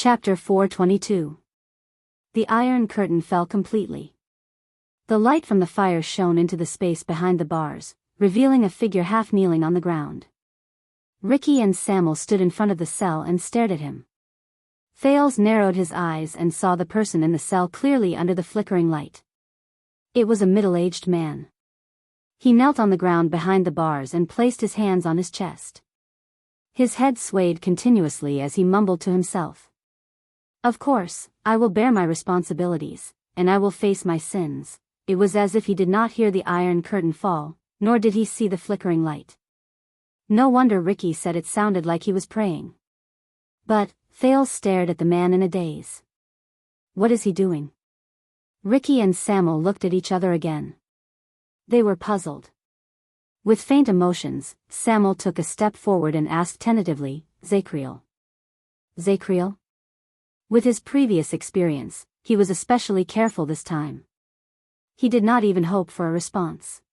Chapter 422. The iron curtain fell completely. The light from the fire shone into the space behind the bars, revealing a figure half kneeling on the ground. Ricky and Samuel stood in front of the cell and stared at him. Thales narrowed his eyes and saw the person in the cell clearly under the flickering light. It was a middle-aged man. He knelt on the ground behind the bars and placed his hands on his chest. His head swayed continuously as he mumbled to himself. "Of course, I will bear my responsibilities, and I will face my sins." It was as if he did not hear the iron curtain fall, nor did he see the flickering light. No wonder Ricky said it sounded like he was praying. But Thales stared at the man in a daze. What is he doing? Ricky and Samuel looked at each other again. They were puzzled. With faint emotions, Samuel took a step forward and asked tentatively, "Zachriel?" Zachriel? With his previous experience, he was especially careful this time. He did not even hope for a response.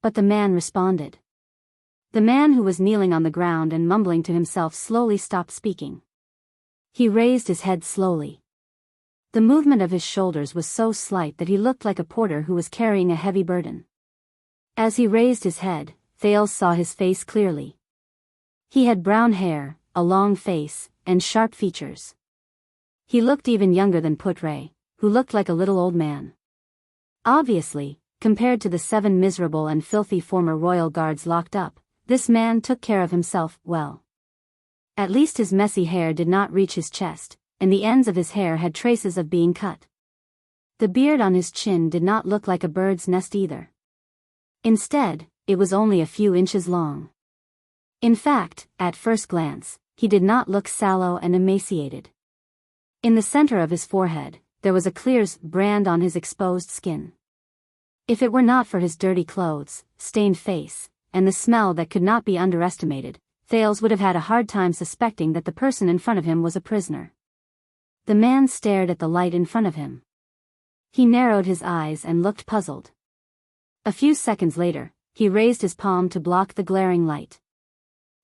But the man responded. The man who was kneeling on the ground and mumbling to himself slowly stopped speaking. He raised his head slowly. The movement of his shoulders was so slight that he looked like a porter who was carrying a heavy burden. As he raised his head, Thales saw his face clearly. He had brown hair, a long face, and sharp features. He looked even younger than Putre, who looked like a little old man. Obviously, compared to the 7 miserable and filthy former royal guards locked up, this man took care of himself well. At least his messy hair did not reach his chest, and the ends of his hair had traces of being cut. The beard on his chin did not look like a bird's nest either. Instead, it was only a few inches long. In fact, at first glance, he did not look sallow and emaciated. In the center of his forehead, there was a clear brand on his exposed skin. If it were not for his dirty clothes, stained face, and the smell that could not be underestimated, Thales would have had a hard time suspecting that the person in front of him was a prisoner. The man stared at the light in front of him. He narrowed his eyes and looked puzzled. A few seconds later, he raised his palm to block the glaring light.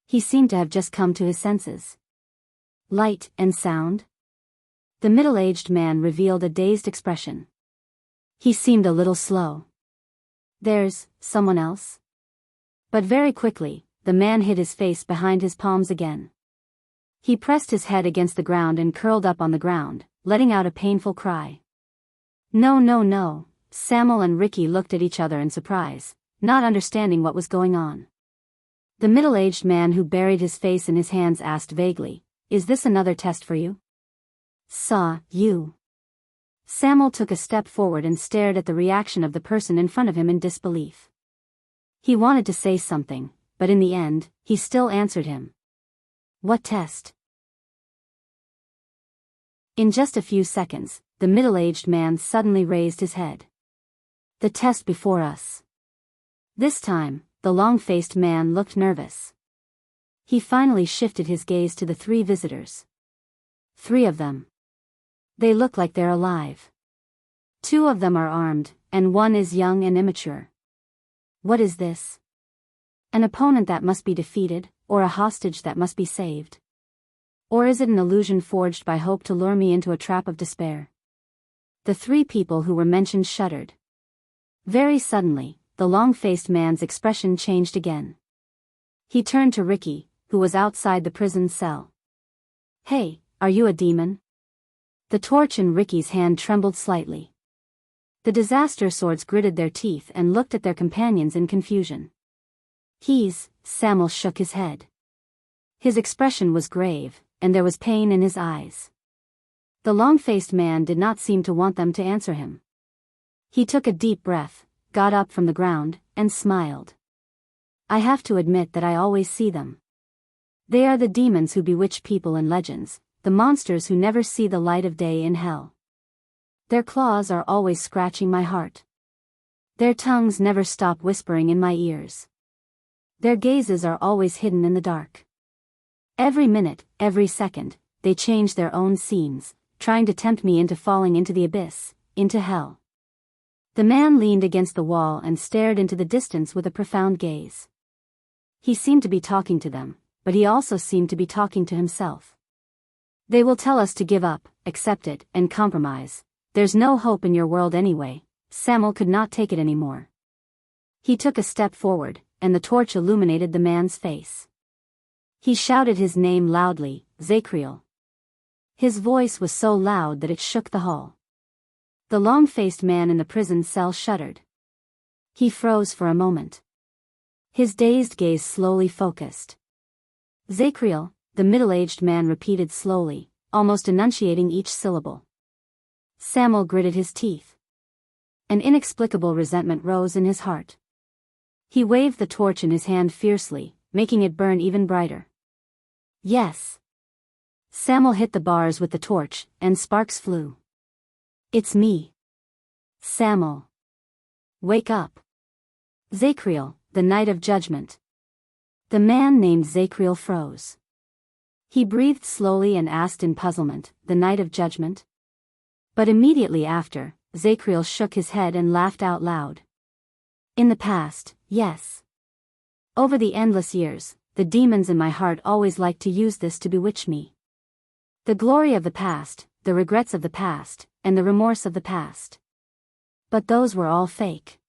He seemed to have just come to his senses. Light and sound? The middle-aged man revealed a dazed expression. He seemed a little slow. "There's someone else?" But very quickly, the man hid his face behind his palms again. He pressed his head against the ground and curled up on the ground, letting out a painful cry. "No, no, no." Samuel and Ricky looked at each other in surprise, not understanding what was going on. The middle-aged man who buried his face in his hands asked vaguely, "Is this another test for you?" "Saw you." Samuel took a step forward and stared at the reaction of the person in front of him in disbelief. He wanted to say something, but in the end, he still answered him. "What test?" In just a few seconds, the middle-aged man suddenly raised his head. "The test before us." This time, the long-faced man looked nervous. He finally shifted his gaze to the 3 visitors. 3 of them. They look like they're alive. 2 of them are armed, and 1 is young and immature. What is this? An opponent that must be defeated, or a hostage that must be saved? Or is it an illusion forged by hope to lure me into a trap of despair? The 3 people who were mentioned shuddered. Very suddenly, the long-faced man's expression changed again. He turned to Ricky, who was outside the prison cell. "Hey, are you a demon?" The torch in Ricky's hand trembled slightly. The disaster swords gritted their teeth and looked at their companions in confusion. Samuel shook his head. His expression was grave, and there was pain in his eyes. The long-faced man did not seem to want them to answer him. He took a deep breath, got up from the ground, and smiled. "I have to admit that I always see them. They are the demons who bewitch people in legends, the monsters who never see the light of day in hell. Their claws are always scratching my heart. Their tongues never stop whispering in my ears. Their gazes are always hidden in the dark. Every minute, every second, they change their own scenes, trying to tempt me into falling into the abyss, into hell." The man leaned against the wall and stared into the distance with a profound gaze. He seemed to be talking to them, but he also seemed to be talking to himself. They will tell us to give up, accept it, and compromise. There's no hope in your world anyway. Samuel could not take it anymore. He took a step forward, and the torch illuminated the man's face. He shouted his name loudly, Zacriel. His voice was so loud that it shook the hall. The long-faced man in the prison cell shuddered. He froze for a moment. His dazed gaze slowly focused. Zacriel, the middle-aged man repeated slowly, almost enunciating each syllable. Samuel gritted his teeth. An inexplicable resentment rose in his heart. He waved the torch in his hand fiercely, making it burn even brighter. Yes. Samuel hit the bars with the torch, and sparks flew. It's me. Samuel. Wake up. Zacriel, the night of judgment. The man named Zacriel froze. He breathed slowly and asked in puzzlement, the night of judgment? But immediately after, Zacriel shook his head and laughed out loud. In the past, yes. Over the endless years, the demons in my heart always liked to use this to bewitch me. The glory of the past, the regrets of the past, and the remorse of the past. But those were all fake.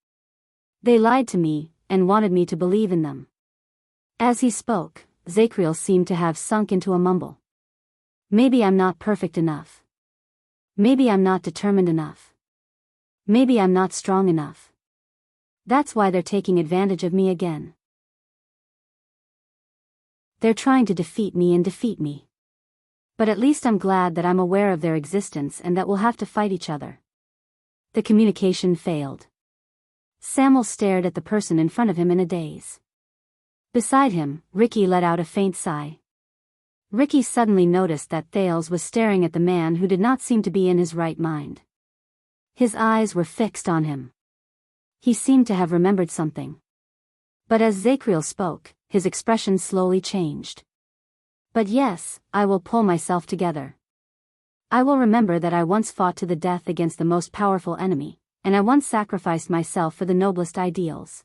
They lied to me, and wanted me to believe in them. As he spoke, Zacriel seemed to have sunk into a mumble. Maybe I'm not perfect enough. Maybe I'm not determined enough. Maybe I'm not strong enough. That's why they're taking advantage of me again. They're trying to defeat me and defeat me. But at least I'm glad that I'm aware of their existence and that we'll have to fight each other. The communication failed. Samuel stared at the person in front of him in a daze. Beside him, Ricky let out a faint sigh. Ricky suddenly noticed that Thales was staring at the man who did not seem to be in his right mind. His eyes were fixed on him. He seemed to have remembered something. But as Zacriel spoke, his expression slowly changed. But yes, I will pull myself together. I will remember that I once fought to the death against the most powerful enemy, and I once sacrificed myself for the noblest ideals.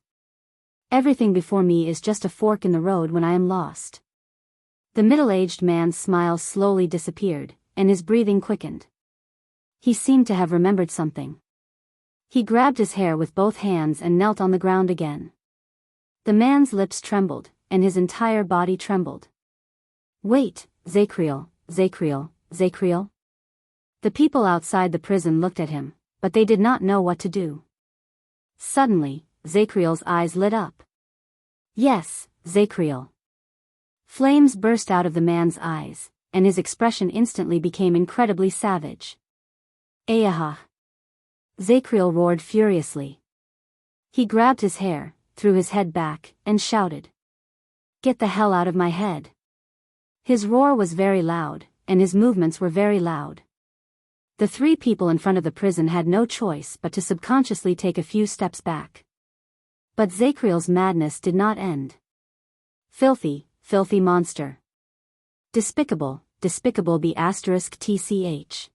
Everything before me is just a fork in the road when I am lost. The middle-aged man's smile slowly disappeared, and his breathing quickened. He seemed to have remembered something. He grabbed his hair with both hands and knelt on the ground again. The man's lips trembled, and his entire body trembled. Wait, Zacriel, Zacriel, Zacriel? The people outside the prison looked at him, but they did not know what to do. Suddenly, Zacriel's eyes lit up. Yes, Zacriel. Flames burst out of the man's eyes, and his expression instantly became incredibly savage. Ayaha! Zacriel roared furiously. He grabbed his hair, threw his head back, and shouted. Get the hell out of my head! His roar was very loud, and his movements were very loud. The three people in front of the prison had no choice but to subconsciously take a few steps back. But Zacriel's madness did not end. Filthy, filthy monster. Despicable, despicable *tch.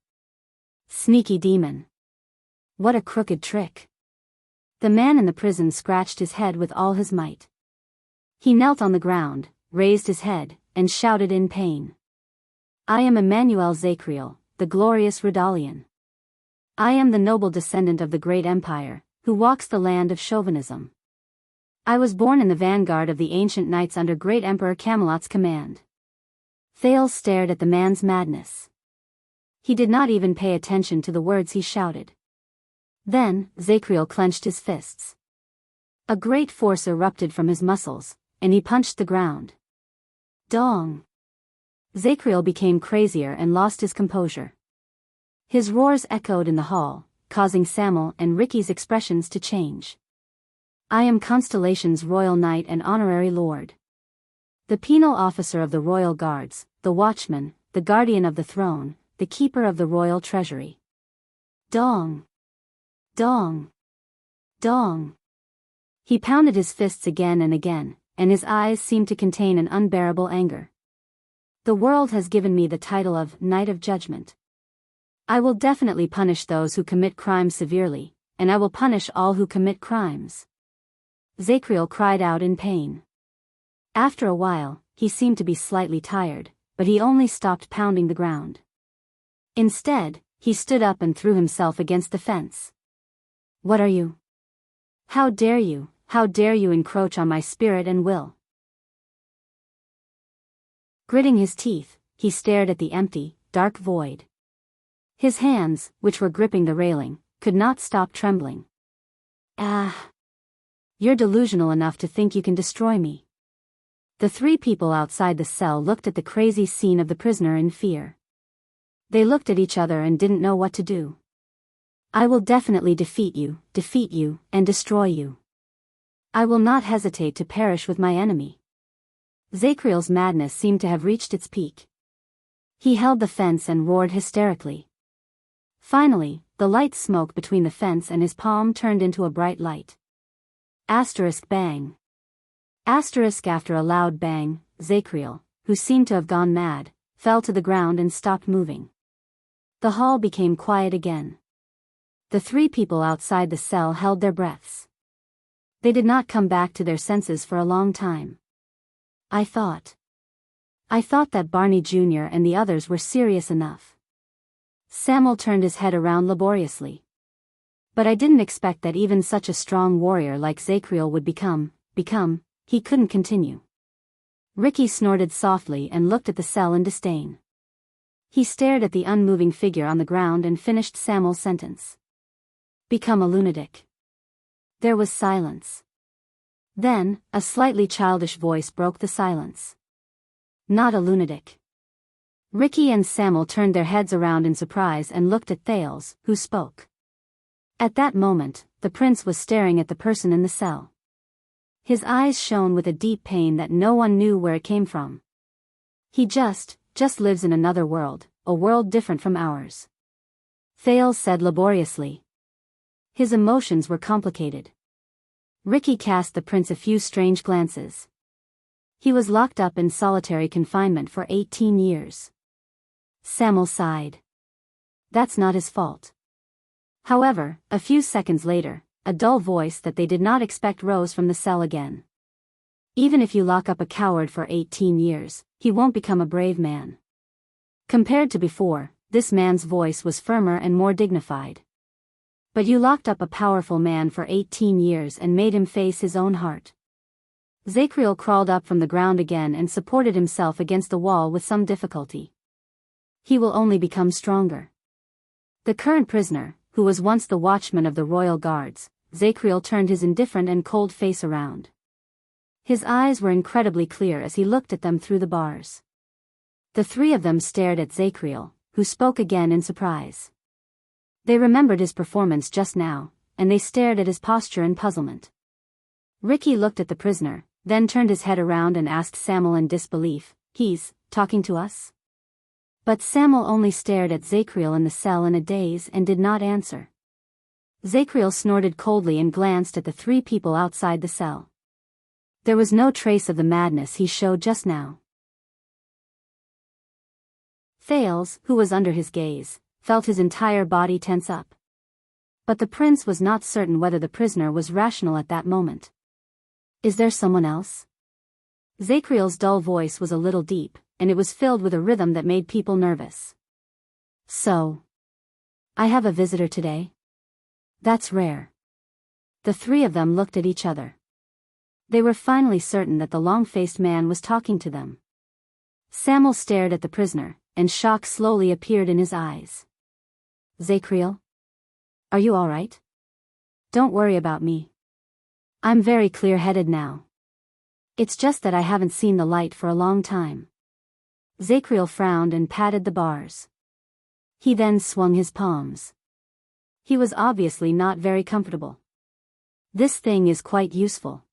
Sneaky demon. What a crooked trick. The man in the prison scratched his head with all his might. He knelt on the ground, raised his head, and shouted in pain. I am Emmanuel Zacriel, the glorious Redalian. I am the noble descendant of the great empire, who walks the land of chauvinism. I was born in the vanguard of the ancient knights under great Emperor Camelot's command. Thales stared at the man's madness. He did not even pay attention to the words he shouted. Then, Zacriel clenched his fists. A great force erupted from his muscles, and he punched the ground. Dong! Zacriel became crazier and lost his composure. His roars echoed in the hall, causing Samuel and Ricky's expressions to change. I am Constellation's royal knight and honorary lord. The penal officer of the royal guards, the watchman, the guardian of the throne, the keeper of the royal treasury. Dong! Dong! Dong! He pounded his fists again and again, and his eyes seemed to contain an unbearable anger. The world has given me the title of Knight of Judgment. I will definitely punish those who commit crimes severely, and I will punish all who commit crimes. Zacriel cried out in pain. After a while, he seemed to be slightly tired, but he only stopped pounding the ground. Instead, he stood up and threw himself against the fence. "What are you? How dare you encroach on my spirit and will?" Gritting his teeth, he stared at the empty, dark void. His hands, which were gripping the railing, could not stop trembling. "Ah! You're delusional enough to think you can destroy me." The three people outside the cell looked at the crazy scene of the prisoner in fear. They looked at each other and didn't know what to do. "I will definitely defeat you, and destroy you. I will not hesitate to perish with my enemy." Zacriel's madness seemed to have reached its peak. He held the fence and roared hysterically. Finally, the light smoke between the fence and his palm turned into a bright light. Bang. After a loud bang, Zacriel, who seemed to have gone mad, fell to the ground and stopped moving. The hall became quiet again. The three people outside the cell held their breaths. They did not come back to their senses for a long time. I thought that Barney Jr. and the others were serious enough. Samuel turned his head around laboriously. "But I didn't expect that even such a strong warrior like Zacriel would become, he couldn't continue." Ricky snorted softly and looked at the cell in disdain. He stared at the unmoving figure on the ground and finished Samuel's sentence. "Become a lunatic." There was silence. Then, a slightly childish voice broke the silence. "Not a lunatic." Ricky and Samuel turned their heads around in surprise and looked at Thales, who spoke. At that moment, the prince was staring at the person in the cell. His eyes shone with a deep pain that no one knew where it came from. "He just lives in another world, a world different from ours," Thales said laboriously. His emotions were complicated. Ricky cast the prince a few strange glances. He was locked up in solitary confinement for 18 years. Samuel sighed. That's not his fault. However, a few seconds later, a dull voice that they did not expect rose from the cell again. "Even if you lock up a coward for 18 years, he won't become a brave man." Compared to before, this man's voice was firmer and more dignified. "But you locked up a powerful man for 18 years and made him face his own heart." Zacriel crawled up from the ground again and supported himself against the wall with some difficulty. "He will only become stronger." The current prisoner, who was once the watchman of the royal guards, Zacriel turned his indifferent and cold face around. His eyes were incredibly clear as he looked at them through the bars. The three of them stared at Zacriel, who spoke again in surprise. They remembered his performance just now, and they stared at his posture in puzzlement. Ricky looked at the prisoner, then turned his head around and asked Samuel in disbelief, "He's talking to us?" But Samuel only stared at Zacriel in the cell in a daze and did not answer. Zacriel snorted coldly and glanced at the three people outside the cell. There was no trace of the madness he showed just now. Thales, who was under his gaze, felt his entire body tense up. But the prince was not certain whether the prisoner was rational at that moment. "Is there someone else?" Zacriel's dull voice was a little deep, and it was filled with a rhythm that made people nervous. "So, I have a visitor today? That's rare." The three of them looked at each other. They were finally certain that the long-faced man was talking to them. Samuel stared at the prisoner, and shock slowly appeared in his eyes. "Zacriel? Are you all right? Don't worry about me. I'm very clear-headed now. It's just that I haven't seen the light for a long time." Zacriel frowned and patted the bars. He then swung his palms. He was obviously not very comfortable. "This thing is quite useful.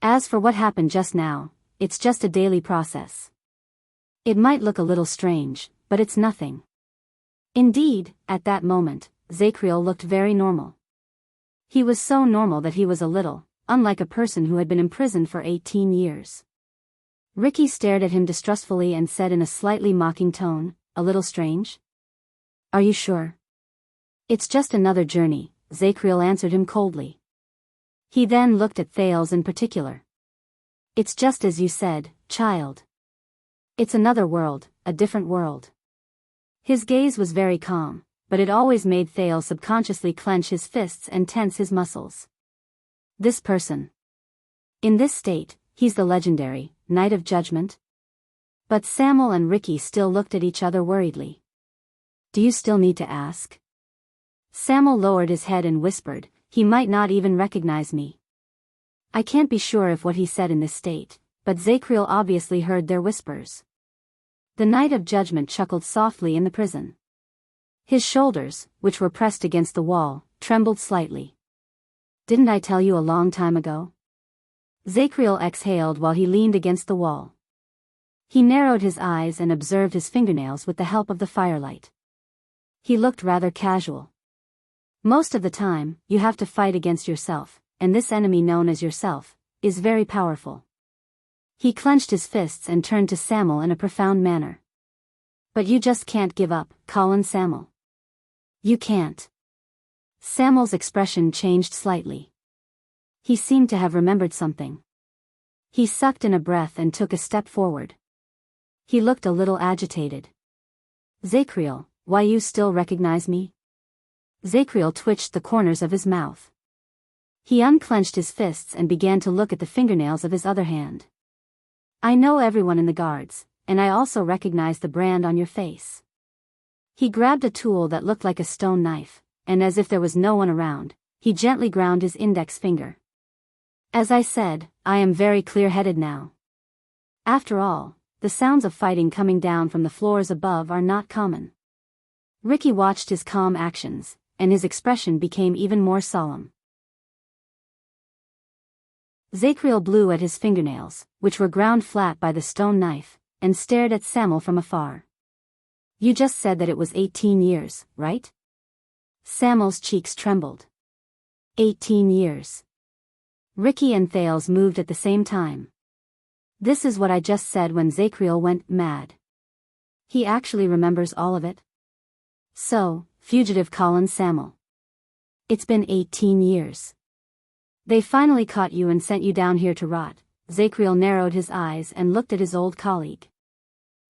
As for what happened just now, it's just a daily process. It might look a little strange, but it's nothing." Indeed, at that moment, Zacriel looked very normal. He was so normal that he was a little, unlike a person who had been imprisoned for 18 years. Ricky stared at him distrustfully and said in a slightly mocking tone, "A little strange? Are you sure?" "It's just another journey," Zacriel answered him coldly. He then looked at Thales in particular. "It's just as you said, child. It's another world, a different world. His gaze was very calm, but it always made Thales subconsciously clench his fists and tense his muscles. This person. In this state, he's the legendary Knight of Judgment? But Samuel and Ricky still looked at each other worriedly. Do you still need to ask? Samuel lowered his head and whispered, he might not even recognize me. I can't be sure if what he said in this state, but Zacriel obviously heard their whispers. The Knight of Judgment chuckled softly in the prison. His shoulders, which were pressed against the wall, trembled slightly. Didn't I tell you a long time ago? Zacriel exhaled while he leaned against the wall. He narrowed his eyes and observed his fingernails with the help of the firelight. He looked rather casual. Most of the time, you have to fight against yourself, and this enemy known as yourself is very powerful. He clenched his fists and turned to Samuel in a profound manner. But you just can't give up, Colin Samuel. You can't. Samuel's expression changed slightly. He seemed to have remembered something. He sucked in a breath and took a step forward. He looked a little agitated. Zacriel, why you still recognize me? Zacriel twitched the corners of his mouth. He unclenched his fists and began to look at the fingernails of his other hand. I know everyone in the guards, and I also recognize the brand on your face. He grabbed a tool that looked like a stone knife, and as if there was no one around, he gently ground his index finger. As I said, I am very clear-headed now. After all, the sounds of fighting coming down from the floors above are not common. Ricky watched his calm actions, and his expression became even more solemn. Zacriel blew at his fingernails, which were ground flat by the stone knife, and stared at Samuel from afar. You just said that it was 18 years, right? Samuel's cheeks trembled. 18 years. Ricky and Thales moved at the same time. This is what I just said when Zacriel went mad. He actually remembers all of it. So, fugitive Colin Samuel. It's been 18 years. They finally caught you and sent you down here to rot. Zacriel narrowed his eyes and looked at his old colleague.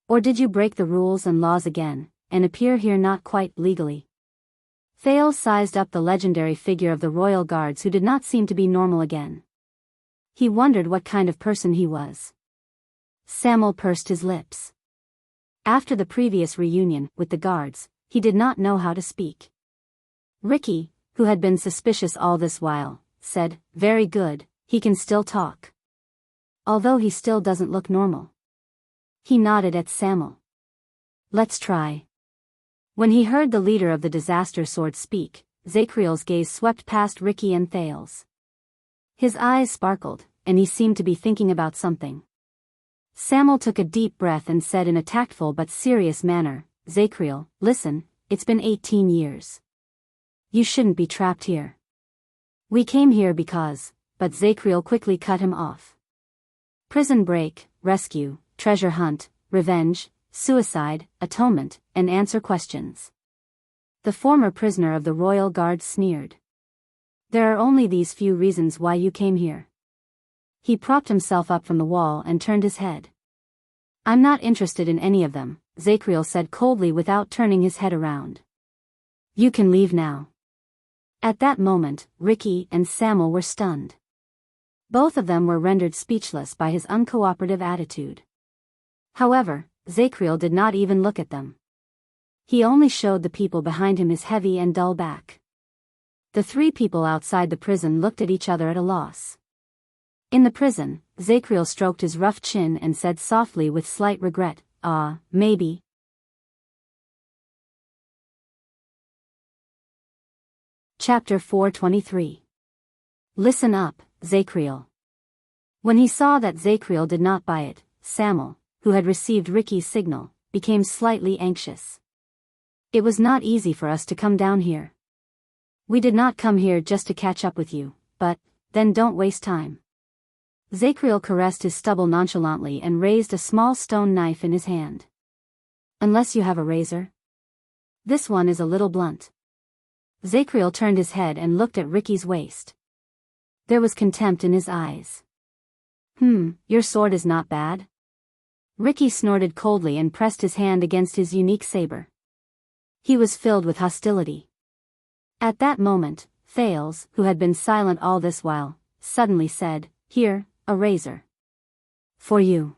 Or did you break the rules and laws again, and appear here not quite legally? Thales sized up the legendary figure of the royal guards who did not seem to be normal again. He wondered what kind of person he was. Samuel pursed his lips. After the previous reunion with the guards, he did not know how to speak. Ricky, who had been suspicious all this while, said, very good, he can still talk. Although he still doesn't look normal. He nodded at Samuel. Let's try. When he heard the leader of the disaster sword speak, Zacriel's gaze swept past Ricky and Thales. His eyes sparkled, and he seemed to be thinking about something. Samuel took a deep breath and said in a tactful but serious manner, Zacriel, listen, it's been 18 years. You shouldn't be trapped here. We came here because, but Zacriel quickly cut him off. Prison break, rescue, treasure hunt, revenge, suicide, atonement, and answer questions. The former prisoner of the royal guard sneered. There are only these few reasons why you came here. He propped himself up from the wall and turned his head. I'm not interested in any of them, Zacriel said coldly without turning his head around. You can leave now. At that moment, Ricky and Samuel were stunned. Both of them were rendered speechless by his uncooperative attitude. However, Zacriel did not even look at them. He only showed the people behind him his heavy and dull back. The three people outside the prison looked at each other at a loss. In the prison, Zacriel stroked his rough chin and said softly with slight regret, maybe. Chapter 423. Listen up, Zacriel. When he saw that Zacriel did not buy it, Samuel, who had received Ricky's signal, became slightly anxious. It was not easy for us to come down here. We did not come here just to catch up with you, but, then don't waste time. Zacriel caressed his stubble nonchalantly and raised a small stone knife in his hand. Unless you have a razor. This one is a little blunt. Zacriel turned his head and looked at Ricky's waist. There was contempt in his eyes. Your sword is not bad? Ricky snorted coldly and pressed his hand against his unique saber. He was filled with hostility. At that moment, Thales, who had been silent all this while, suddenly said, "Here, a razor. For you."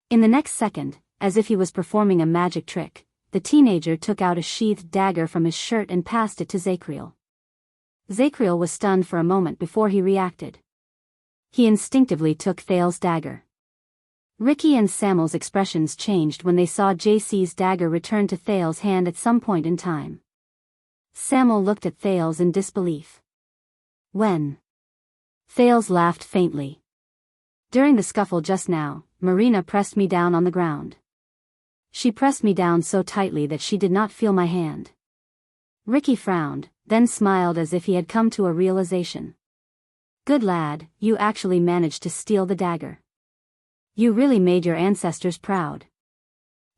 In the next second, as if he was performing a magic trick, the teenager took out a sheathed dagger from his shirt and passed it to Zacriel. Zacriel was stunned for a moment before he reacted. He instinctively took Thales' dagger. Ricky and Samuel's expressions changed when they saw JC's dagger return to Thales' hand at some point in time. Samuel looked at Thales in disbelief. When? Thales laughed faintly. During the scuffle just now, Marina pressed me down on the ground. She pressed me down so tightly that she did not feel my hand. Ricky frowned, then smiled as if he had come to a realization. Good lad, you actually managed to steal the dagger. You really made your ancestors proud.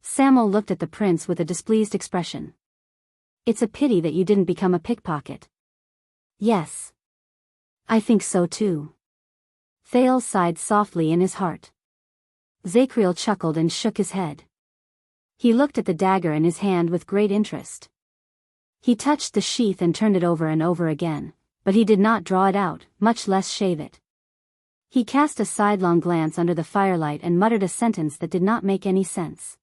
Samuel looked at the prince with a displeased expression. It's a pity that you didn't become a pickpocket. Yes. I think so too. Thales sighed softly in his heart. Zacriel chuckled and shook his head. He looked at the dagger in his hand with great interest. He touched the sheath and turned it over and over again, but he did not draw it out, much less shave it. He cast a sidelong glance under the firelight and muttered a sentence that did not make any sense.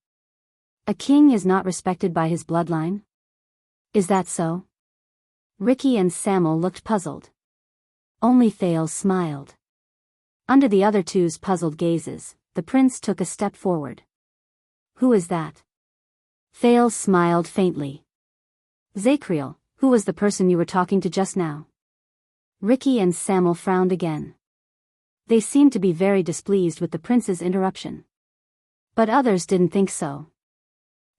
A king is not respected by his bloodline? Is that so? Ricky and Samuel looked puzzled. Only Thales smiled. Under the other two's puzzled gazes, the prince took a step forward. Who is that? Thales smiled faintly. Zacriel, who was the person you were talking to just now? Ricky and Samuel frowned again. They seemed to be very displeased with the prince's interruption. But others didn't think so.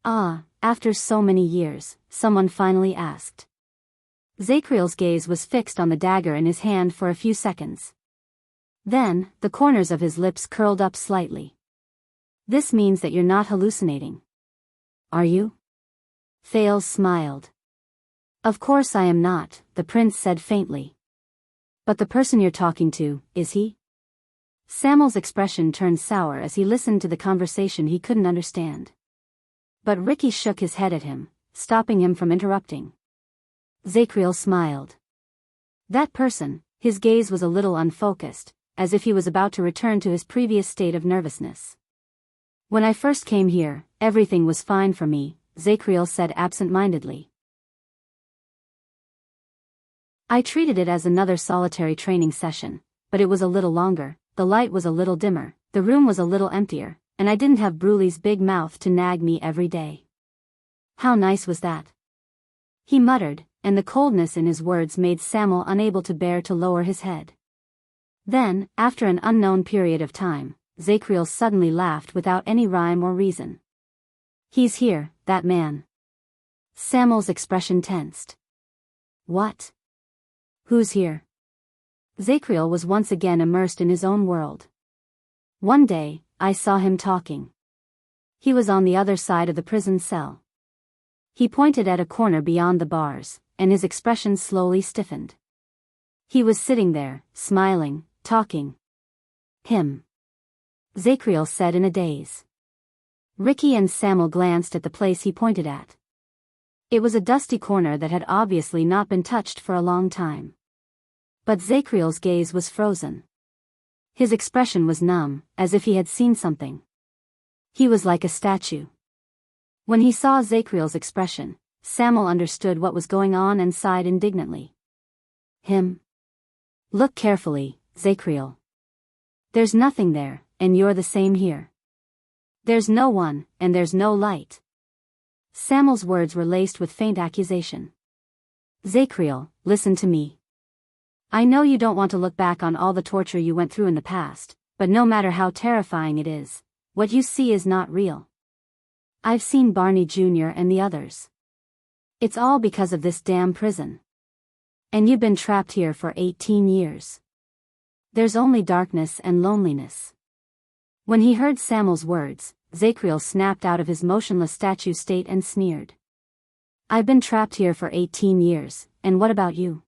Ah, after so many years, someone finally asked. Zacriel's gaze was fixed on the dagger in his hand for a few seconds. Then, the corners of his lips curled up slightly. This means that you're not hallucinating. Are you? Thales smiled. Of course I am not, the prince said faintly. But the person you're talking to, is he? Samuel's expression turned sour as he listened to the conversation he couldn't understand. But Ricky shook his head at him, stopping him from interrupting. Zacriel smiled. That person, his gaze was a little unfocused, as if he was about to return to his previous state of nervousness. When I first came here, everything was fine for me, Zacriel said absent-mindedly. I treated it as another solitary training session, but it was a little longer, the light was a little dimmer, the room was a little emptier, and I didn't have Bruley's big mouth to nag me every day. How nice was that? He muttered, and the coldness in his words made Samuel unable to bear to lower his head. Then, after an unknown period of time, Zacriel suddenly laughed without any rhyme or reason. He's here, that man. Samuel's expression tensed. What? Who's here? Zacriel was once again immersed in his own world. One day, I saw him talking. He was on the other side of the prison cell. He pointed at a corner beyond the bars, and his expression slowly stiffened. He was sitting there, smiling, talking. Him. Zacriel said in a daze. Ricky and Samuel glanced at the place he pointed at. It was a dusty corner that had obviously not been touched for a long time. But Zacriel's gaze was frozen. His expression was numb, as if he had seen something. He was like a statue. When he saw Zacriel's expression, Samuel understood what was going on and sighed indignantly. Him? Look carefully, Zacriel. There's nothing there, and you're the same here. There's no one, and there's no light. Samuel's words were laced with faint accusation. Zacriel, listen to me. I know you don't want to look back on all the torture you went through in the past, but no matter how terrifying it is, what you see is not real. I've seen Barney Jr. and the others. It's all because of this damn prison. And you've been trapped here for 18 years. There's only darkness and loneliness. When he heard Samuel's words, Zacriel snapped out of his motionless statue state and sneered. I've been trapped here for 18 years, and what about you?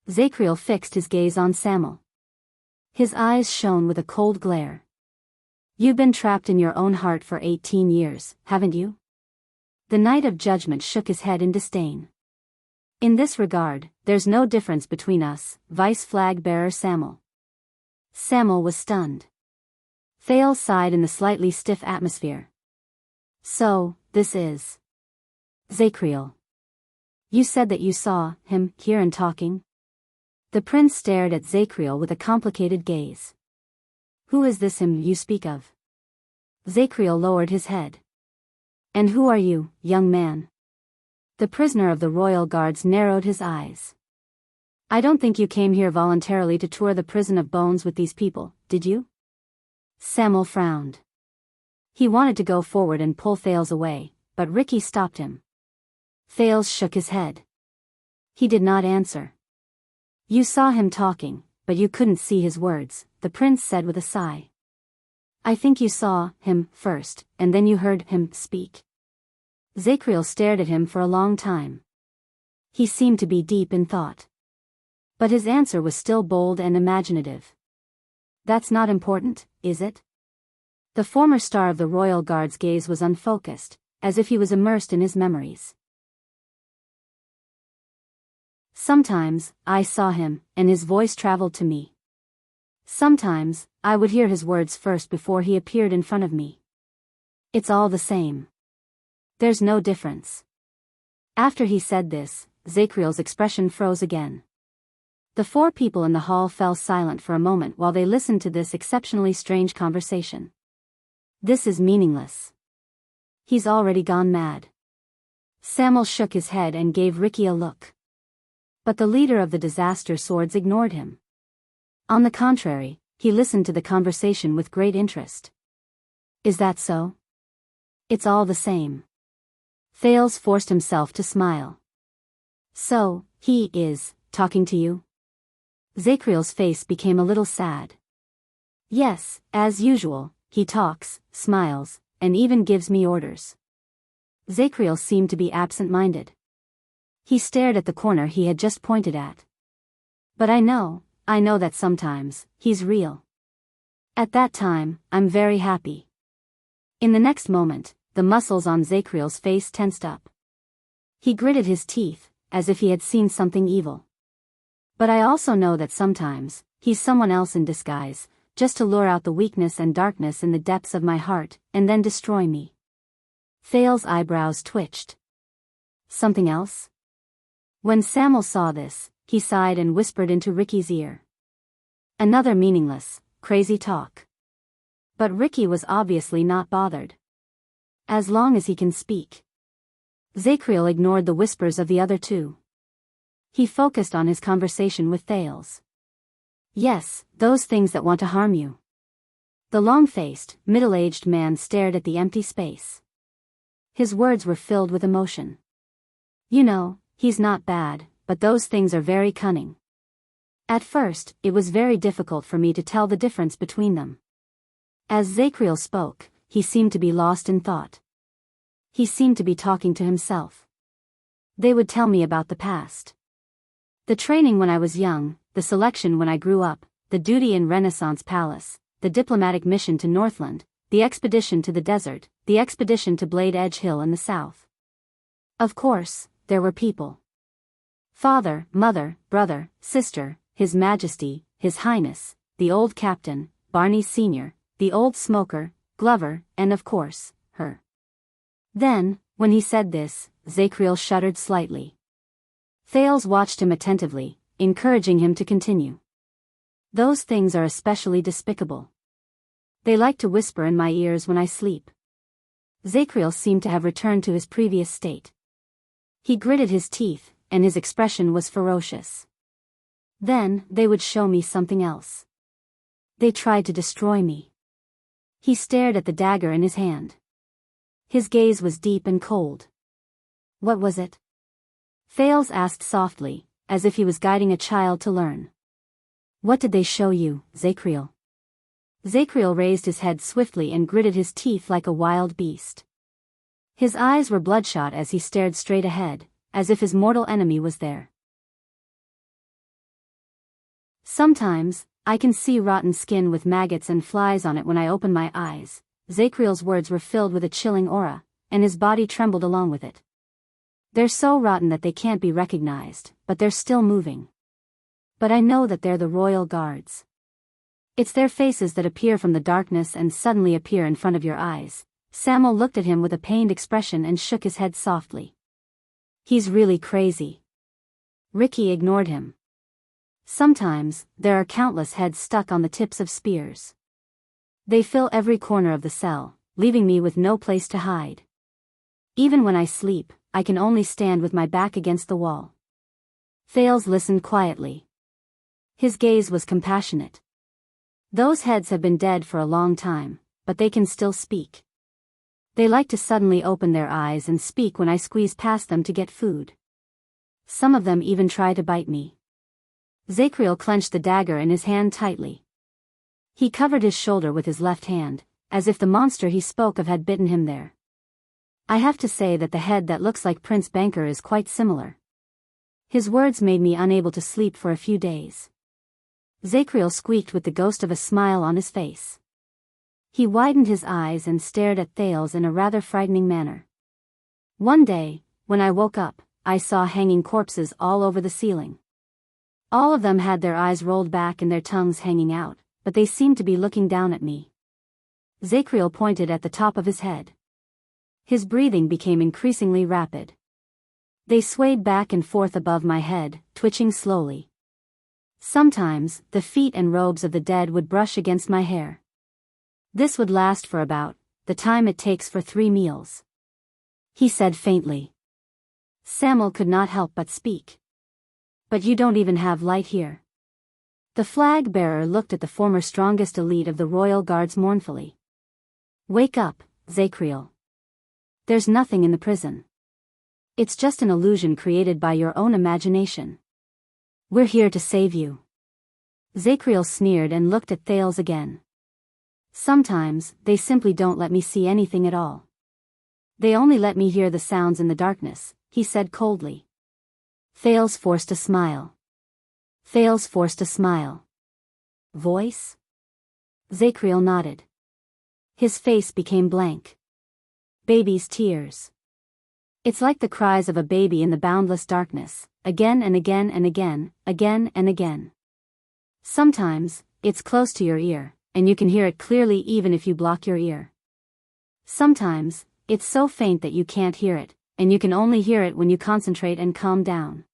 Zacriel fixed his gaze on Samuel. His eyes shone with a cold glare. You've been trapped in your own heart for 18 years, haven't you? The Knight of Judgment shook his head in disdain. In this regard, there's no difference between us, Vice Flag Bearer Samuel. Samuel was stunned. Thales sighed in the slightly stiff atmosphere. So, this is Zacriel. You said that you saw him here and talking? The prince stared at Zacriel with a complicated gaze. Who is this him you speak of? Zacriel lowered his head. And who are you, young man? The prisoner of the royal guards narrowed his eyes. I don't think you came here voluntarily to tour the prison of bones with these people, did you? Samuel frowned. He wanted to go forward and pull Thales away, but Ricky stopped him. Thales shook his head. He did not answer. You saw him talking, but you couldn't see his words, the prince said with a sigh. I think you saw him first, and then you heard him speak. Zacriel stared at him for a long time. He seemed to be deep in thought. But his answer was still bold and imaginative. That's not important, is it? The former star of the royal guard's gaze was unfocused, as if he was immersed in his memories. Sometimes, I saw him, and his voice traveled to me. Sometimes, I would hear his words first before he appeared in front of me. It's all the same. There's no difference. After he said this, Zacriel's expression froze again. The four people in the hall fell silent for a moment while they listened to this exceptionally strange conversation. This is meaningless. He's already gone mad. Samuel shook his head and gave Ricky a look. But the leader of the disaster swords ignored him. On the contrary, he listened to the conversation with great interest. Is that so? It's all the same. Thales forced himself to smile. So, he is talking to you? Zacriel's face became a little sad. Yes, as usual, he talks, smiles, and even gives me orders. Zacriel seemed to be absent-minded. He stared at the corner he had just pointed at. But I know that sometimes, he's real. At that time, I'm very happy. In the next moment, the muscles on Zacriel's face tensed up. He gritted his teeth, as if he had seen something evil. But I also know that sometimes, he's someone else in disguise, just to lure out the weakness and darkness in the depths of my heart, and then destroy me. Thales' eyebrows twitched. Something else? When Samuel saw this, he sighed and whispered into Ricky's ear. Another meaningless, crazy talk. But Ricky was obviously not bothered. As long as he can speak. Zacriel ignored the whispers of the other two. He focused on his conversation with Thales. Yes, those things that want to harm you. The long-faced, middle-aged man stared at the empty space. His words were filled with emotion. You know, he's not bad, but those things are very cunning. At first, it was very difficult for me to tell the difference between them. As Zacriel spoke, he seemed to be lost in thought. He seemed to be talking to himself. They would tell me about the past. The training when I was young, the selection when I grew up, the duty in Renaissance Palace, the diplomatic mission to Northland, the expedition to the desert, the expedition to Blade Edge Hill in the south. Of course, there were people. Father, mother, brother, sister, His Majesty, His Highness, the old captain, Barney Sr., the old smoker, Glover, and of course, her. Then, when he said this, Zacriel shuddered slightly. Thales watched him attentively, encouraging him to continue. Those things are especially despicable. They like to whisper in my ears when I sleep. Zacriel seemed to have returned to his previous state. He gritted his teeth, and his expression was ferocious. Then, they would show me something else. They tried to destroy me. He stared at the dagger in his hand. His gaze was deep and cold. What was it? Thales asked softly, as if he was guiding a child to learn. What did they show you, Zacriel? Zacriel raised his head swiftly and gritted his teeth like a wild beast. His eyes were bloodshot as he stared straight ahead, as if his mortal enemy was there. Sometimes, I can see rotten skin with maggots and flies on it when I open my eyes. Zachriel's words were filled with a chilling aura, and his body trembled along with it. They're so rotten that they can't be recognized, but they're still moving. But I know that they're the royal guards. It's their faces that appear from the darkness and suddenly appear in front of your eyes. Samuel looked at him with a pained expression and shook his head softly. He's really crazy. Ricky ignored him. Sometimes, there are countless heads stuck on the tips of spears. They fill every corner of the cell, leaving me with no place to hide. Even when I sleep, I can only stand with my back against the wall. Thales listened quietly. His gaze was compassionate. Those heads have been dead for a long time, but they can still speak. They like to suddenly open their eyes and speak when I squeeze past them to get food. Some of them even try to bite me. Zachriel clenched the dagger in his hand tightly. He covered his shoulder with his left hand, as if the monster he spoke of had bitten him there. I have to say that the head that looks like Prince Banker is quite similar. His words made me unable to sleep for a few days. Zachriel squeaked with the ghost of a smile on his face. He widened his eyes and stared at Thales in a rather frightening manner. One day, when I woke up, I saw hanging corpses all over the ceiling. All of them had their eyes rolled back and their tongues hanging out, but they seemed to be looking down at me. Zachriel pointed at the top of his head. His breathing became increasingly rapid. They swayed back and forth above my head, twitching slowly. Sometimes, the feet and robes of the dead would brush against my hair. This would last for about the time it takes for 3 meals. He said faintly. Samuel could not help but speak. But you don't even have light here. The flag bearer looked at the former strongest elite of the royal guards mournfully. Wake up, Zachriel. There's nothing in the prison. It's just an illusion created by your own imagination. We're here to save you. Zachriel sneered and looked at Thales again. Sometimes, they simply don't let me see anything at all. They only let me hear the sounds in the darkness, he said coldly. Thales forced a smile. Thales forced a smile. Voice? Zachriel nodded. His face became blank. Baby's tears. It's like the cries of a baby in the boundless darkness, again and again and again, again and again. Sometimes, it's close to your ear, and you can hear it clearly even if you block your ear. Sometimes, it's so faint that you can't hear it, and you can only hear it when you concentrate and calm down.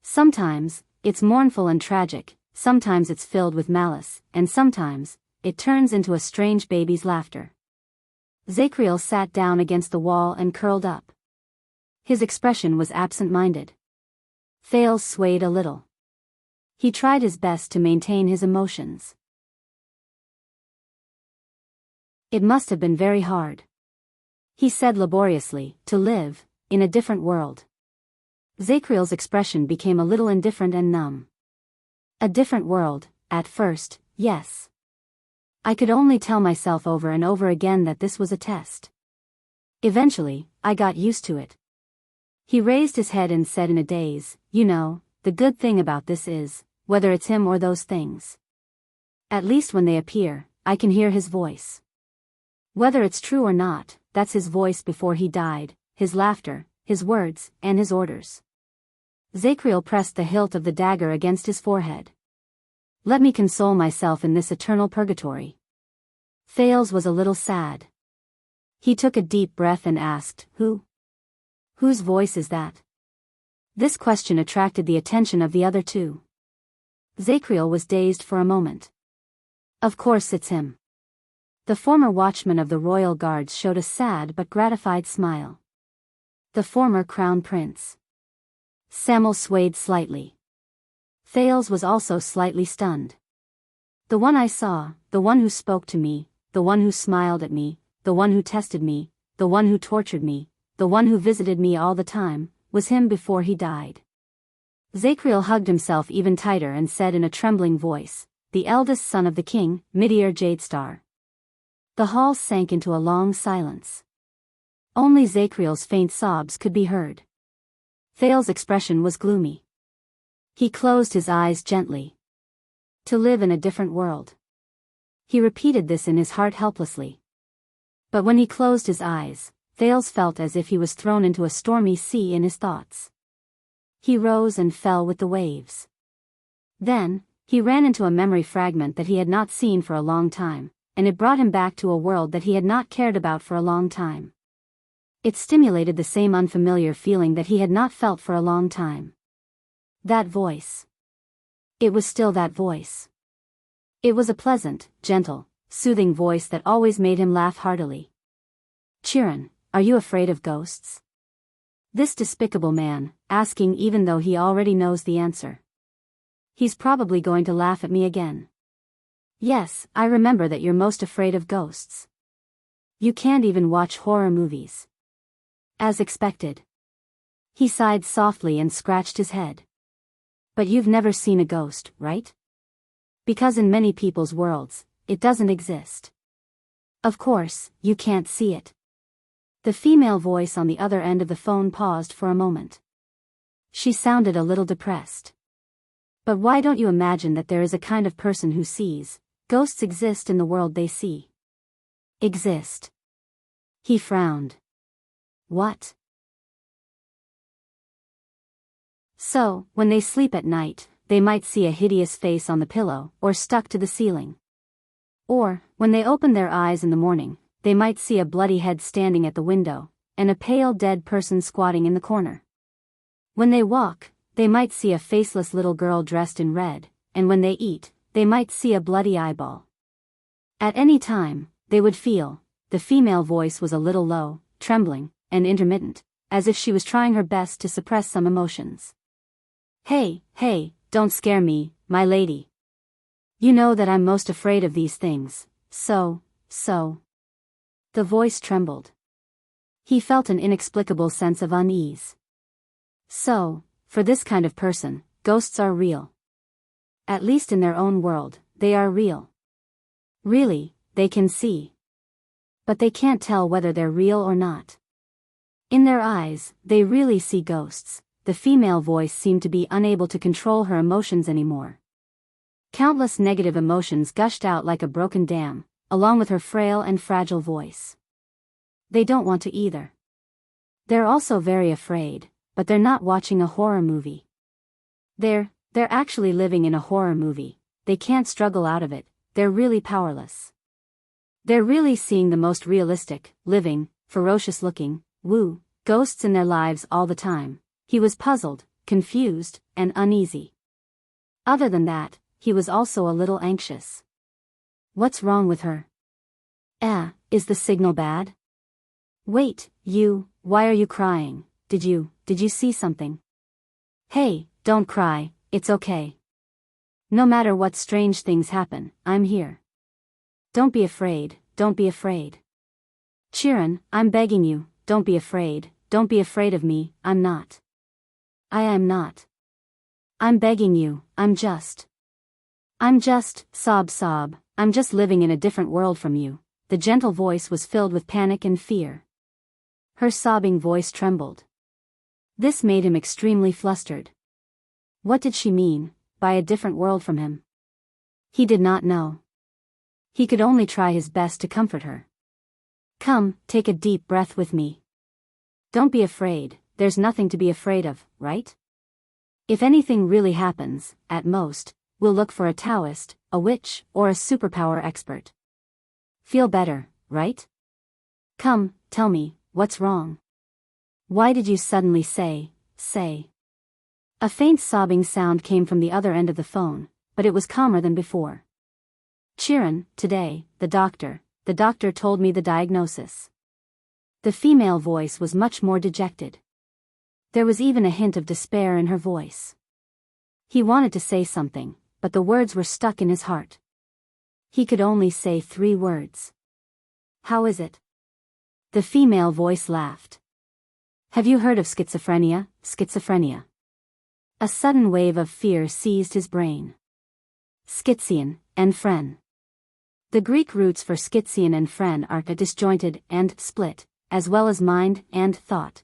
Sometimes, it's mournful and tragic, sometimes it's filled with malice, and sometimes, it turns into a strange baby's laughter. Zachriel sat down against the wall and curled up. His expression was absent-minded. Thales swayed a little. He tried his best to maintain his emotions. It must have been very hard. He said laboriously, to live in a different world. Zachriel's expression became a little indifferent and numb. A different world, at first, yes. I could only tell myself over and over again that this was a test. Eventually, I got used to it. He raised his head and said in a daze, you know, the good thing about this is, whether it's him or those things. At least when they appear, I can hear his voice. Whether it's true or not, that's his voice before he died, his laughter, his words, and his orders. Zachriel pressed the hilt of the dagger against his forehead. Let me console myself in this eternal purgatory. Thales was a little sad. He took a deep breath and asked, Who? Whose voice is that? This question attracted the attention of the other two. Zachriel was dazed for a moment. Of course it's him. The former watchman of the royal guards showed a sad but gratified smile. The former crown prince. Samuel swayed slightly. Thales was also slightly stunned. The one I saw, the one who spoke to me, the one who smiled at me, the one who tested me, the one who tortured me, the one who visited me all the time, was him before he died. Zachriel hugged himself even tighter and said in a trembling voice, the eldest son of the king, Midir Jadestar. The hall sank into a long silence. Only Zachriel's faint sobs could be heard. Thales' expression was gloomy. He closed his eyes gently. To live in a different world. He repeated this in his heart helplessly. But when he closed his eyes, Thales felt as if he was thrown into a stormy sea in his thoughts. He rose and fell with the waves. Then, he ran into a memory fragment that he had not seen for a long time, and it brought him back to a world that he had not cared about for a long time. It stimulated the same unfamiliar feeling that he had not felt for a long time. That voice. It was still that voice. It was a pleasant, gentle, soothing voice that always made him laugh heartily. Chiron, are you afraid of ghosts? This despicable man, asking even though he already knows the answer. He's probably going to laugh at me again. Yes, I remember that you're most afraid of ghosts. You can't even watch horror movies. As expected. He sighed softly and scratched his head. But you've never seen a ghost, right? Because in many people's worlds, it doesn't exist. Of course, you can't see it. The female voice on the other end of the phone paused for a moment. She sounded a little depressed. But why don't you imagine that there is a kind of person who sees, ghosts exist in the world they see? Exist. He frowned. What? So, when they sleep at night, they might see a hideous face on the pillow, or stuck to the ceiling. Or, when they open their eyes in the morning, they might see a bloody head standing at the window, and a pale dead person squatting in the corner. When they walk, they might see a faceless little girl dressed in red, and when they eat, they might see a bloody eyeball. At any time, they would feel, the female voice was a little low, trembling, and intermittent, as if she was trying her best to suppress some emotions. Hey, don't scare me, my lady. You know that I'm most afraid of these things, so. The voice trembled. He felt an inexplicable sense of unease. So, for this kind of person, ghosts are real. At least in their own world, they are real. Really, they can see. But they can't tell whether they're real or not. In their eyes, they really see ghosts. The female voice seemed to be unable to control her emotions anymore. Countless negative emotions gushed out like a broken dam, along with her frail and fragile voice. They don't want to either. They're also very afraid, but they're not watching a horror movie. They're actually living in a horror movie. They can't struggle out of it, they're really powerless. They're really seeing the most realistic, living, ferocious-looking, ghosts in their lives all the time. He was puzzled, confused, and uneasy. Other than that, he was also a little anxious. What's wrong with her? Is the signal bad? Wait, why are you crying? Did you see something? Hey, don't cry, it's okay. No matter what strange things happen, I'm here. Don't be afraid. Chiron, I'm begging you, don't be afraid of me, I'm not. I am not. I'm begging you, I'm just, sob, I'm just living in a different world from you. The gentle voice was filled with panic and fear. Her sobbing voice trembled. This made him extremely flustered. What did she mean, by a different world from him? He did not know. He could only try his best to comfort her. Come, take a deep breath with me. Don't be afraid, there's nothing to be afraid of, right? If anything really happens, at most, we'll look for a Taoist, a witch, or a superpower expert. Feel better, right? Come, tell me, what's wrong? Why did you suddenly say? A faint sobbing sound came from the other end of the phone, but it was calmer than before. Chiron, today, the doctor told me the diagnosis. The female voice was much more dejected. There was even a hint of despair in her voice. He wanted to say something, but the words were stuck in his heart. He could only say 3 words. How is it? The female voice laughed. Have you heard of schizophrenia? A sudden wave of fear seized his brain. Schizion, and phren. The Greek roots for schizion and phren are disjointed and split, as well as mind and thought.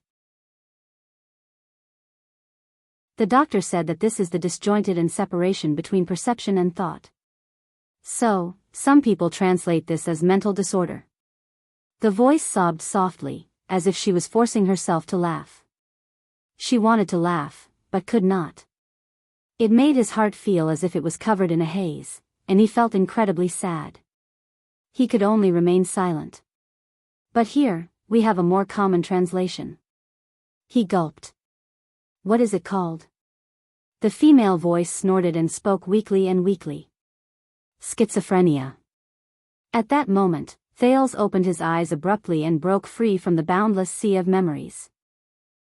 The doctor said that this is the disjointed and separation between perception and thought. So, some people translate this as mental disorder. The voice sobbed softly, as if she was forcing herself to laugh. She wanted to laugh, but could not. It made his heart feel as if it was covered in a haze, and he felt incredibly sad. He could only remain silent. But here, we have a more common translation. He gulped. What is it called? The female voice snorted and spoke weakly and weakly. Schizophrenia. At that moment, Thales opened his eyes abruptly and broke free from the boundless sea of memories.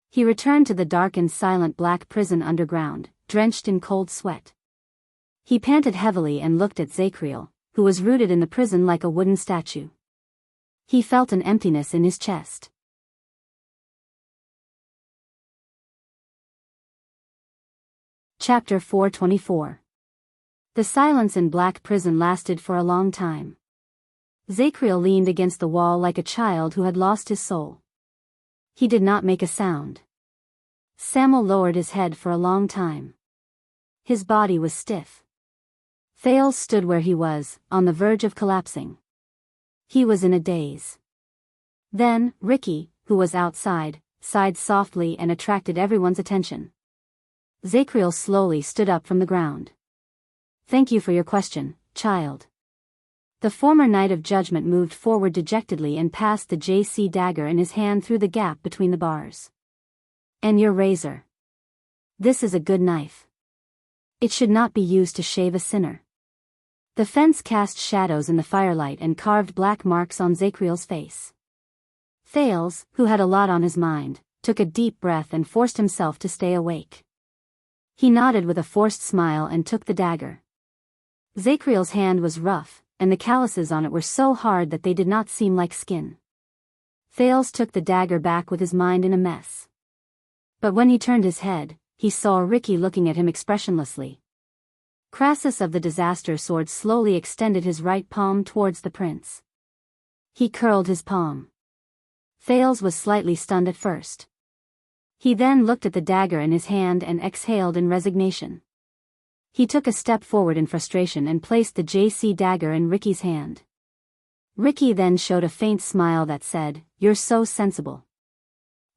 He returned to the dark and silent black prison underground, drenched in cold sweat. He panted heavily and looked at Zacriel, who was rooted in the prison like a wooden statue. He felt an emptiness in his chest. Chapter 424. The silence in black prison lasted for a long time. Zacriel leaned against the wall like a child who had lost his soul. He did not make a sound. Samuel lowered his head for a long time. His body was stiff. Thales stood where he was, on the verge of collapsing. He was in a daze. Then, Ricky, who was outside, sighed softly and attracted everyone's attention. Zacriel slowly stood up from the ground. Thank you for your question, child. The former Knight of Judgment moved forward dejectedly and passed the JC dagger in his hand through the gap between the bars. And your razor. This is a good knife. It should not be used to shave a sinner. The fence cast shadows in the firelight and carved black marks on Zacriel's face. Thales, who had a lot on his mind, took a deep breath and forced himself to stay awake. He nodded with a forced smile and took the dagger. Zacriel's hand was rough, and the calluses on it were so hard that they did not seem like skin. Thales took the dagger back with his mind in a mess. But when he turned his head, he saw Ricky looking at him expressionlessly. Crassus of the Disaster Sword slowly extended his right palm towards the prince. He curled his palm. Thales was slightly stunned at first. He then looked at the dagger in his hand and exhaled in resignation. He took a step forward in frustration and placed the JC dagger in Ricky's hand. Ricky then showed a faint smile that said, "You're so sensible."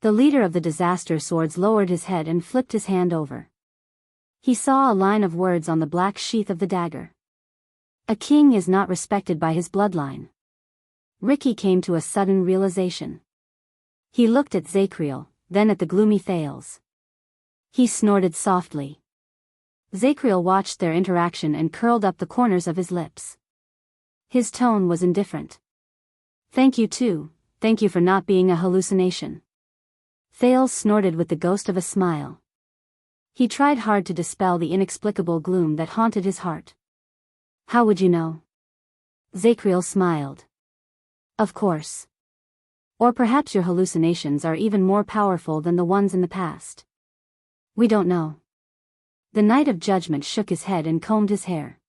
The leader of the Disaster Swords lowered his head and flipped his hand over. He saw a line of words on the black sheath of the dagger. A king is not respected by his bloodline. Ricky came to a sudden realization. He looked at Zacriel, then at the gloomy Thales. He snorted softly. Zacriel watched their interaction and curled up the corners of his lips. His tone was indifferent. Thank you too, thank you for not being a hallucination. Thales snorted with the ghost of a smile. He tried hard to dispel the inexplicable gloom that haunted his heart. How would you know? Zacriel smiled. Of course. Or perhaps your hallucinations are even more powerful than the ones in the past. We don't know. The Knight of Judgment shook his head and combed his hair.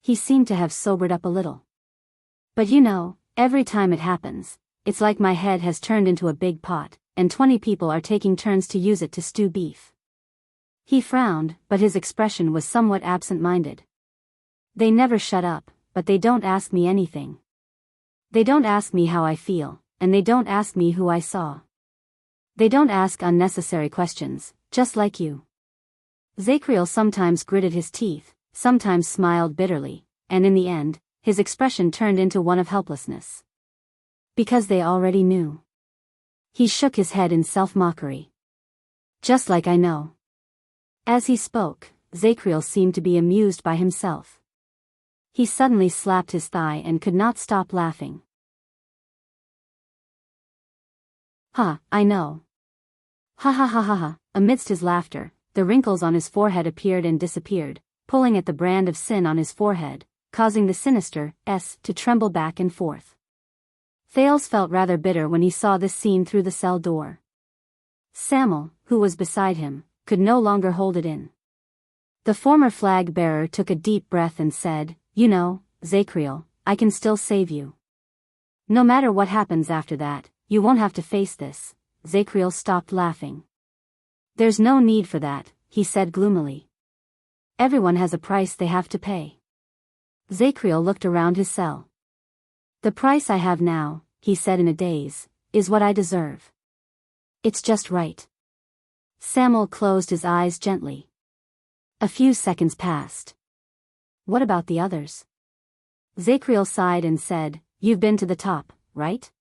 He seemed to have sobered up a little. But you know, every time it happens, it's like my head has turned into a big pot, and 20 people are taking turns to use it to stew beef. He frowned, but his expression was somewhat absent-minded. They never shut up, but they don't ask me anything. They don't ask me how I feel, and they don't ask me who I saw. They don't ask unnecessary questions, just like you. Zacriel sometimes gritted his teeth, sometimes smiled bitterly, and in the end, his expression turned into one of helplessness. Because they already knew. He shook his head in self-mockery. Just like I know. As he spoke, Zacriel seemed to be amused by himself. He suddenly slapped his thigh and could not stop laughing. Ha, I know. Ha ha ha ha ha. Amidst his laughter, the wrinkles on his forehead appeared and disappeared, pulling at the brand of sin on his forehead, causing the sinister S to tremble back and forth. Thales felt rather bitter when he saw this scene through the cell door. Samuel, who was beside him, could no longer hold it in. The former flag-bearer took a deep breath and said, "You know, Zacriel, I can still save you. No matter what happens after that, you won't have to face this." Zacriel stopped laughing. "There's no need for that," he said gloomily. Everyone has a price they have to pay. Zacriel looked around his cell. The price I have now, he said in a daze, is what I deserve. It's just right. Samuel closed his eyes gently. A few seconds passed. What about the others? Zacriel sighed and said, You've been to the top, right?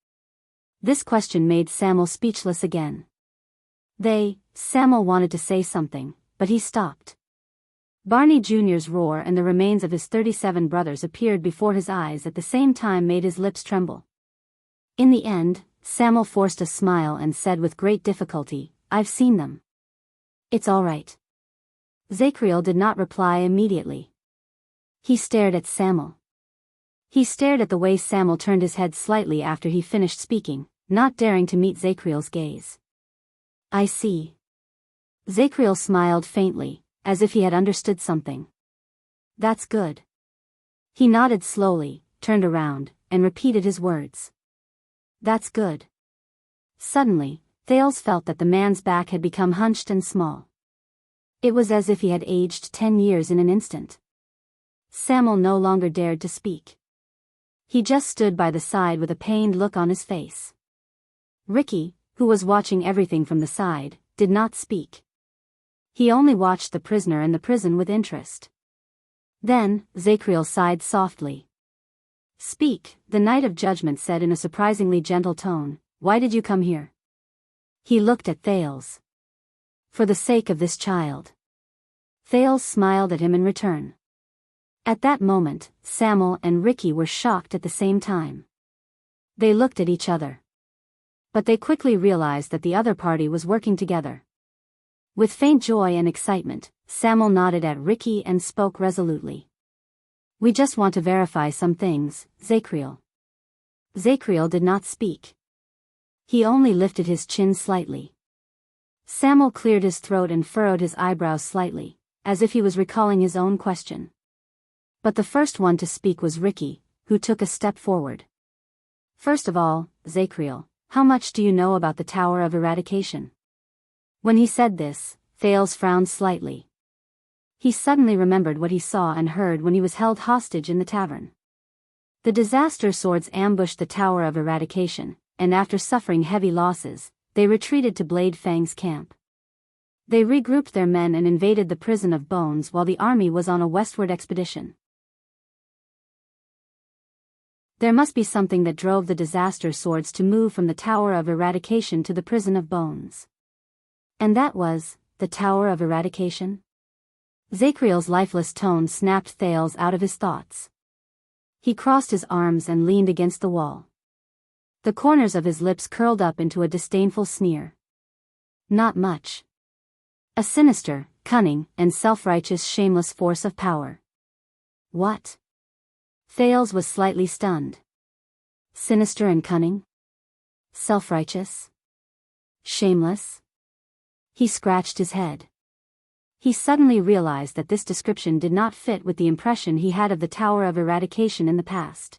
This question made Samuel speechless again. Samuel wanted to say something, but he stopped. Barney Jr.'s roar and the remains of his 37 brothers appeared before his eyes at the same time made his lips tremble. In the end, Samuel forced a smile and said with great difficulty, I've seen them. It's all right. Zacriel did not reply immediately. He stared at Samuel. He stared at the way Samuel turned his head slightly after he finished speaking, not daring to meet Zacriel's gaze. I see. Zacriel smiled faintly, as if he had understood something. That's good. He nodded slowly, turned around, and repeated his words. That's good. Suddenly, Thales felt that the man's back had become hunched and small. It was as if he had aged 10 years in an instant. Samuel no longer dared to speak. He just stood by the side with a pained look on his face. Ricky, who was watching everything from the side, did not speak. He only watched the prisoner and the prison with interest. Then, Zacriel sighed softly. Speak, the Knight of Judgment said in a surprisingly gentle tone, Why did you come here? He looked at Thales. For the sake of this child. Thales smiled at him in return. At that moment, Samuel and Ricky were shocked at the same time. They looked at each other. But they quickly realized that the other party was working together. With faint joy and excitement, Samuel nodded at Ricky and spoke resolutely. We just want to verify some things, Zacriel. Zacriel did not speak. He only lifted his chin slightly. Samuel cleared his throat and furrowed his eyebrows slightly, as if he was recalling his own question. But the first one to speak was Ricky, who took a step forward. First of all, Zacriel, how much do you know about the Tower of Eradication? When he said this, Thales frowned slightly. He suddenly remembered what he saw and heard when he was held hostage in the tavern. The disaster swords ambushed the Tower of Eradication, and after suffering heavy losses, they retreated to Blade Fang's camp. They regrouped their men and invaded the Prison of Bones while the army was on a westward expedition. There must be something that drove the disaster swords to move from the Tower of Eradication to the Prison of Bones. And that was, the Tower of Eradication? Zacriel's lifeless tone snapped Thales out of his thoughts. He crossed his arms and leaned against the wall. The corners of his lips curled up into a disdainful sneer. Not much. A sinister, cunning, and self-righteous shameless force of power. What? Thales was slightly stunned. Sinister and cunning? Self-righteous? Shameless? He scratched his head. He suddenly realized that this description did not fit with the impression he had of the Tower of Eradication in the past.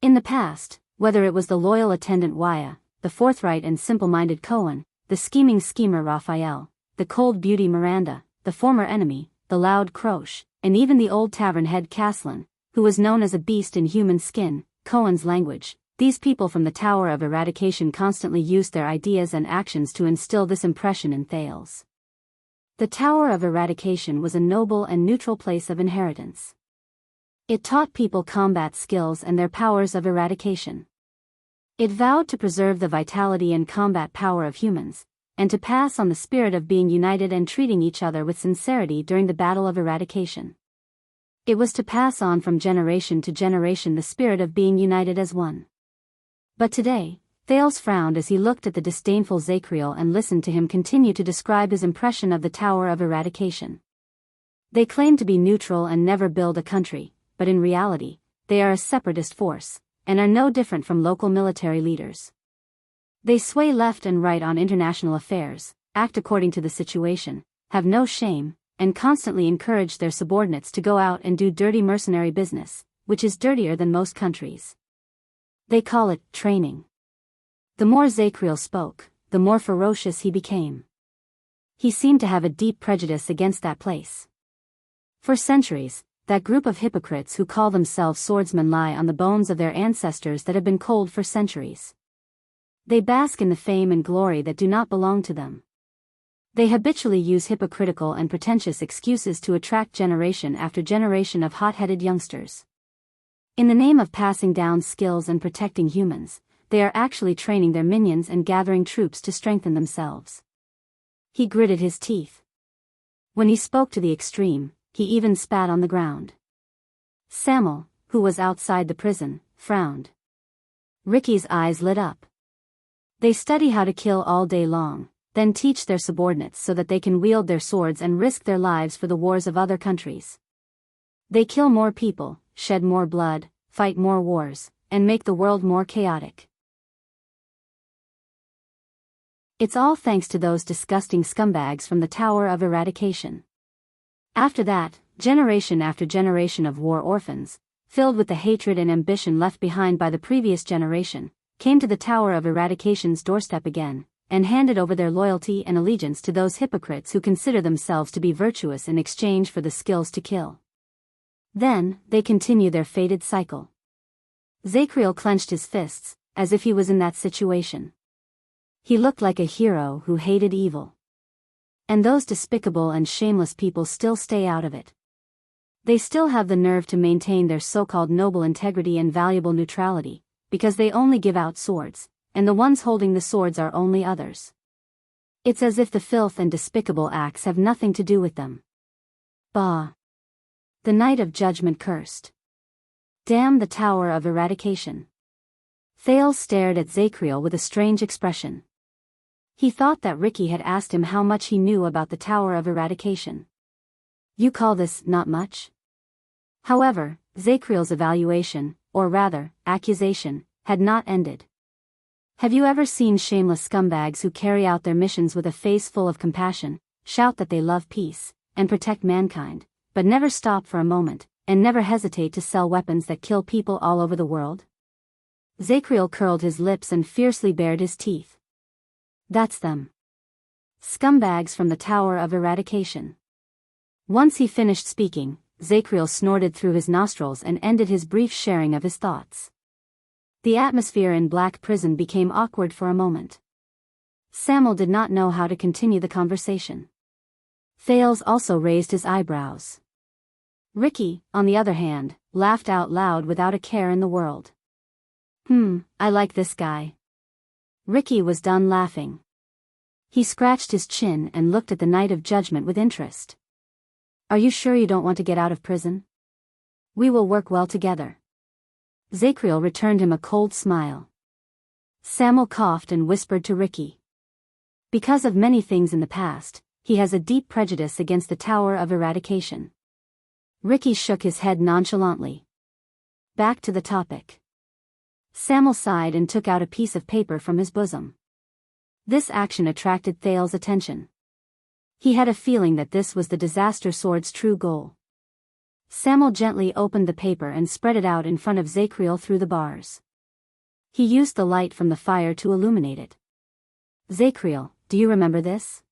In the past, whether it was the loyal attendant Waya, the forthright and simple-minded Cohen, the scheming schemer Raphael, the cold beauty Miranda, the former enemy, the loud Croche, and even the old tavern head Caslin, who was known as a beast in human skin, Cohen's language, these people from the Tower of Eradication constantly used their ideas and actions to instill this impression in Thales. The Tower of Eradication was a noble and neutral place of inheritance. It taught people combat skills and their powers of eradication. It vowed to preserve the vitality and combat power of humans, and to pass on the spirit of being united and treating each other with sincerity during the battle of eradication. It was to pass on from generation to generation the spirit of being united as one. But today, Thales frowned as he looked at the disdainful Zacriel and listened to him continue to describe his impression of the Tower of Eradication. They claim to be neutral and never build a country, but in reality, they are a separatist force, and are no different from local military leaders. They sway left and right on international affairs, act according to the situation, have no shame, and constantly encourage their subordinates to go out and do dirty mercenary business, which is dirtier than most countries. They call it training. The more Zacriel spoke, the more ferocious he became. He seemed to have a deep prejudice against that place. For centuries, that group of hypocrites who call themselves swordsmen lie on the bones of their ancestors that have been cold for centuries. They bask in the fame and glory that do not belong to them. They habitually use hypocritical and pretentious excuses to attract generation after generation of hot-headed youngsters. In the name of passing down skills and protecting humans, they are actually training their minions and gathering troops to strengthen themselves. He gritted his teeth. When he spoke to the extreme, he even spat on the ground. Samuel, who was outside the prison, frowned. Ricky's eyes lit up. They study how to kill all day long, then teach their subordinates so that they can wield their swords and risk their lives for the wars of other countries. They kill more people, shed more blood, fight more wars, and make the world more chaotic. It's all thanks to those disgusting scumbags from the Tower of Eradication. After that, generation after generation of war orphans, filled with the hatred and ambition left behind by the previous generation, came to the Tower of Eradication's doorstep again, and handed over their loyalty and allegiance to those hypocrites who consider themselves to be virtuous in exchange for the skills to kill. Then, they continue their fated cycle. Zachriel clenched his fists, as if he was in that situation. He looked like a hero who hated evil. And those despicable and shameless people still stay out of it. They still have the nerve to maintain their so-called noble integrity and valuable neutrality, because they only give out swords, and the ones holding the swords are only others. It's as if the filth and despicable acts have nothing to do with them. Bah! The night of judgment cursed. Damn the Tower of Eradication. Thales stared at Zachriel with a strange expression. He thought that Ricky had asked him how much he knew about the Tower of Eradication. You call this not much? However, Zachriel's evaluation, or rather, accusation, had not ended. Have you ever seen shameless scumbags who carry out their missions with a face full of compassion, shout that they love peace, and protect mankind, but never stop for a moment, and never hesitate to sell weapons that kill people all over the world? Zachriel curled his lips and fiercely bared his teeth. That's them. Scumbags from the Tower of Eradication. Once he finished speaking, Zachriel snorted through his nostrils and ended his brief sharing of his thoughts. The atmosphere in Black Prison became awkward for a moment. Samuel did not know how to continue the conversation. Thales also raised his eyebrows. Ricky, on the other hand, laughed out loud without a care in the world. I like this guy. Ricky was done laughing. He scratched his chin and looked at the Night of Judgment with interest. Are you sure you don't want to get out of prison? We will work well together. Zachriel returned him a cold smile. Samuel coughed and whispered to Ricky. Because of many things in the past, he has a deep prejudice against the Tower of Eradication. Ricky shook his head nonchalantly. Back to the topic. Samuel sighed and took out a piece of paper from his bosom. This action attracted Thales' attention. He had a feeling that this was the Disaster Sword's true goal. Samuel gently opened the paper and spread it out in front of Zachriel through the bars. He used the light from the fire to illuminate it. Zachriel, do you remember this?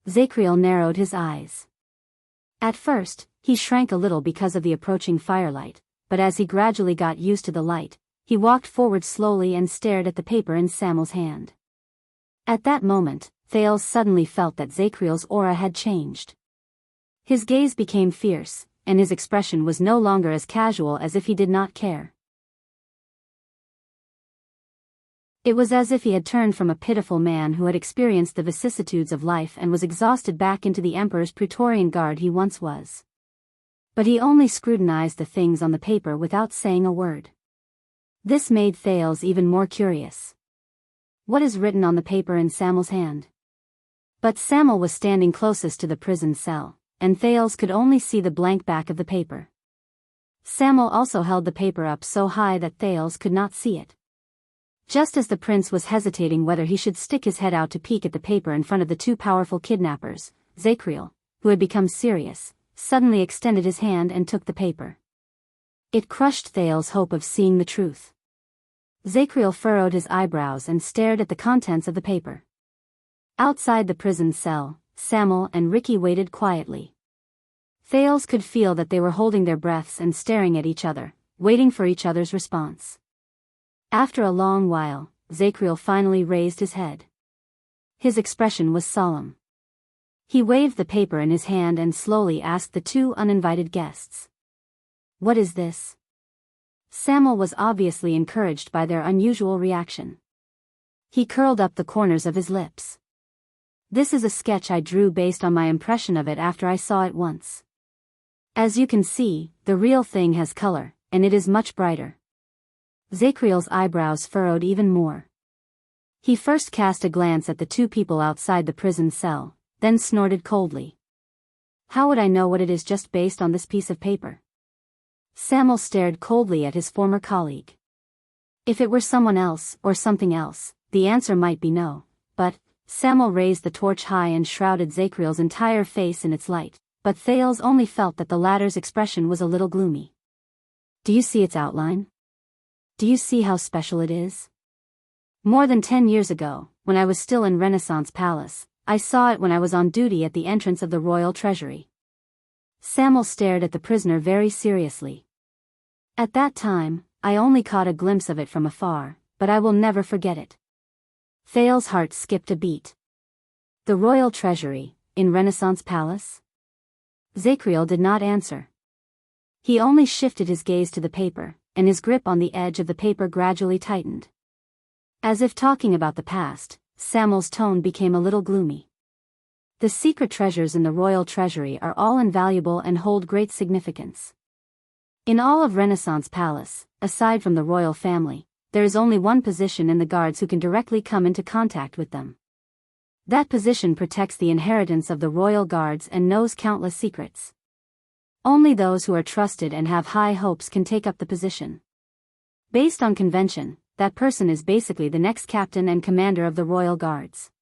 Zachriel narrowed his eyes. At first, he shrank a little because of the approaching firelight, but as he gradually got used to the light, he walked forward slowly and stared at the paper in Samuel's hand. At that moment, Thales suddenly felt that Zachriel's aura had changed. His gaze became fierce, and his expression was no longer as casual as if he did not care. It was as if he had turned from a pitiful man who had experienced the vicissitudes of life and was exhausted back into the Emperor's Praetorian Guard he once was. But he only scrutinized the things on the paper without saying a word. This made Thales even more curious. What is written on the paper in Samuel's hand? But Samuel was standing closest to the prison cell, and Thales could only see the blank back of the paper. Samuel also held the paper up so high that Thales could not see it. Just as the prince was hesitating whether he should stick his head out to peek at the paper in front of the two powerful kidnappers, Zachriel, who had become serious, suddenly extended his hand and took the paper. It crushed Thales' hope of seeing the truth. Zachriel furrowed his eyebrows and stared at the contents of the paper. Outside the prison cell, Samuel and Ricky waited quietly. Thales could feel that they were holding their breaths and staring at each other, waiting for each other's response. After a long while, Zacriel finally raised his head. His expression was solemn. He waved the paper in his hand and slowly asked the two uninvited guests. "What is this?" Samuel was obviously encouraged by their unusual reaction. He curled up the corners of his lips. "This is a sketch I drew based on my impression of it after I saw it once. As you can see, the real thing has color, and it is much brighter." Zacriel's eyebrows furrowed even more. He first cast a glance at the two people outside the prison cell, then snorted coldly. "How would I know what it is just based on this piece of paper?" Samuel stared coldly at his former colleague. If it were someone else or something else, the answer might be no, but Samuel raised the torch high and shrouded Zacriel's entire face in its light, but Thales only felt that the latter's expression was a little gloomy. "Do you see its outline? Do you see how special it is? More than 10 years ago, when I was still in Renaissance Palace, I saw it when I was on duty at the entrance of the royal treasury." Samuel stared at the prisoner very seriously. "At that time, I only caught a glimpse of it from afar, but I will never forget it." Thales' heart skipped a beat. The royal treasury, in Renaissance Palace? Zacriel did not answer. He only shifted his gaze to the paper, and his grip on the edge of the paper gradually tightened. As if talking about the past, Samuel's tone became a little gloomy. "The secret treasures in the royal treasury are all invaluable and hold great significance. In all of Renaissance Palace, aside from the royal family, there is only one position in the guards who can directly come into contact with them. That position protects the inheritance of the royal guards and knows countless secrets. Only those who are trusted and have high hopes can take up the position. Based on convention, that person is basically the next captain and commander of the royal guards."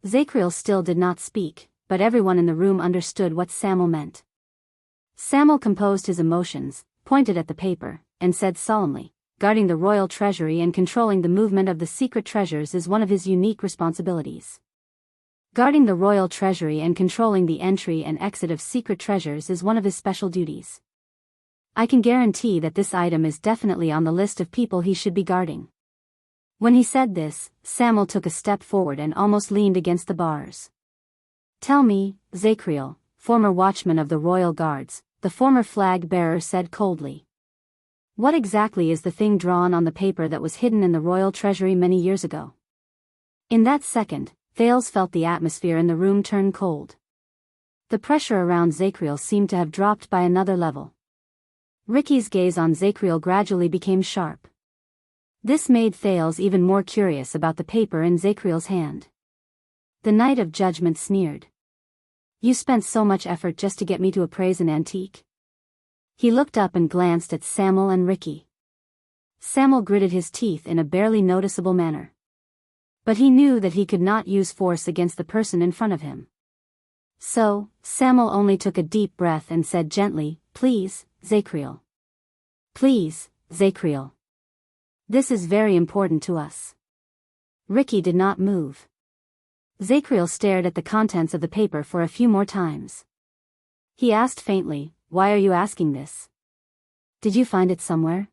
Zacriel still did not speak, but everyone in the room understood what Samuel meant. Samuel composed his emotions, pointed at the paper, and said solemnly, "Guarding the royal treasury and controlling the movement of the secret treasures is one of his unique responsibilities. Guarding the royal treasury and controlling the entry and exit of secret treasures is one of his special duties. I can guarantee that this item is definitely on the list of people he should be guarding." When he said this, Samuel took a step forward and almost leaned against the bars. "Tell me, Zacriel, former watchman of the royal guards," the former flag bearer said coldly. "What exactly is the thing drawn on the paper that was hidden in the royal treasury many years ago?" In that second, Thales felt the atmosphere in the room turn cold. The pressure around Zacriel seemed to have dropped by another level. Ricky's gaze on Zacriel gradually became sharp. This made Thales even more curious about the paper in Zacriel's hand. The Knight of Judgment sneered. "You spent so much effort just to get me to appraise an antique?" He looked up and glanced at Samuel and Ricky. Samuel gritted his teeth in a barely noticeable manner. But he knew that he could not use force against the person in front of him. So, Samuel only took a deep breath and said gently, "Please, Zacriel. Please, Zacriel. This is very important to us." Ricky did not move. Zacriel stared at the contents of the paper for a few more times. He asked faintly, "Why are you asking this? Did you find it somewhere?"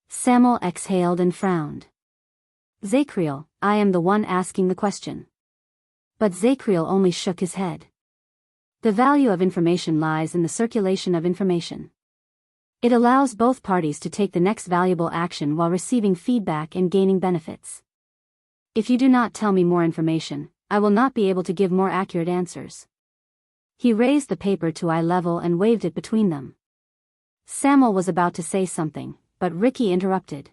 Samuel exhaled and frowned. "Zacriel, I am the one asking the question." But Zacriel only shook his head. The value of information lies in the circulation of information. It allows both parties to take the next valuable action while receiving feedback and gaining benefits. If you do not tell me more information, I will not be able to give more accurate answers." He raised the paper to eye level and waved it between them. Samuel was about to say something, but Ricky interrupted.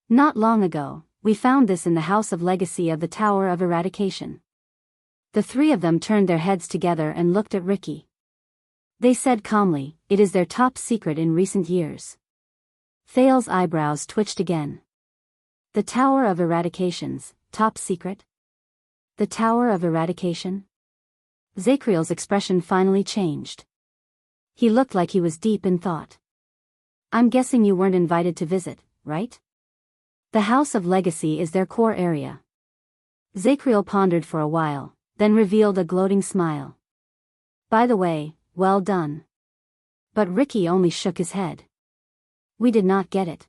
"Not long ago, we found this in the House of Legacy of the Tower of Eradication." The three of them turned their heads together and looked at Ricky. They said calmly, "It is their top secret in recent years." Thales' eyebrows twitched again. "The Tower of Eradication's top secret? The Tower of Eradication?" Zacriel's expression finally changed. He looked like he was deep in thought. "I'm guessing you weren't invited to visit, right? The House of Legacy is their core area. Zacriel pondered for a while, then revealed a gloating smile. By the way, well done. But Ricky only shook his head. We did not get it.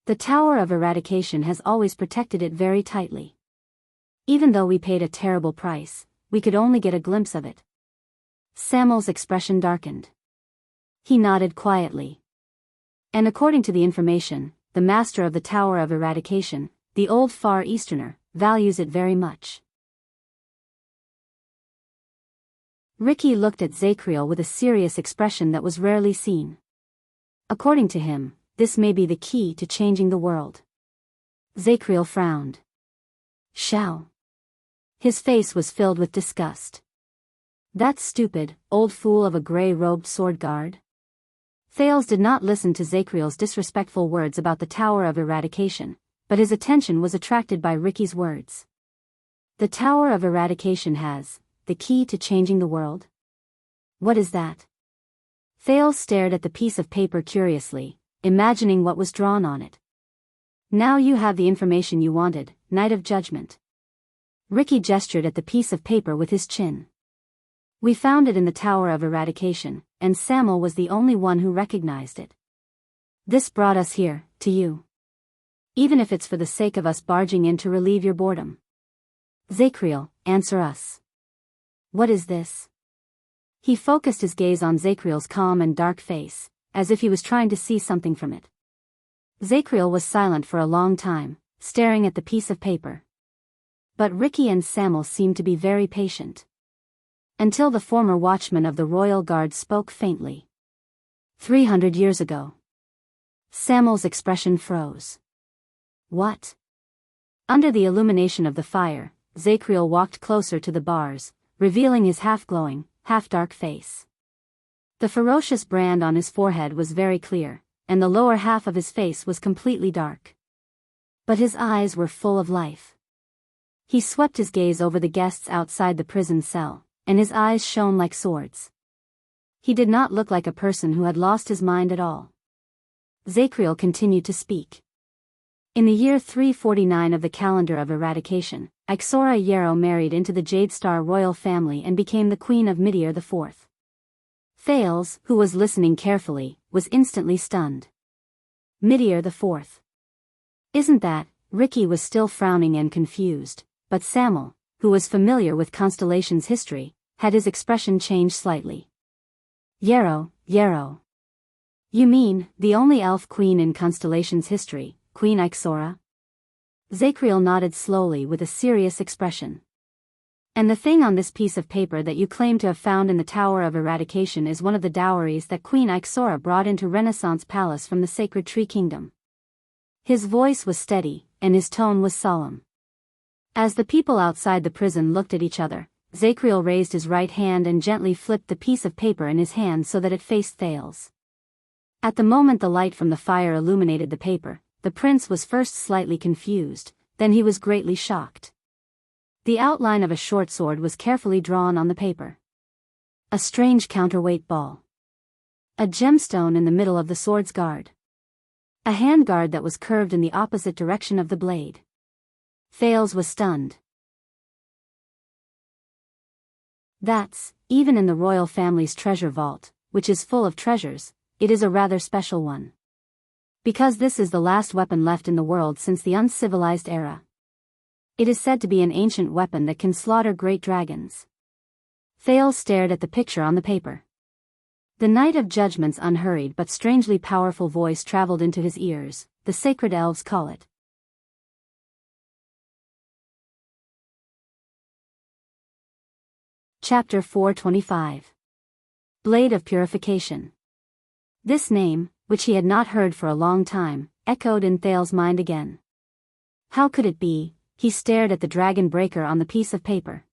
The Tower of Eradication has always protected it very tightly. Even though we paid a terrible price, we could only get a glimpse of it. Samuel's expression darkened. He nodded quietly. And according to the information, the master of the Tower of Eradication, the old Far Easterner, values it very much. Ricky looked at Zacriel with a serious expression that was rarely seen. According to him, this may be the key to changing the world. Zacriel frowned. Shall? His face was filled with disgust. That stupid, old fool of a gray-robed sword guard? Thales did not listen to Zacriel's disrespectful words about the Tower of Eradication, but his attention was attracted by Ricky's words. The Tower of Eradication has the key to changing the world? What is that? Thales stared at the piece of paper curiously, imagining what was drawn on it. Now you have the information you wanted, Knight of Judgment. Ricky gestured at the piece of paper with his chin. We found it in the Tower of Eradication, and Samuel was the only one who recognized it. This brought us here, to you. Even if it's for the sake of us barging in to relieve your boredom. Zacriel, answer us. What is this? He focused his gaze on Zacriel's calm and dark face, as if he was trying to see something from it. Zacriel was silent for a long time, staring at the piece of paper. But Ricky and Samuel seemed to be very patient. Until the former watchman of the Royal Guard spoke faintly. 300 years ago. Samuel's expression froze. What? Under the illumination of the fire, Zacriel walked closer to the bars, revealing his half-glowing, half-dark face. The ferocious brand on his forehead was very clear, and the lower half of his face was completely dark. But his eyes were full of life. He swept his gaze over the guests outside the prison cell, and his eyes shone like swords. He did not look like a person who had lost his mind at all. Zacriel continued to speak. In the year 349 of the calendar of eradication, Ixora Yarrow married into the Jade Star royal family and became the queen of Midir IV. Thales, who was listening carefully, was instantly stunned. Midir IV. Isn't that? Ricky was still frowning and confused, but Samuel, who was familiar with Constellation's history, had his expression change slightly. Yarrow. You mean, the only elf queen in Constellation's history, Queen Ixora? Zacriel nodded slowly with a serious expression. And the thing on this piece of paper that you claim to have found in the Tower of Eradication is one of the dowries that Queen Ixora brought into Renaissance Palace from the Sacred Tree Kingdom. His voice was steady, and his tone was solemn. As the people outside the prison looked at each other, Zacriel raised his right hand and gently flipped the piece of paper in his hand so that it faced Thales. At the moment the light from the fire illuminated the paper, the prince was first slightly confused, then he was greatly shocked. The outline of a short sword was carefully drawn on the paper. A strange counterweight ball. A gemstone in the middle of the sword's guard. A handguard that was curved in the opposite direction of the blade. Thales was stunned. That's, even in the royal family's treasure vault, which is full of treasures, it is a rather special one. Because this is the last weapon left in the world since the uncivilized era. It is said to be an ancient weapon that can slaughter great dragons. Thales stared at the picture on the paper. The Knight of Judgment's unhurried but strangely powerful voice traveled into his ears. The sacred elves call it. Chapter 425. Blade of Purification. This name, which he had not heard for a long time, echoed in Thales' mind again. How could it be? He stared at the dragon breaker on the piece of paper.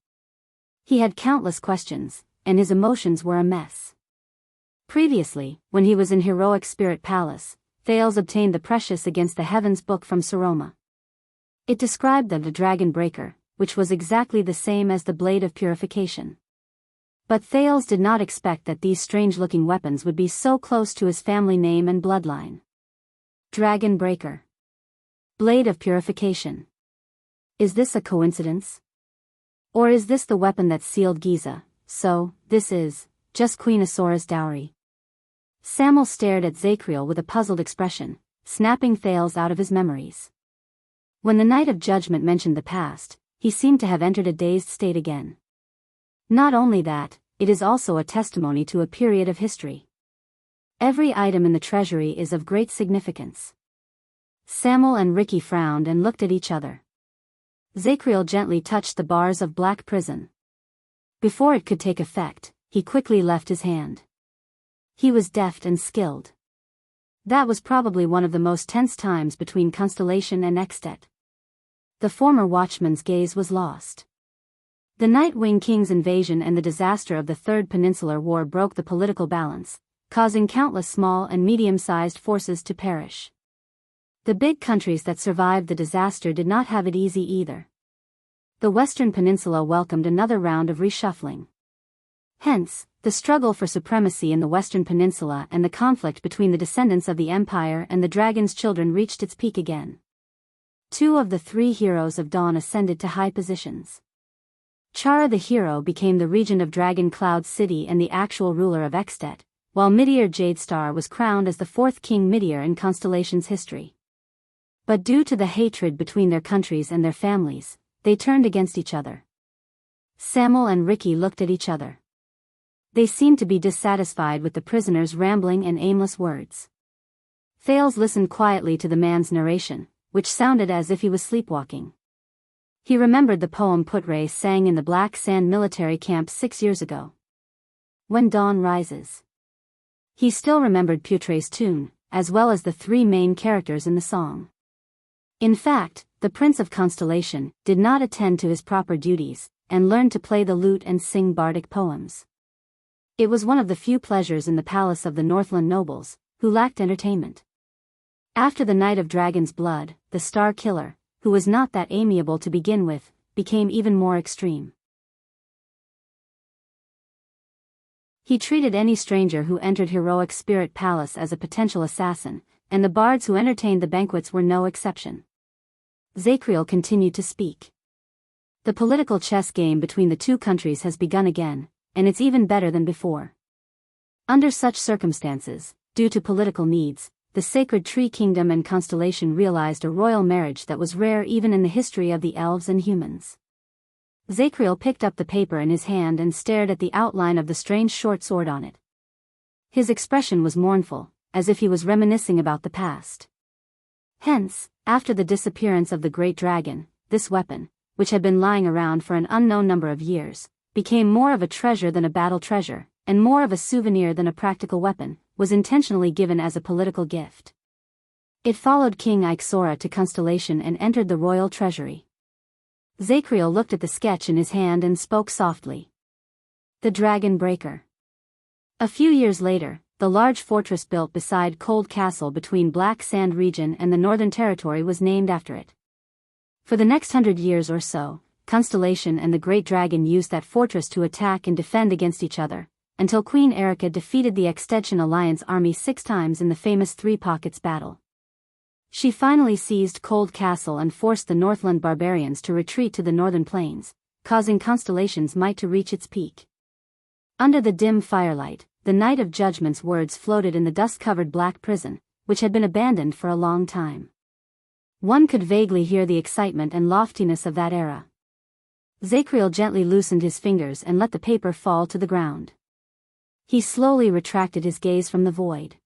He had countless questions, and his emotions were a mess. Previously, when he was in Heroic Spirit Palace, Thales obtained the Precious Against the Heavens book from Saroma. It described the dragon breaker, which was exactly the same as the Blade of Purification. But Thales did not expect that these strange-looking weapons would be so close to his family name and bloodline. Dragon Breaker. Blade of Purification. Is this a coincidence? Or is this the weapon that sealed Giza? So, this is just Queen Asora's dowry. Samuel stared at Zacriel with a puzzled expression, snapping Thales out of his memories. When the Night of Judgment mentioned the past, he seemed to have entered a dazed state again. Not only that, it is also a testimony to a period of history. Every item in the treasury is of great significance. Samuel and Ricky frowned and looked at each other. Zacriel gently touched the bars of black prison. Before it could take effect, he quickly left his hand. He was deft and skilled. That was probably one of the most tense times between Constellation and Extet. The former watchman's gaze was lost. The Nightwing King's invasion and the disaster of the Third Peninsular War broke the political balance, causing countless small and medium-sized forces to perish. The big countries that survived the disaster did not have it easy either. The Western Peninsula welcomed another round of reshuffling. Hence, the struggle for supremacy in the Western Peninsula and the conflict between the descendants of the Empire and the Dragon's children reached its peak again. 2 of the 3 heroes of Dawn ascended to high positions. Chara the hero became the regent of Dragon Cloud City and the actual ruler of Extet, while Midir Jadestar was crowned as the 4th King Midir in Constellation's history. But due to the hatred between their countries and their families, they turned against each other. Samuel and Ricky looked at each other. They seemed to be dissatisfied with the prisoner's rambling and aimless words. Thales listened quietly to the man's narration, which sounded as if he was sleepwalking. He remembered the poem Putre sang in the Black Sand military camp 6 years ago. When Dawn Rises. He still remembered Putre's tune, as well as the 3 main characters in the song. In fact, the Prince of Constellation did not attend to his proper duties, and learned to play the lute and sing bardic poems. It was one of the few pleasures in the palace of the Northland nobles, who lacked entertainment. After the Night of Dragon's Blood, the Star Killer, who was not that amiable to begin with, became even more extreme. He treated any stranger who entered Heroic Spirit Palace as a potential assassin, and the bards who entertained the banquets were no exception. Zacriel continued to speak. The political chess game between the 2 countries has begun again, and it's even better than before. Under such circumstances, due to political needs, the Sacred Tree Kingdom and Constellation realized a royal marriage that was rare even in the history of the elves and humans. Zacriel picked up the paper in his hand and stared at the outline of the strange short sword on it. His expression was mournful, as if he was reminiscing about the past. Hence, after the disappearance of the Great Dragon, this weapon, which had been lying around for an unknown number of years, became more of a treasure than a battle treasure, and more of a souvenir than a practical weapon, was intentionally given as a political gift. It followed King Ixora to Constellation and entered the royal treasury. Zacriel looked at the sketch in his hand and spoke softly. The Dragon Breaker. A few years later, the large fortress built beside Cold Castle between Black Sand region and the Northern Territory was named after it. For the next 100 years or so, Constellation and the Great Dragon used that fortress to attack and defend against each other, until Queen Erica defeated the Extension Alliance army 6 times in the famous Three Pockets battle. She finally seized Cold Castle and forced the Northland barbarians to retreat to the northern plains, causing Constellation's might to reach its peak. Under the dim firelight, the Night of Judgment's words floated in the dust-covered black prison, which had been abandoned for a long time. One could vaguely hear the excitement and loftiness of that era. Zacriel gently loosened his fingers and let the paper fall to the ground. He slowly retracted his gaze from the void.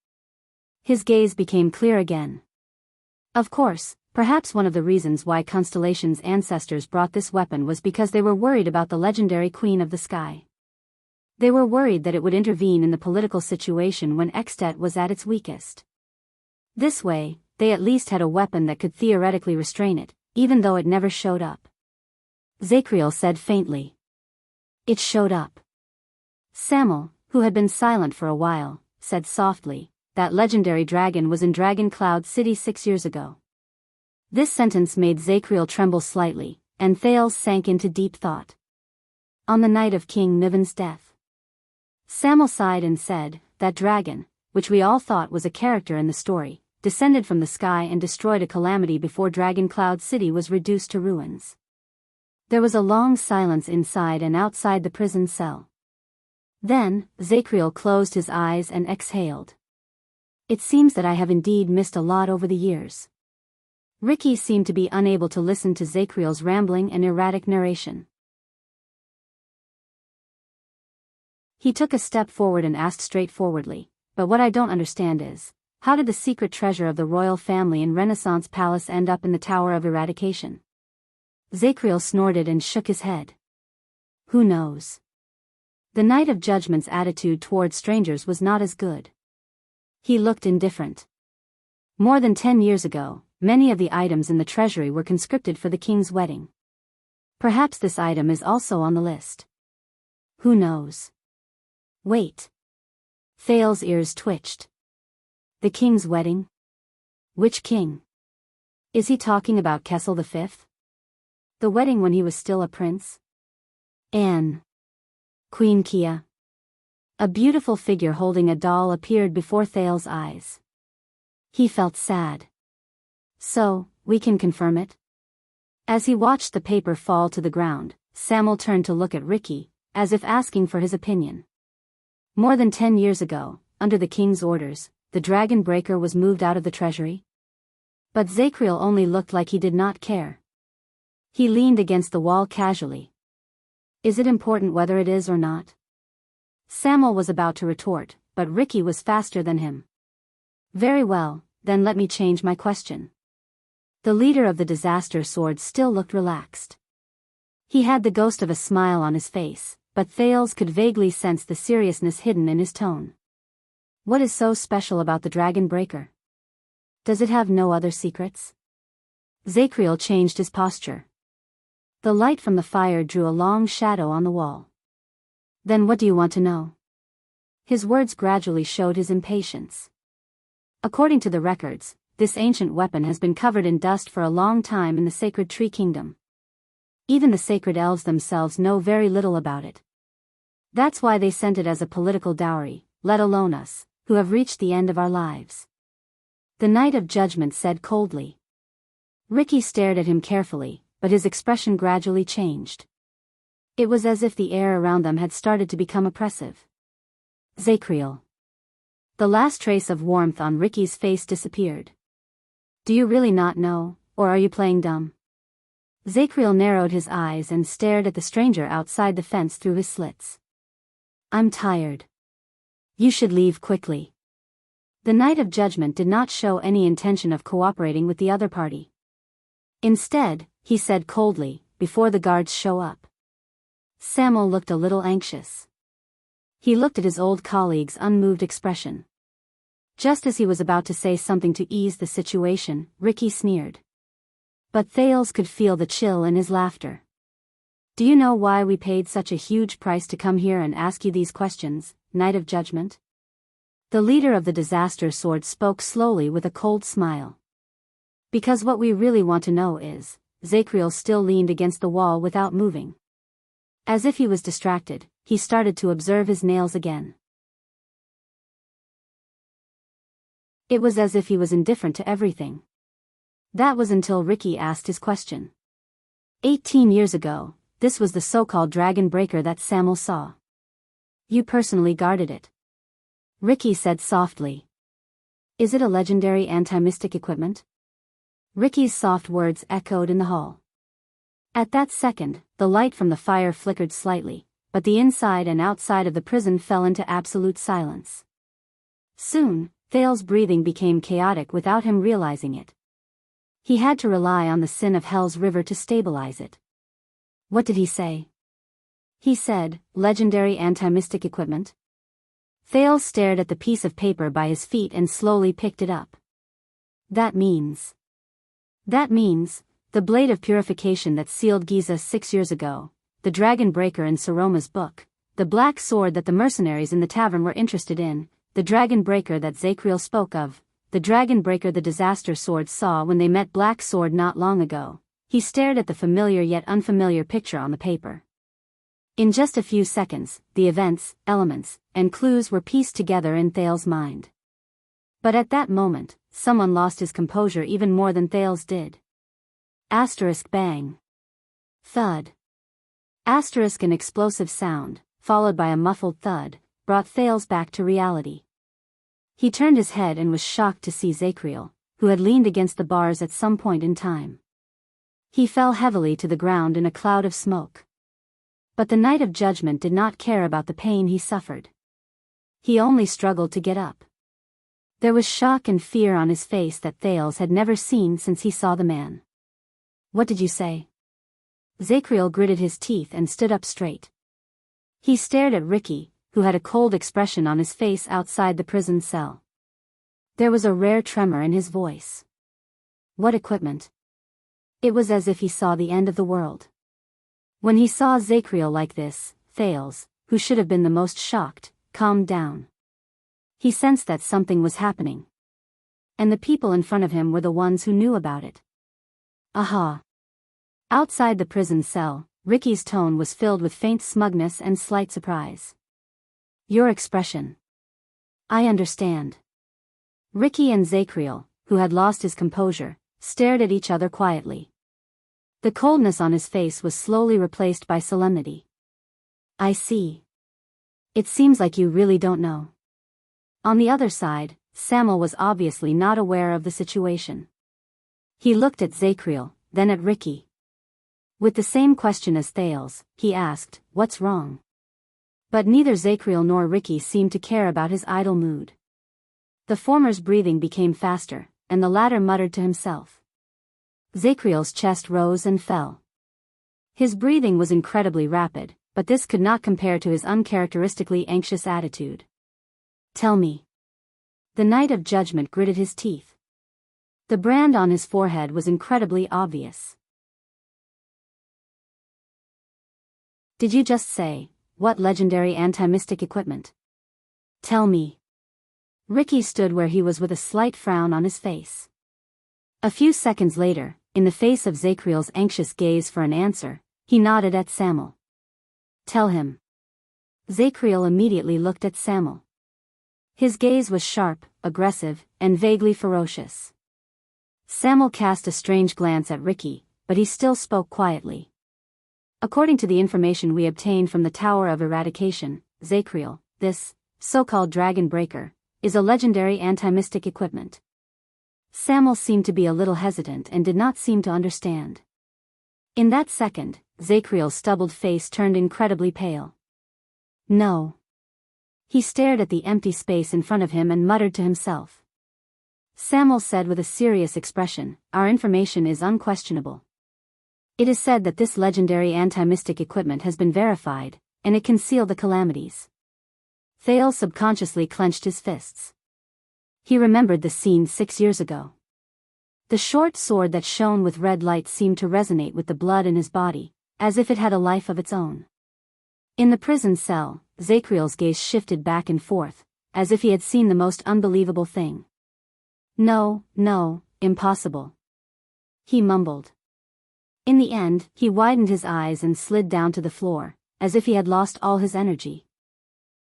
His gaze became clear again. Of course, perhaps one of the reasons why Constellation's ancestors brought this weapon was because they were worried about the legendary Queen of the Sky. They were worried that it would intervene in the political situation when Extet was at its weakest. This way, they at least had a weapon that could theoretically restrain it, even though it never showed up. Zacriel said faintly. It showed up. Samuel, who had been silent for a while, said softly, that legendary dragon was in Dragon Cloud City 6 years ago. This sentence made Zacriel tremble slightly, and Thales sank into deep thought. On the night of King Niven's death. Samuel sighed and said, that dragon, which we all thought was a character in the story, descended from the sky and destroyed a calamity before Dragon Cloud City was reduced to ruins. There was a long silence inside and outside the prison cell. Then, Zacriel closed his eyes and exhaled. It seems that I have indeed missed a lot over the years. Ricky seemed to be unable to listen to Zacriel's rambling and erratic narration. He took a step forward and asked straightforwardly, "But what I don't understand is, how did the secret treasure of the royal family in Renaissance Palace end up in the Tower of Eradication?" Zacriel snorted and shook his head. Who knows? The Knight of Judgment's attitude toward strangers was not as good. He looked indifferent. More than 10 years ago, many of the items in the treasury were conscripted for the king's wedding. Perhaps this item is also on the list. Who knows? Wait. Thales's ears twitched. The king's wedding? Which king? Is he talking about Kessel V? The wedding when he was still a prince? Anne. Queen Kia. A beautiful figure holding a doll appeared before Thales's eyes. He felt sad. So, we can confirm it? As he watched the paper fall to the ground, Samuel turned to look at Ricky, as if asking for his opinion. More than 10 years ago, under the king's orders, the dragon breaker was moved out of the treasury. But Zacriel only looked like he did not care. He leaned against the wall casually. Is it important whether it is or not? Samuel was about to retort, but Ricky was faster than him. Very well, then let me change my question. The leader of the disaster sword still looked relaxed. He had the ghost of a smile on his face, but Thales could vaguely sense the seriousness hidden in his tone. What is so special about the dragon breaker? Does it have no other secrets? Zacriel changed his posture. The light from the fire drew a long shadow on the wall. Then what do you want to know? His words gradually showed his impatience. According to the records, this ancient weapon has been covered in dust for a long time in the Sacred Tree Kingdom. Even the sacred elves themselves know very little about it. That's why they sent it as a political dowry, let alone us, who have reached the end of our lives. The Knight of Judgment said coldly. Ricky stared at him carefully, but his expression gradually changed. It was as if the air around them had started to become oppressive. Zacriel. The last trace of warmth on Ricky's face disappeared. Do you really not know, or are you playing dumb? Zacriel narrowed his eyes and stared at the stranger outside the fence through his slits. I'm tired. You should leave quickly. The Knight of Judgment did not show any intention of cooperating with the other party. Instead, he said coldly, before the guards show up. Samuel looked a little anxious. He looked at his old colleague's unmoved expression. Just as he was about to say something to ease the situation, Ricky sneered. But Thales could feel the chill in his laughter. Do you know why we paid such a huge price to come here and ask you these questions, Knight of Judgment? The leader of the disaster sword spoke slowly with a cold smile. Because what we really want to know is, Zacriel still leaned against the wall without moving. As if he was distracted, he started to observe his nails again. It was as if he was indifferent to everything. That was until Ricky asked his question. 18 years ago, this was the so-called dragon breaker that Samuel saw. You personally guarded it. Ricky said softly. Is it a legendary anti-mystic equipment? Ricky's soft words echoed in the hall. At that second, the light from the fire flickered slightly, but the inside and outside of the prison fell into absolute silence. Soon, Thales' breathing became chaotic without him realizing it. He had to rely on the sin of Hell's River to stabilize it. What did he say? He said, legendary anti-mystic equipment. Thales stared at the piece of paper by his feet and slowly picked it up. That means, the blade of purification that sealed Giza 6 years ago, the dragon breaker in Saroma's book, the black sword that the mercenaries in the tavern were interested in, the dragon breaker that Zacriel spoke of, the dragon breaker the disaster sword saw when they met Black Sword not long ago. He stared at the familiar yet unfamiliar picture on the paper. In just a few seconds, the events, elements, and clues were pieced together in Thales' mind. But at that moment, someone lost his composure even more than Thales did. Asterisk bang. Thud. Asterisk an explosive sound, followed by a muffled thud, brought Thales back to reality. He turned his head and was shocked to see Zacriel, who had leaned against the bars at some point in time. He fell heavily to the ground in a cloud of smoke. But the Knight of Judgment did not care about the pain he suffered. He only struggled to get up. There was shock and fear on his face that Thales had never seen since he saw the man. "What did you say?" Zacriel gritted his teeth and stood up straight. He stared at Ricky, who had a cold expression on his face outside the prison cell. There was a rare tremor in his voice. "What equipment?" It was as if he saw the end of the world. When he saw Zacriel like this, Thales, who should have been the most shocked, calmed down. He sensed that something was happening. And the people in front of him were the ones who knew about it. Aha! Outside the prison cell, Ricky's tone was filled with faint smugness and slight surprise. "Your expression. I understand." Ricky and Zacriel, who had lost his composure, stared at each other quietly. The coldness on his face was slowly replaced by solemnity. "I see. It seems like you really don't know." On the other side, Samuel was obviously not aware of the situation. He looked at Zacriel, then at Ricky. With the same question as Thales, he asked, "What's wrong?" But neither Zacriel nor Ricky seemed to care about his idle mood. The former's breathing became faster, and the latter muttered to himself. Zacriel's chest rose and fell. His breathing was incredibly rapid, but this could not compare to his uncharacteristically anxious attitude. "Tell me." The Knight of Judgment gritted his teeth. The brand on his forehead was incredibly obvious. "Did you just say, what legendary anti-mystic equipment? Tell me." Ricky stood where he was with a slight frown on his face. A few seconds later, in the face of Zacriel's anxious gaze for an answer, he nodded at Samuel. "Tell him." Zacriel immediately looked at Samuel. His gaze was sharp, aggressive, and vaguely ferocious. Samuel cast a strange glance at Ricky, but he still spoke quietly. "According to the information we obtained from the Tower of Eradication, Zacriel, this so-called Dragon Breaker is a legendary anti-mystic equipment." Samuel seemed to be a little hesitant and did not seem to understand. In that second, Zacriel's stubbled face turned incredibly pale. "No." He stared at the empty space in front of him and muttered to himself. Samuel said with a serious expression, "Our information is unquestionable. It is said that this legendary anti-mystic equipment has been verified, and it can seal the calamities." Thales subconsciously clenched his fists. He remembered the scene 6 years ago. The short sword that shone with red light seemed to resonate with the blood in his body, as if it had a life of its own. In the prison cell, Zacriel's gaze shifted back and forth, as if he had seen the most unbelievable thing. "No, no, impossible," he mumbled. In the end, he widened his eyes and slid down to the floor, as if he had lost all his energy.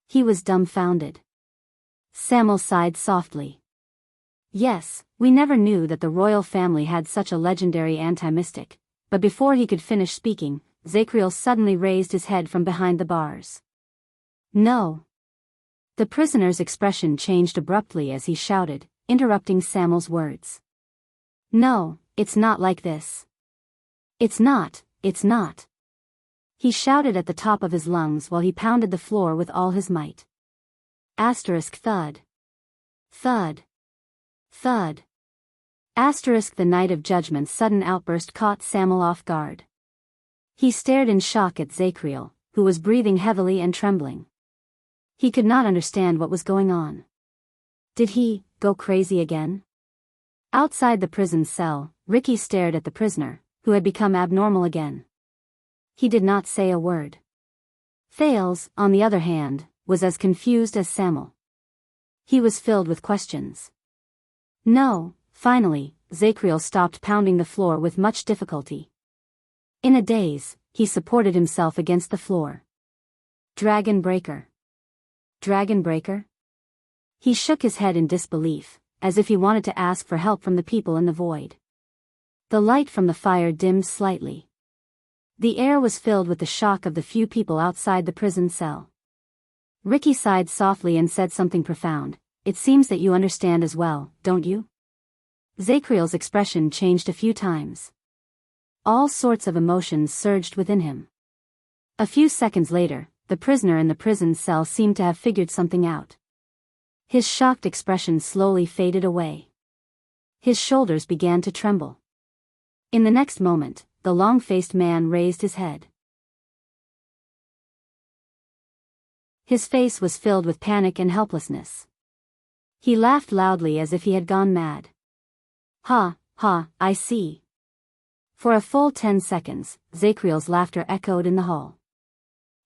He was dumbfounded. Samuel sighed softly. "Yes, we never knew that the royal family had such a legendary anti-mystic," but before he could finish speaking, Zacriel suddenly raised his head from behind the bars. "No." The prisoner's expression changed abruptly as he shouted, interrupting Samuel's words. "No, it's not like this. It's not, it's not." He shouted at the top of his lungs while he pounded the floor with all his might. Asterisk thud. Thud. Thud. Asterisk the Knight of Judgment's sudden outburst caught Samuel off guard. He stared in shock at Zacriel, who was breathing heavily and trembling. He could not understand what was going on. Did he go crazy again? Outside the prison cell, Ricky stared at the prisoner, who had become abnormal again. He did not say a word. Thales, on the other hand, was as confused as Samuel. He was filled with questions. "No." Finally, Zacriel stopped pounding the floor with much difficulty. In a daze, he supported himself against the floor. "Dragon Breaker. Dragon Breaker?" He shook his head in disbelief, as if he wanted to ask for help from the people in the void. The light from the fire dimmed slightly. The air was filled with the shock of the few people outside the prison cell. Ricky sighed softly and said something profound. It seems that you understand as well, don't you? Zacriel's expression changed a few times. All sorts of emotions surged within him. A few seconds later, the prisoner in the prison cell seemed to have figured something out. His shocked expression slowly faded away. His shoulders began to tremble. In the next moment, the long-faced man raised his head. His face was filled with panic and helplessness. He laughed loudly as if he had gone mad. Ha, ha, I see. For a full 10 seconds, Zacriel's laughter echoed in the hall.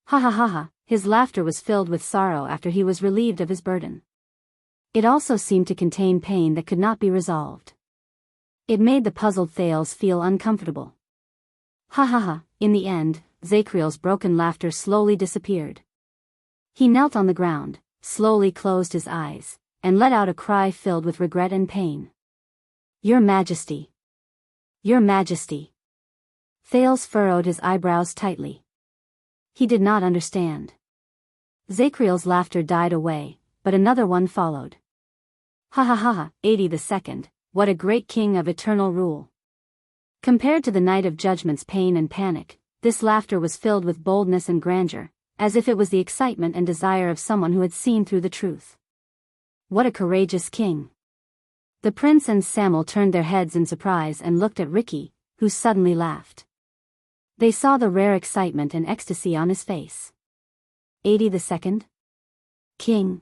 Ha ha ha ha, his laughter was filled with sorrow after he was relieved of his burden. It also seemed to contain pain that could not be resolved. It made the puzzled Thales feel uncomfortable. Ha ha ha, in the end, Zacriel's broken laughter slowly disappeared. He knelt on the ground, slowly closed his eyes, and let out a cry filled with regret and pain. Your Majesty! Your Majesty! Thales furrowed his eyebrows tightly. He did not understand. Zacriel's laughter died away, but another one followed. Ha ha ha ha, 82nd, what a great king of eternal rule. Compared to the night of judgment's pain and panic, this laughter was filled with boldness and grandeur, as if it was the excitement and desire of someone who had seen through the truth. What a courageous king! The prince and Samuel turned their heads in surprise and looked at Ricky, who suddenly laughed. They saw the rare excitement and ecstasy on his face. 82nd? King?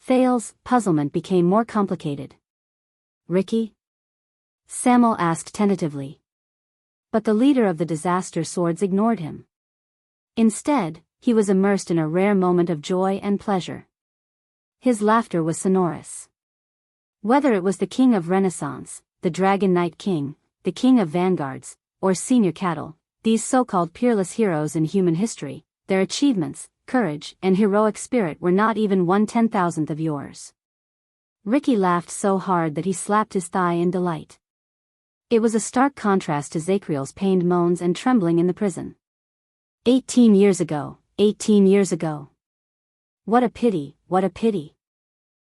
Thales' puzzlement became more complicated. Ricky? Samuel asked tentatively. But the leader of the disaster swords ignored him. Instead, he was immersed in a rare moment of joy and pleasure. His laughter was sonorous. Whether it was the king of Renaissance, the Dragon Knight King, the king of vanguards, or Senior Cattle, these so-called peerless heroes in human history, their achievements, courage, and heroic spirit were not even 1/10,000th of yours. Ricky laughed so hard that he slapped his thigh in delight. It was a stark contrast to Zacriel's pained moans and trembling in the prison. 18 years ago, 18 years ago. What a pity, what a pity.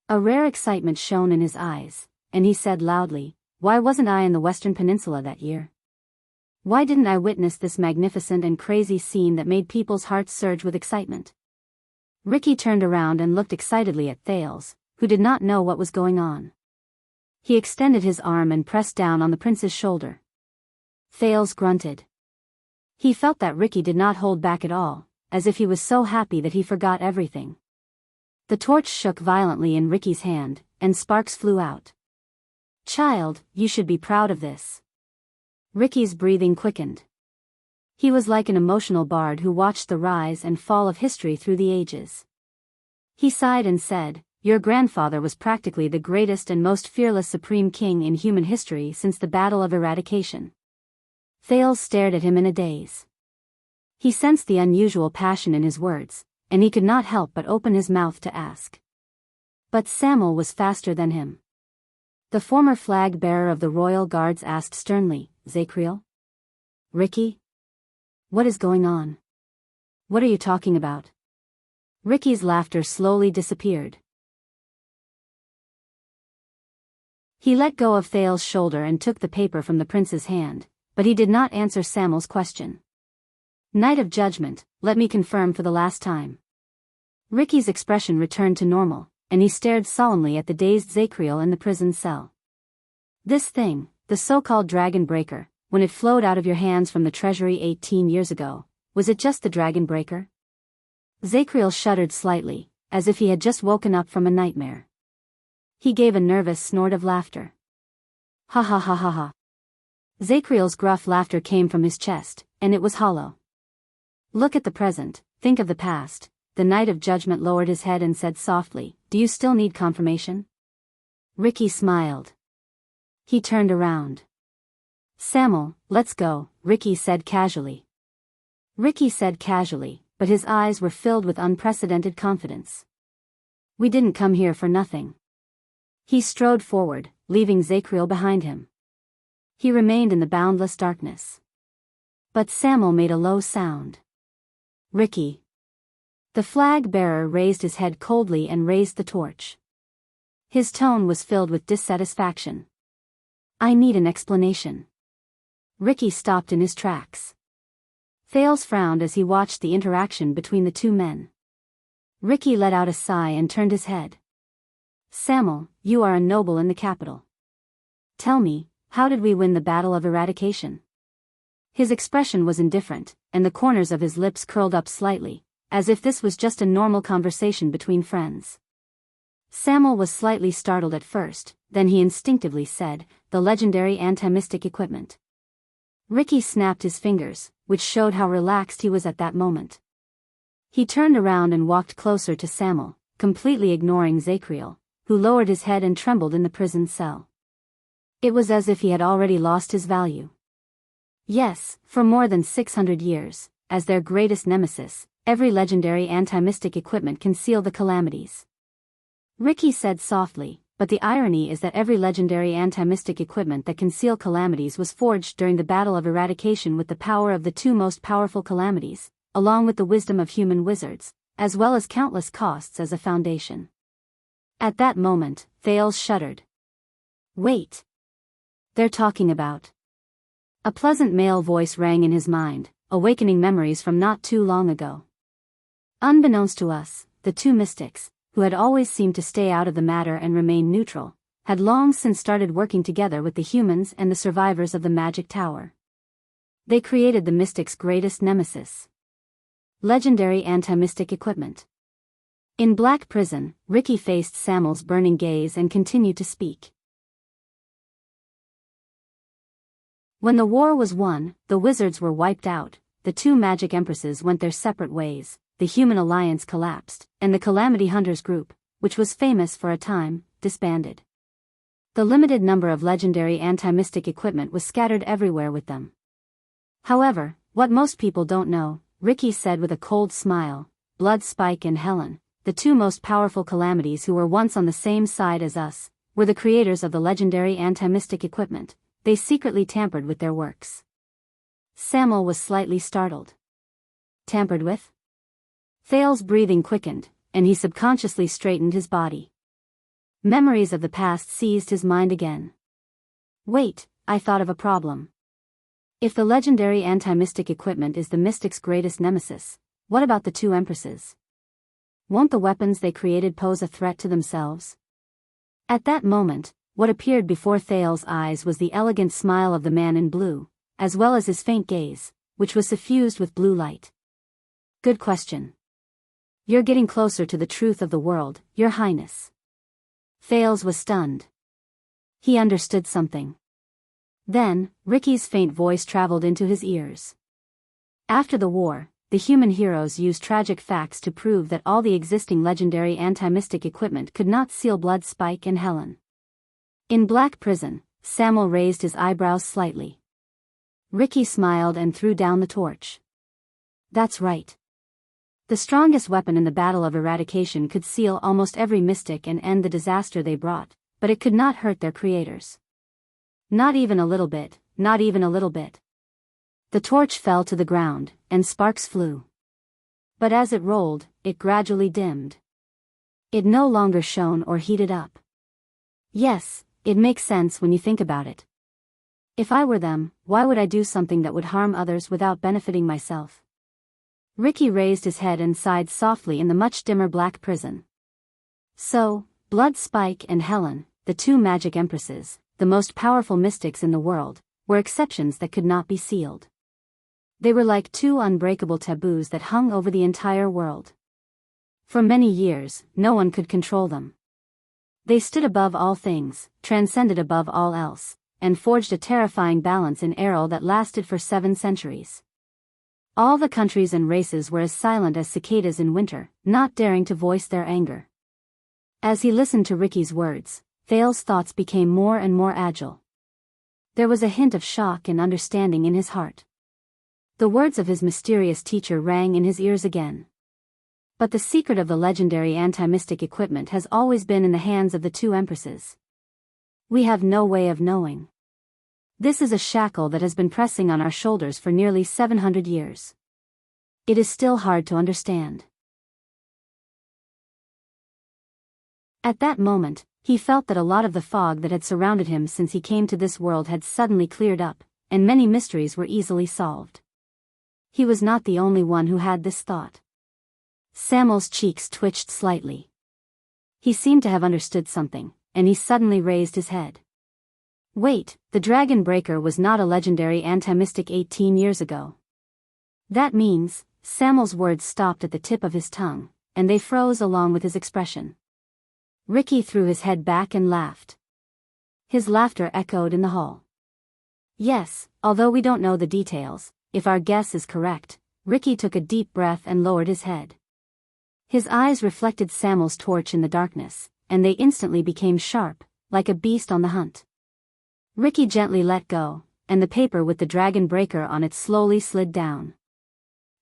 A rare excitement shone in his eyes, and he said loudly, why wasn't I in the Western Peninsula that year? Why didn't I witness this magnificent and crazy scene that made people's hearts surge with excitement? Ricky turned around and looked excitedly at Thales, who did not know what was going on. He extended his arm and pressed down on the prince's shoulder. Thales grunted. He felt that Ricky did not hold back at all, as if he was so happy that he forgot everything. The torch shook violently in Ricky's hand, and sparks flew out. Child, you should be proud of this. Ricky's breathing quickened. He was like an emotional bard who watched the rise and fall of history through the ages. He sighed and said, your grandfather was practically the greatest and most fearless supreme king in human history since the Battle of Eradication. Thales stared at him in a daze. He sensed the unusual passion in his words, and he could not help but open his mouth to ask. But Samuel was faster than him. The former flag-bearer of the royal guards asked sternly, Zacriel? Ricky? What is going on? What are you talking about? Ricky's laughter slowly disappeared. He let go of Thales' shoulder and took the paper from the prince's hand, but he did not answer Samuel's question. Night of Judgment, let me confirm for the last time. Ricky's expression returned to normal, and he stared solemnly at the dazed Zacriel in the prison cell. This thing, the so-called Dragon Breaker, when it flowed out of your hands from the treasury 18 years ago, was it just the Dragon Breaker? Zacriel shuddered slightly, as if he had just woken up from a nightmare. He gave a nervous snort of laughter. Ha ha ha ha ha. Zacriel's gruff laughter came from his chest, and it was hollow. Look at the present, think of the past. The Knight of Judgment lowered his head and said softly, do you still need confirmation? Ricky smiled. He turned around. Samuel, let's go, Ricky said casually. Ricky said casually, but his eyes were filled with unprecedented confidence. We didn't come here for nothing. He strode forward, leaving Zacriel behind him. He remained in the boundless darkness. But Samuel made a low sound. Ricky. The flag bearer raised his head coldly and raised the torch. His tone was filled with dissatisfaction. I need an explanation. Ricky stopped in his tracks. Thales frowned as he watched the interaction between the two men. Ricky let out a sigh and turned his head. Samuel, you are a noble in the capital. Tell me, how did we win the battle of eradication? His expression was indifferent, and the corners of his lips curled up slightly, as if this was just a normal conversation between friends. Samuel was slightly startled at first, then he instinctively said, the legendary anti-mystic equipment. Ricky snapped his fingers, which showed how relaxed he was at that moment. He turned around and walked closer to Samuel, completely ignoring Zachriel, who lowered his head and trembled in the prison cell. It was as if he had already lost his value. Yes, for more than 600 years, as their greatest nemesis, every legendary anti-mystic equipment can seal the calamities. Ricky said softly, but the irony is that every legendary anti-mystic equipment that can seal calamities was forged during the battle of eradication with the power of the two most powerful calamities, along with the wisdom of human wizards, as well as countless costs as a foundation. At that moment, Thales shuddered. Wait. They're talking about. A pleasant male voice rang in his mind, awakening memories from not too long ago. Unbeknownst to us, the two mystics, who had always seemed to stay out of the matter and remain neutral, had long since started working together with the humans and the survivors of the Magic Tower. They created the mystics' greatest nemesis. Legendary anti-mystic equipment. In Black Prison, Ricky faced Samuel's burning gaze and continued to speak. When the war was won, the wizards were wiped out, the two magic empresses went their separate ways, the human alliance collapsed, and the Calamity Hunters group, which was famous for a time, disbanded. The limited number of legendary anti-mystic equipment was scattered everywhere with them. However, what most people don't know, Ricky said with a cold smile, Blood Spike and Helen, the two most powerful calamities who were once on the same side as us, were the creators of the legendary anti-mystic equipment. They secretly tampered with their works. Samuel was slightly startled. Tampered with? Thales' breathing quickened, and he subconsciously straightened his body. Memories of the past seized his mind again. Wait, I thought of a problem. If the legendary anti-mystic equipment is the mystic's greatest nemesis, what about the two empresses? Won't the weapons they created pose a threat to themselves? At that moment, what appeared before Thales' eyes was the elegant smile of the man in blue, as well as his faint gaze, which was suffused with blue light. Good question. You're getting closer to the truth of the world, Your Highness. Thales was stunned. He understood something. Then, Ricky's faint voice traveled into his ears. After the war, the human heroes used tragic facts to prove that all the existing legendary anti-mystic equipment could not seal Blood Spike and Helen. In Black Prison, Samuel raised his eyebrows slightly. Ricky smiled and threw down the torch. That's right. The strongest weapon in the battle of eradication could seal almost every mystic and end the disaster they brought, but it could not hurt their creators. Not even a little bit, not even a little bit. The torch fell to the ground, and sparks flew. But as it rolled, it gradually dimmed. It no longer shone or heated up. Yes, it makes sense when you think about it. If I were them, why would I do something that would harm others without benefiting myself? Ricky raised his head and sighed softly in the much dimmer Black Prison. So, Blood Spike and Helen, the two magic empresses, the most powerful mystics in the world, were exceptions that could not be sealed. They were like two unbreakable taboos that hung over the entire world. For many years, no one could control them. They stood above all things, transcended above all else, and forged a terrifying balance in Errol that lasted for 7 centuries. All the countries and races were as silent as cicadas in winter, not daring to voice their anger. As he listened to Ricky's words, Thales' thoughts became more and more agile. There was a hint of shock and understanding in his heart. The words of his mysterious teacher rang in his ears again. But the secret of the legendary anti-mystic equipment has always been in the hands of the two empresses. We have no way of knowing. This is a shackle that has been pressing on our shoulders for nearly 700 years. It is still hard to understand. At that moment, he felt that a lot of the fog that had surrounded him since he came to this world had suddenly cleared up, and many mysteries were easily solved. He was not the only one who had this thought. Samuel's cheeks twitched slightly. He seemed to have understood something, and he suddenly raised his head. Wait, the Dragon Breaker was not a legendary anti-mystic 18 years ago. That means, Samuel's words stopped at the tip of his tongue, and they froze along with his expression. Ricky threw his head back and laughed. His laughter echoed in the hall. Yes, although we don't know the details, if our guess is correct, Ricky took a deep breath and lowered his head. His eyes reflected Samuel's torch in the darkness, and they instantly became sharp, like a beast on the hunt. Ricky gently let go, and the paper with the Dragon Breaker on it slowly slid down.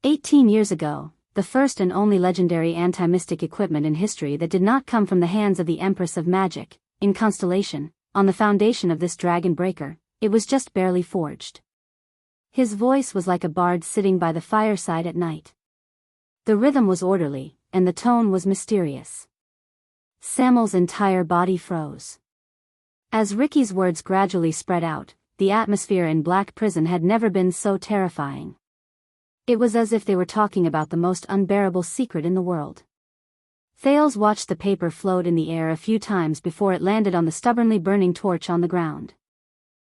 18 years ago, the first and only legendary anti-mystic equipment in history that did not come from the hands of the Empress of Magic, in Constellation, on the foundation of this Dragon Breaker, it was just barely forged. His voice was like a bard sitting by the fireside at night. The rhythm was orderly, and the tone was mysterious. Samuel's entire body froze. As Ricky's words gradually spread out, the atmosphere in Black Prison had never been so terrifying. It was as if they were talking about the most unbearable secret in the world. Thales watched the paper float in the air a few times before it landed on the stubbornly burning torch on the ground.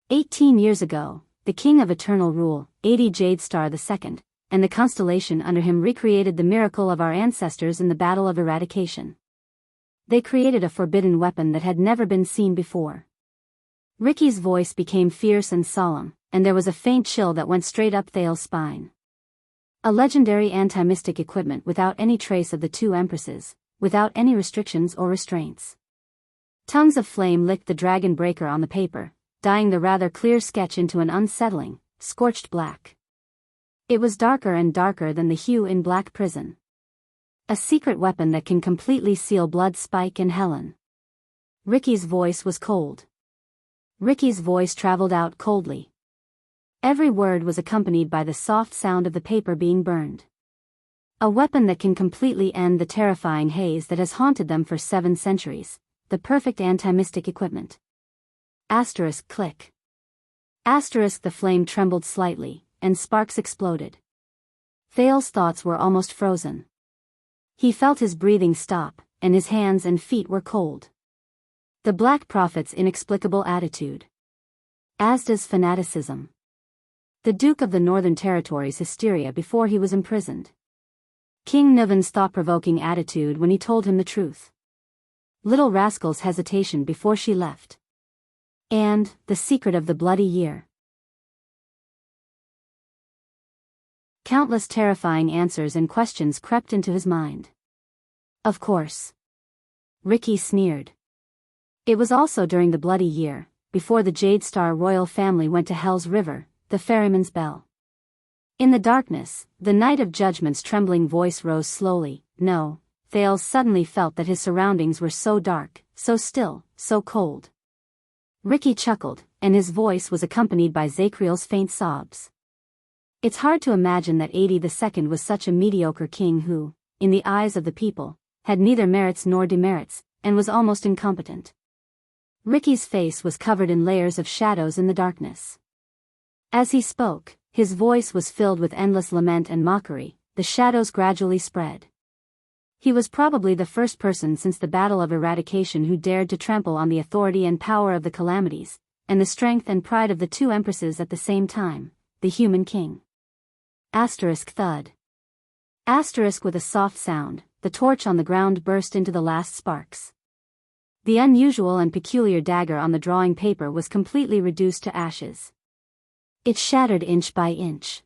18 years ago, the King of Eternal Rule, 80 Jadestar II, and the constellation under him recreated the miracle of our ancestors in the Battle of Eradication. They created a forbidden weapon that had never been seen before. Ricky's voice became fierce and solemn, and there was a faint chill that went straight up Thales' spine. A legendary anti-mystic equipment without any trace of the two empresses, without any restrictions or restraints. Tongues of flame licked the Dragon Breaker on the paper, dyeing the rather clear sketch into an unsettling, scorched black. It was darker and darker than the hue in Black Prison. A secret weapon that can completely seal Blood Spike and Helen. Ricky's voice was cold. Ricky's voice traveled out coldly. Every word was accompanied by the soft sound of the paper being burned. A weapon that can completely end the terrifying haze that has haunted them for 7 centuries, the perfect anti-mystic equipment. Asterisk click. Asterisk the flame trembled slightly, and sparks exploded. Thales' thoughts were almost frozen. He felt his breathing stop, and his hands and feet were cold. The Black Prophet's inexplicable attitude. Asda's fanaticism. The Duke of the Northern Territory's hysteria before he was imprisoned. King Nuvan's thought-provoking attitude when he told him the truth. Little Rascal's hesitation before she left. And the secret of the bloody year. Countless terrifying answers and questions crept into his mind. Of course. Ricky sneered. It was also during the bloody year, before the Jadestar royal family went to Hell's River, the ferryman's bell. In the darkness, the Knight of Judgment's trembling voice rose slowly. No, Thales suddenly felt that his surroundings were so dark, so still, so cold. Ricky chuckled, and his voice was accompanied by Zacriel's faint sobs. It's hard to imagine that 80 II was such a mediocre king who, in the eyes of the people, had neither merits nor demerits, and was almost incompetent. Ricky's face was covered in layers of shadows in the darkness. As he spoke, his voice was filled with endless lament and mockery. The shadows gradually spread. He was probably the first person since the Battle of Eradication who dared to trample on the authority and power of the Calamities, and the strength and pride of the two empresses at the same time, the human king. Asterisk thud. Asterisk with a soft sound, the torch on the ground burst into the last sparks. The unusual and peculiar dagger on the drawing paper was completely reduced to ashes. It shattered inch by inch.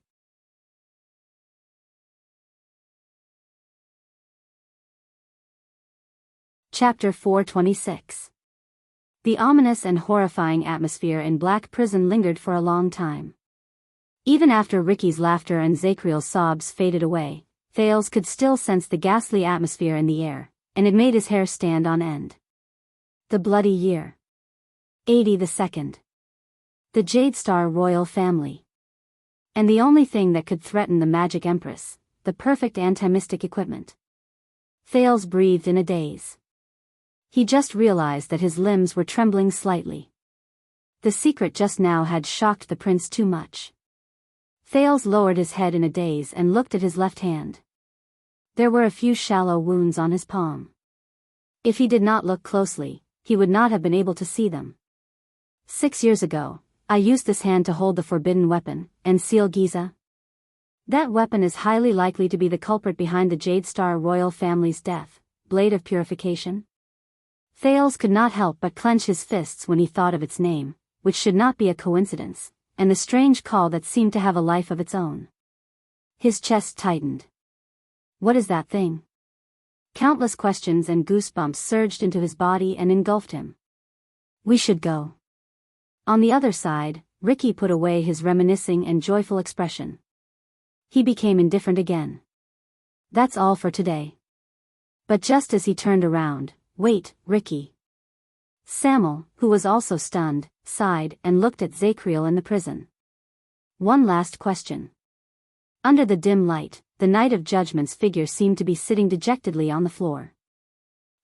Chapter 426. The ominous and horrifying atmosphere in Black Prison lingered for a long time. Even after Ricky's laughter and Zacriel's sobs faded away, Thales could still sense the ghastly atmosphere in the air, and it made his hair stand on end. The bloody year. 80 II. The Jade Star royal family. And the only thing that could threaten the Magic Empress, the perfect anti-mystic equipment. Thales breathed in a daze. He just realized that his limbs were trembling slightly. The secret just now had shocked the prince too much. Thales lowered his head in a daze and looked at his left hand. There were a few shallow wounds on his palm. If he did not look closely, he would not have been able to see them. 6 years ago, I used this hand to hold the forbidden weapon, and seal Giza. That weapon is highly likely to be the culprit behind the Jade Star royal family's death, Blade of Purification. Thales could not help but clench his fists when he thought of its name, which should not be a coincidence, and the strange call that seemed to have a life of its own. His chest tightened. What is that thing? Countless questions and goosebumps surged into his body and engulfed him. We should go. On the other side, Ricky put away his reminiscing and joyful expression. He became indifferent again. That's all for today. But just as he turned around, wait, Ricky. Samuel, who was also stunned, sighed and looked at Zacriel in the prison. One last question. Under the dim light, the Knight of Judgment's figure seemed to be sitting dejectedly on the floor.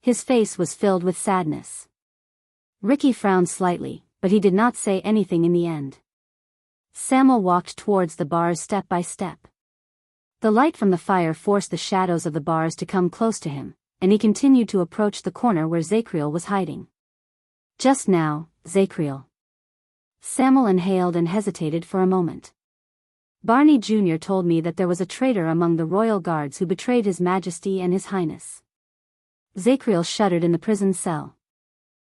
His face was filled with sadness. Ricky frowned slightly, but he did not say anything in the end. Samuel walked towards the bars step by step. The light from the fire forced the shadows of the bars to come close to him, and he continued to approach the corner where Zacriel was hiding. Just now, Zacriel. Samuel inhaled and hesitated for a moment. Barney Jr. told me that there was a traitor among the royal guards who betrayed His Majesty and His Highness. Zacriel shuddered in the prison cell.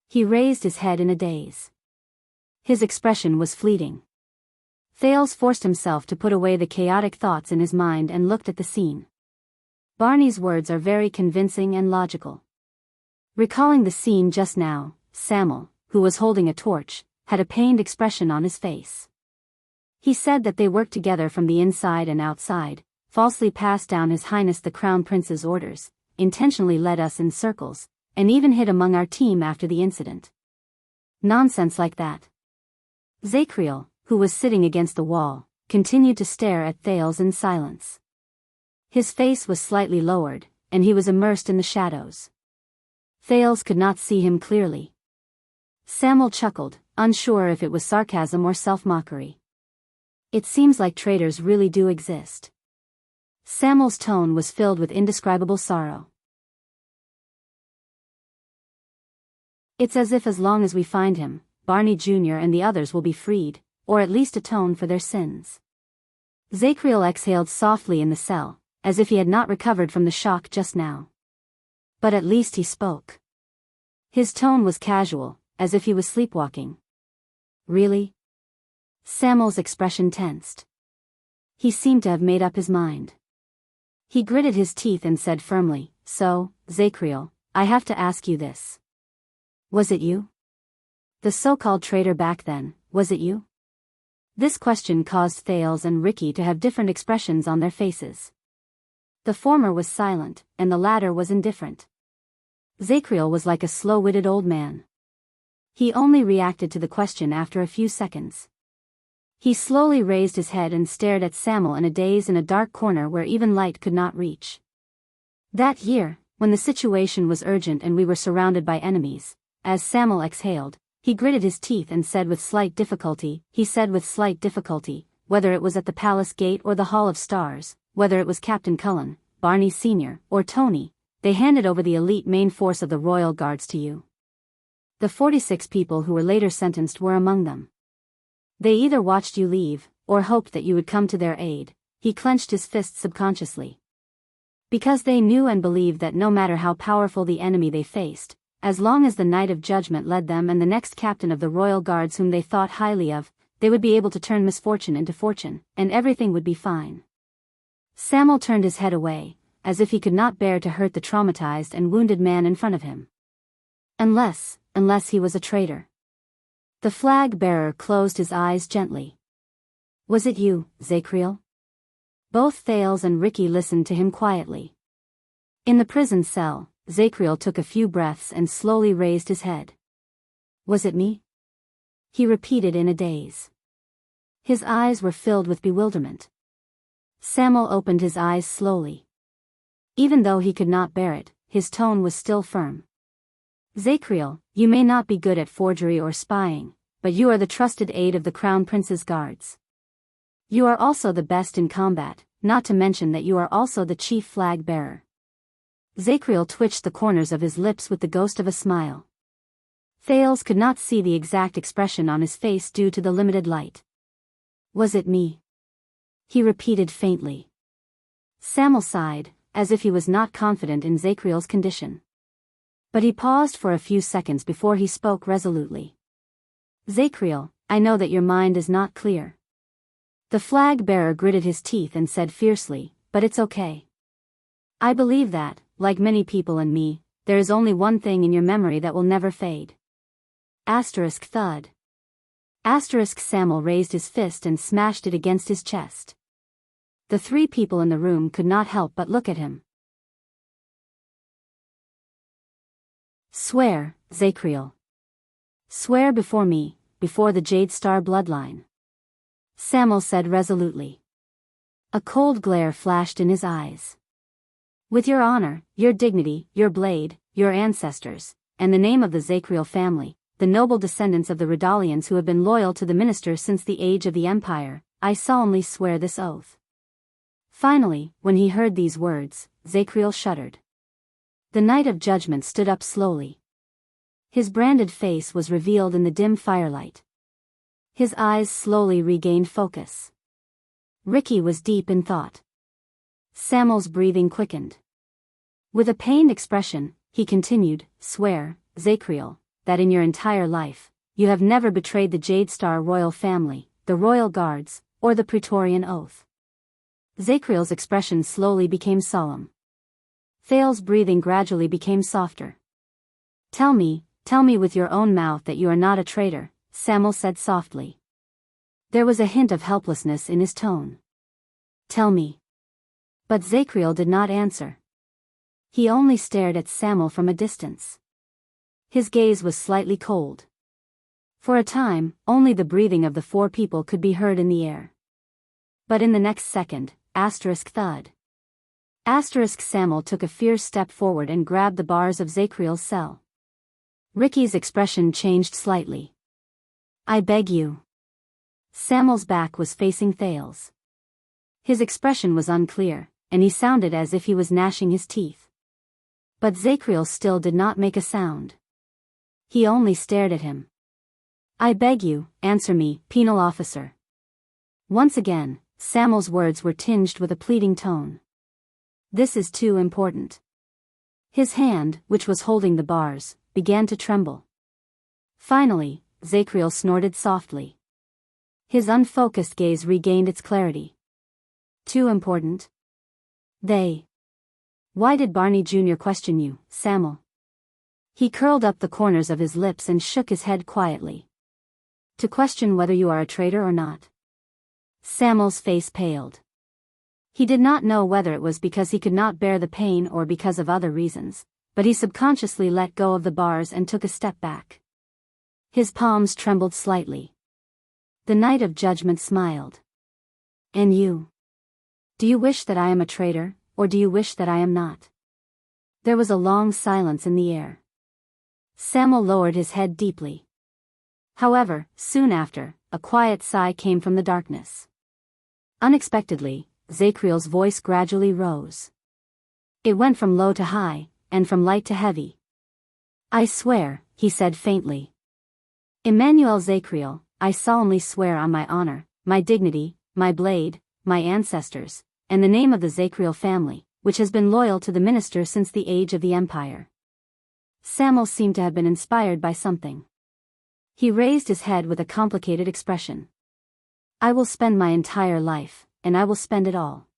He raised his head in a daze. His expression was fleeting. Thales forced himself to put away the chaotic thoughts in his mind and looked at the scene. Barney's words are very convincing and logical. Recalling the scene just now, Samuel, who was holding a torch, had a pained expression on his face. He said that they worked together from the inside and outside, falsely passed down His Highness the Crown Prince's orders, intentionally led us in circles, and even hid among our team after the incident. Nonsense like that. Zacriel, who was sitting against the wall, continued to stare at Thales in silence. His face was slightly lowered, and he was immersed in the shadows. Thales could not see him clearly. Samuel chuckled, unsure if it was sarcasm or self-mockery. It seems like traitors really do exist. Samuel's tone was filled with indescribable sorrow. It's as if as long as we find him, Barney Jr. and the others will be freed, or at least atone for their sins. Zacriel exhaled softly in the cell, as if he had not recovered from the shock just now. But at least he spoke. His tone was casual, as if he was sleepwalking. Really? Samuel's expression tensed. He seemed to have made up his mind. He gritted his teeth and said firmly, So, Zacriel, I have to ask you this. Was it you? The so-called traitor back then, was it you? This question caused Thales and Ricky to have different expressions on their faces. The former was silent, and the latter was indifferent. Zacriel was like a slow-witted old man. He only reacted to the question after a few seconds. He slowly raised his head and stared at Samuel in a daze in a dark corner where even light could not reach. That year, when the situation was urgent and we were surrounded by enemies, as Samuel exhaled, he gritted his teeth and said with slight difficulty, whether it was at the palace gate or the Hall of Stars, whether it was Captain Cullen, Barney Sr., or Tony, they handed over the elite main force of the royal guards to you. The 46 people who were later sentenced were among them. They either watched you leave, or hoped that you would come to their aid. He clenched his fists subconsciously. Because they knew and believed that no matter how powerful the enemy they faced, as long as the Knight of Judgment led them and the next captain of the royal guards whom they thought highly of, they would be able to turn misfortune into fortune, and everything would be fine. Samuel turned his head away, as if he could not bear to hurt the traumatized and wounded man in front of him. Unless he was a traitor. The flag-bearer closed his eyes gently. Was it you, Zacriel? Both Thales and Ricky listened to him quietly. In the prison cell, Zacriel took a few breaths and slowly raised his head. Was it me? he repeated in a daze. His eyes were filled with bewilderment. Samuel opened his eyes slowly. Even though he could not bear it, his tone was still firm. Zachriel, you may not be good at forgery or spying, but you are the trusted aide of the Crown Prince's guards. You are also the best in combat, not to mention that you are also the chief flag bearer. Zachriel twitched the corners of his lips with the ghost of a smile. Thales could not see the exact expression on his face due to the limited light. Was it me? He repeated faintly. Samuel sighed, as if he was not confident in Zachriel's condition. But he paused for a few seconds before he spoke resolutely. Zachriel, I know that your mind is not clear. The flag bearer gritted his teeth and said fiercely, but it's okay. I believe that, like many people and me, there is only one thing in your memory that will never fade. Asterisk thud. Asterisk Samuel raised his fist and smashed it against his chest. The three people in the room could not help but look at him. Swear, Zachriel. Swear before me, before the Jade Star bloodline. Samuel said resolutely. A cold glare flashed in his eyes. With your honor, your dignity, your blade, your ancestors, and the name of the Zachriel family, the noble descendants of the Redalians who have been loyal to the minister since the age of the Empire, I solemnly swear this oath. Finally, when he heard these words, Zachriel shuddered. The Knight of Judgment stood up slowly. His branded face was revealed in the dim firelight. His eyes slowly regained focus. Ricky was deep in thought. Samuel's breathing quickened. With a pained expression, he continued, Swear, Zachriel, that in your entire life, you have never betrayed the Jade Star royal family, the royal guards, or the Praetorian oath. Zachriel's expression slowly became solemn. Thale's breathing gradually became softer. Tell me with your own mouth that you are not a traitor, Samuel said softly. There was a hint of helplessness in his tone. Tell me. But Zachriel did not answer. He only stared at Samuel from a distance. His gaze was slightly cold. For a time, only the breathing of the four people could be heard in the air. But in the next second, asterisk thud. Asterisk Samuel took a fierce step forward and grabbed the bars of Zachriel's cell. Ricky's expression changed slightly. I beg you. Samuel's back was facing Thales. His expression was unclear, and he sounded as if he was gnashing his teeth. But Zachriel still did not make a sound. He only stared at him. I beg you, answer me, penal officer. Once again, Samuel's words were tinged with a pleading tone. This is too important. His hand, which was holding the bars, began to tremble. Finally, Zachriel snorted softly. His unfocused gaze regained its clarity. Too important? Why did Barney Jr. question you, Samuel? He curled up the corners of his lips and shook his head quietly. To question whether you are a traitor or not. Samuel's face paled. He did not know whether it was because he could not bear the pain or because of other reasons, but he subconsciously let go of the bars and took a step back. His palms trembled slightly. The Knight of Judgment smiled. And you? Do you wish that I am a traitor, or do you wish that I am not? There was a long silence in the air. Samuel lowered his head deeply. However, soon after, a quiet sigh came from the darkness. Unexpectedly, Zachriel's voice gradually rose. It went from low to high, and from light to heavy. I swear, he said faintly. Emmanuel Zachriel, I solemnly swear on my honor, my dignity, my blade, my ancestors, and the name of the Zachriel family, which has been loyal to the minister since the age of the Empire. Samuel seemed to have been inspired by something. He raised his head with a complicated expression. I will spend my entire life, and I will spend it all.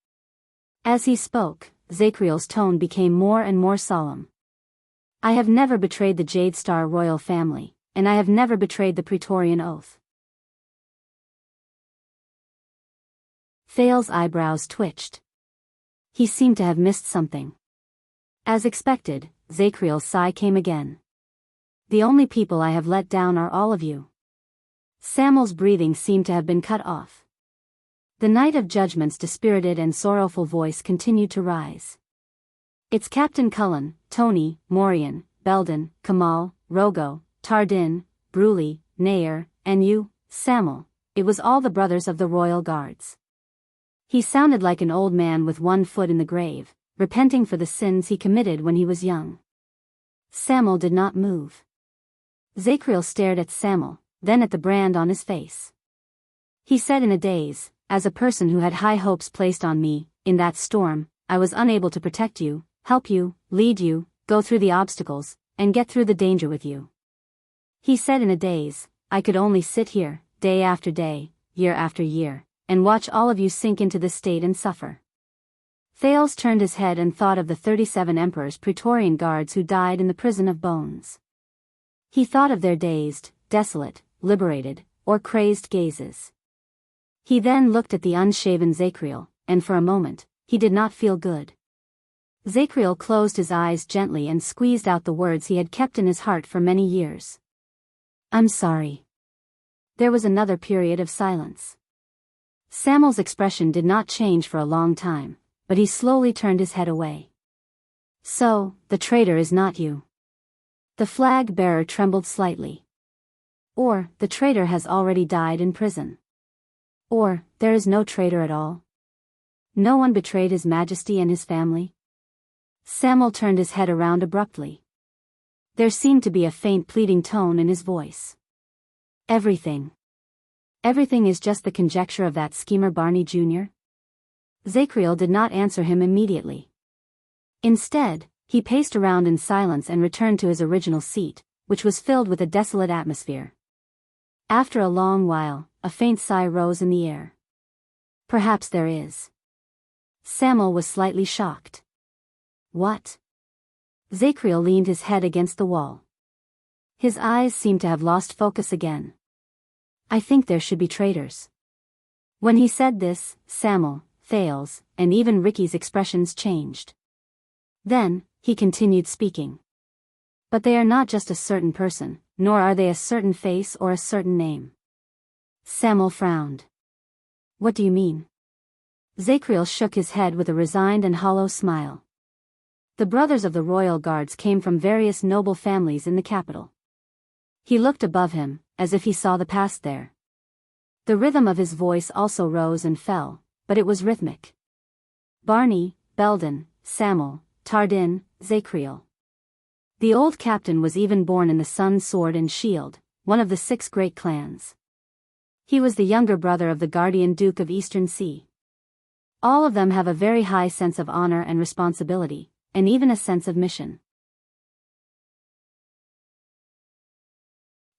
As he spoke, Zachriel's tone became more and more solemn. I have never betrayed the Jade Star royal family, and I have never betrayed the Praetorian oath. Thale's eyebrows twitched. He seemed to have missed something. As expected, Zachriel's sigh came again. The only people I have let down are all of you. Samuel's breathing seemed to have been cut off. The Knight of Judgment's dispirited and sorrowful voice continued to rise. It's Captain Cullen, Tony, Morian, Belden, Kamal, Rogo, Tardin, Bruley, Nair, and you, Samuel. It was all the brothers of the Royal Guards. He sounded like an old man with one foot in the grave, repenting for the sins he committed when he was young. Samuel did not move. Zacriel stared at Samuel, then at the brand on his face. He said in a daze, as a person who had high hopes placed on me, in that storm, I was unable to protect you, help you, lead you, go through the obstacles, and get through the danger with you. He said in a daze, I could only sit here, day after day, year after year, and watch all of you sink into this state and suffer. Thales turned his head and thought of the 37 Emperor's Praetorian guards who died in the prison of bones. He thought of their dazed, desolate, liberated, or crazed gazes. He then looked at the unshaven Zacriel, and for a moment, he did not feel good. Zacriel closed his eyes gently and squeezed out the words he had kept in his heart for many years. I'm sorry. There was another period of silence. Samuel's expression did not change for a long time, but he slowly turned his head away. So, the traitor is not you. The flag bearer trembled slightly. Or, the traitor has already died in prison. Or, there is no traitor at all. No one betrayed His Majesty and his family. Samuel turned his head around abruptly. There seemed to be a faint pleading tone in his voice. Everything. Everything is just the conjecture of that schemer Barney Jr.? Zacriel did not answer him immediately. Instead, he paced around in silence and returned to his original seat, which was filled with a desolate atmosphere. After a long while, a faint sigh rose in the air. Perhaps there is. Samuel was slightly shocked. What? Zacriel leaned his head against the wall. His eyes seemed to have lost focus again. I think there should be traitors. When he said this, Samuel, Thales, and even Ricky's expressions changed. Then, he continued speaking. But they are not just a certain person, nor are they a certain face or a certain name. Samuel frowned. What do you mean? Zacriel shook his head with a resigned and hollow smile. The brothers of the royal guards came from various noble families in the capital. He looked above him, as if he saw the past there. The rhythm of his voice also rose and fell, but it was rhythmic. Barney, Belden, Samuel, Tardin, Zacriel. The old captain was even born in the Sun Sword and Shield, one of the 6 great clans. He was the younger brother of the guardian Duke of Eastern Sea. All of them have a very high sense of honor and responsibility, and even a sense of mission.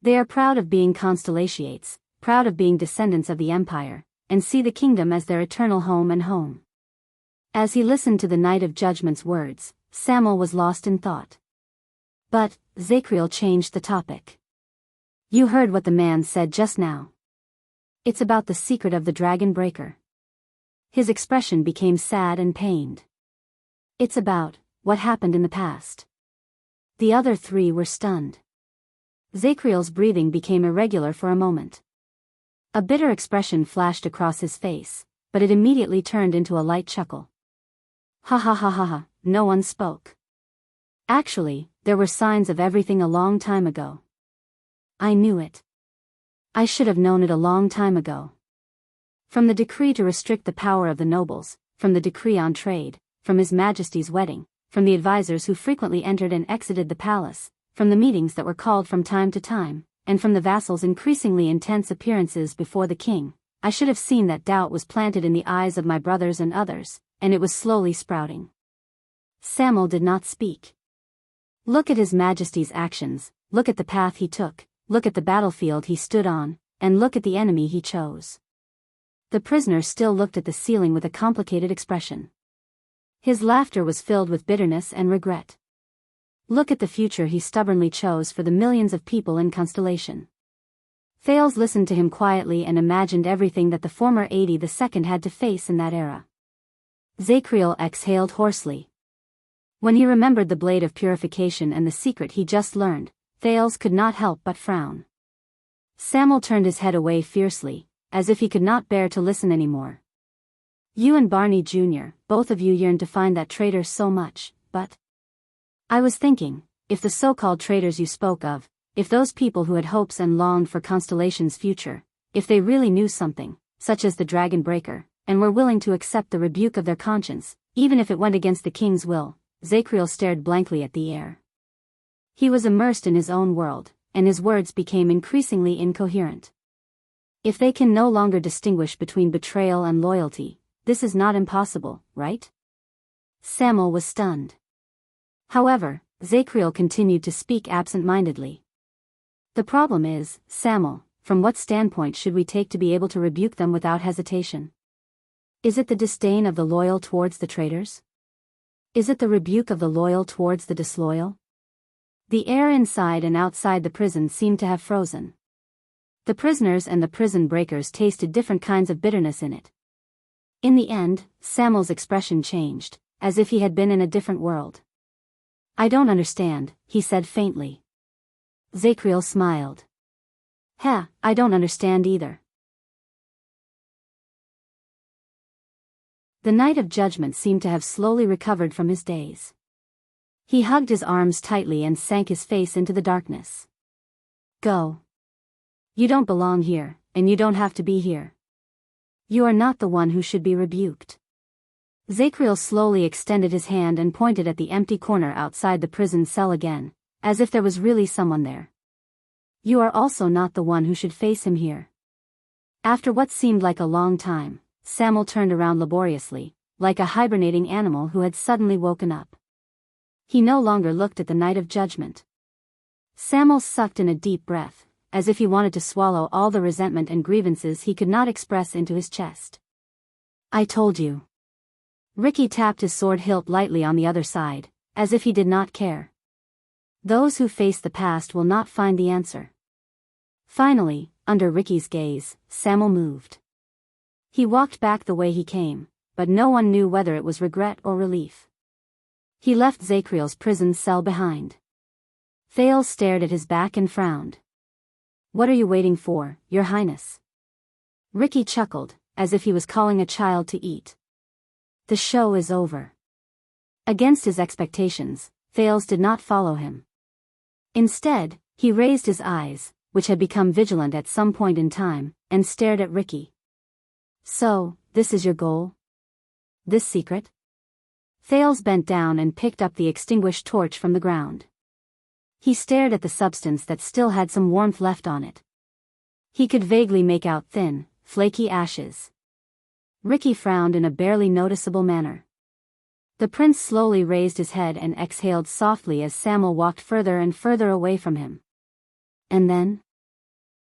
They are proud of being constellations, proud of being descendants of the Empire, and see the kingdom as their eternal home and home. As he listened to the Knight of Judgment's words, Samuel was lost in thought. But, Zacriel changed the topic. You heard what the man said just now. It's about the secret of the Dragon Breaker. His expression became sad and pained. It's about what happened in the past. The other 3 were stunned. Zacriel's breathing became irregular for a moment. A bitter expression flashed across his face, but it immediately turned into a light chuckle. Ha ha ha ha ha, no one spoke. Actually, there were signs of everything a long time ago. I knew it. I should have known it a long time ago. From the decree to restrict the power of the nobles, from the decree on trade, from His Majesty's wedding, from the advisors who frequently entered and exited the palace, from the meetings that were called from time to time, and from the vassals' increasingly intense appearances before the king, I should have seen that doubt was planted in the eyes of my brothers and others, and it was slowly sprouting. Samuel did not speak. Look at His Majesty's actions, look at the path he took, look at the battlefield he stood on, and look at the enemy he chose. The prisoner still looked at the ceiling with a complicated expression. His laughter was filled with bitterness and regret. Look at the future he stubbornly chose for the millions of people in Constellation. Thales listened to him quietly and imagined everything that the former 82nd had to face in that era. Zacriel exhaled hoarsely. When he remembered the blade of purification and the secret he just learned, Thales could not help but frown. Samuel turned his head away fiercely, as if he could not bear to listen anymore. You and Barney Jr., both of you yearned to find that traitor so much, but I was thinking, if the so-called traitors you spoke of, if those people who had hopes and longed for Constellation's future, if they really knew something, such as the Dragon Breaker, and were willing to accept the rebuke of their conscience, even if it went against the king's will, Zacriel stared blankly at the air. He was immersed in his own world, and his words became increasingly incoherent. If they can no longer distinguish between betrayal and loyalty, this is not impossible, right? Samuel was stunned. However, Zacriel continued to speak absent-mindedly. The problem is, Samuel, from what standpoint should we take to be able to rebuke them without hesitation? Is it the disdain of the loyal towards the traitors? Is it the rebuke of the loyal towards the disloyal? The air inside and outside the prison seemed to have frozen. The prisoners and the prison breakers tasted different kinds of bitterness in it. In the end, Samuel's expression changed, as if he had been in a different world. I don't understand, he said faintly. Zacriel smiled. I don't understand either. The Night of Judgment seemed to have slowly recovered from his daze. He hugged his arms tightly and sank his face into the darkness. Go. You don't belong here, and you don't have to be here. You are not the one who should be rebuked. Zacriel slowly extended his hand and pointed at the empty corner outside the prison cell again, as if there was really someone there. You are also not the one who should face him here. After what seemed like a long time, Samuel turned around laboriously, like a hibernating animal who had suddenly woken up. He no longer looked at the Night of Judgment. Samuel sucked in a deep breath, as if he wanted to swallow all the resentment and grievances he could not express into his chest. I told you. Ricky tapped his sword hilt lightly on the other side, as if he did not care. Those who face the past will not find the answer. Finally, under Ricky's gaze, Samuel moved. He walked back the way he came, but no one knew whether it was regret or relief. He left Zacriel's prison cell behind. Thales stared at his back and frowned. What are you waiting for, Your Highness? Ricky chuckled, as if he was calling a child to eat. The show is over. Against his expectations, Thales did not follow him. Instead, he raised his eyes, which had become vigilant at some point in time, and stared at Ricky. So, this is your goal? This secret? Thales bent down and picked up the extinguished torch from the ground. He stared at the substance that still had some warmth left on it. He could vaguely make out thin, flaky ashes. Ricky frowned in a barely noticeable manner. The prince slowly raised his head and exhaled softly as Samuel walked further and further away from him. And then?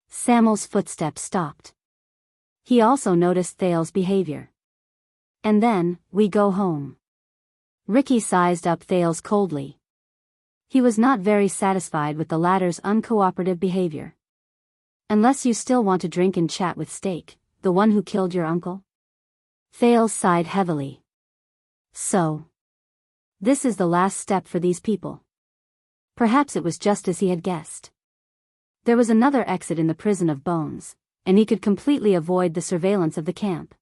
Samuel's footsteps stopped. He also noticed Thales' behavior. And then, we go home. Ricky sized up Thales coldly. He was not very satisfied with the latter's uncooperative behavior. Unless you still want to drink and chat with Stake, the one who killed your uncle? Thales sighed heavily. So. This is the last step for these people. Perhaps it was just as he had guessed. There was another exit in the prison of bones, and he could completely avoid the surveillance of the camp.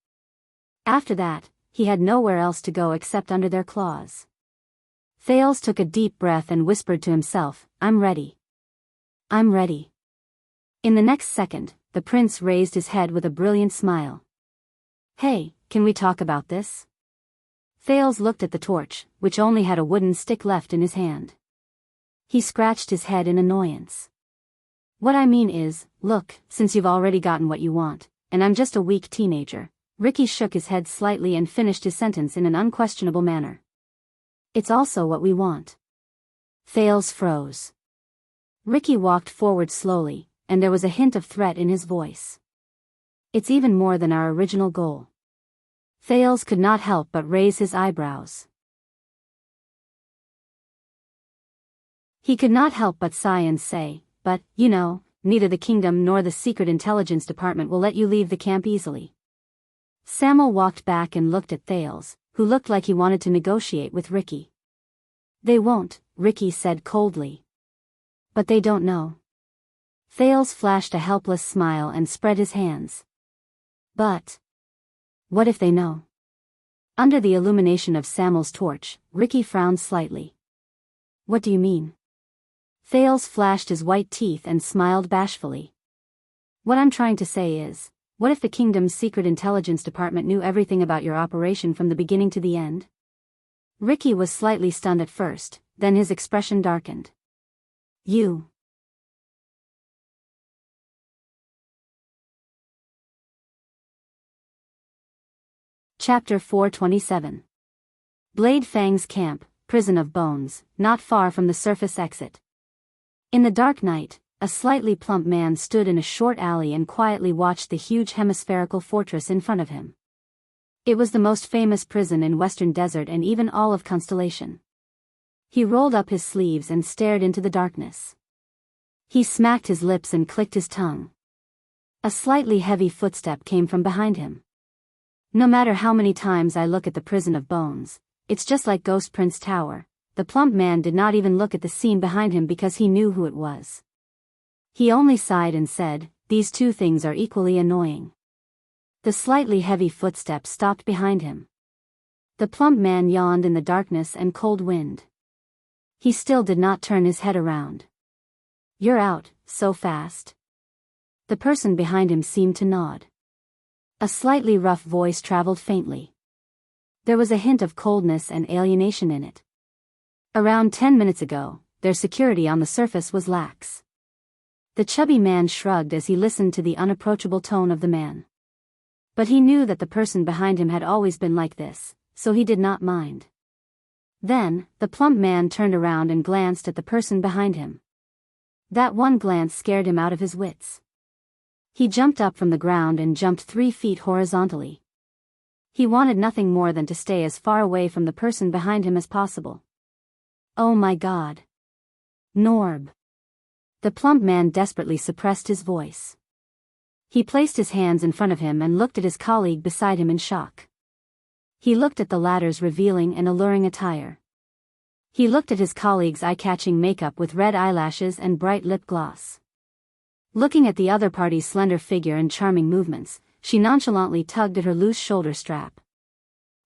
After that, he had nowhere else to go except under their claws. Thales took a deep breath and whispered to himself, I'm ready. I'm ready. In the next second, the prince raised his head with a brilliant smile. Hey, can we talk about this? Thales looked at the torch, which only had a wooden stick left in his hand. He scratched his head in annoyance. What I mean is, look, since you've already gotten what you want, and I'm just a weak teenager. Ricky shook his head slightly and finished his sentence in an unquestionable manner. It's also what we want. Thales froze. Ricky walked forward slowly, and there was a hint of threat in his voice. It's even more than our original goal. Thales could not help but raise his eyebrows. He could not help but sigh and say, but, you know, neither the kingdom nor the Secret Intelligence Department will let you leave the camp easily. Samuel walked back and looked at Thales, who looked like he wanted to negotiate with Ricky. They won't, Ricky said coldly. But they don't know. Thales flashed a helpless smile and spread his hands. But what if they know? Under the illumination of Samuel's torch, Ricky frowned slightly. What do you mean? Thales flashed his white teeth and smiled bashfully. What I'm trying to say is, what if the kingdom's secret intelligence department knew everything about your operation from the beginning to the end? Ricky was slightly stunned at first, then his expression darkened. You. Chapter 427. Blade Fang's camp, prison of bones, not far from the surface exit. In the dark night, a slightly plump man stood in a short alley and quietly watched the huge hemispherical fortress in front of him. It was the most famous prison in Western Desert and even all of Constellation. He rolled up his sleeves and stared into the darkness. He smacked his lips and clicked his tongue. A slightly heavy footstep came from behind him. No matter how many times I look at the prison of bones, it's just like Ghost Prince Tower. The plump man did not even look at the scene behind him because he knew who it was. He only sighed and said, "These two things are equally annoying." The slightly heavy footsteps stopped behind him. The plump man yawned in the darkness and cold wind. He still did not turn his head around. "You're out, so fast?" The person behind him seemed to nod. A slightly rough voice traveled faintly. There was a hint of coldness and alienation in it. Around 10 minutes ago, their security on the surface was lax. The chubby man shrugged as he listened to the unapproachable tone of the man. But he knew that the person behind him had always been like this, so he did not mind. Then, the plump man turned around and glanced at the person behind him. That one glance scared him out of his wits. He jumped up from the ground and jumped 3 feet horizontally. He wanted nothing more than to stay as far away from the person behind him as possible. Oh my God. Norb. The plump man desperately suppressed his voice. He placed his hands in front of him and looked at his colleague beside him in shock. He looked at the latter's revealing and alluring attire. He looked at his colleague's eye-catching makeup with red eyelashes and bright lip gloss. Looking at the other party's slender figure and charming movements, she nonchalantly tugged at her loose shoulder strap.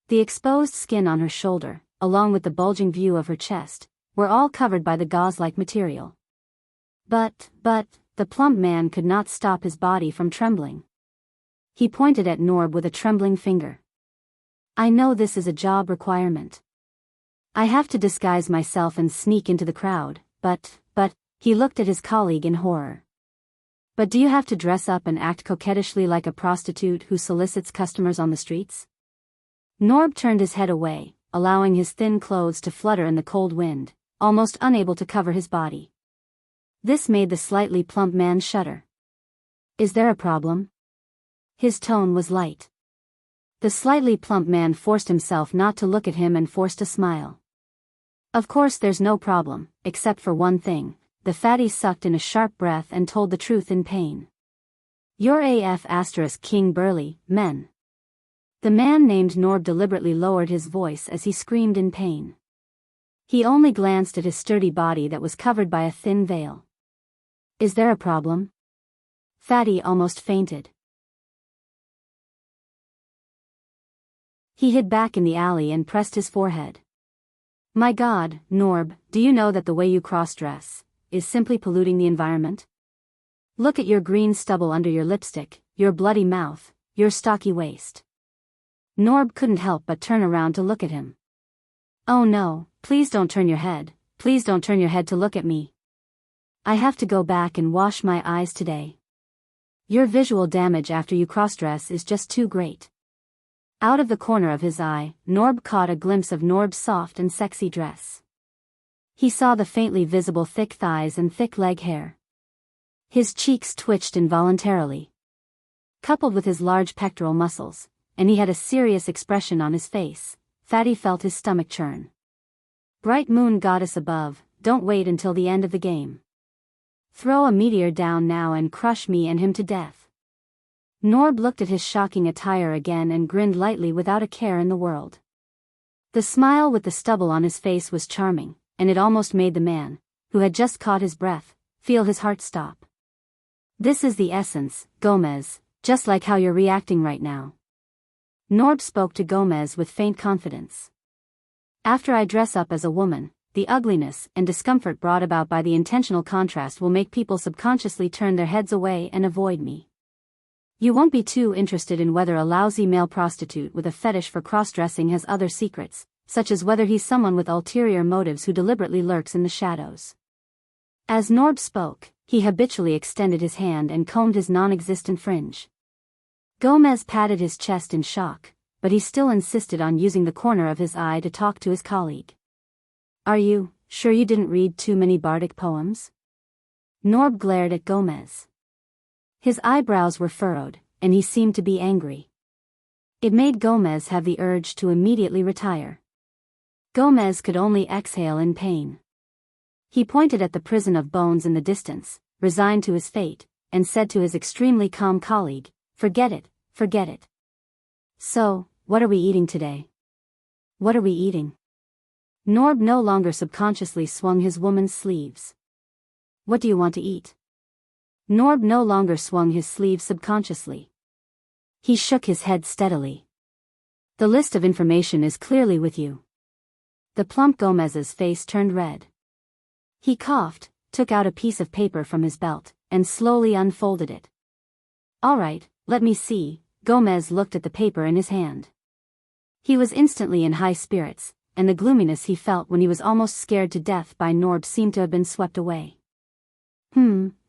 The exposed skin on her shoulder, along with the bulging view of her chest, were all covered by the gauze-like material. But, the plump man could not stop his body from trembling. He pointed at Norb with a trembling finger. "I know this is a job requirement. I have to disguise myself and sneak into the crowd, but, he looked at his colleague in horror. "But do you have to dress up and act coquettishly like a prostitute who solicits customers on the streets?" Norb turned his head away, allowing his thin clothes to flutter in the cold wind, almost unable to cover his body. This made the slightly plump man shudder. "Is there a problem?" His tone was light. The slightly plump man forced himself not to look at him and forced a smile. "Of course there's no problem, except for one thing." The fatty sucked in a sharp breath and told the truth in pain. "You're AF** King Burly, men." The man named Norb deliberately lowered his voice as he screamed in pain. He only glanced at his sturdy body that was covered by a thin veil. "Is there a problem?" Fatty almost fainted. He hid back in the alley and pressed his forehead. "My God, Norb, do you know that the way you cross-dress is simply polluting the environment? Look at your green stubble under your lipstick, your bloody mouth, your stocky waist." Norb couldn't help but turn around to look at him. "Oh no, please don't turn your head, please don't turn your head to look at me. I have to go back and wash my eyes today. Your visual damage after you cross-dress is just too great." Out of the corner of his eye, Norb caught a glimpse of Norb's soft and sexy dress. He saw the faintly visible thick thighs and thick leg hair. His cheeks twitched involuntarily. Coupled with his large pectoral muscles, and he had a serious expression on his face, Fatty felt his stomach churn. "Bright moon goddess above, don't wait until the end of the game. Throw a meteor down now and crush me and him to death." Norb looked at his shocking attire again and grinned lightly without a care in the world. The smile with the stubble on his face was charming, and it almost made the man, who had just caught his breath, feel his heart stop. This is the essence, Gomez, just like how you're reacting right now. Norb spoke to Gomez with faint confidence. After I dress up as a woman, the ugliness and discomfort brought about by the intentional contrast will make people subconsciously turn their heads away and avoid me. You won't be too interested in whether a lousy male prostitute with a fetish for cross-dressing has other secrets, such as whether he's someone with ulterior motives who deliberately lurks in the shadows. As Norb spoke, he habitually extended his hand and combed his non-existent fringe. Gomez patted his chest in shock, but he still insisted on using the corner of his eye to talk to his colleague. Are you sure you didn't read too many bardic poems? Norb glared at Gomez. His eyebrows were furrowed, and he seemed to be angry. It made Gomez have the urge to immediately retire. Gomez could only exhale in pain. He pointed at the prison of bones in the distance, resigned to his fate, and said to his extremely calm colleague, "Forget it, forget it." So, what are we eating today? What are we eating? Norb no longer subconsciously swung his woman's sleeves. What do you want to eat? Norb no longer swung his sleeves subconsciously. He shook his head steadily. The list of information is clearly with you. The plump Gomez's face turned red. He coughed, took out a piece of paper from his belt, and slowly unfolded it. All right, let me see. Gomez looked at the paper in his hand. He was instantly in high spirits, and the gloominess he felt when he was almost scared to death by Norb seemed to have been swept away.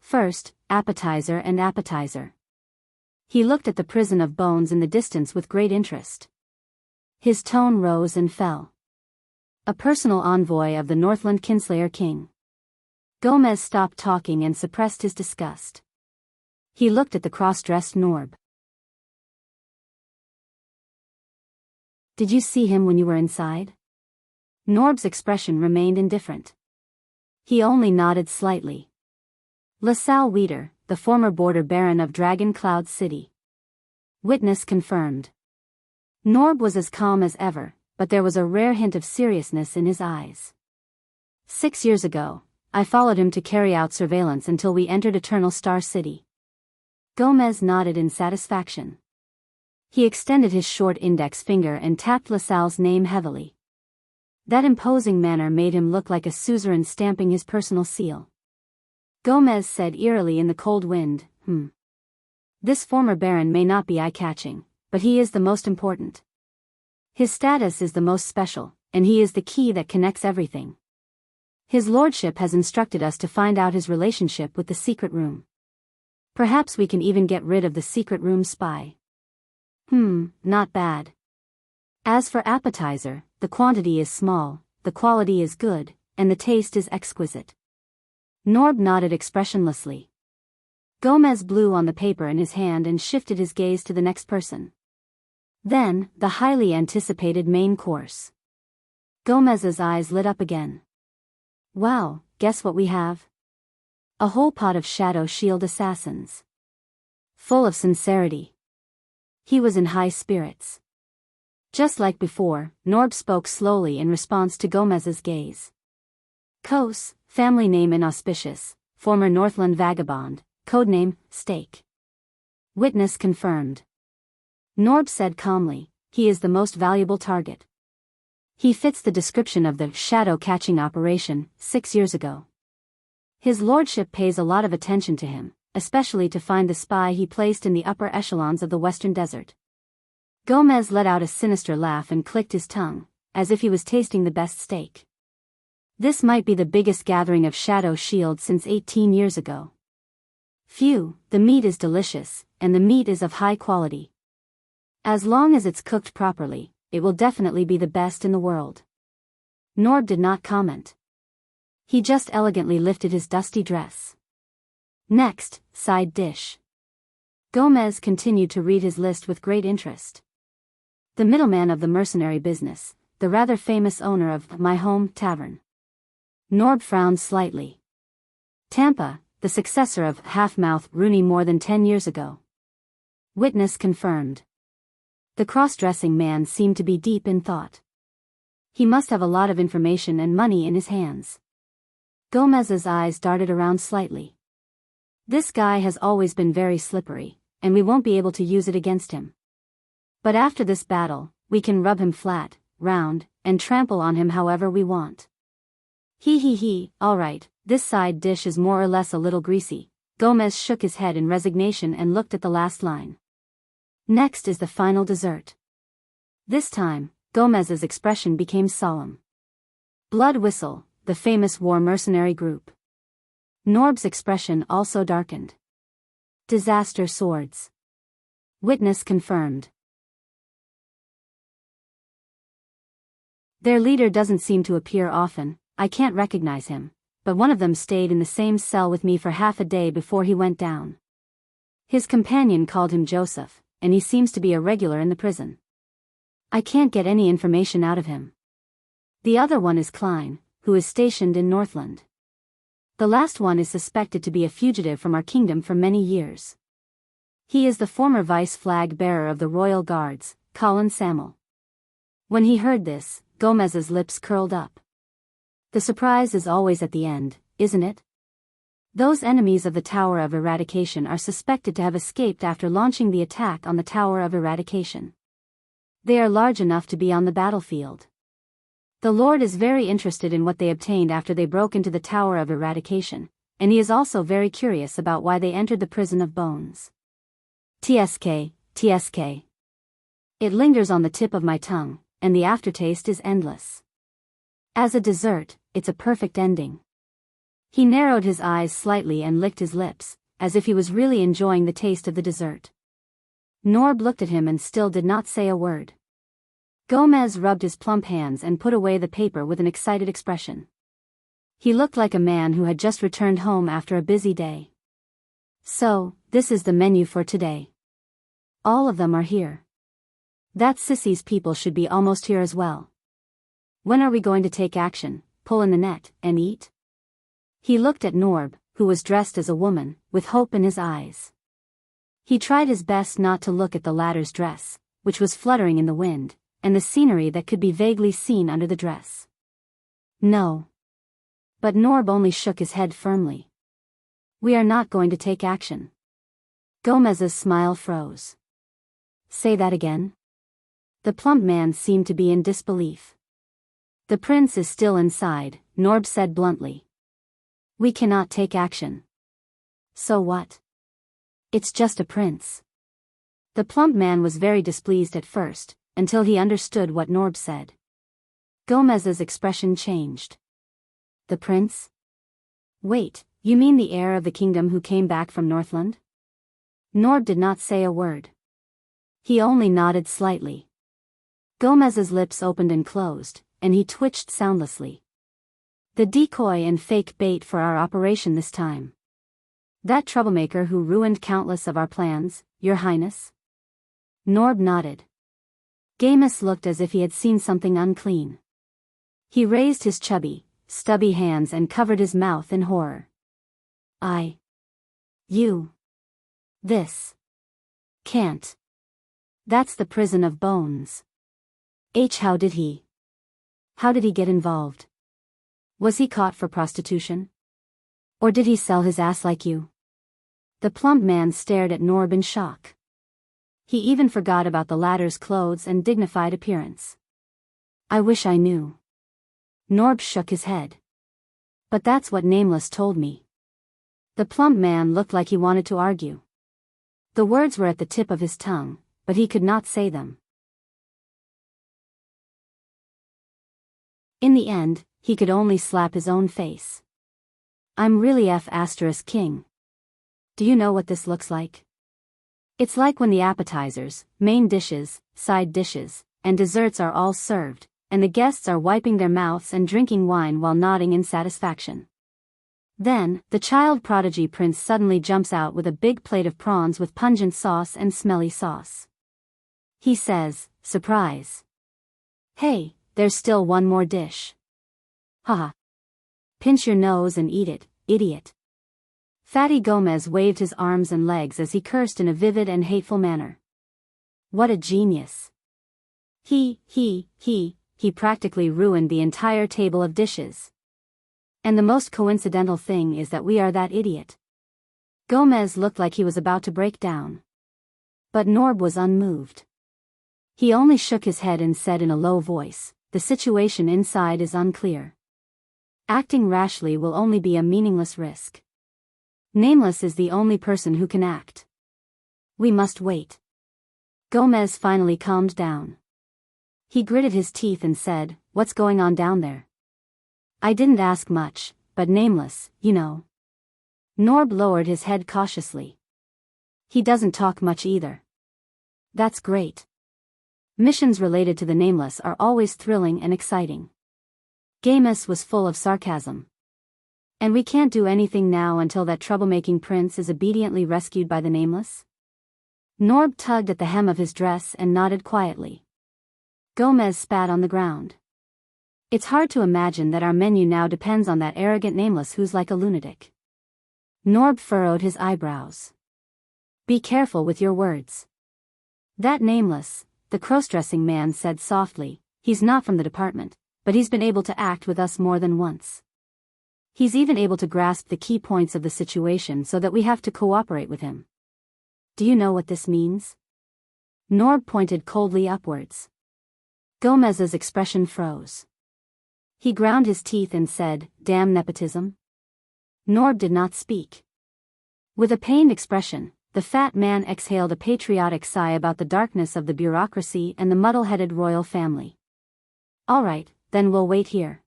First, appetizer and appetizer. He looked at the prison of bones in the distance with great interest. His tone rose and fell. A personal envoy of the Northland Kinslayer King. Gomez stopped talking and suppressed his disgust. He looked at the cross-dressed Norb. Did you see him when you were inside? Norb's expression remained indifferent. He only nodded slightly. LaSalle Weeder, the former border baron of Dragon Cloud City. Witness confirmed. Norb was as calm as ever, but there was a rare hint of seriousness in his eyes. 6 years ago, I followed him to carry out surveillance until we entered Eternal Star City. Gomez nodded in satisfaction. He extended his short index finger and tapped LaSalle's name heavily. That imposing manner made him look like a suzerain stamping his personal seal. Gomez said eerily in the cold wind, This former baron may not be eye-catching, but he is the most important. His status is the most special, and he is the key that connects everything. His lordship has instructed us to find out his relationship with the secret room. Perhaps we can even get rid of the secret room spy. Not bad. As for appetizer, the quantity is small, the quality is good, and the taste is exquisite. Norb nodded expressionlessly. Gomez blew on the paper in his hand and shifted his gaze to the next person. Then, the highly anticipated main course. Gomez's eyes lit up again. Wow, guess what we have? A whole pot of Shadow Shield assassins. Full of sincerity. He was in high spirits. Just like before, Norb spoke slowly in response to Gomez's gaze. Kos, family name inauspicious, former Northland vagabond, codename, Steak. Witness confirmed. Norb said calmly, he is the most valuable target. He fits the description of the shadow-catching operation 6 years ago. His lordship pays a lot of attention to him, especially to find the spy he placed in the upper echelons of the Western Desert. Gomez let out a sinister laugh and clicked his tongue, as if he was tasting the best steak. This might be the biggest gathering of Shadow Shield since 18 years ago. Phew, the meat is delicious, and the meat is of high quality. As long as it's cooked properly, it will definitely be the best in the world. Norb did not comment. He just elegantly lifted his dusty dress. Next, side dish. Gomez continued to read his list with great interest. The middleman of the mercenary business, the rather famous owner of My Home Tavern. Norb frowned slightly. Tampa, the successor of Half-Mouth Rooney more than 10 years ago. Witness confirmed. The cross-dressing man seemed to be deep in thought. He must have a lot of information and money in his hands. Gomez's eyes darted around slightly. This guy has always been very slippery, and we won't be able to use it against him. But after this battle, we can rub him flat, round, and trample on him however we want. He, alright, this side dish is more or less a little greasy. Gomez shook his head in resignation and looked at the last line. Next is the final dessert. This time, Gomez's expression became solemn. Blood Whistle, the famous war mercenary group. Norb's expression also darkened. Disaster Swords. Witness confirmed. Their leader doesn't seem to appear often, I can't recognize him, but one of them stayed in the same cell with me for half a day before he went down. His companion called him Joseph, and he seems to be a regular in the prison. I can't get any information out of him. The other one is Klein, who is stationed in Northland. The last one is suspected to be a fugitive from our kingdom for many years. He is the former vice flag bearer of the Royal Guards, Colin Samuel. When he heard this, Gomez's lips curled up. The surprise is always at the end, isn't it? Those enemies of the Tower of Eradication are suspected to have escaped after launching the attack on the Tower of Eradication. They are large enough to be on the battlefield. The Lord is very interested in what they obtained after they broke into the Tower of Eradication, and he is also very curious about why they entered the Prison of Bones. TSK. It lingers on the tip of my tongue, and the aftertaste is endless. As a dessert, it's a perfect ending. He narrowed his eyes slightly and licked his lips, as if he was really enjoying the taste of the dessert. Norb looked at him and still did not say a word. Gomez rubbed his plump hands and put away the paper with an excited expression. He looked like a man who had just returned home after a busy day. So, this is the menu for today. All of them are here. That Sissy's people should be almost here as well. When are we going to take action, pull in the net, and eat? He looked at Norb, who was dressed as a woman, with hope in his eyes. He tried his best not to look at the latter's dress, which was fluttering in the wind, and the scenery that could be vaguely seen under the dress. No. But Norb only shook his head firmly. We are not going to take action. Gomez's smile froze. Say that again? The plump man seemed to be in disbelief. The prince is still inside, Norb said bluntly. We cannot take action. So what? It's just a prince. The plump man was very displeased at first, until he understood what Norb said. Gomez's expression changed. The prince? Wait, you mean the heir of the kingdom who came back from Northland? Norb did not say a word. He only nodded slightly. Gomez's lips opened and closed, and he twitched soundlessly. The decoy and fake bait for our operation this time. That troublemaker who ruined countless of our plans, Your Highness? Norb nodded. Gomez looked as if he had seen something unclean. He raised his chubby, stubby hands and covered his mouth in horror. You. This. Can't. That's the Prison of Bones. How did he get involved? Was he caught for prostitution? Or did he sell his ass like you? The plump man stared at Norb in shock. He even forgot about the latter's clothes and dignified appearance. I wish I knew. Norb shook his head. But that's what Nameless told me. The plump man looked like he wanted to argue. The words were at the tip of his tongue, but he could not say them. In the end, he could only slap his own face. I'm really King. Do you know what this looks like? It's like when the appetizers, main dishes, side dishes, and desserts are all served, and the guests are wiping their mouths and drinking wine while nodding in satisfaction. Then, the child prodigy prince suddenly jumps out with a big plate of prawns with pungent sauce and smelly sauce. He says, surprise. Hey, there's still one more dish. Haha. Pinch your nose and eat it, idiot. Fatty Gomez waved his arms and legs as he cursed in a vivid and hateful manner. What a genius. He practically ruined the entire table of dishes. And the most coincidental thing is that we are that idiot. Gomez looked like he was about to break down. But Norb was unmoved. He only shook his head and said in a low voice, "The situation inside is unclear. Acting rashly will only be a meaningless risk. Nameless is the only person who can act. We must wait." Gomez finally calmed down. He gritted his teeth and said, "What's going on down there?" "I didn't ask much, but Nameless, you know." Norb lowered his head cautiously. "He doesn't talk much either." "That's great. Missions related to the Nameless are always thrilling and exciting." Gomez was full of sarcasm. "And we can't do anything now until that troublemaking prince is obediently rescued by the Nameless?" Norb tugged at the hem of his dress and nodded quietly. Gomez spat on the ground. "It's hard to imagine that our menu now depends on that arrogant Nameless who's like a lunatic." Norb furrowed his eyebrows. "Be careful with your words. That Nameless," the cross-dressing man said softly, "he's not from the department, but he's been able to act with us more than once. He's even able to grasp the key points of the situation so that we have to cooperate with him. Do you know what this means?" Norb pointed coldly upwards. Gomez's expression froze. He ground his teeth and said, "Damn nepotism." Norb did not speak. With a pained expression, the fat man exhaled a patriotic sigh about the darkness of the bureaucracy and the muddle-headed royal family. "All right, then we'll wait here.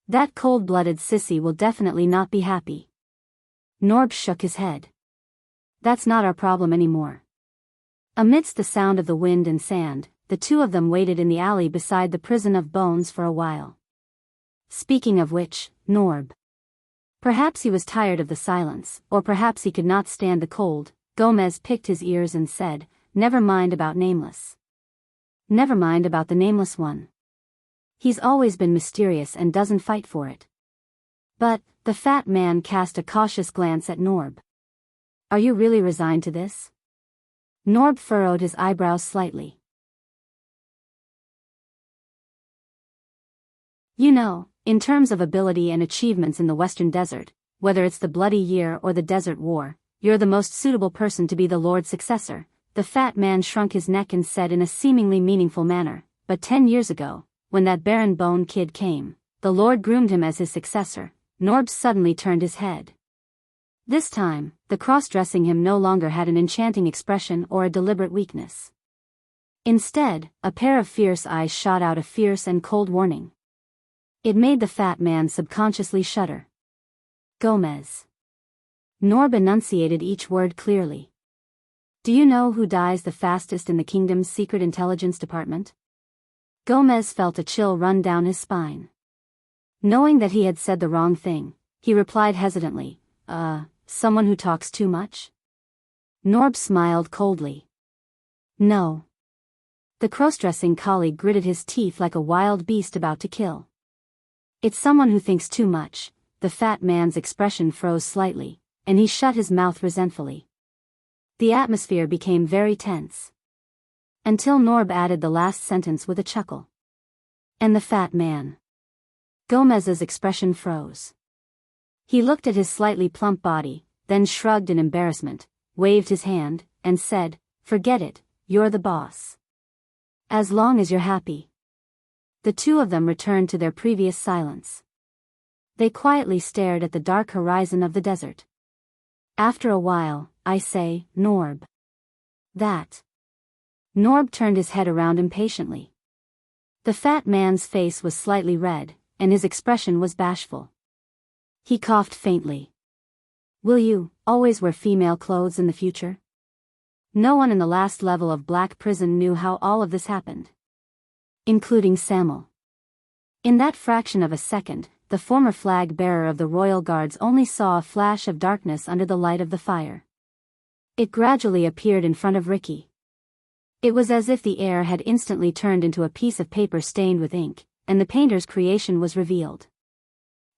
That cold-blooded sissy will definitely not be happy." Norb shook his head. "That's not our problem anymore." Amidst the sound of the wind and sand, the two of them waited in the alley beside the prison of bones for a while. Speaking of which, Norb. Perhaps he was tired of the silence, or perhaps he could not stand the cold. Gomez picked his ears and said, "Never mind about Nameless. Never mind about the Nameless one. He's always been mysterious and doesn't fight for it." "But," the fat man cast a cautious glance at Norb. "Are you really resigned to this?" Norb furrowed his eyebrows slightly. "You know, in terms of ability and achievements in the Western Desert, whether it's the Bloody Year or the Desert War, you're the most suitable person to be the Lord's successor." The fat man shrunk his neck and said in a seemingly meaningful manner, "But 10 years ago, when that Baron Bone kid came, the Lord groomed him as his successor." Norb suddenly turned his head. This time, the cross-dressing him no longer had an enchanting expression or a deliberate weakness. Instead, a pair of fierce eyes shot out a fierce and cold warning. It made the fat man subconsciously shudder. "Gomez." Norb enunciated each word clearly. "Do you know who dies the fastest in the kingdom's secret intelligence department?" Gomez felt a chill run down his spine. Knowing that he had said the wrong thing, he replied hesitantly, Someone who talks too much?" Norb smiled coldly. "No." The cross-dressing colleague gritted his teeth like a wild beast about to kill. "It's someone who thinks too much." The fat man's expression froze slightly, and he shut his mouth resentfully. The atmosphere became very tense. Until Norb added the last sentence with a chuckle. "And the fat man." Gomez's expression froze. He looked at his slightly plump body, then shrugged in embarrassment, waved his hand, and said, "Forget it, you're the boss. As long as you're happy." The two of them returned to their previous silence. They quietly stared at the dark horizon of the desert. After a while, "I say, Norb." "That." Norb turned his head around impatiently. The fat man's face was slightly red, and his expression was bashful. He coughed faintly. "Will you always wear female clothes in the future?" No one in the last level of Black Prison knew how all of this happened. Including Samuel. In that fraction of a second, the former flag bearer of the Royal Guards only saw a flash of darkness under the light of the fire. It gradually appeared in front of Ricky. It was as if the air had instantly turned into a piece of paper stained with ink, and the painter's creation was revealed.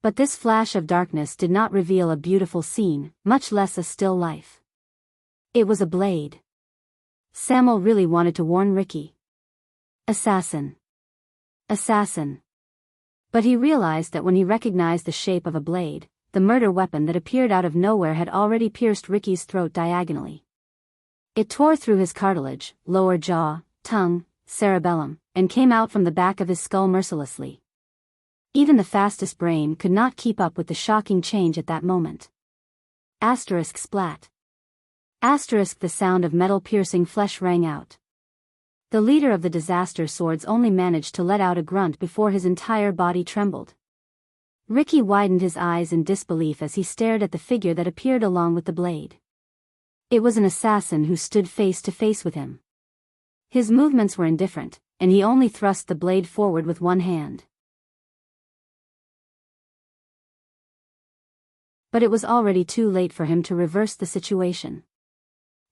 But this flash of darkness did not reveal a beautiful scene, much less a still life. It was a blade. Samuel really wanted to warn Ricky. Assassin. Assassin. But he realized that when he recognized the shape of a blade, the murder weapon that appeared out of nowhere had already pierced Ricky's throat diagonally. It tore through his cartilage, lower jaw, tongue, cerebellum, and came out from the back of his skull mercilessly. Even the fastest brain could not keep up with the shocking change at that moment. Asterisk splat. Asterisk the sound of metal piercing flesh rang out. The leader of the disaster swords only managed to let out a grunt before his entire body trembled. Ricky widened his eyes in disbelief as he stared at the figure that appeared along with the blade. It was an assassin who stood face to face with him. His movements were indifferent, and he only thrust the blade forward with one hand. But it was already too late for him to reverse the situation.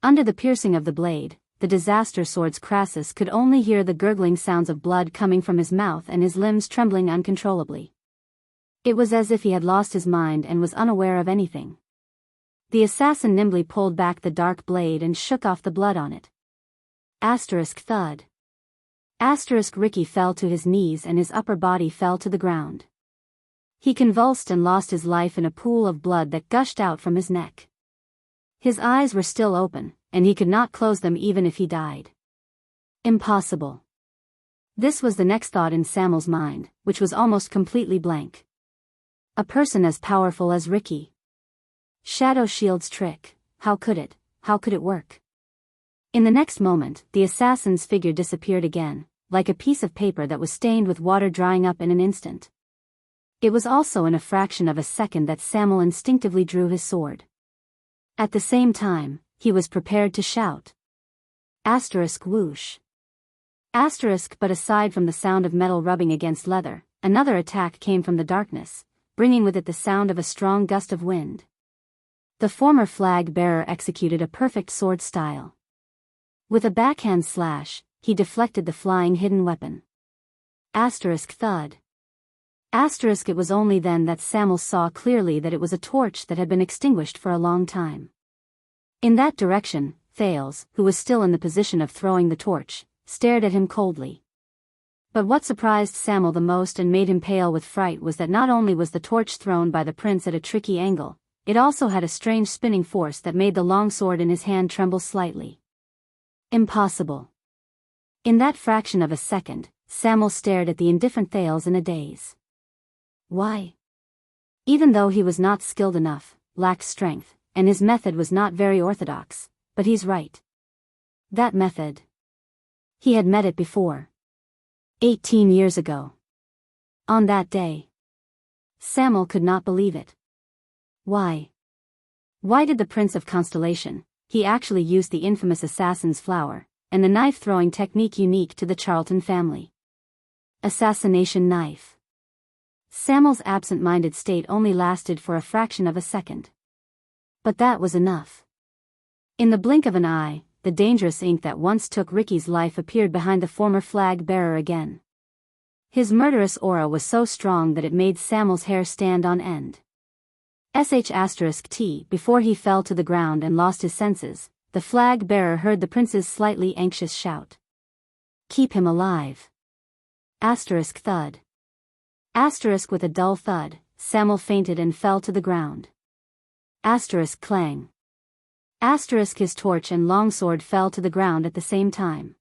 Under the piercing of the blade, the disaster sword's Crassus could only hear the gurgling sounds of blood coming from his mouth and his limbs trembling uncontrollably. It was as if he had lost his mind and was unaware of anything. The assassin nimbly pulled back the dark blade and shook off the blood on it. Asterisk thud. Asterisk Ricky fell to his knees and his upper body fell to the ground. He convulsed and lost his life in a pool of blood that gushed out from his neck. His eyes were still open, and he could not close them even if he died. Impossible. This was the next thought in Samuel's mind, which was almost completely blank. A person as powerful as Ricky. Shadow Shield's trick, how could it work? In the next moment, the assassin's figure disappeared again, like a piece of paper that was stained with water drying up in an instant. It was also in a fraction of a second that Samuel instinctively drew his sword. At the same time, he was prepared to shout. Asterisk whoosh. Asterisk but aside from the sound of metal rubbing against leather, another attack came from the darkness, bringing with it the sound of a strong gust of wind. The former flag bearer executed a perfect sword style. With a backhand slash, he deflected the flying hidden weapon. Asterisk thud. Asterisk it was only then that Samuel saw clearly that it was a torch that had been extinguished for a long time. In that direction, Thales, who was still in the position of throwing the torch, stared at him coldly. But what surprised Samuel the most and made him pale with fright was that not only was the torch thrown by the prince at a tricky angle, it also had a strange spinning force that made the long sword in his hand tremble slightly. Impossible. In that fraction of a second, Samuel stared at the indifferent Thales in a daze. Why? Even though he was not skilled enough, lacked strength, and his method was not very orthodox, but he's right. That method. He had met it before. 18 years ago. On that day. Samuel could not believe it. Why? Why did the Prince of Constellation, he actually used the infamous assassin's flower, and the knife-throwing technique unique to the Charlton family? Assassination knife. Samuel's absent-minded state only lasted for a fraction of a second. But that was enough. In the blink of an eye, the dangerous ink that once took Ricky's life appeared behind the former flag bearer again. His murderous aura was so strong that it made Samuel's hair stand on end. *T. Before he fell to the ground and lost his senses, the flag bearer heard the prince's slightly anxious shout. Keep him alive. *Thud. With a dull thud, Samuel fainted and fell to the ground. Clang. His torch and longsword fell to the ground at the same time.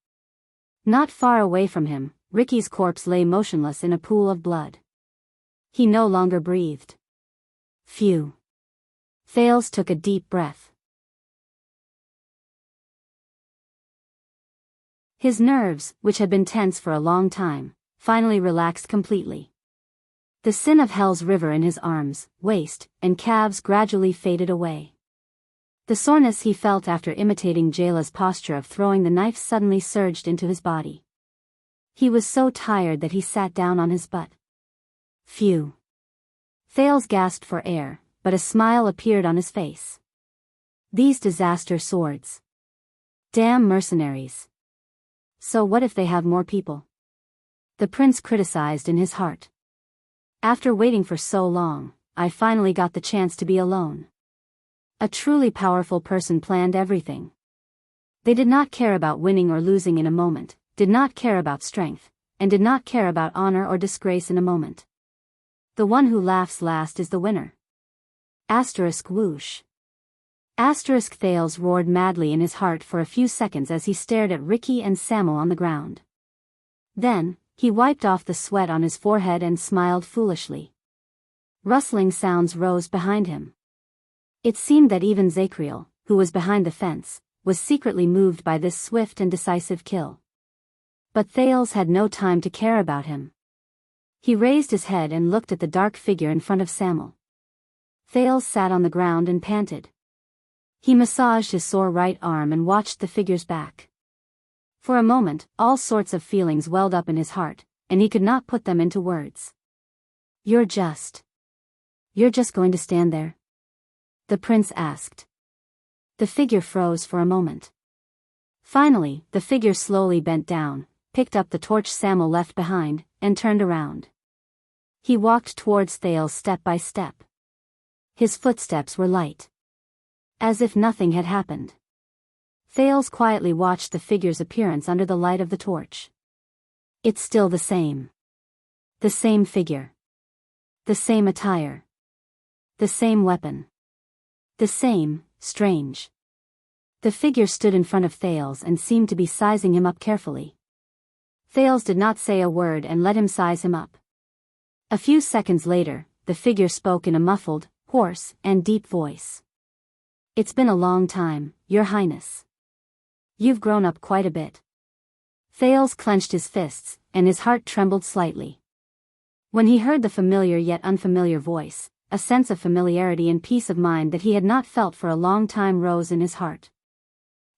Not far away from him, Ricky's corpse lay motionless in a pool of blood. He no longer breathed. Phew. Thales took a deep breath. His nerves, which had been tense for a long time, finally relaxed completely. The sin of hell's river in his arms, waist, and calves gradually faded away. The soreness he felt after imitating Jayla's posture of throwing the knife suddenly surged into his body. He was so tired that he sat down on his butt. Phew. Thales gasped for air, but a smile appeared on his face. These disaster swords. Damn mercenaries. So what if they have more people? The prince criticized in his heart. After waiting for so long, I finally got the chance to be alone. A truly powerful person planned everything. They did not care about winning or losing in a moment, did not care about strength, and did not care about honor or disgrace in a moment. The one who laughs last is the winner. Asterisk whoosh. Asterisk Thales roared madly in his heart for a few seconds as he stared at Ricky and Samuel on the ground. Then, he wiped off the sweat on his forehead and smiled foolishly. Rustling sounds rose behind him. It seemed that even Zacriel, who was behind the fence, was secretly moved by this swift and decisive kill. But Thales had no time to care about him. He raised his head and looked at the dark figure in front of Samuel. Thales sat on the ground and panted. He massaged his sore right arm and watched the figure's back. For a moment, all sorts of feelings welled up in his heart, and he could not put them into words. You're just going to stand there?" the prince asked. The figure froze for a moment. Finally, the figure slowly bent down, picked up the torch Samuel left behind, and turned around. He walked towards Thales step by step. His footsteps were light, as if nothing had happened. Thales quietly watched the figure's appearance under the light of the torch. It's still the same. The same figure. The same attire. The same weapon. The same, strange. The figure stood in front of Thales and seemed to be sizing him up carefully. Thales did not say a word and let him size him up. A few seconds later, the figure spoke in a muffled, hoarse, and deep voice. "It's been a long time, Your Highness. You've grown up quite a bit." Thales clenched his fists, and his heart trembled slightly. When he heard the familiar yet unfamiliar voice, a sense of familiarity and peace of mind that he had not felt for a long time rose in his heart.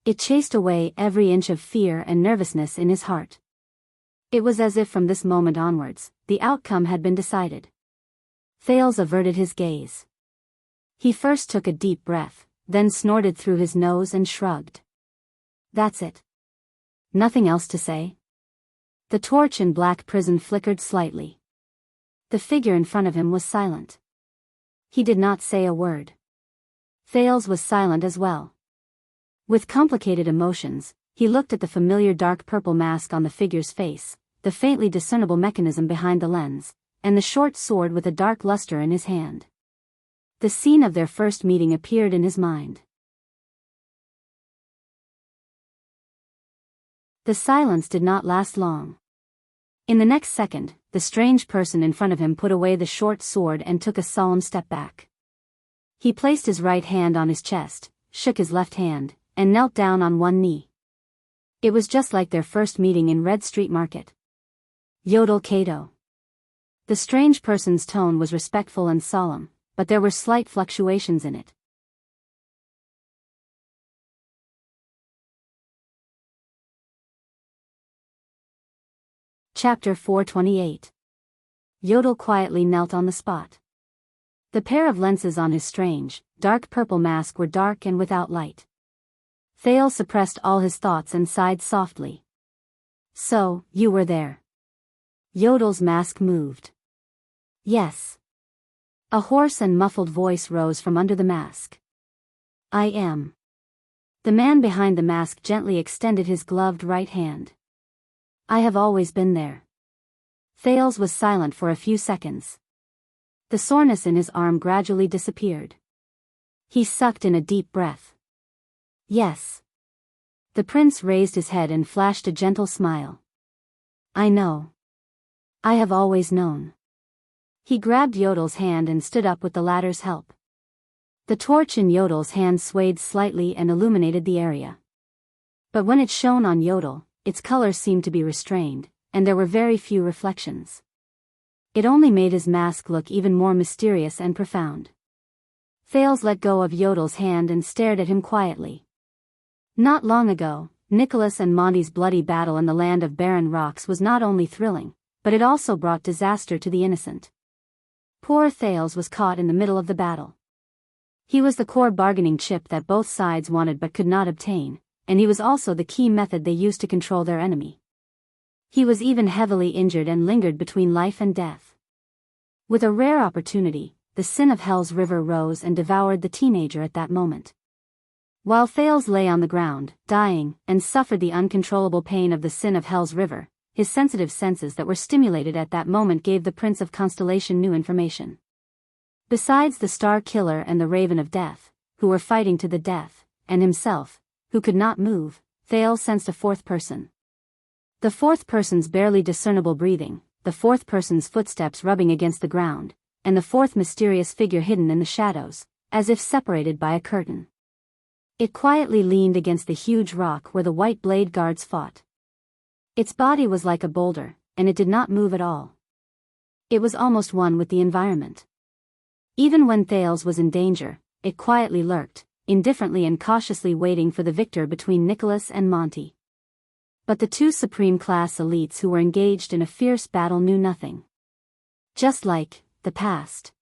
It chased away every inch of fear and nervousness in his heart. It was as if from this moment onwards, the outcome had been decided. Thales averted his gaze. He first took a deep breath, then snorted through his nose and shrugged. "That's it. Nothing else to say?" The torch in black prison flickered slightly. The figure in front of him was silent. He did not say a word. Thales was silent as well. With complicated emotions, he looked at the familiar dark purple mask on the figure's face, the faintly discernible mechanism behind the lens, and the short sword with a dark luster in his hand. The scene of their first meeting appeared in his mind. The silence did not last long. In the next second, the strange person in front of him put away the short sword and took a solemn step back. He placed his right hand on his chest, shook his left hand, and knelt down on one knee. It was just like their first meeting in Red Street Market. "Yodel Cato." The strange person's tone was respectful and solemn, but there were slight fluctuations in it. Chapter 428. Yodel quietly knelt on the spot. The pair of lenses on his strange, dark purple mask were dark and without light. Thales suppressed all his thoughts and sighed softly. "So, you were there." Yodel's mask moved. "Yes." A hoarse and muffled voice rose from under the mask. "I am." The man behind the mask gently extended his gloved right hand. "I have always been there." Thales was silent for a few seconds. The soreness in his arm gradually disappeared. He sucked in a deep breath. "Yes." The prince raised his head and flashed a gentle smile. "I know. I have always known." He grabbed Yodel's hand and stood up with the latter's help. The torch in Yodel's hand swayed slightly and illuminated the area. But when it shone on Yodel, its color seemed to be restrained, and there were very few reflections. It only made his mask look even more mysterious and profound. Thales let go of Yodel's hand and stared at him quietly. Not long ago, Nicholas and Monty's bloody battle in the land of barren rocks was not only thrilling, but it also brought disaster to the innocent. Poor Thales was caught in the middle of the battle. He was the core bargaining chip that both sides wanted but could not obtain, and he was also the key method they used to control their enemy. He was even heavily injured and lingered between life and death. With a rare opportunity, the sin of Hell's River rose and devoured the teenager at that moment. While Thales lay on the ground, dying, and suffered the uncontrollable pain of the sin of Hell's River, his sensitive senses that were stimulated at that moment gave the Prince of Constellation new information. Besides the Star Killer and the Raven of Death, who were fighting to the death, and himself, who could not move, Thales sensed a fourth person. The fourth person's barely discernible breathing, the fourth person's footsteps rubbing against the ground, and the fourth mysterious figure hidden in the shadows, as if separated by a curtain. It quietly leaned against the huge rock where the White Blade Guards fought. Its body was like a boulder, and it did not move at all. It was almost one with the environment. Even when Thales was in danger, it quietly lurked, indifferently and cautiously waiting for the victor between Nicholas and Monty. But the two supreme-class elites who were engaged in a fierce battle knew nothing. Just like the past.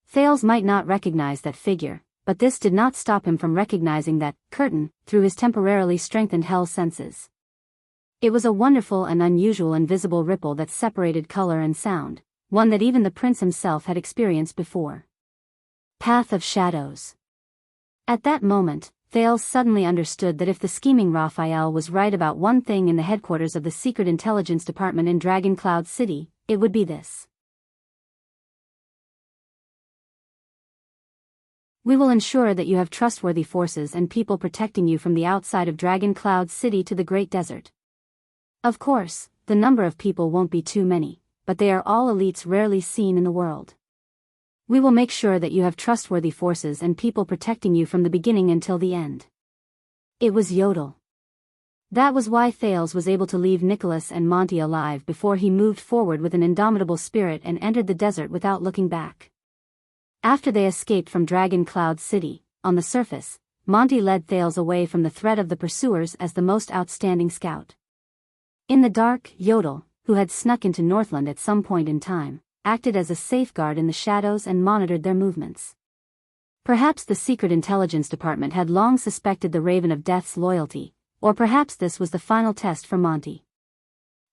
Thales might not recognize that figure, but this did not stop him from recognizing that curtain through his temporarily strengthened hell senses. It was a wonderful and unusual invisible ripple that separated color and sound, one that even the prince himself had experienced before. Path of Shadows. At that moment, Thales suddenly understood that if the scheming Raphael was right about one thing in the headquarters of the Secret Intelligence Department in Dragon Cloud City, it would be this. We will ensure that you have trustworthy forces and people protecting you from the outside of Dragon Cloud City to the Great Desert. Of course, the number of people won't be too many, but they are all elites rarely seen in the world. We will make sure that you have trustworthy forces and people protecting you from the beginning until the end. It was Yodel. That was why Thales was able to leave Nicholas and Monty alive before he moved forward with an indomitable spirit and entered the desert without looking back. After they escaped from Dragon Cloud City, on the surface, Monty led Thales away from the threat of the pursuers as the most outstanding scout. In the dark, Yodel, who had snuck into Northland at some point in time, acted as a safeguard in the shadows and monitored their movements. Perhaps the Secret Intelligence Department had long suspected the Raven of Death's loyalty, or perhaps this was the final test for Monty.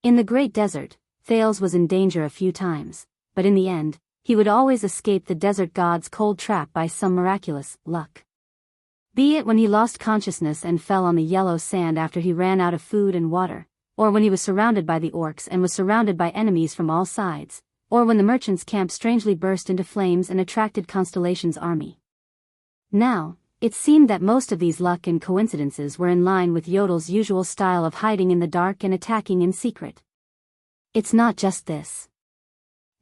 In the Great Desert, Thales was in danger a few times, but in the end, he would always escape the desert god's cold trap by some miraculous luck. Be it when he lost consciousness and fell on the yellow sand after he ran out of food and water, or when he was surrounded by the orcs and was surrounded by enemies from all sides, or when the merchant's camp strangely burst into flames and attracted Constellation's army. Now, it seemed that most of these luck and coincidences were in line with Yodel's usual style of hiding in the dark and attacking in secret. It's not just this.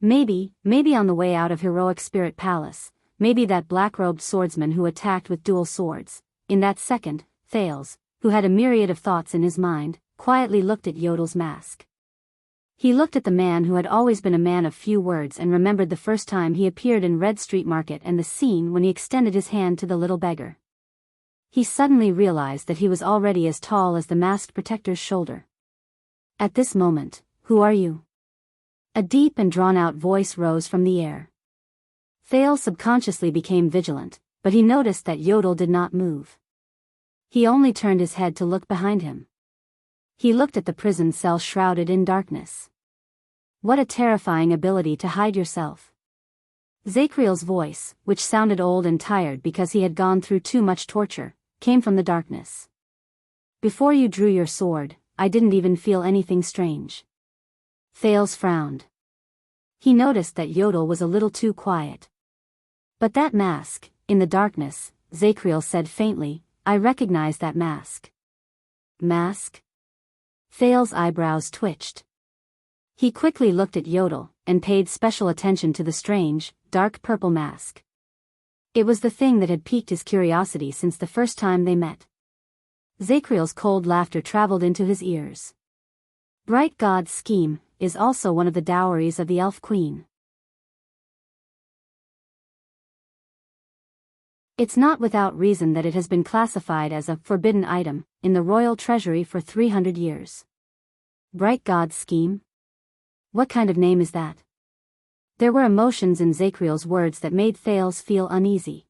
Maybe on the way out of Heroic Spirit Palace, maybe that black-robed swordsman who attacked with dual swords, in that second, Thales, who had a myriad of thoughts in his mind, quietly looked at Yodel's mask. He looked at the man who had always been a man of few words and remembered the first time he appeared in Red Street Market and the scene when he extended his hand to the little beggar. He suddenly realized that he was already as tall as the masked protector's shoulder. At this moment, who are you? A deep and drawn-out voice rose from the air. Thales subconsciously became vigilant, but he noticed that Yodel did not move. He only turned his head to look behind him. He looked at the prison cell shrouded in darkness. What a terrifying ability to hide yourself. Zachriel's voice, which sounded old and tired because he had gone through too much torture, came from the darkness. Before you drew your sword, I didn't even feel anything strange. Thales frowned. He noticed that Yodel was a little too quiet. But that mask, in the darkness, Zachriel said faintly, I recognize that mask. Mask? Thales' eyebrows twitched. He quickly looked at Yodel, and paid special attention to the strange, dark purple mask. It was the thing that had piqued his curiosity since the first time they met. Zachriel's cold laughter traveled into his ears. Bright God's scheme is also one of the dowries of the Elf Queen. It's not without reason that it has been classified as a forbidden item in the royal treasury for 300 years. Bright God's scheme? What kind of name is that? There were emotions in Zachriel's words that made Thales feel uneasy.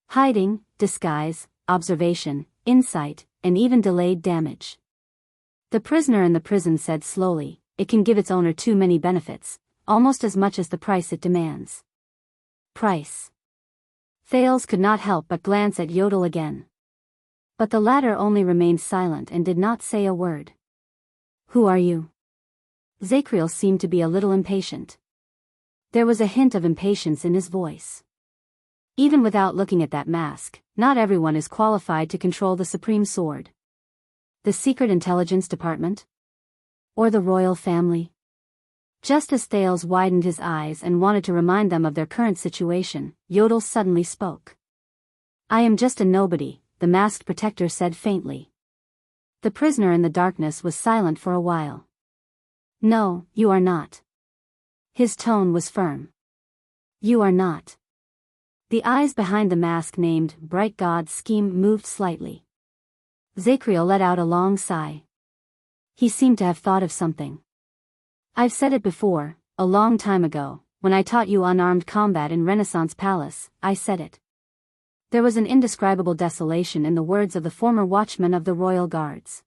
Hiding, disguise, observation, insight, and even delayed damage. The prisoner in the prison said slowly, it can give its owner too many benefits, almost as much as the price it demands. Price. Thales could not help but glance at Yodel again. But the latter only remained silent and did not say a word. Who are you? Zachriel seemed to be a little impatient. There was a hint of impatience in his voice. Even without looking at that mask, not everyone is qualified to control the supreme sword. The Secret Intelligence Department? Or the royal family? Just as Thales widened his eyes and wanted to remind them of their current situation, Yodel suddenly spoke. I am just a nobody, the masked protector said faintly. The prisoner in the darkness was silent for a while. No, you are not. His tone was firm. You are not. The eyes behind the mask named Bright God's scheme moved slightly. Zacriel let out a long sigh. He seemed to have thought of something. I've said it before, a long time ago, when I taught you unarmed combat in Renaissance Palace, I said it. There was an indescribable desolation in the words of the former watchman of the royal guards.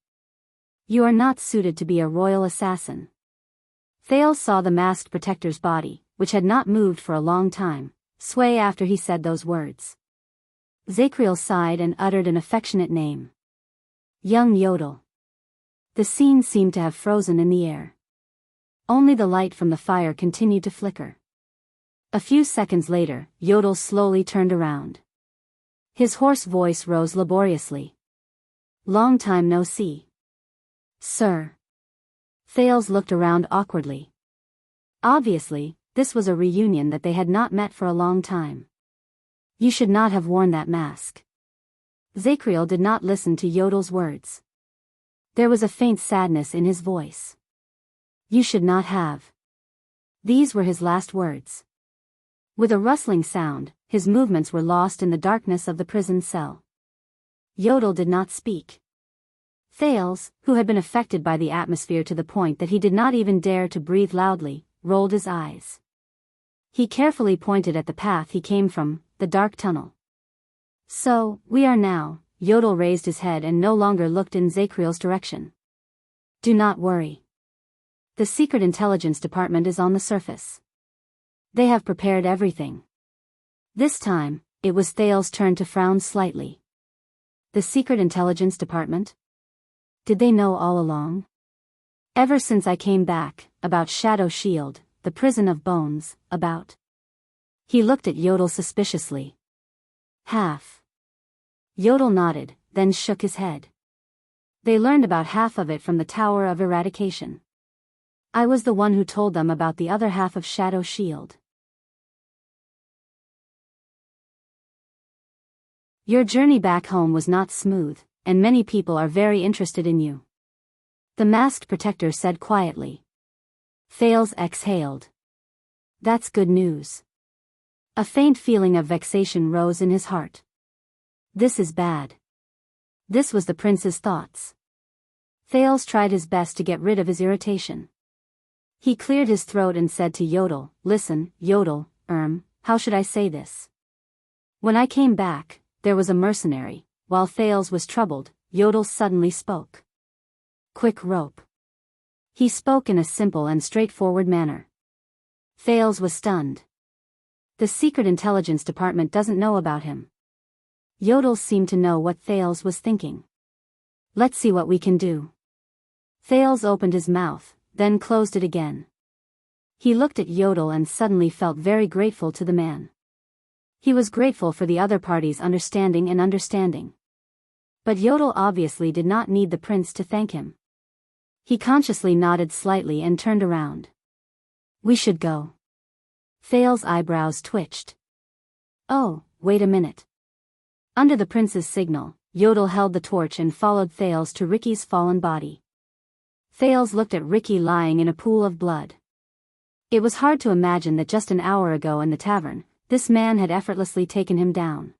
You are not suited to be a royal assassin. Thales saw the masked protector's body, which had not moved for a long time, sway after he said those words. Zacriel sighed and uttered an affectionate name. Young Yodel. The scene seemed to have frozen in the air. Only the light from the fire continued to flicker. A few seconds later, Yodel slowly turned around. His hoarse voice rose laboriously. Long time no see. Sir. Thales looked around awkwardly. Obviously, this was a reunion that they had not met for a long time. You should not have worn that mask. Zacriel did not listen to Yodel's words. There was a faint sadness in his voice. You should not have. These were his last words. With a rustling sound, his movements were lost in the darkness of the prison cell. Yodel did not speak. Thales, who had been affected by the atmosphere to the point that he did not even dare to breathe loudly, rolled his eyes. He carefully pointed at the path he came from, the dark tunnel. So, we are now. Yodel raised his head and no longer looked in Zacriel's direction. Do not worry. The Secret Intelligence Department is on the surface. They have prepared everything. This time, it was Thales' turn to frown slightly. The Secret Intelligence Department? Did they know all along? Ever since I came back, about Shadow Shield, the prison of bones, about. He looked at Yodel suspiciously. Half. Yodel nodded, then shook his head. They learned about half of it from the Tower of Eradication. I was the one who told them about the other half of Shadow Shield. Your journey back home was not smooth, and many people are very interested in you. The masked protector said quietly. Thales exhaled. That's good news. A faint feeling of vexation rose in his heart. This is bad. This was the prince's thoughts. Thales tried his best to get rid of his irritation. He cleared his throat and said to Yodel, Listen, Yodel, how should I say this? When I came back, there was a mercenary. While Thales was troubled, Yodel suddenly spoke. Quick rope. He spoke in a simple and straightforward manner. Thales was stunned. The Secret Intelligence Department doesn't know about him. Yodel seemed to know what Thales was thinking. Let's see what we can do. Thales opened his mouth, then closed it again. He looked at Yodel and suddenly felt very grateful to the man. He was grateful for the other party's understanding. But Yodel obviously did not need the prince to thank him. He consciously nodded slightly and turned around. We should go. Thales' eyebrows twitched. Oh, wait a minute. Under the prince's signal, Yodel held the torch and followed Thales to Ricky's fallen body. Thales looked at Ricky lying in a pool of blood. It was hard to imagine that just an hour ago in the tavern, this man had effortlessly taken him down.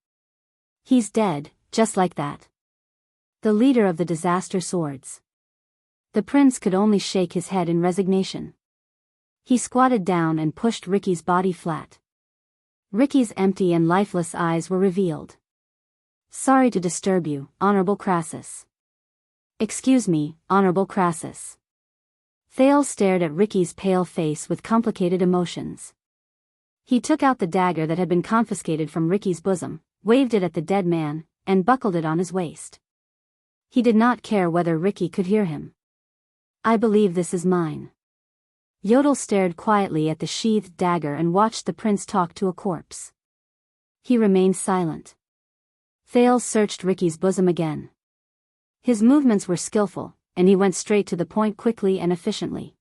He's dead, just like that. The leader of the disaster swords. The prince could only shake his head in resignation. He squatted down and pushed Ricky's body flat. Ricky's empty and lifeless eyes were revealed. Sorry to disturb you, Honorable Crassus. Excuse me, Honorable Crassus. Thales stared at Ricky's pale face with complicated emotions. He took out the dagger that had been confiscated from Ricky's bosom, waved it at the dead man, and buckled it on his waist. He did not care whether Ricky could hear him. I believe this is mine. Yodel stared quietly at the sheathed dagger and watched the prince talk to a corpse. He remained silent. Thales searched Ricky's bosom again. His movements were skillful, and he went straight to the point quickly and efficiently.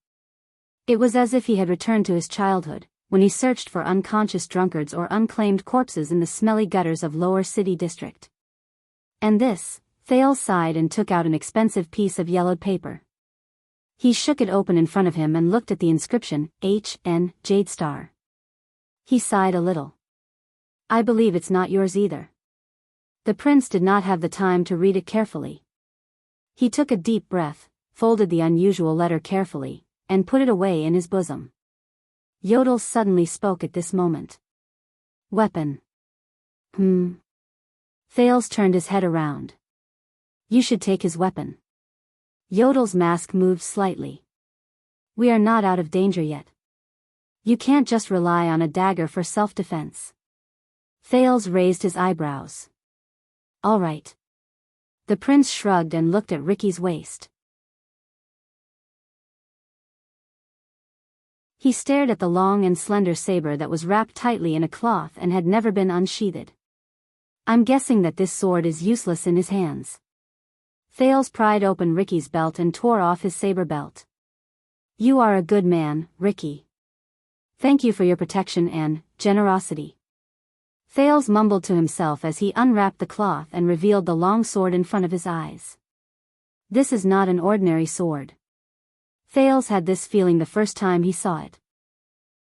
It was as if he had returned to his childhood, when he searched for unconscious drunkards or unclaimed corpses in the smelly gutters of Lower City District. And this, Thales sighed and took out an expensive piece of yellowed paper. He shook it open in front of him and looked at the inscription, H.N. Jade Star. He sighed a little. I believe it's not yours either. The prince did not have the time to read it carefully. He took a deep breath, folded the unusual letter carefully, and put it away in his bosom. Yodel suddenly spoke at this moment. Weapon. Thales turned his head around. You should take his weapon. Yodel's mask moved slightly. We are not out of danger yet. You can't just rely on a dagger for self-defense. Thales raised his eyebrows. All right. The prince shrugged and looked at Ricky's waist. He stared at the long and slender saber that was wrapped tightly in a cloth and had never been unsheathed. I'm guessing that this sword is useless in his hands. Thales pried open Ricky's belt and tore off his saber belt. You are a good man, Ricky. Thank you for your protection and generosity. Thales mumbled to himself as he unwrapped the cloth and revealed the long sword in front of his eyes. This is not an ordinary sword. Thales had this feeling the first time he saw it.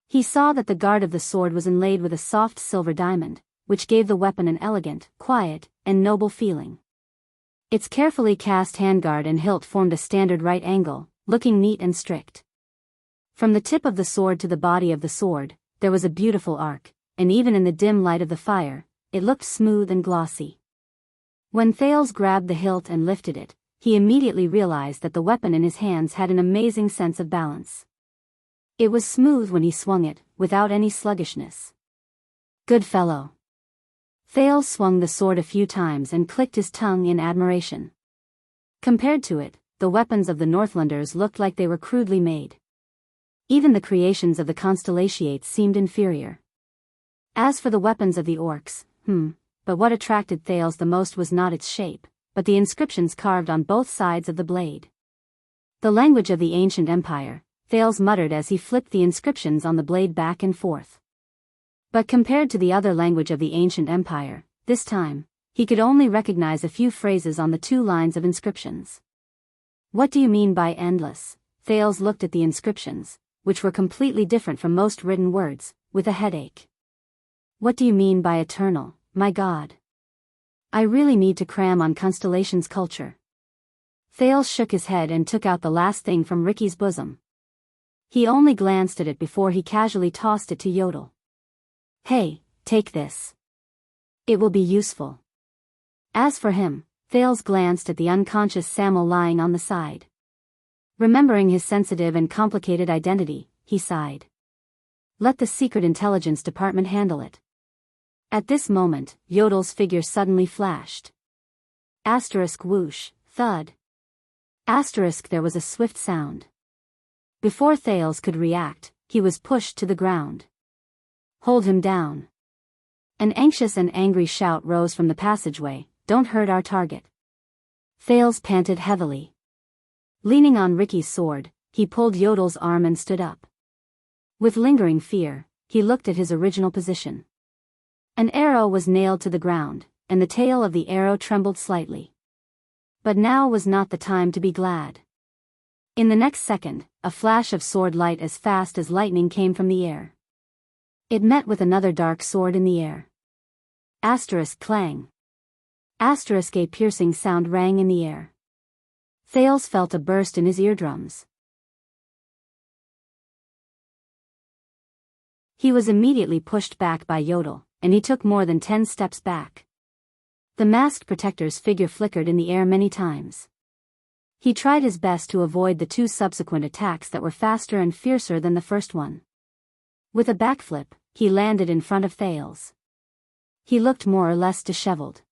He saw that the guard of the sword was inlaid with a soft silver diamond, which gave the weapon an elegant, quiet, and noble feeling. Its carefully cast handguard and hilt formed a standard right angle, looking neat and strict. From the tip of the sword to the body of the sword, there was a beautiful arc, and even in the dim light of the fire, it looked smooth and glossy. When Thales grabbed the hilt and lifted it, he immediately realized that the weapon in his hands had an amazing sense of balance. It was smooth when he swung it, without any sluggishness. Good fellow. Thales swung the sword a few times and clicked his tongue in admiration. Compared to it, the weapons of the Northlanders looked like they were crudely made. Even the creations of the Constellatiates seemed inferior. As for the weapons of the orcs, but what attracted Thales the most was not its shape, but the inscriptions carved on both sides of the blade. The language of the ancient empire, Thales muttered as he flipped the inscriptions on the blade back and forth. But compared to the other language of the ancient empire, this time, he could only recognize a few phrases on the 2 lines of inscriptions. What do you mean by endless? Thales looked at the inscriptions, which were completely different from most written words, with a headache. What do you mean by eternal, my God? I really need to cram on Constellation's culture. Thales shook his head and took out the last thing from Ricky's bosom. He only glanced at it before he casually tossed it to Yodel. Hey, take this. It will be useful. As for him, Thales glanced at the unconscious Samuel lying on the side. Remembering his sensitive and complicated identity, he sighed. Let the Secret Intelligence Department handle it. At this moment, Yodel's figure suddenly flashed. Asterisk whoosh, thud. Asterisk there was a swift sound. Before Thales could react, he was pushed to the ground. Hold him down. An anxious and angry shout rose from the passageway, don't hurt our target. Thales panted heavily. Leaning on Ricky's sword, he pulled Yodel's arm and stood up. With lingering fear, he looked at his original position. An arrow was nailed to the ground, and the tail of the arrow trembled slightly. But now was not the time to be glad. In the next second, a flash of sword light as fast as lightning came from the air. It met with another dark sword in the air. Asterisk clang. Asterisk a piercing sound rang in the air. Thales felt a burst in his eardrums. He was immediately pushed back by Yodel, and he took more than 10 steps back. The masked protector's figure flickered in the air many times. He tried his best to avoid the 2 subsequent attacks that were faster and fiercer than the first one. With a backflip, he landed in front of Thales. He looked more or less disheveled.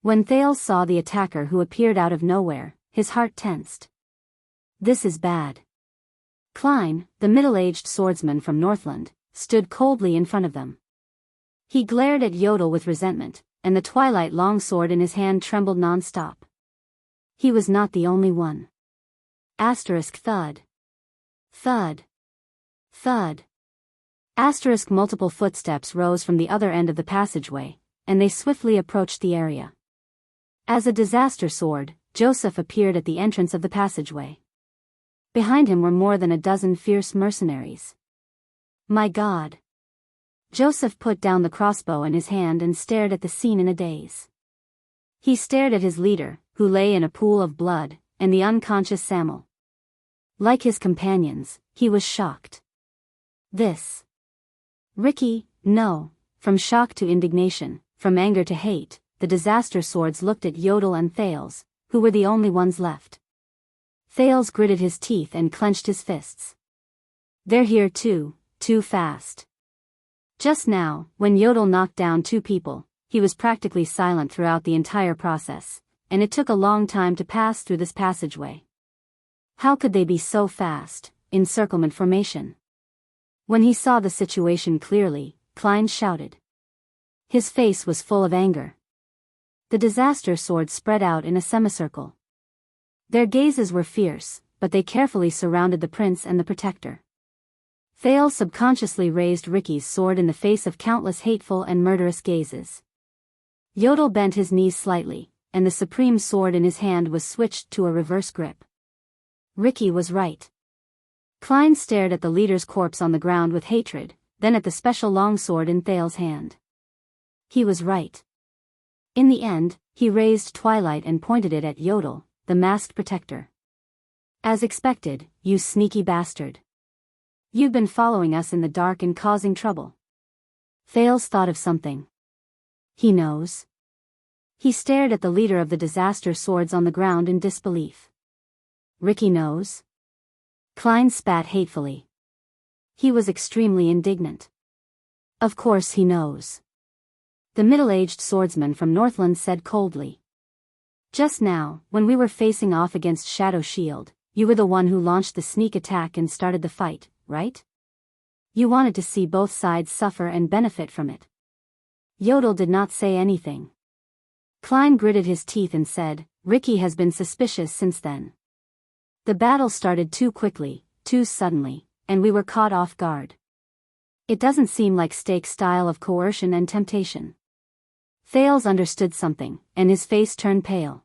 When Thales saw the attacker who appeared out of nowhere, his heart tensed. This is bad. Klein, the middle-aged swordsman from Northland, stood coldly in front of them. He glared at Yodel with resentment, and the twilight longsword in his hand trembled non-stop. He was not the only one. Asterisk thud. Thud. Thud. Asterisk multiple footsteps rose from the other end of the passageway, and they swiftly approached the area. As a disaster sword, Joseph appeared at the entrance of the passageway. Behind him were more than a dozen fierce mercenaries. My God! Joseph put down the crossbow in his hand and stared at the scene in a daze. He stared at his leader, who lay in a pool of blood, and the unconscious Samuel. Like his companions, he was shocked. This. Ricky, no. From shock to indignation, from anger to hate, the disaster swords looked at Yodel and Thales, who were the only ones left. Thales gritted his teeth and clenched his fists. They're here too fast. Just now, when Yodel knocked down 2 people, he was practically silent throughout the entire process, and it took a long time to pass through this passageway. How could they be so fast, encirclement formation? When he saw the situation clearly, Klein shouted. His face was full of anger. The disaster swords spread out in a semicircle. Their gazes were fierce, but they carefully surrounded the prince and the protector. Thales subconsciously raised Ricky's sword in the face of countless hateful and murderous gazes. Yodel bent his knees slightly, and the supreme sword in his hand was switched to a reverse grip. Ricky was right. Klein stared at the leader's corpse on the ground with hatred, then at the special longsword in Thales' hand. He was right. In the end, he raised Twilight and pointed it at Yodel, the masked protector. As expected, you sneaky bastard. You've been following us in the dark and causing trouble. Thales thought of something. He knows. He stared at the leader of the disaster swords on the ground in disbelief. Ricky knows? Klein spat hatefully. He was extremely indignant. Of course he knows. The middle-aged swordsman from Northland said coldly. Just now, when we were facing off against Shadow Shield, you were the one who launched the sneak attack and started the fight, right? You wanted to see both sides suffer and benefit from it. Yodel did not say anything. Klein gritted his teeth and said, Ricky has been suspicious since then. The battle started too quickly, too suddenly, and we were caught off guard. It doesn't seem like Stake's style of coercion and temptation. Thales understood something, and his face turned pale.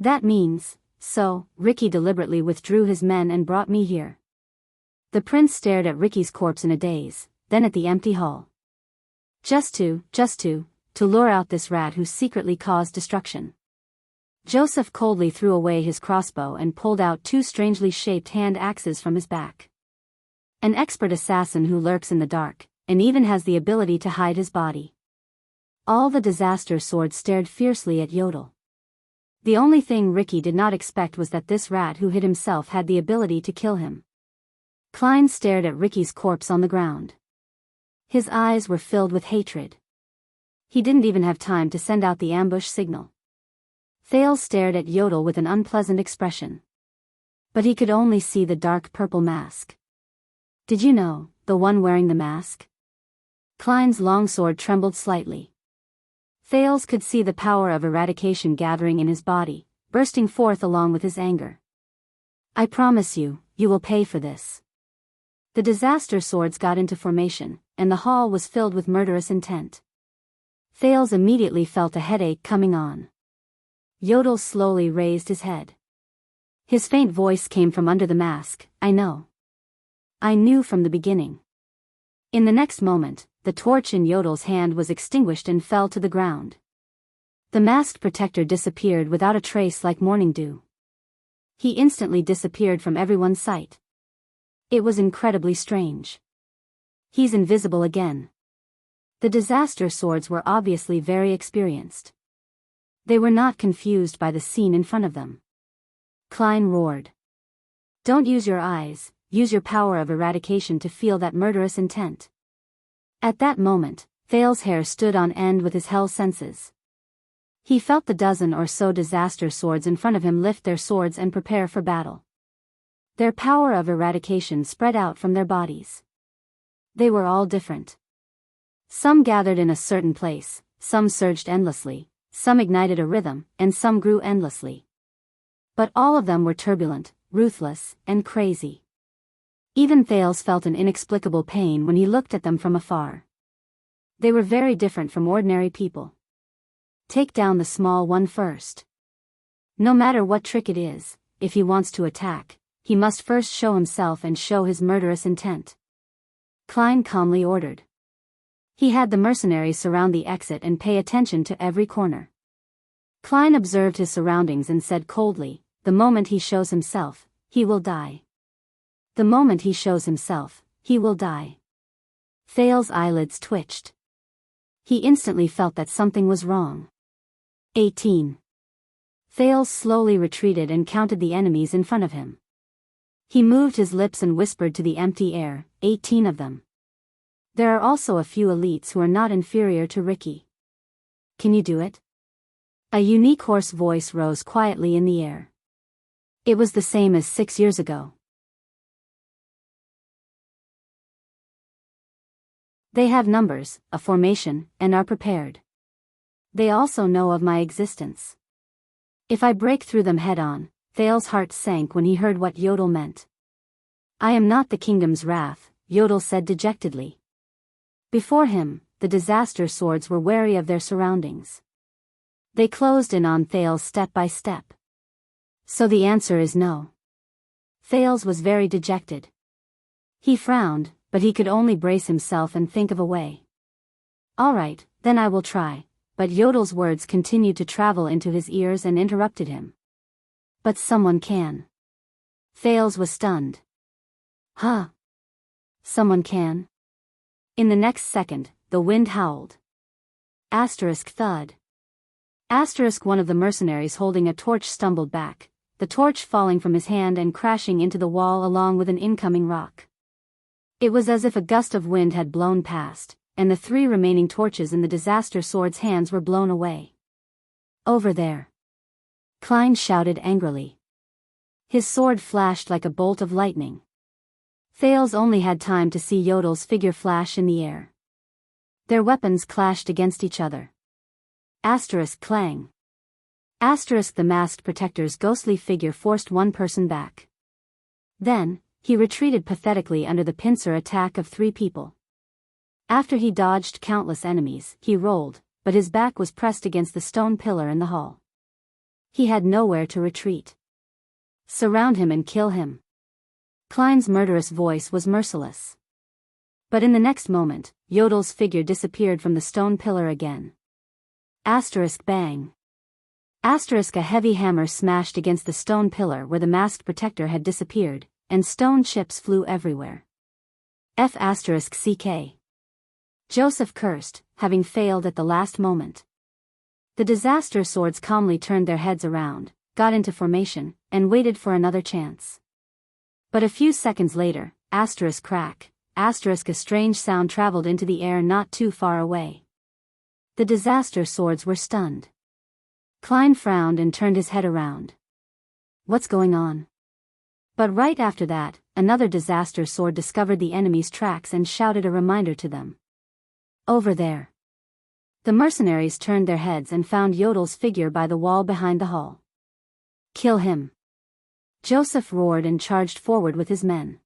That means, so, Ricky deliberately withdrew his men and brought me here. The prince stared at Ricky's corpse in a daze, then at the empty hull. Just to lure out this rat who secretly caused destruction. Joseph coldly threw away his crossbow and pulled out 2 strangely shaped hand axes from his back. An expert assassin who lurks in the dark, and even has the ability to hide his body. All the disaster swords stared fiercely at Yodel. The only thing Ricky did not expect was that this rat who hid himself had the ability to kill him. Klein stared at Ricky's corpse on the ground. His eyes were filled with hatred. He didn't even have time to send out the ambush signal. Thales stared at Yodel with an unpleasant expression. But he could only see the dark purple mask. Did you know, the one wearing the mask? Klein's longsword trembled slightly. Thales could see the power of eradication gathering in his body, bursting forth along with his anger. I promise you, you will pay for this. The disaster swords got into formation, and the hall was filled with murderous intent. Thales immediately felt a headache coming on. Yodel slowly raised his head. His faint voice came from under the mask, I know. I knew from the beginning. In the next moment, the torch in Yodel's hand was extinguished and fell to the ground. The masked protector disappeared without a trace like morning dew. He instantly disappeared from everyone's sight. It was incredibly strange. He's invisible again. The disaster swords were obviously very experienced. They were not confused by the scene in front of them. Klein roared. Don't use your eyes, use your power of eradication to feel that murderous intent. At that moment, Thales' hair stood on end with his hell senses. He felt the dozen or so disaster swords in front of him lift their swords and prepare for battle. Their power of eradication spread out from their bodies. They were all different. Some gathered in a certain place, some surged endlessly, some ignited a rhythm, and some grew endlessly. But all of them were turbulent, ruthless, and crazy. Even Thales felt an inexplicable pain when he looked at them from afar. They were very different from ordinary people. Take down the small one first. No matter what trick it is, if he wants to attack, he must first show himself and show his murderous intent. Klein calmly ordered. He had the mercenaries surround the exit and pay attention to every corner. Klein observed his surroundings and said coldly, "The moment he shows himself, he will die. The moment he shows himself, he will die." Thales' eyelids twitched. He instantly felt that something was wrong. 18. Thales slowly retreated and counted the enemies in front of him. He moved his lips and whispered to the empty air, 18 of them. There are also a few elites who are not inferior to Ricky. Can you do it? A unique hoarse voice rose quietly in the air. It was the same as 6 years ago. They have numbers, a formation, and are prepared. They also know of my existence. If I break through them head-on, Thales' heart sank when he heard what Yodel meant. I am not the kingdom's wrath, Yodel said dejectedly. Before him, the disaster swords were wary of their surroundings. They closed in on Thales step by step. So the answer is no. Thales was very dejected. He frowned, but he could only brace himself and think of a way. All right, then I will try, but Yodel's words continued to travel into his ears and interrupted him. But someone can. Thales was stunned. Huh? Someone can? In the next second, the wind howled. Thud. One of the mercenaries holding a torch stumbled back, the torch falling from his hand and crashing into the wall along with an incoming rock. It was as if a gust of wind had blown past, and the 3 remaining torches in the disaster sword's hands were blown away. Over there! Klein shouted angrily. His sword flashed like a bolt of lightning. Thales only had time to see Yodel's figure flash in the air. Their weapons clashed against each other. Clang. The masked protector's ghostly figure forced one person back. Then, he retreated pathetically under the pincer attack of 3 people. After he dodged countless enemies, he rolled, but his back was pressed against the stone pillar in the hall. He had nowhere to retreat. Surround him and kill him. Klein's murderous voice was merciless. But in the next moment, Yodel's figure disappeared from the stone pillar again. Bang. A heavy hammer smashed against the stone pillar where the masked protector had disappeared, and stone chips flew everywhere. CK. Joseph cursed, having failed at the last moment. The disaster swords calmly turned their heads around, got into formation, and waited for another chance. But a few seconds later, crack, a strange sound traveled into the air not too far away. The disaster swords were stunned. Klein frowned and turned his head around. What's going on? But right after that, another disaster sword discovered the enemy's tracks and shouted a reminder to them. Over there. The mercenaries turned their heads and found Yodel's figure by the wall behind the hall. Kill him. Joseph roared and charged forward with his men.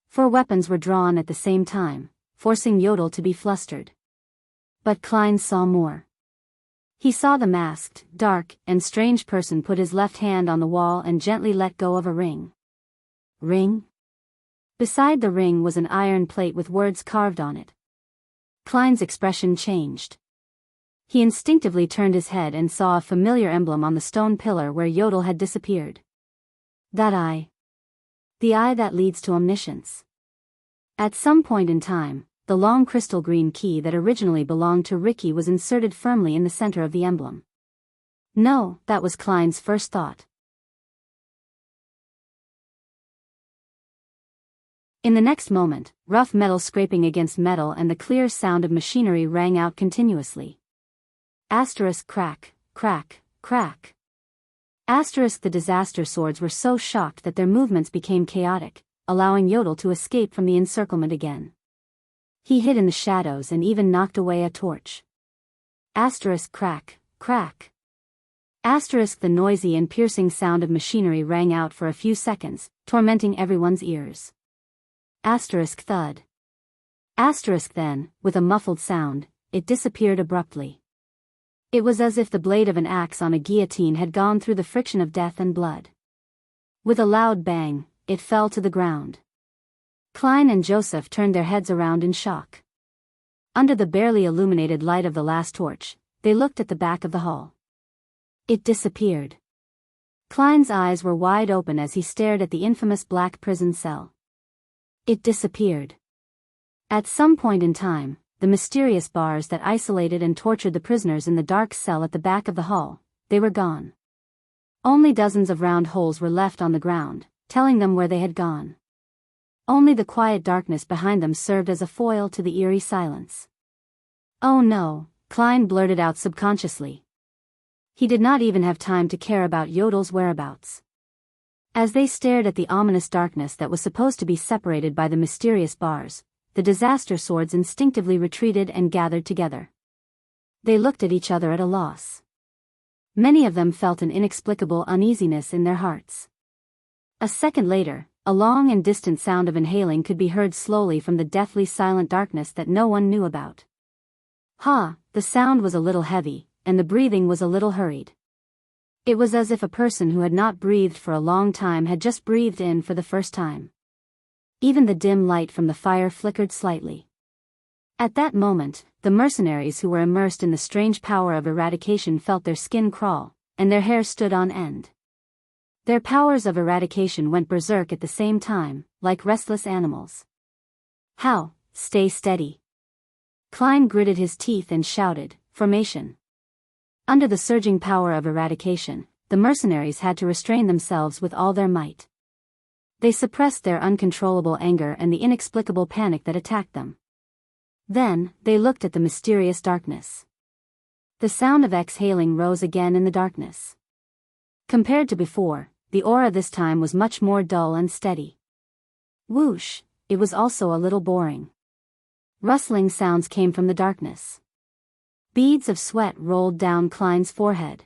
4 weapons were drawn at the same time, forcing Yodel to be flustered. But Klein saw more. He saw the masked, dark, and strange person put his left hand on the wall and gently let go of a ring. Ring? Beside the ring was an iron plate with words carved on it. Klein's expression changed. He instinctively turned his head and saw a familiar emblem on the stone pillar where Yodel had disappeared. That eye. The eye that leads to omniscience. At some point in time, the long crystal green key that originally belonged to Ricky was inserted firmly in the center of the emblem. No, that was Klein's first thought. In the next moment, rough metal scraping against metal and the clear sound of machinery rang out continuously. Crack, crack, crack. The disaster swords were so shocked that their movements became chaotic, allowing Yodel to escape from the encirclement again. He hid in the shadows and even knocked away a torch. Crack, crack. The noisy and piercing sound of machinery rang out for a few seconds, tormenting everyone's ears. Thud. Then, with a muffled sound, it disappeared abruptly. It was as if the blade of an axe on a guillotine had gone through the friction of death and blood. With a loud bang, it fell to the ground. Klein and Joseph turned their heads around in shock. Under the barely illuminated light of the last torch, they looked at the back of the hall. It disappeared. Klein's eyes were wide open as he stared at the infamous black prison cell. It disappeared. At some point in time, the mysterious bars that isolated and tortured the prisoners in the dark cell at the back of the hall, they were gone. Only dozens of round holes were left on the ground, telling them where they had gone. Only the quiet darkness behind them served as a foil to the eerie silence. "Oh no," Klein blurted out subconsciously. He did not even have time to care about Yodel's whereabouts. As they stared at the ominous darkness that was supposed to be separated by the mysterious bars, the disaster swords instinctively retreated and gathered together. They looked at each other at a loss. Many of them felt an inexplicable uneasiness in their hearts. A second later, a long and distant sound of inhaling could be heard slowly from the deathly silent darkness that no one knew about. The sound was a little heavy, and the breathing was a little hurried. It was as if a person who had not breathed for a long time had just breathed in for the first time. Even the dim light from the fire flickered slightly. At that moment, the mercenaries who were immersed in the strange power of eradication felt their skin crawl, and their hair stood on end. Their powers of eradication went berserk at the same time, like restless animals. "How? Stay steady." Klein gritted his teeth and shouted, "Formation." Under the surging power of eradication, the mercenaries had to restrain themselves with all their might. They suppressed their uncontrollable anger and the inexplicable panic that attacked them. Then, they looked at the mysterious darkness. The sound of exhaling rose again in the darkness. Compared to before, the aura this time was much more dull and steady. Whoosh, it was also a little boring. Rustling sounds came from the darkness. Beads of sweat rolled down Klein's forehead.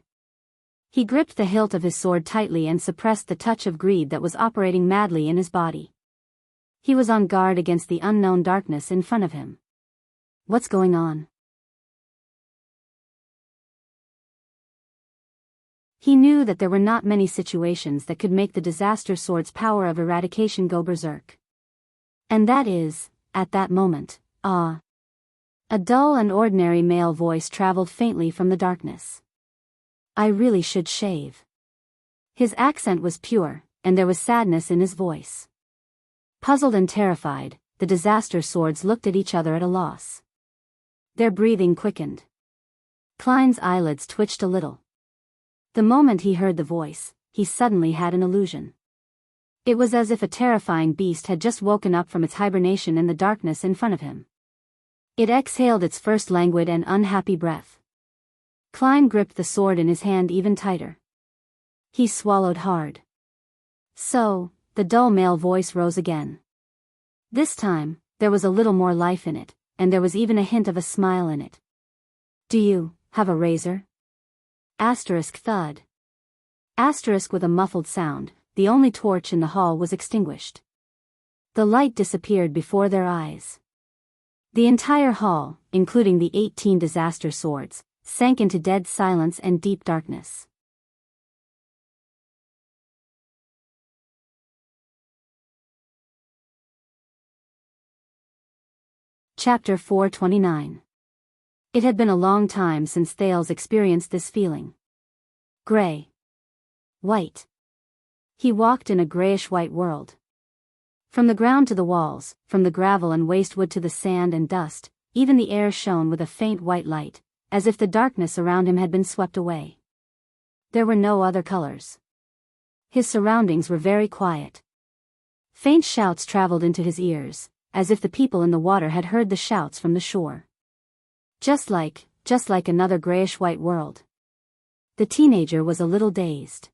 He gripped the hilt of his sword tightly and suppressed the touch of greed that was operating madly in his body. He was on guard against the unknown darkness in front of him. What's going on? He knew that there were not many situations that could make the disaster sword's power of eradication go berserk. And that is, at that moment, a dull and ordinary male voice traveled faintly from the darkness. "I really should shave." His accent was pure, and there was sadness in his voice. Puzzled and terrified, the disaster swords looked at each other at a loss. Their breathing quickened. Klein's eyelids twitched a little. The moment he heard the voice, he suddenly had an illusion. It was as if a terrifying beast had just woken up from its hibernation in the darkness in front of him. It exhaled its first languid and unhappy breath. Klein gripped the sword in his hand even tighter. He swallowed hard. "So," the dull male voice rose again. This time, there was a little more life in it, and there was even a hint of a smile in it. "Do you have a razor?" Thud. With a muffled sound, the only torch in the hall was extinguished. The light disappeared before their eyes. The entire hall, including the 18 disaster swords, sank into dead silence and deep darkness. Chapter 429. It had been a long time since Thales experienced this feeling. Gray. White. He walked in a grayish-white world. From the ground to the walls, from the gravel and waste wood to the sand and dust, even the air shone with a faint white light, as if the darkness around him had been swept away. There were no other colors. His surroundings were very quiet. Faint shouts traveled into his ears, as if the people in the water had heard the shouts from the shore. Just like another grayish-white world. The teenager was a little dazed.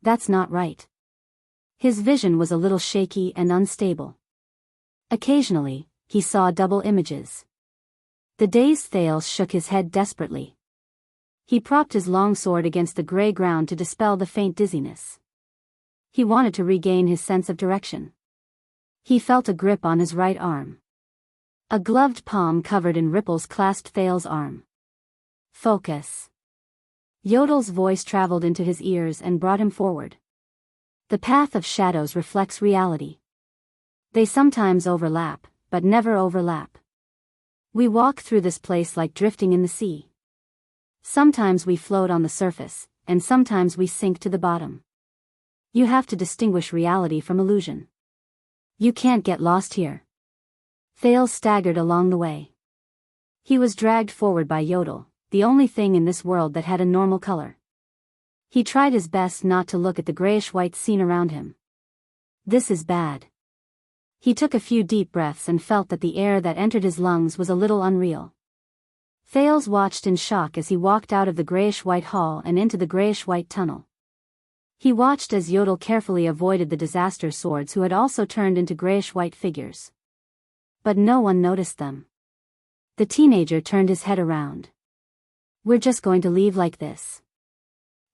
That's not right. His vision was a little shaky and unstable. Occasionally, he saw double images. The dazed Thales shook his head desperately. He propped his long sword against the gray ground to dispel the faint dizziness. He wanted to regain his sense of direction. He felt a grip on his right arm. A gloved palm covered in ripples clasped Thales' arm. Focus. Yodel's voice traveled into his ears and brought him forward. The path of shadows reflects reality. They sometimes overlap, but never overlap. We walk through this place like drifting in the sea. Sometimes we float on the surface, and sometimes we sink to the bottom. You have to distinguish reality from illusion. You can't get lost here. Thales staggered along the way. He was dragged forward by Yodel, the only thing in this world that had a normal color. He tried his best not to look at the grayish-white scene around him. This is bad. He took a few deep breaths and felt that the air that entered his lungs was a little unreal. Thales watched in shock as he walked out of the grayish-white hall and into the grayish-white tunnel. He watched as Yodel carefully avoided the disaster swords who had also turned into grayish-white figures. But no one noticed them. The teenager turned his head around. We're just going to leave like this.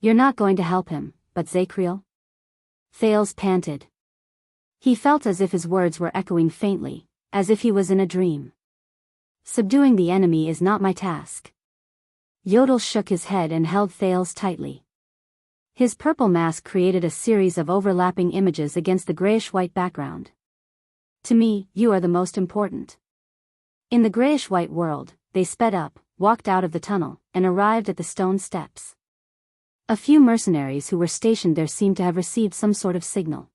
You're not going to help him, but Zacriel? Thales panted. He felt as if his words were echoing faintly, as if he was in a dream. Subduing the enemy is not my task. Yodel shook his head and held Thales tightly. His purple mask created a series of overlapping images against the grayish-white background. To me, you are the most important. In the grayish-white world, they sped up, walked out of the tunnel, and arrived at the stone steps. A few mercenaries who were stationed there seemed to have received some sort of signal.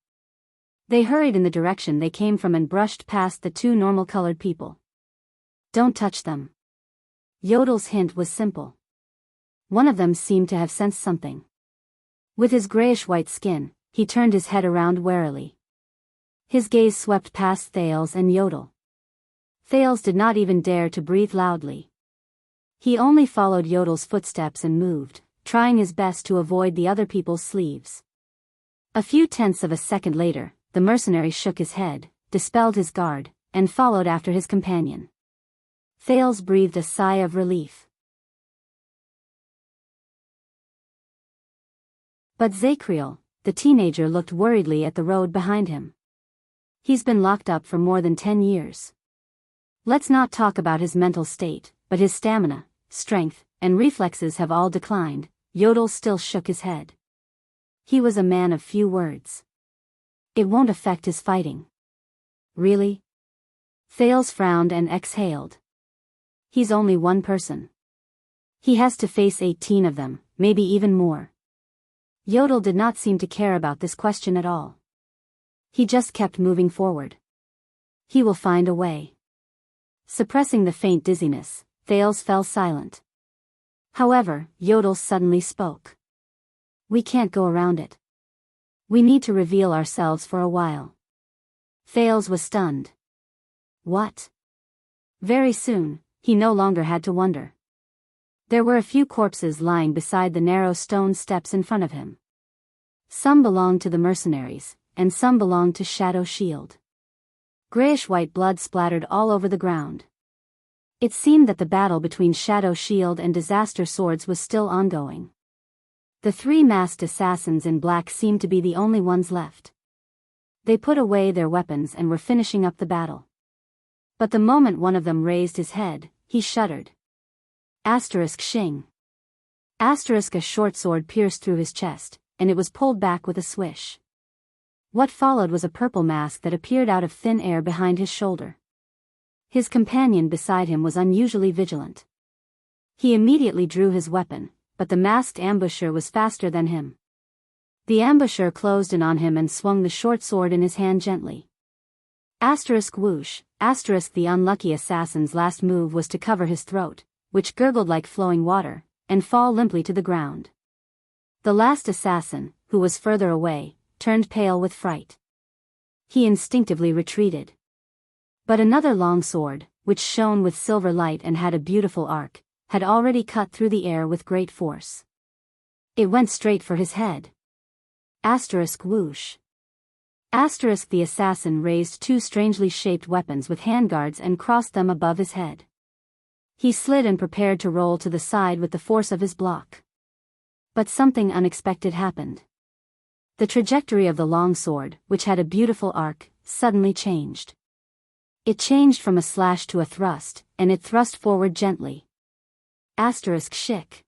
They hurried in the direction they came from and brushed past the two normal-colored people. Don't touch them. Yodel's hint was simple. One of them seemed to have sensed something. With his grayish-white skin, he turned his head around warily. His gaze swept past Thales and Yodel. Thales did not even dare to breathe loudly. He only followed Yodel's footsteps and moved, trying his best to avoid the other people's sleeves. A few tenths of a second later, the mercenary shook his head, dispelled his guard, and followed after his companion. Thales breathed a sigh of relief. But Zacriel, the teenager, looked worriedly at the road behind him. He's been locked up for more than 10 years. Let's not talk about his mental state, but his stamina, strength, and reflexes have all declined. Yodel still shook his head. He was a man of few words. It won't affect his fighting. Really? Thales frowned and exhaled. He's only one person. He has to face 18 of them, maybe even more. Yodel did not seem to care about this question at all. He just kept moving forward. He will find a way. Suppressing the faint dizziness, Thales fell silent. However, Yodel suddenly spoke. We can't go around it. We need to reveal ourselves for a while. Thales was stunned. What? Very soon, he no longer had to wonder. There were a few corpses lying beside the narrow stone steps in front of him. Some belonged to the mercenaries, and some belonged to Shadow Shield. Grayish-white blood splattered all over the ground. It seemed that the battle between Shadow Shield and Disaster Swords was still ongoing. The three masked assassins in black seemed to be the only ones left. They put away their weapons and were finishing up the battle. But the moment one of them raised his head, he shuddered. Shing. A short sword pierced through his chest, and it was pulled back with a swish. What followed was a purple mask that appeared out of thin air behind his shoulder. His companion beside him was unusually vigilant. He immediately drew his weapon, but the masked ambusher was faster than him. The ambusher closed in on him and swung the short sword in his hand gently. Whoosh, the unlucky assassin's last move was to cover his throat, which gurgled like flowing water, and fall limply to the ground. The last assassin, who was further away, turned pale with fright. He instinctively retreated. But another long sword, which shone with silver light and had a beautiful arc, had already cut through the air with great force. It went straight for his head. Asterisk whoosh. Asterisk the assassin raised two strangely shaped weapons with handguards and crossed them above his head. He slid and prepared to roll to the side with the force of his block. But something unexpected happened. The trajectory of the long sword, which had a beautiful arc, suddenly changed. It changed from a slash to a thrust, and it thrust forward gently. Asterisk shick.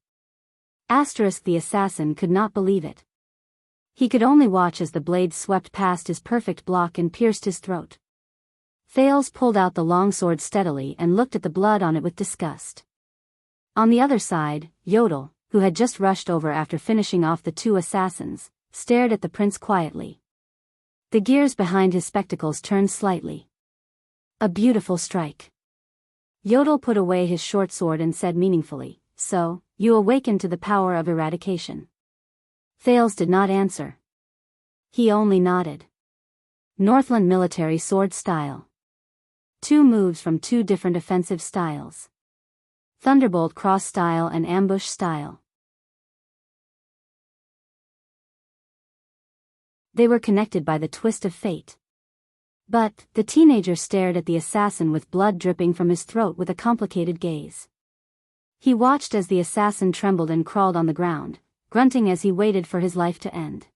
Asterisk the assassin could not believe it. He could only watch as the blade swept past his perfect block and pierced his throat. Thales pulled out the longsword steadily and looked at the blood on it with disgust. On the other side, Yodel, who had just rushed over after finishing off the two assassins, stared at the prince quietly. The gears behind his spectacles turned slightly. A beautiful strike. Yodel put away his short sword and said meaningfully, "So, you awaken to the power of eradication." Thales did not answer. He only nodded. Northland military sword style. 2 moves from 2 different offensive styles. Thunderbolt cross style and ambush style. They were connected by the twist of fate. But, the teenager stared at the assassin with blood dripping from his throat with a complicated gaze. He watched as the assassin trembled and crawled on the ground, grunting as he waited for his life to end.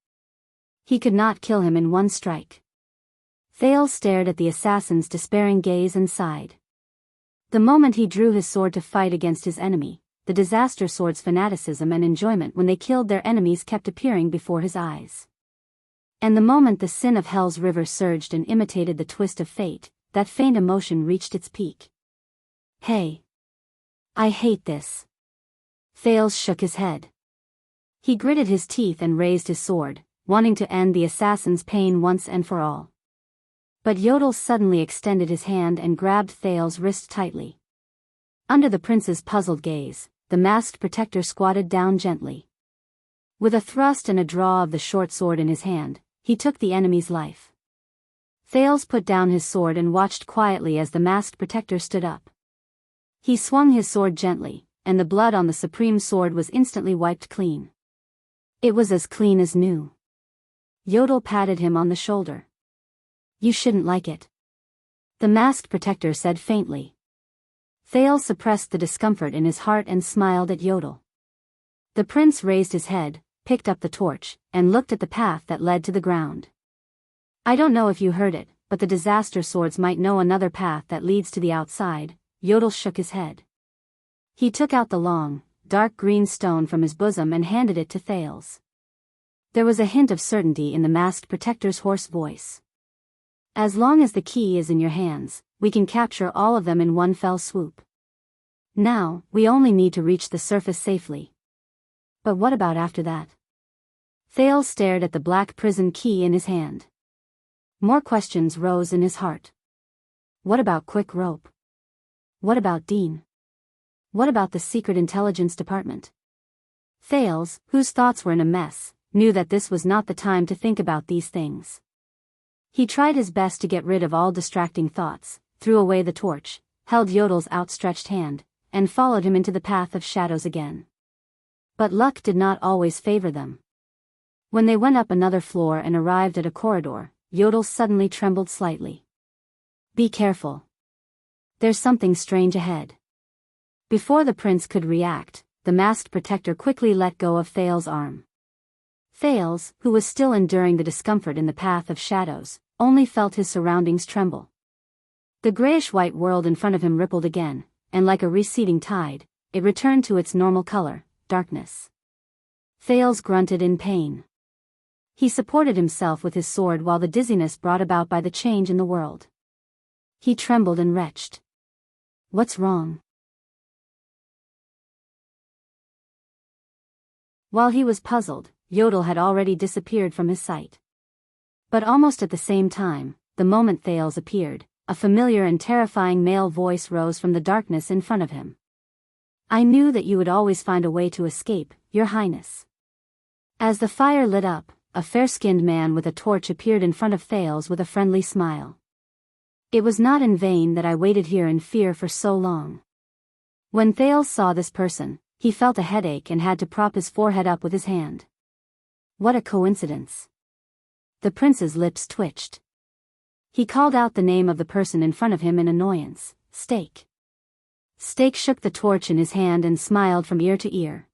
He could not kill him in one strike. Thales stared at the assassin's despairing gaze and sighed. The moment he drew his sword to fight against his enemy, the disaster sword's fanaticism and enjoyment when they killed their enemies kept appearing before his eyes. And the moment the sin of hell's river surged and imitated the twist of fate, that faint emotion reached its peak. "Hey. I hate this." Thales shook his head. He gritted his teeth and raised his sword, wanting to end the assassin's pain once and for all. But Yodel suddenly extended his hand and grabbed Thales' wrist tightly. Under the prince's puzzled gaze, the masked protector squatted down gently. With a thrust and a draw of the short sword in his hand, he took the enemy's life. Thales put down his sword and watched quietly as the masked protector stood up. He swung his sword gently, and the blood on the supreme sword was instantly wiped clean. It was as clean as new. Yodel patted him on the shoulder. "You shouldn't like it," the masked protector said faintly. Thales suppressed the discomfort in his heart and smiled at Yodel. The prince raised his head, picked up the torch, and looked at the path that led to the ground. "I don't know if you heard it, but the disaster swords might know another path that leads to the outside." Yodel shook his head. He took out the long, dark green stone from his bosom and handed it to Thales. There was a hint of certainty in the masked protector's hoarse voice. "As long as the key is in your hands, we can capture all of them in one fell swoop. Now, we only need to reach the surface safely." "But what about after that?" Thales stared at the black prison key in his hand. More questions rose in his heart. What about Quick Rope? What about Dean? What about the Secret Intelligence Department? Thales, whose thoughts were in a mess, knew that this was not the time to think about these things. He tried his best to get rid of all distracting thoughts, threw away the torch, held Yodel's outstretched hand, and followed him into the path of shadows again. But luck did not always favor them. When they went up another floor and arrived at a corridor, Yodel suddenly trembled slightly. "Be careful. There's something strange ahead." Before the prince could react, the masked protector quickly let go of Thales' arm. Thales, who was still enduring the discomfort in the path of shadows, only felt his surroundings tremble. The grayish-white world in front of him rippled again, and like a receding tide, it returned to its normal color, darkness. Thales grunted in pain. He supported himself with his sword while the dizziness brought about by the change in the world. He trembled and retched. "What's wrong?" While he was puzzled, Yodel had already disappeared from his sight. But almost at the same time, the moment Thales appeared, a familiar and terrifying male voice rose from the darkness in front of him. "I knew that you would always find a way to escape, Your Highness." As the fire lit up, a fair-skinned man with a torch appeared in front of Thales with a friendly smile. "It was not in vain that I waited here in fear for so long." When Thales saw this person, He felt a headache and had to prop his forehead up with his hand. What a coincidence. The prince's lips twitched. He called out the name of the person in front of him in annoyance, Steak. Steak shook the torch in his hand and smiled from ear to ear.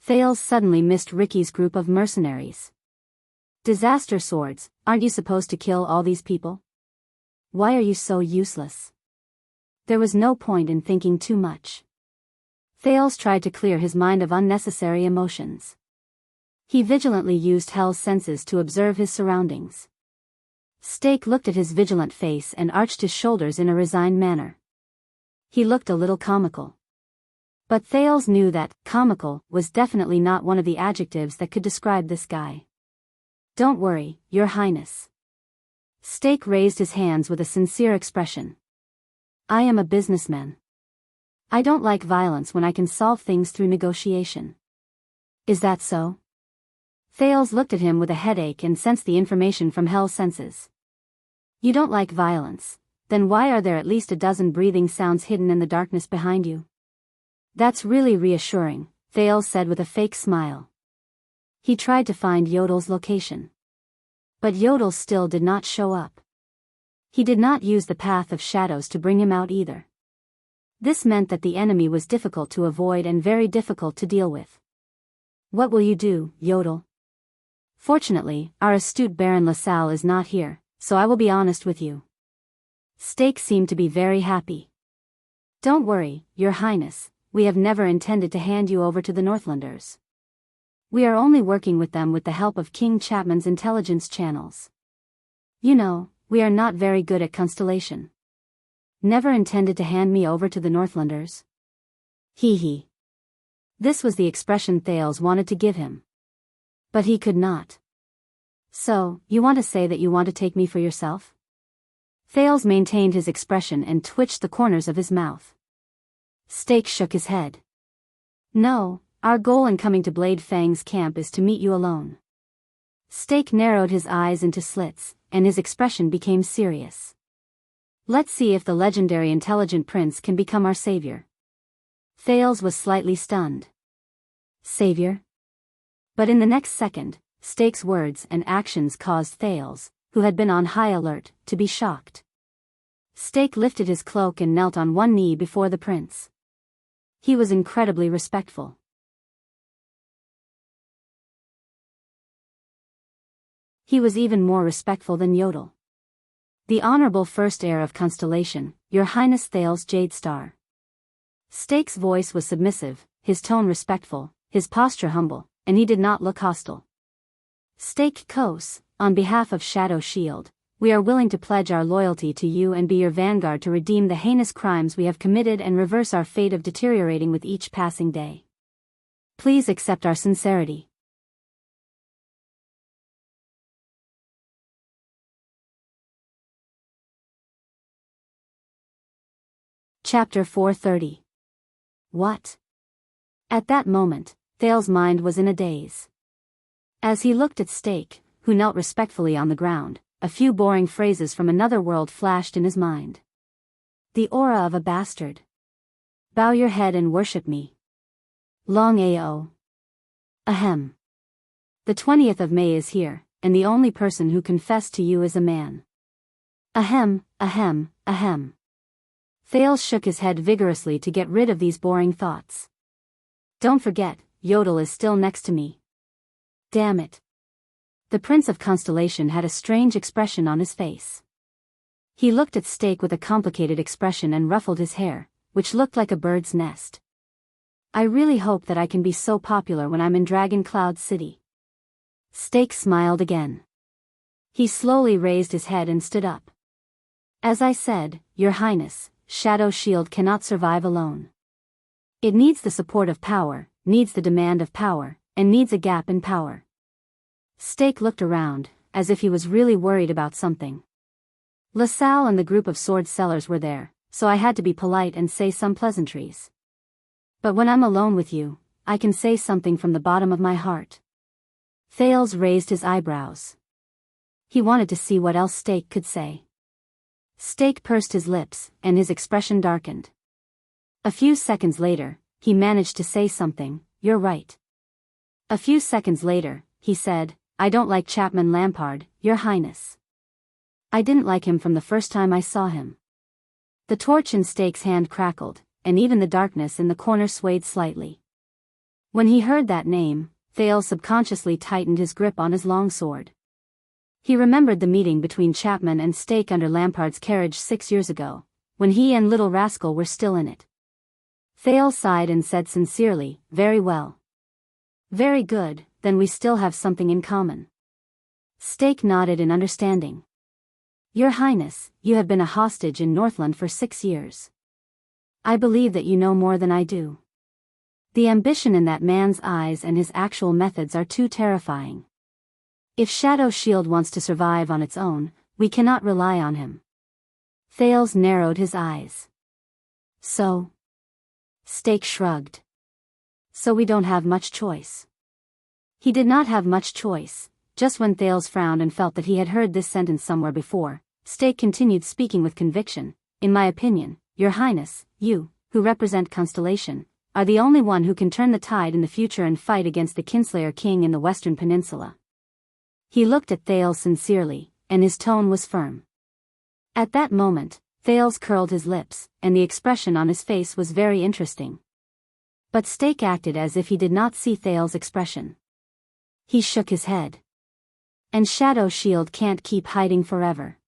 Thales suddenly missed Ricky's group of mercenaries. Disaster swords, aren't you supposed to kill all these people? Why are you so useless? There was no point in thinking too much. Thales tried to clear his mind of unnecessary emotions. He vigilantly used Hell's senses to observe his surroundings. Steak looked at his vigilant face and arched his shoulders in a resigned manner. He looked a little comical. But Thales knew that comical was definitely not one of the adjectives that could describe this guy. Don't worry, Your Highness. Steak raised his hands with a sincere expression. I am a businessman. I don't like violence when I can solve things through negotiation. Is that so? Thales looked at him with a headache and sensed the information from Hell's senses. You don't like violence, then why are there at least a dozen breathing sounds hidden in the darkness behind you? That's really reassuring, Thales said with a fake smile. He tried to find Yodel's location. But Yodel still did not show up. He did not use the path of shadows to bring him out either. This meant that the enemy was difficult to avoid and very difficult to deal with. What will you do, Yodel? Fortunately, our astute Baron LaSalle is not here, so I will be honest with you. Steak seemed to be very happy. Don't worry, Your Highness, we have never intended to hand you over to the Northlanders. We are only working with them with the help of King Chapman's intelligence channels. You know, we are not very good at constellation. Never intended to hand me over to the Northlanders? Hee hee. This was the expression Thales wanted to give him. But he could not. So, you want to say that you want to take me for yourself? Thales maintained his expression and twitched the corners of his mouth. Steak shook his head. No, our goal in coming to Blade Fang's camp is to meet you alone. Steak narrowed his eyes into slits, and his expression became serious. Let's see if the legendary intelligent prince can become our savior. Thales was slightly stunned. Savior? But in the next second, Steak's words and actions caused Thales, who had been on high alert, to be shocked. Steak lifted his cloak and knelt on one knee before the prince. He was incredibly respectful. He was even more respectful than Yodel. The Honorable First Heir of Constellation, Your Highness Thales Jadestar. Steak's voice was submissive, his tone respectful, his posture humble, and he did not look hostile. Steak Kos, on behalf of Shadow Shield, we are willing to pledge our loyalty to you and be your vanguard to redeem the heinous crimes we have committed and reverse our fate of deteriorating with each passing day. Please accept our sincerity. Chapter 430. What? At that moment, Thales' mind was in a daze. As he looked at Steak, who knelt respectfully on the ground, a few boring phrases from another world flashed in his mind. The aura of a bastard. Bow your head and worship me. Long AO. Ahem. The 20th of May is here, and the only person who confessed to you is a man. Ahem, ahem, ahem. Thales shook his head vigorously to get rid of these boring thoughts. Don't forget, Yodel is still next to me. Damn it. The Prince of Constellation had a strange expression on his face. He looked at Steak with a complicated expression and ruffled his hair, which looked like a bird's nest. I really hope that I can be so popular when I'm in Dragon Cloud City. Steak smiled again. He slowly raised his head and stood up. As I said, Your Highness, Shadow Shield cannot survive alone. It needs the support of power, needs the demand of power, and needs a gap in power. Steak looked around, as if he was really worried about something. LaSalle and the group of sword sellers were there, so I had to be polite and say some pleasantries. But when I'm alone with you, I can say something from the bottom of my heart. Thales raised his eyebrows. He wanted to see what else Steak could say. Steak pursed his lips, and his expression darkened. A few seconds later, he managed to say something. "You're right." A few seconds later, he said, "I don't like Chapman Lampard, Your Highness. I didn't like him from the first time I saw him." The torch in Stake's hand crackled, and even the darkness in the corner swayed slightly. When he heard that name, Thales subconsciously tightened his grip on his long sword. He remembered the meeting between Chapman and Stake under Lampard's carriage 6 years ago, when he and Little Rascal were still in it. Thales sighed and said sincerely, "Very well. Very good, then we still have something in common." Stake nodded in understanding. "Your Highness, you have been a hostage in Northland for 6 years. I believe that you know more than I do. The ambition in that man's eyes and his actual methods are too terrifying. If Shadow Shield wants to survive on its own, we cannot rely on him." Thales narrowed his eyes. "So?" Stake shrugged. "So we don't have much choice." He did not have much choice. Just when Thales frowned and felt that he had heard this sentence somewhere before, Stake continued speaking with conviction. "In my opinion, Your Highness, you, who represent Constellation, are the only one who can turn the tide in the future and fight against the Kinslayer King in the Western Peninsula." He looked at Thales sincerely, and his tone was firm. At that moment, Thales curled his lips, and the expression on his face was very interesting. But Stake acted as if he did not see Thales' expression. He shook his head. "And Shadow Shield can't keep hiding forever.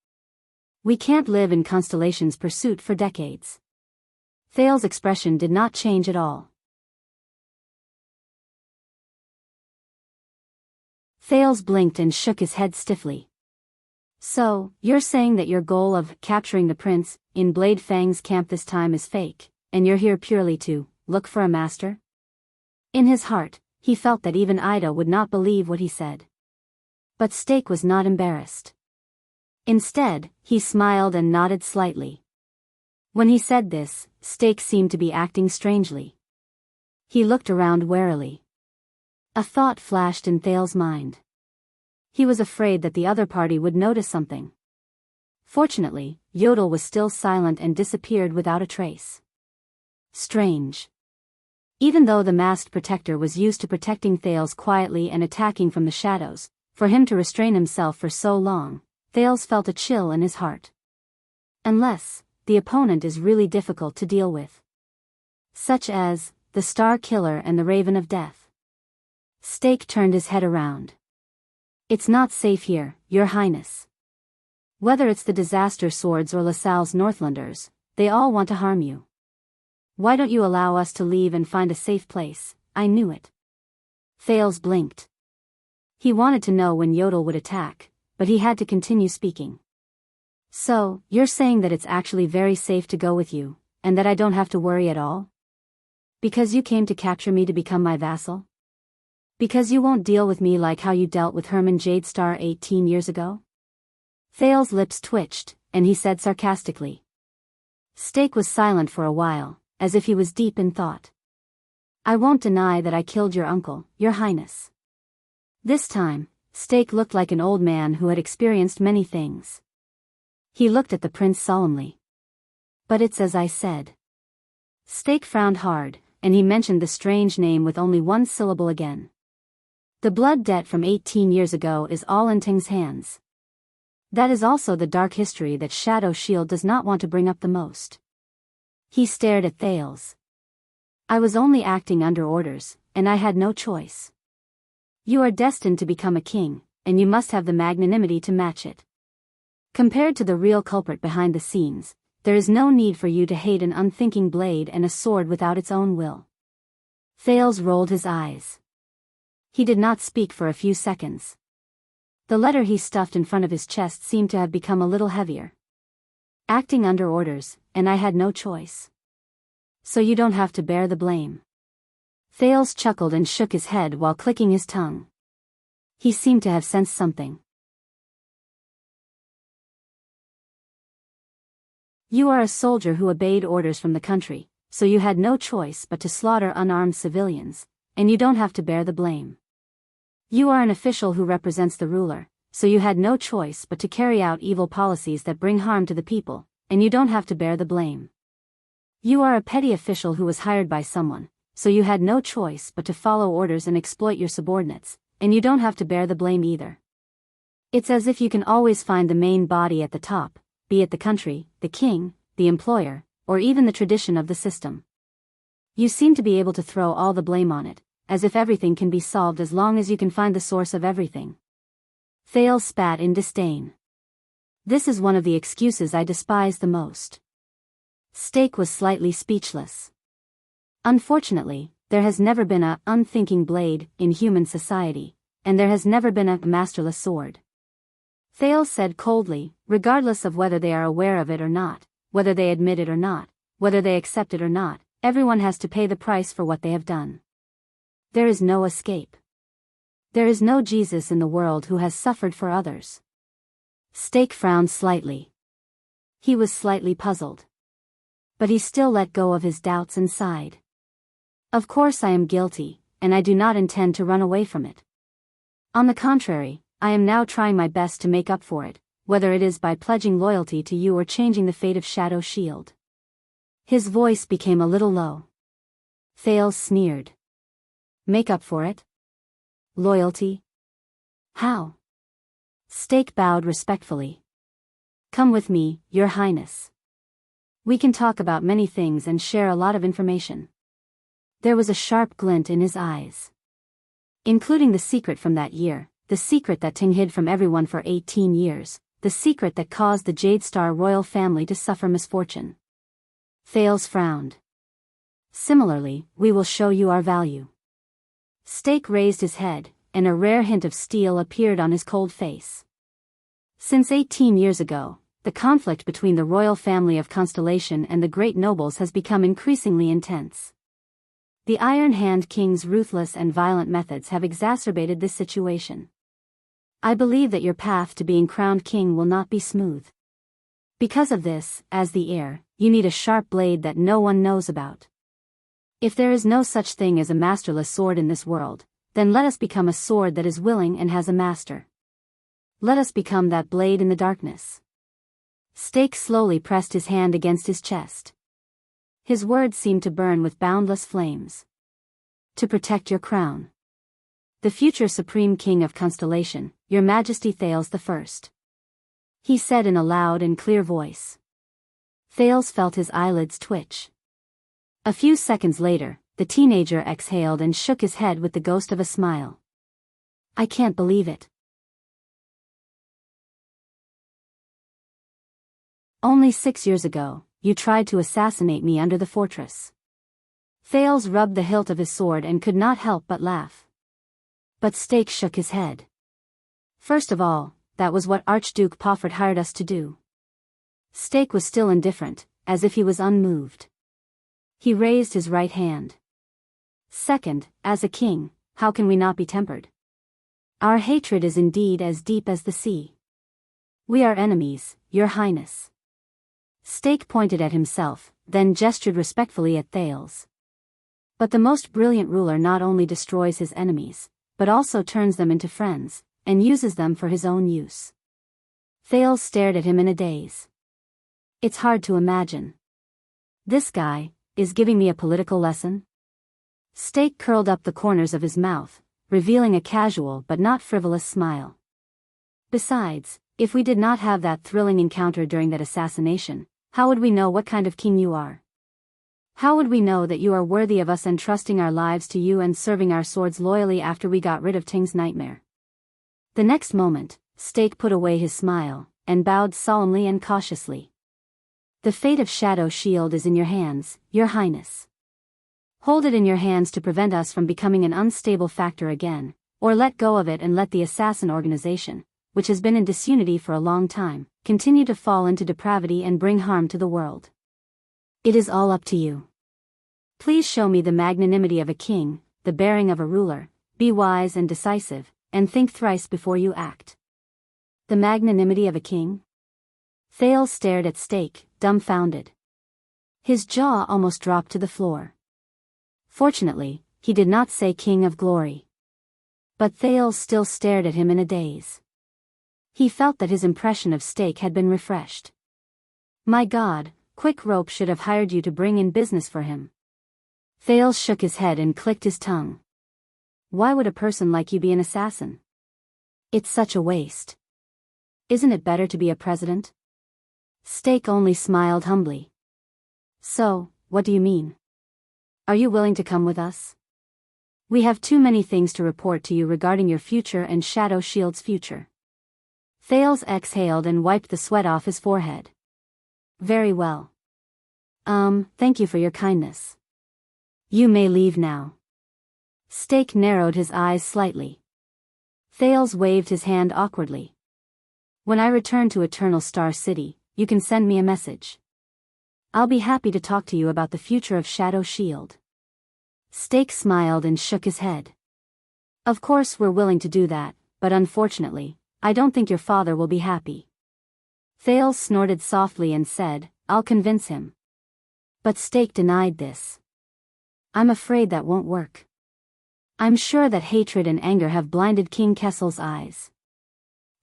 We can't live in Constellation's pursuit for decades." Thales' expression did not change at all. Thales blinked and shook his head stiffly. "So, you're saying that your goal of capturing the prince in Blade Fang's camp this time is fake, and you're here purely to look for a master?" In his heart, he felt that even Ida would not believe what he said. But Stake was not embarrassed. Instead, he smiled and nodded slightly. When he said this, Stake seemed to be acting strangely. He looked around warily. A thought flashed in Thales' mind. He was afraid that the other party would notice something. Fortunately, Yodel was still silent and disappeared without a trace. Strange. Even though the masked protector was used to protecting Thales quietly and attacking from the shadows, for him to restrain himself for so long, Thales felt a chill in his heart. Unless the opponent is really difficult to deal with. Such as the Star Killer and the Raven of Death. Stake turned his head around. "It's not safe here, Your Highness. Whether it's the Disaster Swords or LaSalle's Northlanders, they all want to harm you. Why don't you allow us to leave and find a safe place?" "I knew it." Thales blinked. He wanted to know when Yodel would attack, but he had to continue speaking. "So, you're saying that it's actually very safe to go with you, and that I don't have to worry at all? Because you came to capture me to become my vassal? Because you won't deal with me like how you dealt with Herman Jadestar 18 years ago?" Thales' lips twitched, and he said sarcastically. Stake was silent for a while, as if he was deep in thought. "I won't deny that I killed your uncle, Your Highness." This time, Stake looked like an old man who had experienced many things. He looked at the prince solemnly. "But it's as I said." Stake frowned hard, and he mentioned the strange name with only one syllable again. "The blood debt from 18 years ago is all in Ting's hands. That is also the dark history that Shadow Shield does not want to bring up the most." He stared at Thales. "I was only acting under orders, and I had no choice. You are destined to become a king, and you must have the magnanimity to match it. Compared to the real culprit behind the scenes, there is no need for you to hate an unthinking blade and a sword without its own will." Thales rolled his eyes. He did not speak for a few seconds. The letter he stuffed in front of his chest seemed to have become a little heavier. "Acting under orders, and I had no choice. So you don't have to bear the blame." Thales chuckled and shook his head while clicking his tongue. He seemed to have sensed something. "You are a soldier who obeyed orders from the country, so you had no choice but to slaughter unarmed civilians, and you don't have to bear the blame. You are an official who represents the ruler, so you had no choice but to carry out evil policies that bring harm to the people, and you don't have to bear the blame. You are a petty official who was hired by someone, so you had no choice but to follow orders and exploit your subordinates, and you don't have to bear the blame either. It's as if you can always find the main body at the top, be it the country, the king, the employer, or even the tradition of the system. You seem to be able to throw all the blame on it, as if everything can be solved as long as you can find the source of everything. Thales spat in disdain. This is one of the excuses I despise the most. Steak was slightly speechless. Unfortunately, there has never been a unthinking blade in human society, and there has never been a masterless sword. Thales said coldly, regardless of whether they are aware of it or not, whether they admit it or not, whether they accept it or not, everyone has to pay the price for what they have done. There is no escape. There is no Jesus in the world who has suffered for others. Steak frowned slightly. He was slightly puzzled. But he still let go of his doubts and sighed. Of course I am guilty, and I do not intend to run away from it. On the contrary, I am now trying my best to make up for it, whether it is by pledging loyalty to you or changing the fate of Shadow Shield. His voice became a little low. Thales sneered. Make up for it? Loyalty? How? Steak bowed respectfully. Come with me, Your Highness. We can talk about many things and share a lot of information. There was a sharp glint in his eyes. Including the secret from that year, the secret that Ting hid from everyone for 18 years, the secret that caused the Jade Star royal family to suffer misfortune. Thales frowned. Similarly, we will show you our value. Steak raised his head, and a rare hint of steel appeared on his cold face. Since 18 years ago, the conflict between the royal family of Constellation and the great nobles has become increasingly intense. The Iron Hand King's ruthless and violent methods have exacerbated this situation. I believe that your path to being crowned king will not be smooth. Because of this, as the heir, you need a sharp blade that no one knows about. If there is no such thing as a masterless sword in this world, then let us become a sword that is willing and has a master. Let us become that blade in the darkness. Steak slowly pressed his hand against his chest. His words seemed to burn with boundless flames. To protect your crown. The future Supreme King of Constellation, Your Majesty Thales I. He said in a loud and clear voice. Thales felt his eyelids twitch. A few seconds later, the teenager exhaled and shook his head with the ghost of a smile. I can't believe it. Only 6 years ago, you tried to assassinate me under the fortress. Thales rubbed the hilt of his sword and could not help but laugh. But Steak shook his head. First of all, that was what Archduke Poffert hired us to do. Steak was still indifferent, as if he was unmoved. He raised his right hand. Second, as a king, how can we not be tempered? Our hatred is indeed as deep as the sea. We are enemies, Your Highness. Steak pointed at himself, then gestured respectfully at Thales. But the most brilliant ruler not only destroys his enemies, but also turns them into friends, and uses them for his own use. Thales stared at him in a daze. It's hard to imagine. This guy is giving me a political lesson? Steak curled up the corners of his mouth, revealing a casual but not frivolous smile. Besides, if we did not have that thrilling encounter during that assassination, how would we know what kind of king you are? How would we know that you are worthy of us entrusting our lives to you and serving our swords loyally after we got rid of Ting's nightmare? The next moment, Steak put away his smile, and bowed solemnly and cautiously. The fate of Shadow Shield is in your hands, Your Highness. Hold it in your hands to prevent us from becoming an unstable factor again, or let go of it and let the assassin organization, which has been in disunity for a long time, continue to fall into depravity and bring harm to the world. It is all up to you. Please show me the magnanimity of a king, the bearing of a ruler, be wise and decisive, and think thrice before you act. The magnanimity of a king? Thales stared at Steak, dumbfounded. His jaw almost dropped to the floor. Fortunately, he did not say King of Glory. But Thales still stared at him in a daze. He felt that his impression of Steak had been refreshed. My God, Quick Rope should have hired you to bring in business for him. Thales shook his head and clicked his tongue. Why would a person like you be an assassin? It's such a waste. Isn't it better to be a president? Stake only smiled humbly. So, what do you mean? Are you willing to come with us? We have too many things to report to you regarding your future and Shadow Shield's future. Thales exhaled and wiped the sweat off his forehead. Very well. Thank you for your kindness. You may leave now. Stake narrowed his eyes slightly. Thales waved his hand awkwardly. When I return to Eternal Star City, you can send me a message. I'll be happy to talk to you about the future of Shadow Shield. Stake smiled and shook his head. Of course we're willing to do that, but unfortunately, I don't think your father will be happy. Thales snorted softly and said, I'll convince him. But Stake denied this. I'm afraid that won't work. I'm sure that hatred and anger have blinded King Kessel's eyes.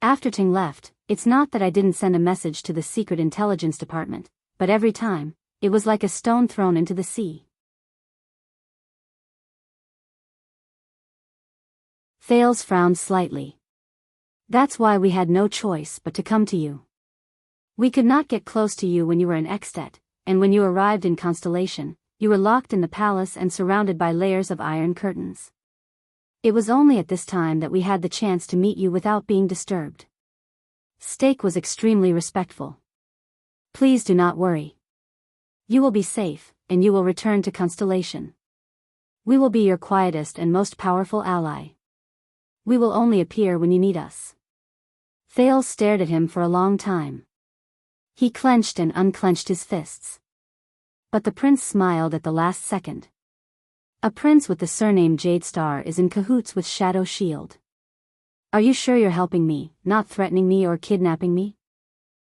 After Ting left, it's not that I didn't send a message to the Secret Intelligence Department, but every time, it was like a stone thrown into the sea. Thales frowned slightly. That's why we had no choice but to come to you. We could not get close to you when you were in Extet, and when you arrived in Constellation, you were locked in the palace and surrounded by layers of iron curtains. It was only at this time that we had the chance to meet you without being disturbed. Stake was extremely respectful. Please do not worry. You will be safe, and you will return to Constellation. We will be your quietest and most powerful ally. We will only appear when you need us. Thales stared at him for a long time. He clenched and unclenched his fists. But the prince smiled at the last second. A prince with the surname Jadestar is in cahoots with Shadow Shield. Are you sure you're helping me, not threatening me or kidnapping me?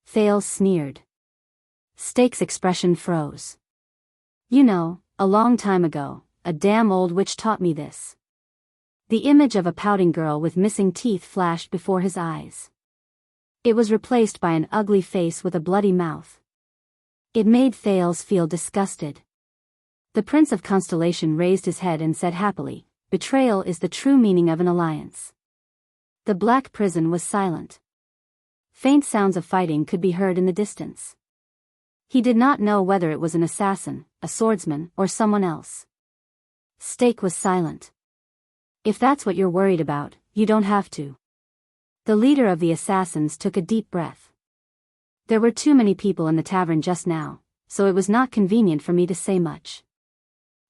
Thales sneered. Stake's expression froze. You know, a long time ago, a damn old witch taught me this. The image of a pouting girl with missing teeth flashed before his eyes. It was replaced by an ugly face with a bloody mouth. It made Thales feel disgusted. The Prince of Constellation raised his head and said happily, betrayal is the true meaning of an alliance. The black prison was silent. Faint sounds of fighting could be heard in the distance. He did not know whether it was an assassin, a swordsman, or someone else. Stake was silent. If that's what you're worried about, you don't have to. The leader of the assassins took a deep breath. There were too many people in the tavern just now, so it was not convenient for me to say much.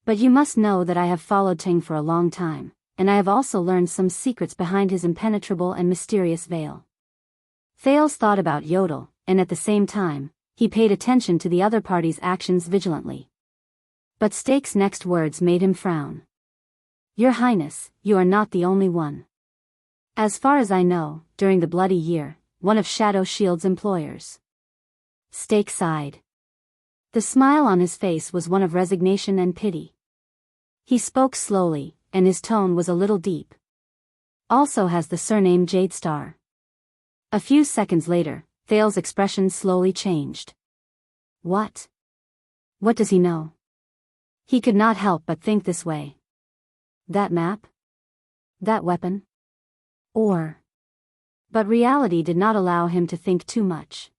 But you must know that I have followed Ting for a long time, and I have also learned some secrets behind his impenetrable and mysterious veil. Thales thought about Yodel, and at the same time, he paid attention to the other party's actions vigilantly. But Stake's next words made him frown. Your Highness, you are not the only one. As far as I know, during the Bloody Year, one of Shadow Shield's employers. Stake sighed. The smile on his face was one of resignation and pity. He spoke slowly, and his tone was a little deep. Also has the surname Jadestar. A few seconds later, Thales' expression slowly changed. What? What does he know? He could not help but think this way. That map? That weapon? But reality did not allow him to think too much.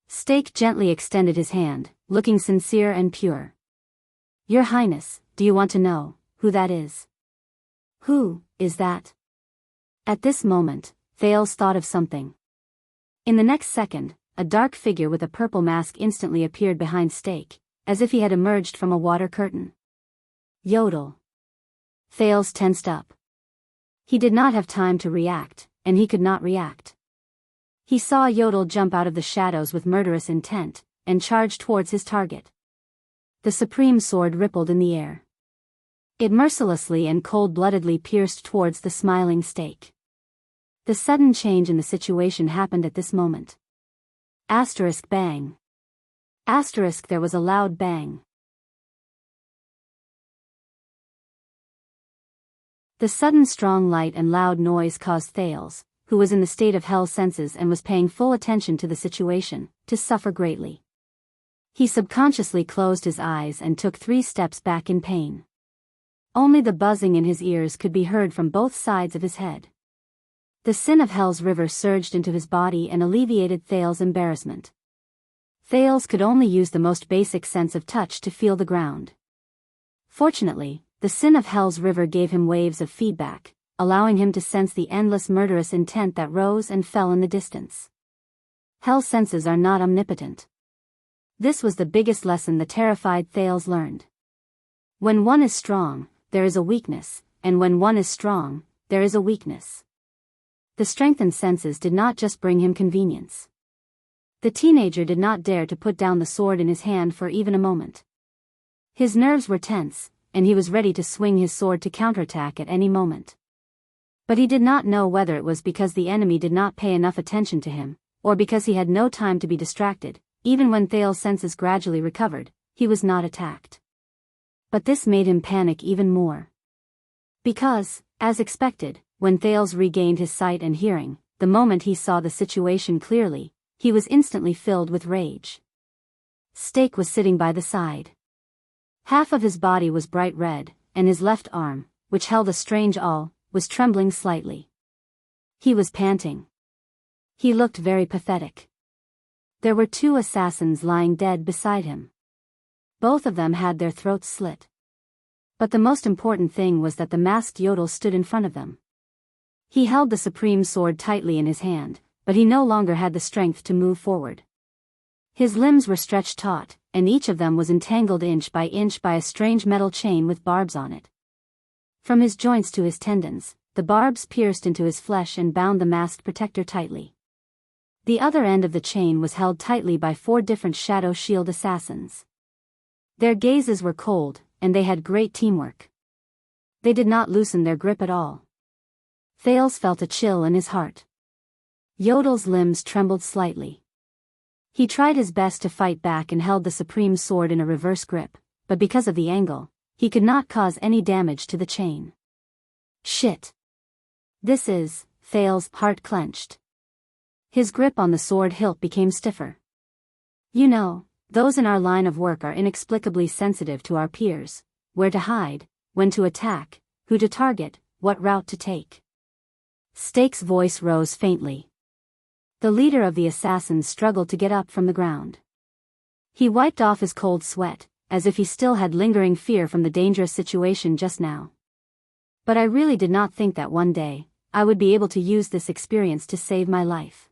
Stake gently extended his hand, looking sincere and pure. Your Highness, do you want to know who that is? Who is that? At this moment, Thales thought of something. In the next second, a dark figure with a purple mask instantly appeared behind Stake, as if he had emerged from a water curtain. Yodel. Thales tensed up. He did not have time to react, and he could not react. He saw Yodel jump out of the shadows with murderous intent, and charge towards his target. The supreme sword rippled in the air. It mercilessly and cold-bloodedly pierced towards the smiling Stake. The sudden change in the situation happened at this moment. Asterisk bang. Asterisk there was a loud bang. The sudden strong light and loud noise caused Thales, who was in the state of hell senses and was paying full attention to the situation, to suffer greatly. He subconsciously closed his eyes and took 3 steps back in pain. Only the buzzing in his ears could be heard from both sides of his head. The sin of Hell's river surged into his body and alleviated Thales' embarrassment. Thales could only use the most basic sense of touch to feel the ground. Fortunately, the sin of Hell's river gave him waves of feedback, allowing him to sense the endless murderous intent that rose and fell in the distance. Hell's senses are not omnipotent. This was the biggest lesson the terrified Thales learned. When one is strong, there is a weakness, and when one is strong, there is a weakness. The strengthened senses did not just bring him convenience. The teenager did not dare to put down the sword in his hand for even a moment. His nerves were tense, and he was ready to swing his sword to counterattack at any moment. But he did not know whether it was because the enemy did not pay enough attention to him, or because he had no time to be distracted. Even when Thales' senses gradually recovered, he was not attacked. But this made him panic even more. Because, as expected, when Thales regained his sight and hearing, the moment he saw the situation clearly, he was instantly filled with rage. Stake was sitting by the side. Half of his body was bright red, and his left arm, which held a strange awl, was trembling slightly. He was panting. He looked very pathetic. There were 2 assassins lying dead beside him. Both of them had their throats slit. But the most important thing was that the masked Yodel stood in front of them. He held the supreme sword tightly in his hand, but he no longer had the strength to move forward. His limbs were stretched taut, and each of them was entangled inch by a strange metal chain with barbs on it. From his joints to his tendons, the barbs pierced into his flesh and bound the masked protector tightly. The other end of the chain was held tightly by 4 different shadow shield assassins. Their gazes were cold, and they had great teamwork. They did not loosen their grip at all. Thales felt a chill in his heart. Yodel's limbs trembled slightly. He tried his best to fight back and held the supreme sword in a reverse grip, but because of the angle, he could not cause any damage to the chain. Shit! Thales' heart clenched. His grip on the sword hilt became stiffer. You know, those in our line of work are inexplicably sensitive to our peers, where to hide, when to attack, who to target, what route to take. Stake's voice rose faintly. The leader of the assassins struggled to get up from the ground. He wiped off his cold sweat, as if he still had lingering fear from the dangerous situation just now. But I really did not think that one day, I would be able to use this experience to save my life.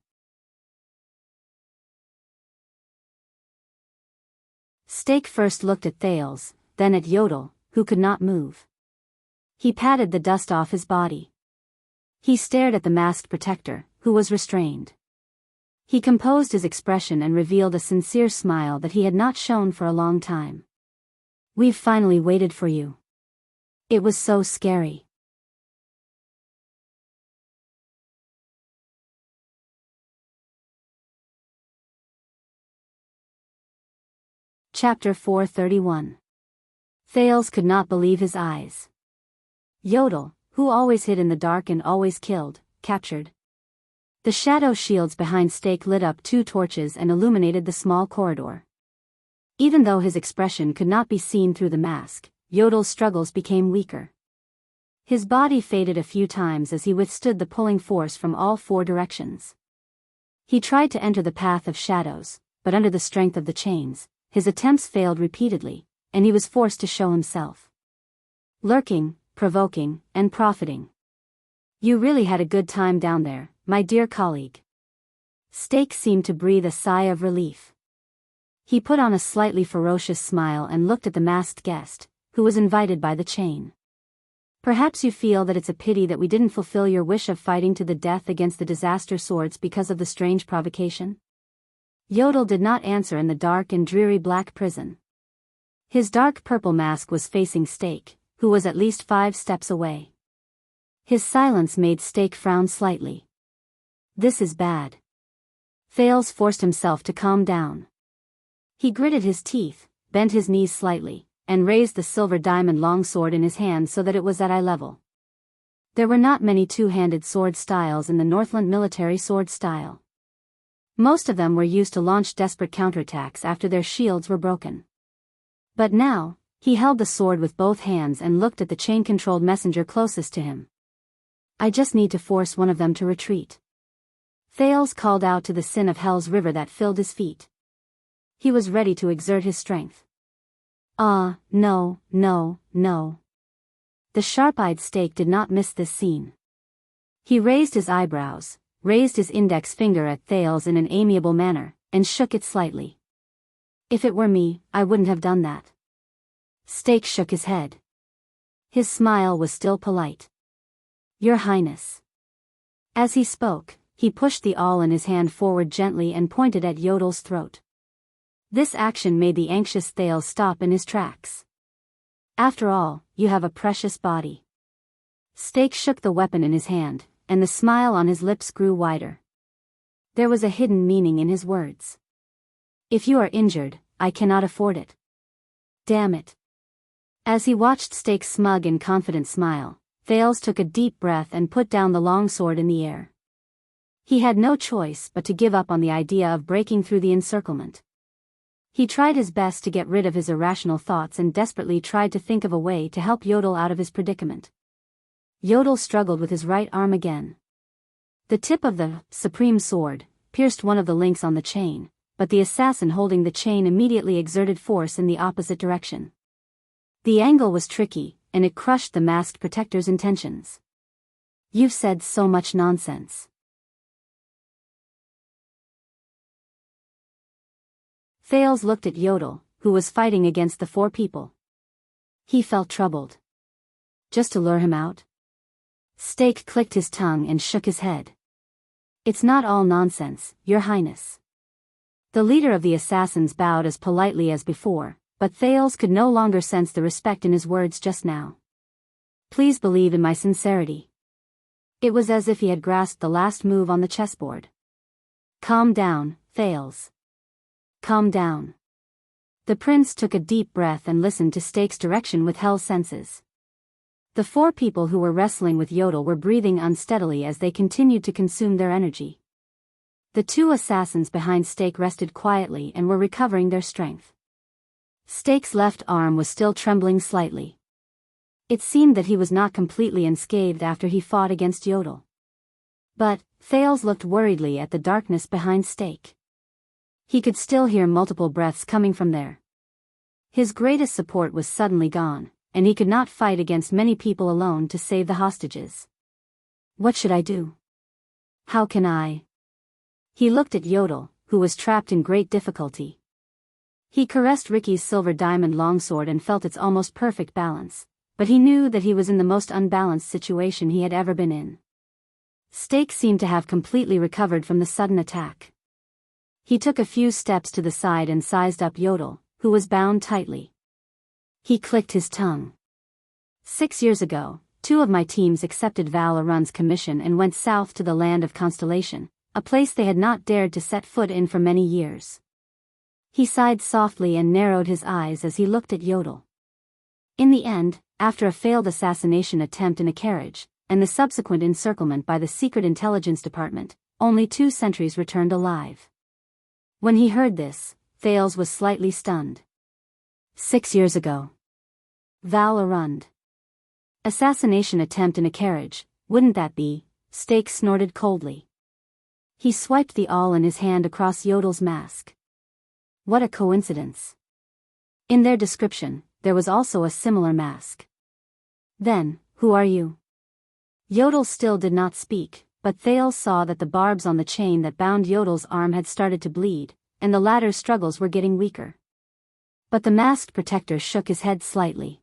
Stake first looked at Thales, then at Yodel, who could not move. He patted the dust off his body. He stared at the masked protector, who was restrained. He composed his expression and revealed a sincere smile that he had not shown for a long time. We've finally waited for you. It was so scary. Chapter 431. Thales could not believe his eyes. Yodel, who always hid in the dark and always killed, captured. The shadow shields behind Stake lit up 2 torches and illuminated the small corridor. Even though his expression could not be seen through the mask, Yodel's struggles became weaker. His body faded a few times as he withstood the pulling force from all 4 directions. He tried to enter the path of shadows, but under the strength of the chains, his attempts failed repeatedly, and he was forced to show himself. Lurking, provoking, and profiting. You really had a good time down there, my dear colleague. Stake seemed to breathe a sigh of relief. He put on a slightly ferocious smile and looked at the masked guest, who was invited by the chain. Perhaps you feel that it's a pity that we didn't fulfill your wish of fighting to the death against the disaster swords because of the strange provocation? Yodel did not answer in the dark and dreary black prison. His dark purple mask was facing Stake, who was at least 5 steps away. His silence made Stake frown slightly. This is bad. Thales forced himself to calm down. He gritted his teeth, bent his knees slightly, and raised the silver diamond longsword in his hand so that it was at eye level. There were not many 2-handed sword styles in the Northland military sword style. Most of them were used to launch desperate counterattacks after their shields were broken. But now, he held the sword with both hands and looked at the chain-controlled messenger closest to him. I just need to force one of them to retreat. Thales called out to the sin of Hell's river that filled his feet. He was ready to exert his strength. No. The sharp-eyed Stake did not miss this scene. He raised his eyebrows, raised his index finger at Thales in an amiable manner, and shook it slightly. If it were me, I wouldn't have done that. Stake shook his head. His smile was still polite. Your Highness. As he spoke, he pushed the awl in his hand forward gently and pointed at Yodel's throat. This action made the anxious Thales stop in his tracks. After all, you have a precious body. Stake shook the weapon in his hand, and the smile on his lips grew wider. There was a hidden meaning in his words. If you are injured, I cannot afford it. Damn it. As he watched Stake's smug and confident smile, Thales took a deep breath and put down the long sword in the air. He had no choice but to give up on the idea of breaking through the encirclement. He tried his best to get rid of his irrational thoughts and desperately tried to think of a way to help Yodel out of his predicament. Yodel struggled with his right arm again. The tip of the supreme sword pierced one of the links on the chain, but the assassin holding the chain immediately exerted force in the opposite direction. The angle was tricky, and it crushed the masked protector's intentions. You've said so much nonsense. Thales looked at Yodel, who was fighting against the four people. He felt troubled. Just to lure him out? Stake clicked his tongue and shook his head. It's not all nonsense, Your Highness. The leader of the assassins bowed as politely as before, but Thales could no longer sense the respect in his words just now. Please believe in my sincerity. It was as if he had grasped the last move on the chessboard. Calm down, Thales. Calm down. The prince took a deep breath and listened to Stake's direction with held senses. The four people who were wrestling with Yodel were breathing unsteadily as they continued to consume their energy. The two assassins behind Stake rested quietly and were recovering their strength. Stake's left arm was still trembling slightly. It seemed that he was not completely unscathed after he fought against Yodel. But Thales looked worriedly at the darkness behind Stake. He could still hear multiple breaths coming from there. His greatest support was suddenly gone, and he could not fight against many people alone to save the hostages. What should I do? How can I? He looked at Yodel, who was trapped in great difficulty. He caressed Ricky's silver diamond longsword and felt its almost perfect balance, but he knew that he was in the most unbalanced situation he had ever been in. Stake seemed to have completely recovered from the sudden attack. He took a few steps to the side and sized up Yodel, who was bound tightly. He clicked his tongue. 6 years ago, 2 of my teams accepted Val Arun's commission and went south to the land of Constellation, a place they had not dared to set foot in for many years. He sighed softly and narrowed his eyes as he looked at Yodel. In the end, after a failed assassination attempt in a carriage, and the subsequent encirclement by the Secret Intelligence Department, only 2 sentries returned alive. When he heard this, Thales was slightly stunned. 6 years ago. Val Arund. Assassination attempt in a carriage, wouldn't that be? Stake snorted coldly. He swiped the awl in his hand across Yodel's mask. What a coincidence. In their description, there was also a similar mask. Then, who are you? Yodel still did not speak, but Thales saw that the barbs on the chain that bound Yodel's arm had started to bleed, and the latter's struggles were getting weaker. But the masked protector shook his head slightly.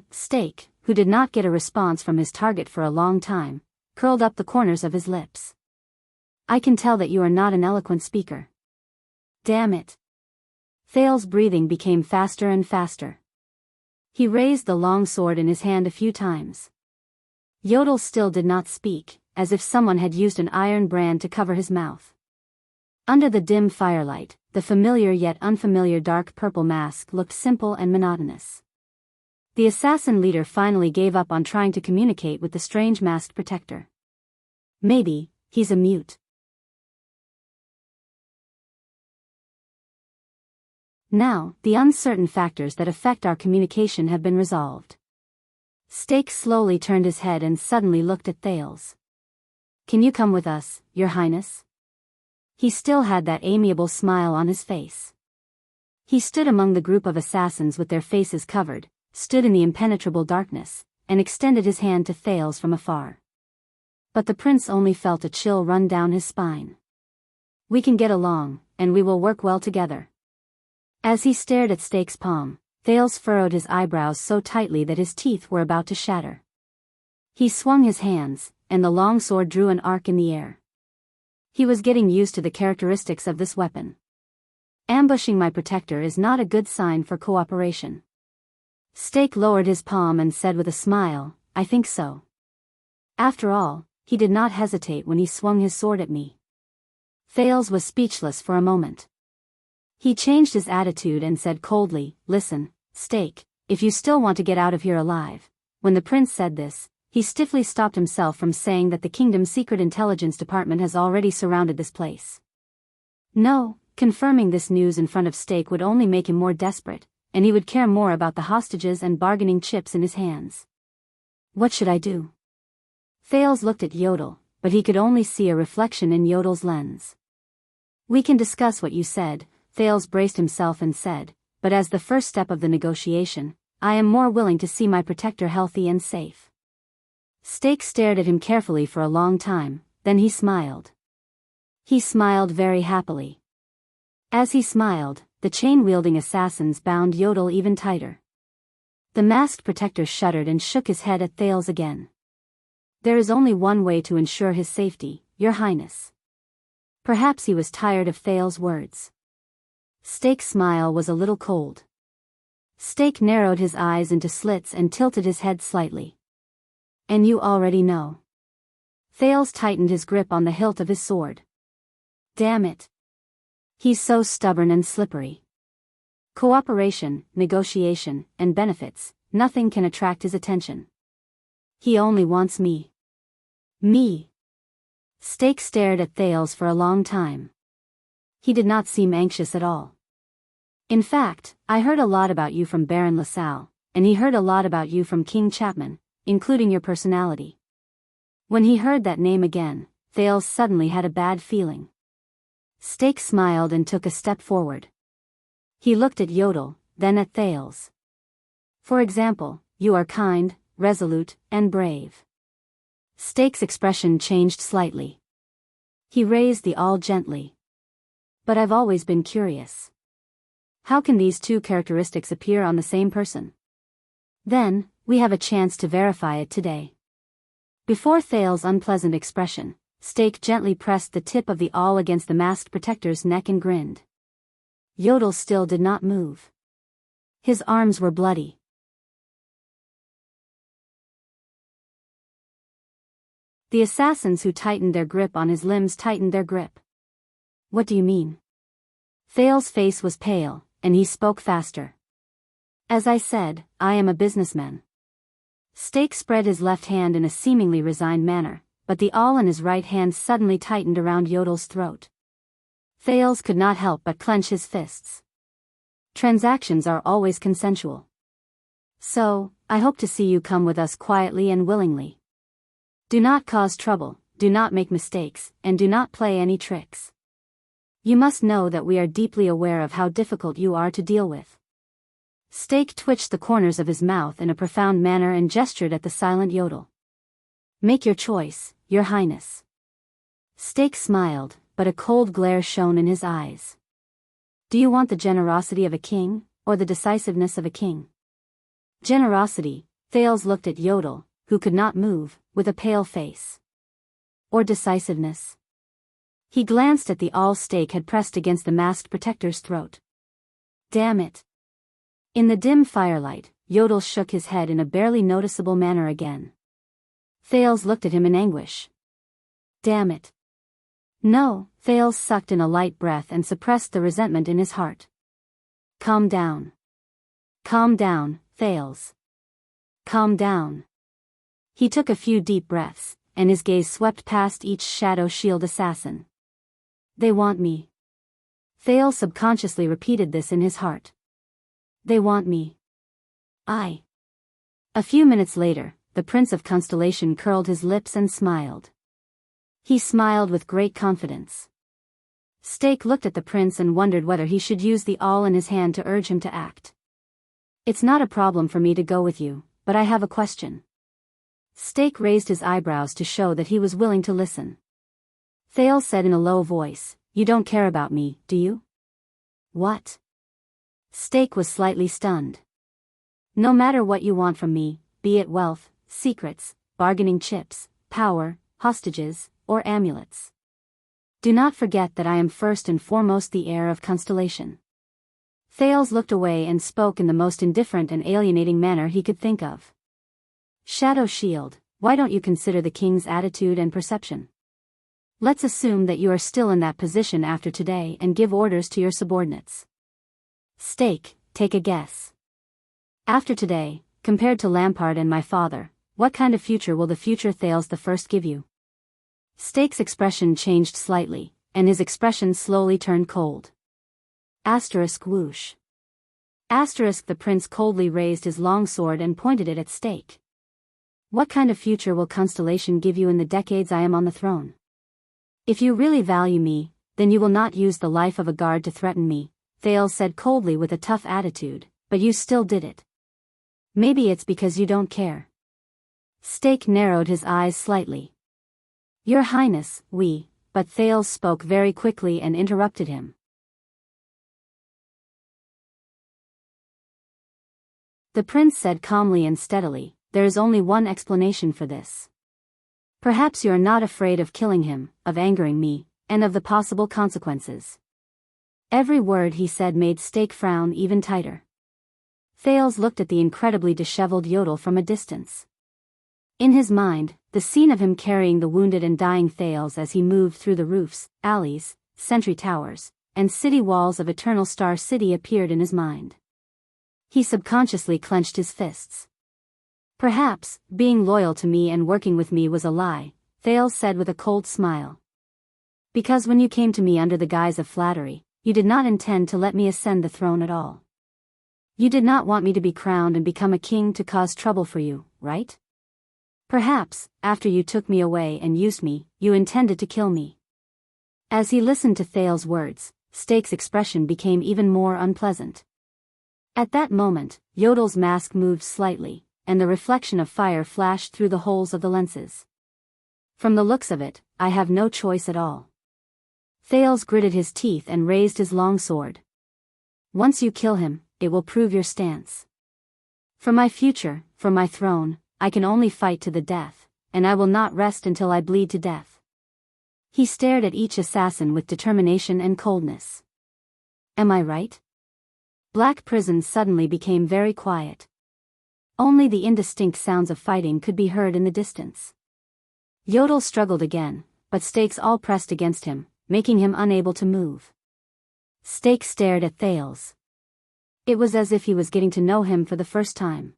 Stake, who did not get a response from his target for a long time, curled up the corners of his lips. I can tell that you are not an eloquent speaker. Damn it. Thales' breathing became faster and faster. He raised the long sword in his hand a few times. Yodel still did not speak, as if someone had used an iron brand to cover his mouth. Under the dim firelight, the familiar yet unfamiliar dark purple mask looked simple and monotonous. The assassin leader finally gave up on trying to communicate with the strange masked protector. Maybe, he's a mute. Now, the uncertain factors that affect our communication have been resolved. Stake slowly turned his head and suddenly looked at Thales. Can you come with us, Your Highness? He still had that amiable smile on his face. He stood among the group of assassins with their faces covered, stood in the impenetrable darkness, and extended his hand to Thales from afar. But the prince only felt a chill run down his spine. We can get along, and we will work well together. As he stared at Stake's palm, Thales furrowed his eyebrows so tightly that his teeth were about to shatter. He swung his hands, and the long sword drew an arc in the air. He was getting used to the characteristics of this weapon. Ambushing my protector is not a good sign for cooperation. Stake lowered his palm and said with a smile, I think so. After all, he did not hesitate when he swung his sword at me. Thales was speechless for a moment. He changed his attitude and said coldly, Listen, Stake, if you still want to get out of here alive. When the prince said this, he stiffly stopped himself from saying that the kingdom's secret intelligence department has already surrounded this place. No, confirming this news in front of Stake would only make him more desperate, and he would care more about the hostages and bargaining chips in his hands. What should I do? Thales looked at Yodel, but he could only see a reflection in Yodel's lens. We can discuss what you said, Thales braced himself and said, but as the first step of the negotiation, I am more willing to see my protector healthy and safe. Stake stared at him carefully for a long time, then he smiled. He smiled very happily. As he smiled, the chain-wielding assassins bound Yodel even tighter. The masked protector shuddered and shook his head at Thales again. There is only one way to ensure his safety, Your Highness. Perhaps he was tired of Thales' words. Stake's smile was a little cold. Stake narrowed his eyes into slits and tilted his head slightly. And you already know. Thales tightened his grip on the hilt of his sword. Damn it. He's so stubborn and slippery. Cooperation, negotiation, and benefits, nothing can attract his attention. He only wants me. Me. Stake stared at Thales for a long time. He did not seem anxious at all. In fact, I heard a lot about you from Baron LaSalle, and he heard a lot about you from King Chapman, including your personality. When he heard that name again, Thales suddenly had a bad feeling. Stake smiled and took a step forward. He looked at Yodel, then at Thales. For example, you are kind, resolute, and brave. Stake's expression changed slightly. He raised the awl gently. But I've always been curious. How can these two characteristics appear on the same person? Then, we have a chance to verify it today. Before Thales' unpleasant expression, Stake gently pressed the tip of the awl against the masked protector's neck and grinned. Yodel still did not move. His arms were bloody. The assassins who tightened their grip on his limbs tightened their grip. What do you mean? Thales' face was pale, and he spoke faster. As I said, I am a businessman. Stake spread his left hand in a seemingly resigned manner, but the awl in his right hand suddenly tightened around Yodel's throat. Thales could not help but clench his fists. Transactions are always consensual. So, I hope to see you come with us quietly and willingly. Do not cause trouble, do not make mistakes, and do not play any tricks. You must know that we are deeply aware of how difficult you are to deal with. Stake twitched the corners of his mouth in a profound manner and gestured at the silent Yodel. Make your choice, Your Highness. Stake smiled, but a cold glare shone in his eyes. Do you want the generosity of a king, or the decisiveness of a king? Generosity, Thales looked at Yodel, who could not move, with a pale face. Or decisiveness? He glanced at the awl Stake had pressed against the masked protector's throat. Damn it. In the dim firelight, Yodel shook his head in a barely noticeable manner again. Thales looked at him in anguish. Damn it. No, Thales sucked in a light breath and suppressed the resentment in his heart. Calm down. Calm down, Thales. Calm down. He took a few deep breaths, and his gaze swept past each shadow shield assassin. They want me. Thales subconsciously repeated this in his heart. They want me. I. A few minutes later, the Prince of Constellation curled his lips and smiled. He smiled with great confidence. Stake looked at the prince and wondered whether he should use the awl in his hand to urge him to act. It's not a problem for me to go with you, but I have a question. Stake raised his eyebrows to show that he was willing to listen. Thales said in a low voice, You don't care about me, do you? What? Stake was slightly stunned. No matter what you want from me, be it wealth, secrets, bargaining chips, power, hostages, or amulets. Do not forget that I am first and foremost the heir of Constellation. Thales looked away and spoke in the most indifferent and alienating manner he could think of. Shadow Shield, why don't you consider the king's attitude and perception? Let's assume that you are still in that position after today and give orders to your subordinates. Stake, take a guess. After today, compared to Lampard and my father, what kind of future will the future Thales I give you? Stake's expression changed slightly, and his expression slowly turned cold. Asterisk whoosh. Asterisk the prince coldly raised his long sword and pointed it at Stake. What kind of future will Constellation give you in the decades I am on the throne? If you really value me, then you will not use the life of a guard to threaten me, Thales said coldly with a tough attitude, but you still did it. Maybe it's because you don't care. Stake narrowed his eyes slightly. Your Highness, but Thales spoke very quickly and interrupted him. The prince said calmly and steadily, There is only one explanation for this. Perhaps you are not afraid of killing him, of angering me, and of the possible consequences. Every word he said made Stake frown even tighter. Thales looked at the incredibly disheveled Yodel from a distance. In his mind, the scene of him carrying the wounded and dying Thales as he moved through the roofs, alleys, sentry towers, and city walls of Eternal Star City appeared in his mind. He subconsciously clenched his fists. Perhaps, being loyal to me and working with me was a lie, Thales said with a cold smile. Because when you came to me under the guise of flattery, you did not intend to let me ascend the throne at all. You did not want me to be crowned and become a king to cause trouble for you, right? Perhaps, after you took me away and used me, you intended to kill me. As he listened to Thales' words, Stake's expression became even more unpleasant. At that moment, Yodel's mask moved slightly, and the reflection of fire flashed through the holes of the lenses. From the looks of it, I have no choice at all. Thales gritted his teeth and raised his long sword. Once you kill him, it will prove your stance. For my future, for my throne, I can only fight to the death, and I will not rest until I bleed to death. He stared at each assassin with determination and coldness. Am I right? Black Prison suddenly became very quiet. Only the indistinct sounds of fighting could be heard in the distance. Yodel struggled again, but Stakes all pressed against him, making him unable to move. Stake stared at Thales. It was as if he was getting to know him for the first time.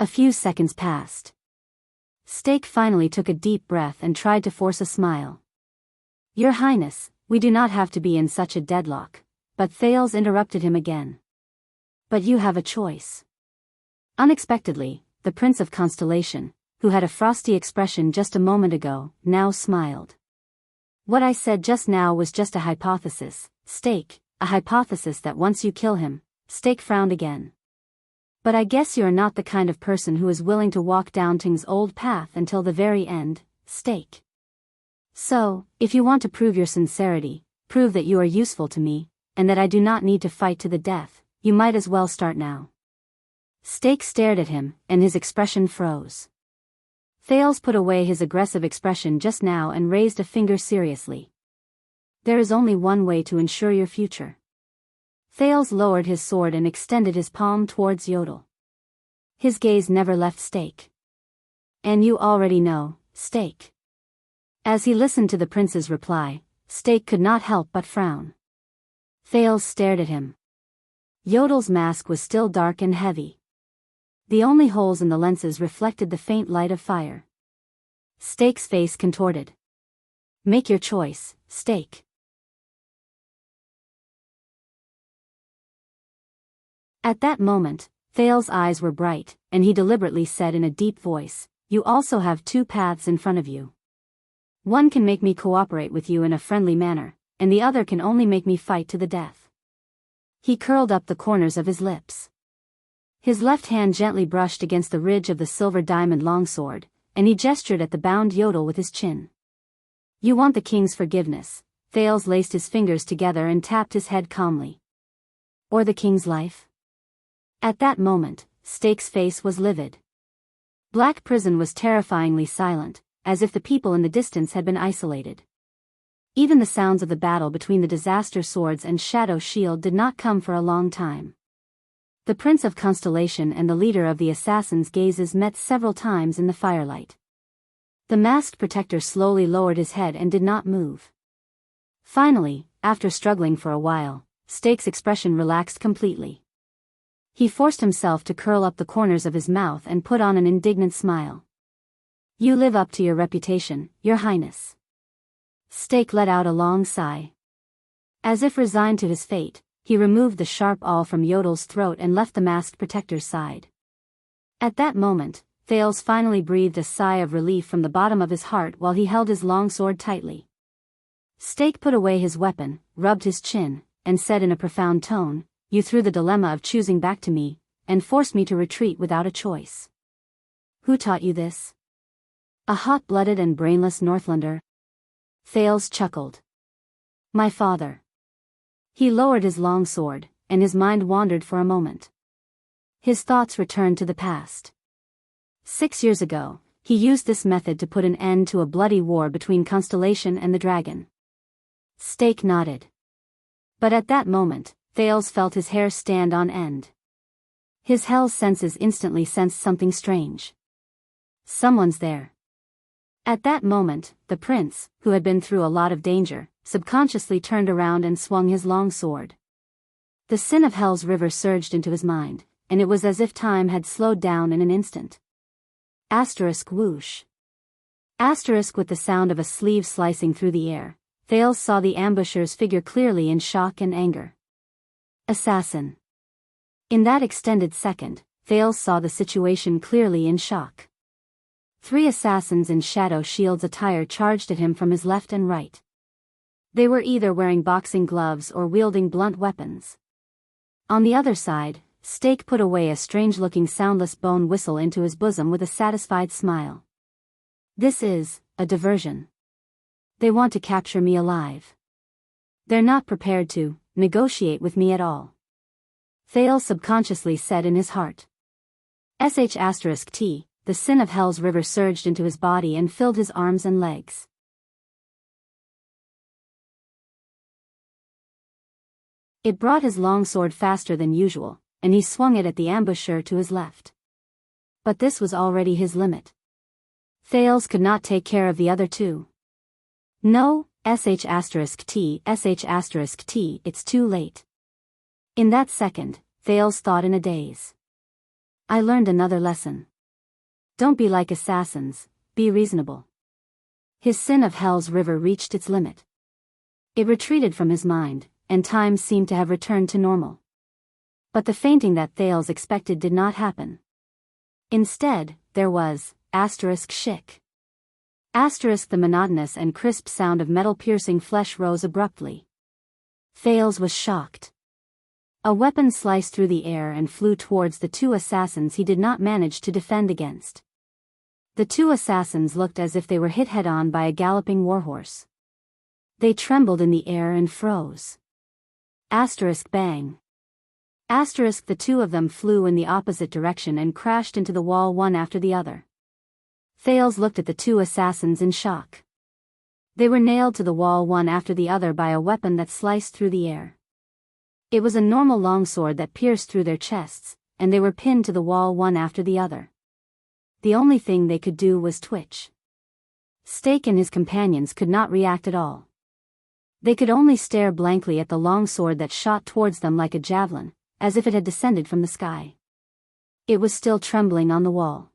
A few seconds passed. Stake finally took a deep breath and tried to force a smile. Your Highness, we do not have to be in such a deadlock, but Thales interrupted him again. But you have a choice. Unexpectedly, the Prince of Constellation, who had a frosty expression just a moment ago, now smiled. What I said just now was just a hypothesis, Stake, a hypothesis that once you kill him, Stake frowned again. But I guess you're not the kind of person who is willing to walk down Ting's old path until the very end, Stake. So, if you want to prove your sincerity, prove that you are useful to me, and that I do not need to fight to the death, you might as well start now. Stake stared at him, and his expression froze. Thales put away his aggressive expression just now and raised a finger seriously. There is only one way to ensure your future. Thales lowered his sword and extended his palm towards Yodel. His gaze never left Stake. And you already know, Stake. As he listened to the prince's reply, Stake could not help but frown. Thales stared at him. Yodel's mask was still dark and heavy. The only holes in the lenses reflected the faint light of fire. Stake's face contorted. Make your choice, Stake. At that moment, Thale's eyes were bright, and he deliberately said in a deep voice, "You also have two paths in front of you. One can make me cooperate with you in a friendly manner, and the other can only make me fight to the death." He curled up the corners of his lips. His left hand gently brushed against the ridge of the silver diamond longsword, and he gestured at the bound Yodel with his chin. "You want the king's forgiveness." Thales laced his fingers together and tapped his head calmly. "Or the king's life?" At that moment, Stake's face was livid. Black Prison was terrifyingly silent, as if the people in the distance had been isolated. Even the sounds of the battle between the Disaster Swords and Shadow Shield did not come for a long time. The Prince of Constellation and the leader of the Assassin's gazes met several times in the firelight. The masked protector slowly lowered his head and did not move. Finally, after struggling for a while, Stake's expression relaxed completely. He forced himself to curl up the corners of his mouth and put on an indignant smile. "You live up to your reputation, Your Highness." Stake let out a long sigh. As if resigned to his fate, he removed the sharp awl from Yodel's throat and left the masked protector's side. At that moment, Thales finally breathed a sigh of relief from the bottom of his heart while he held his long sword tightly. Stake put away his weapon, rubbed his chin, and said in a profound tone, "You threw the dilemma of choosing back to me, and forced me to retreat without a choice. Who taught you this? A hot-blooded and brainless Northlander?" Thales chuckled. "My father." He lowered his long sword, and his mind wandered for a moment. His thoughts returned to the past. 6 years ago, he used this method to put an end to a bloody war between Constellation and the dragon. Stake nodded. But at that moment, Thales felt his hair stand on end. His hell's senses instantly sensed something strange. Someone's there. At that moment, the prince, who had been through a lot of danger, subconsciously turned around and swung his long sword. The sin of Hell's river surged into his mind, and it was as if time had slowed down in an instant. Asterisk whoosh. Asterisk with the sound of a sleeve slicing through the air, Thales saw the ambusher's figure clearly in shock and anger. Assassin. In that extended second, Thales saw the situation clearly in shock. 3 assassins in Shadow Shield's attire charged at him from his left and right. They were either wearing boxing gloves or wielding blunt weapons. On the other side, Stake put away a strange-looking soundless bone whistle into his bosom with a satisfied smile. "This is a diversion. They want to capture me alive. They're not prepared to negotiate with me at all," Thales subconsciously said in his heart. *T, the sin of Hell's river surged into his body and filled his arms and legs. It brought his long sword faster than usual, and he swung it at the ambusher to his left. But this was already his limit. Thales could not take care of the other two. "No, *T, it's too late." In that second, Thales thought in a daze. "I learned another lesson. Don't be like assassins, be reasonable." His sin of Hell's river reached its limit. It retreated from his mind, and time seemed to have returned to normal. But the fainting that Thales expected did not happen. Instead, there was *shik. The monotonous and crisp sound of metal piercing flesh rose abruptly. Thales was shocked. A weapon sliced through the air and flew towards the 2 assassins he did not manage to defend against. The 2 assassins looked as if they were hit head-on by a galloping warhorse. They trembled in the air and froze. Bang. The 2 of them flew in the opposite direction and crashed into the wall one after the other. Thales looked at the 2 assassins in shock. They were nailed to the wall one after the other by a weapon that sliced through the air. It was a normal longsword that pierced through their chests, and they were pinned to the wall one after the other. The only thing they could do was twitch. Stake and his companions could not react at all. They could only stare blankly at the longsword that shot towards them like a javelin, as if it had descended from the sky. It was still trembling on the wall.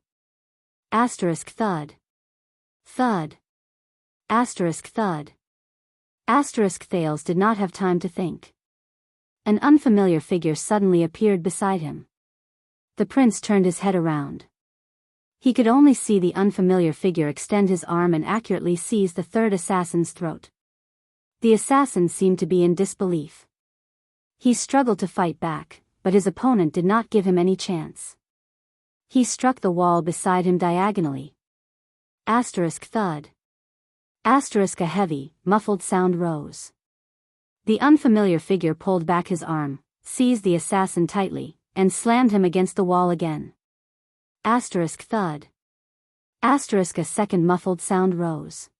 Thud. Thud. Thud. Thales did not have time to think. An unfamiliar figure suddenly appeared beside him. The prince turned his head around. He could only see the unfamiliar figure extend his arm and accurately seize the third assassin's throat. The assassin seemed to be in disbelief. He struggled to fight back, but his opponent did not give him any chance. He struck the wall beside him diagonally. Thud. A heavy, muffled sound rose. The unfamiliar figure pulled back his arm, seized the assassin tightly, and slammed him against the wall again. Thud. A second muffled sound rose.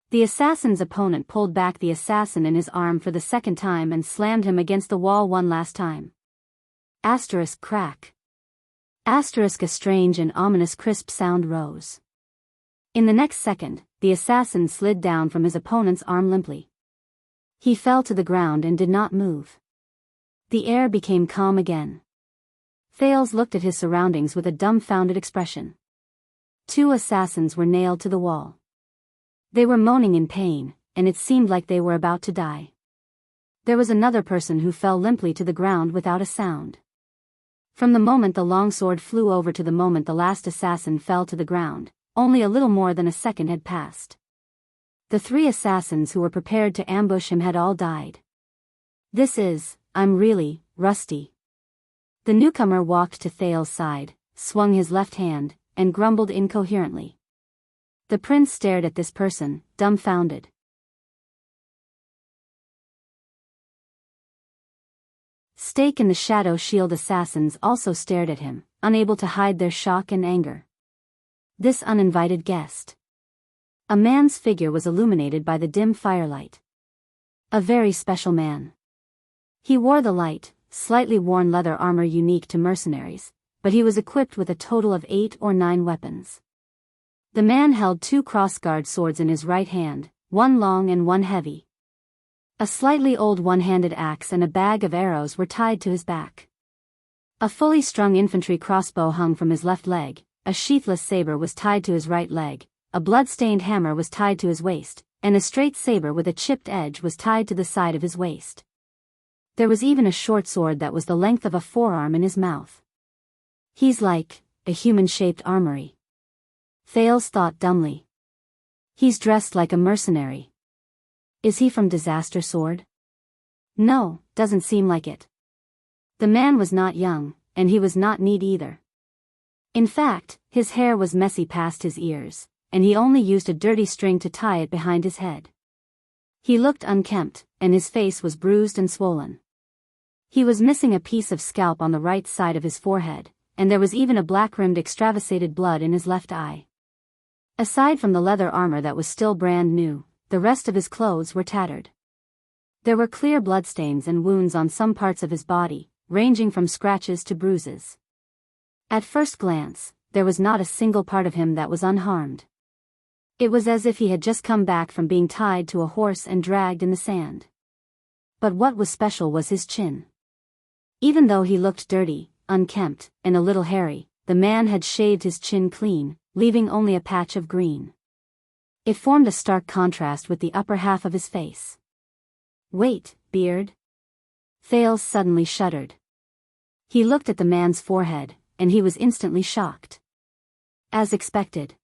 The assassin's opponent pulled back the assassin in his arm for the second time and slammed him against the wall one last time. Crack. A strange and ominous crisp sound rose. In the next second, the assassin slid down from his opponent's arm limply. He fell to the ground and did not move. The air became calm again. Thales looked at his surroundings with a dumbfounded expression. 2 assassins were nailed to the wall. They were moaning in pain, and it seemed like they were about to die. There was another person who fell limply to the ground without a sound. From the moment the longsword flew over to the moment the last assassin fell to the ground, only a little more than a second had passed. The 3 assassins who were prepared to ambush him had all died. I'm really rusty. The newcomer walked to Thales' side, swung his left hand, and grumbled incoherently. The prince stared at this person, dumbfounded. Stake and the Shadow Shield assassins also stared at him, unable to hide their shock and anger. This uninvited guest. A man's figure was illuminated by the dim firelight. A very special man. He wore the light, slightly worn leather armor unique to mercenaries, but he was equipped with a total of 8 or 9 weapons. The man held 2 crossguard swords in his right hand, one long and one heavy. A slightly old one-handed axe and a bag of arrows were tied to his back. A fully strung infantry crossbow hung from his left leg, a sheathless saber was tied to his right leg, a blood-stained hammer was tied to his waist, and a straight saber with a chipped edge was tied to the side of his waist. There was even a short sword that was the length of a forearm in his mouth. He's like a human-shaped armory. Thales thought dumbly. He's dressed like a mercenary. Is he from Disaster Sword? No, doesn't seem like it. The man was not young, and he was not neat either. In fact, his hair was messy past his ears, and he only used a dirty string to tie it behind his head. He looked unkempt, and his face was bruised and swollen. He was missing a piece of scalp on the right side of his forehead, and there was even a black-rimmed extravasated blood in his left eye. Aside from the leather armor that was still brand new, the rest of his clothes were tattered. There were clear bloodstains and wounds on some parts of his body, ranging from scratches to bruises. At first glance, there was not a single part of him that was unharmed. It was as if he had just come back from being tied to a horse and dragged in the sand. But what was special was his chin. Even though he looked dirty, unkempt, and a little hairy, the man had shaved his chin clean, leaving only a patch of green. It formed a stark contrast with the upper half of his face. Wait, beard? Thales suddenly shuddered. He looked at the man's forehead, and he was instantly shocked. As expected.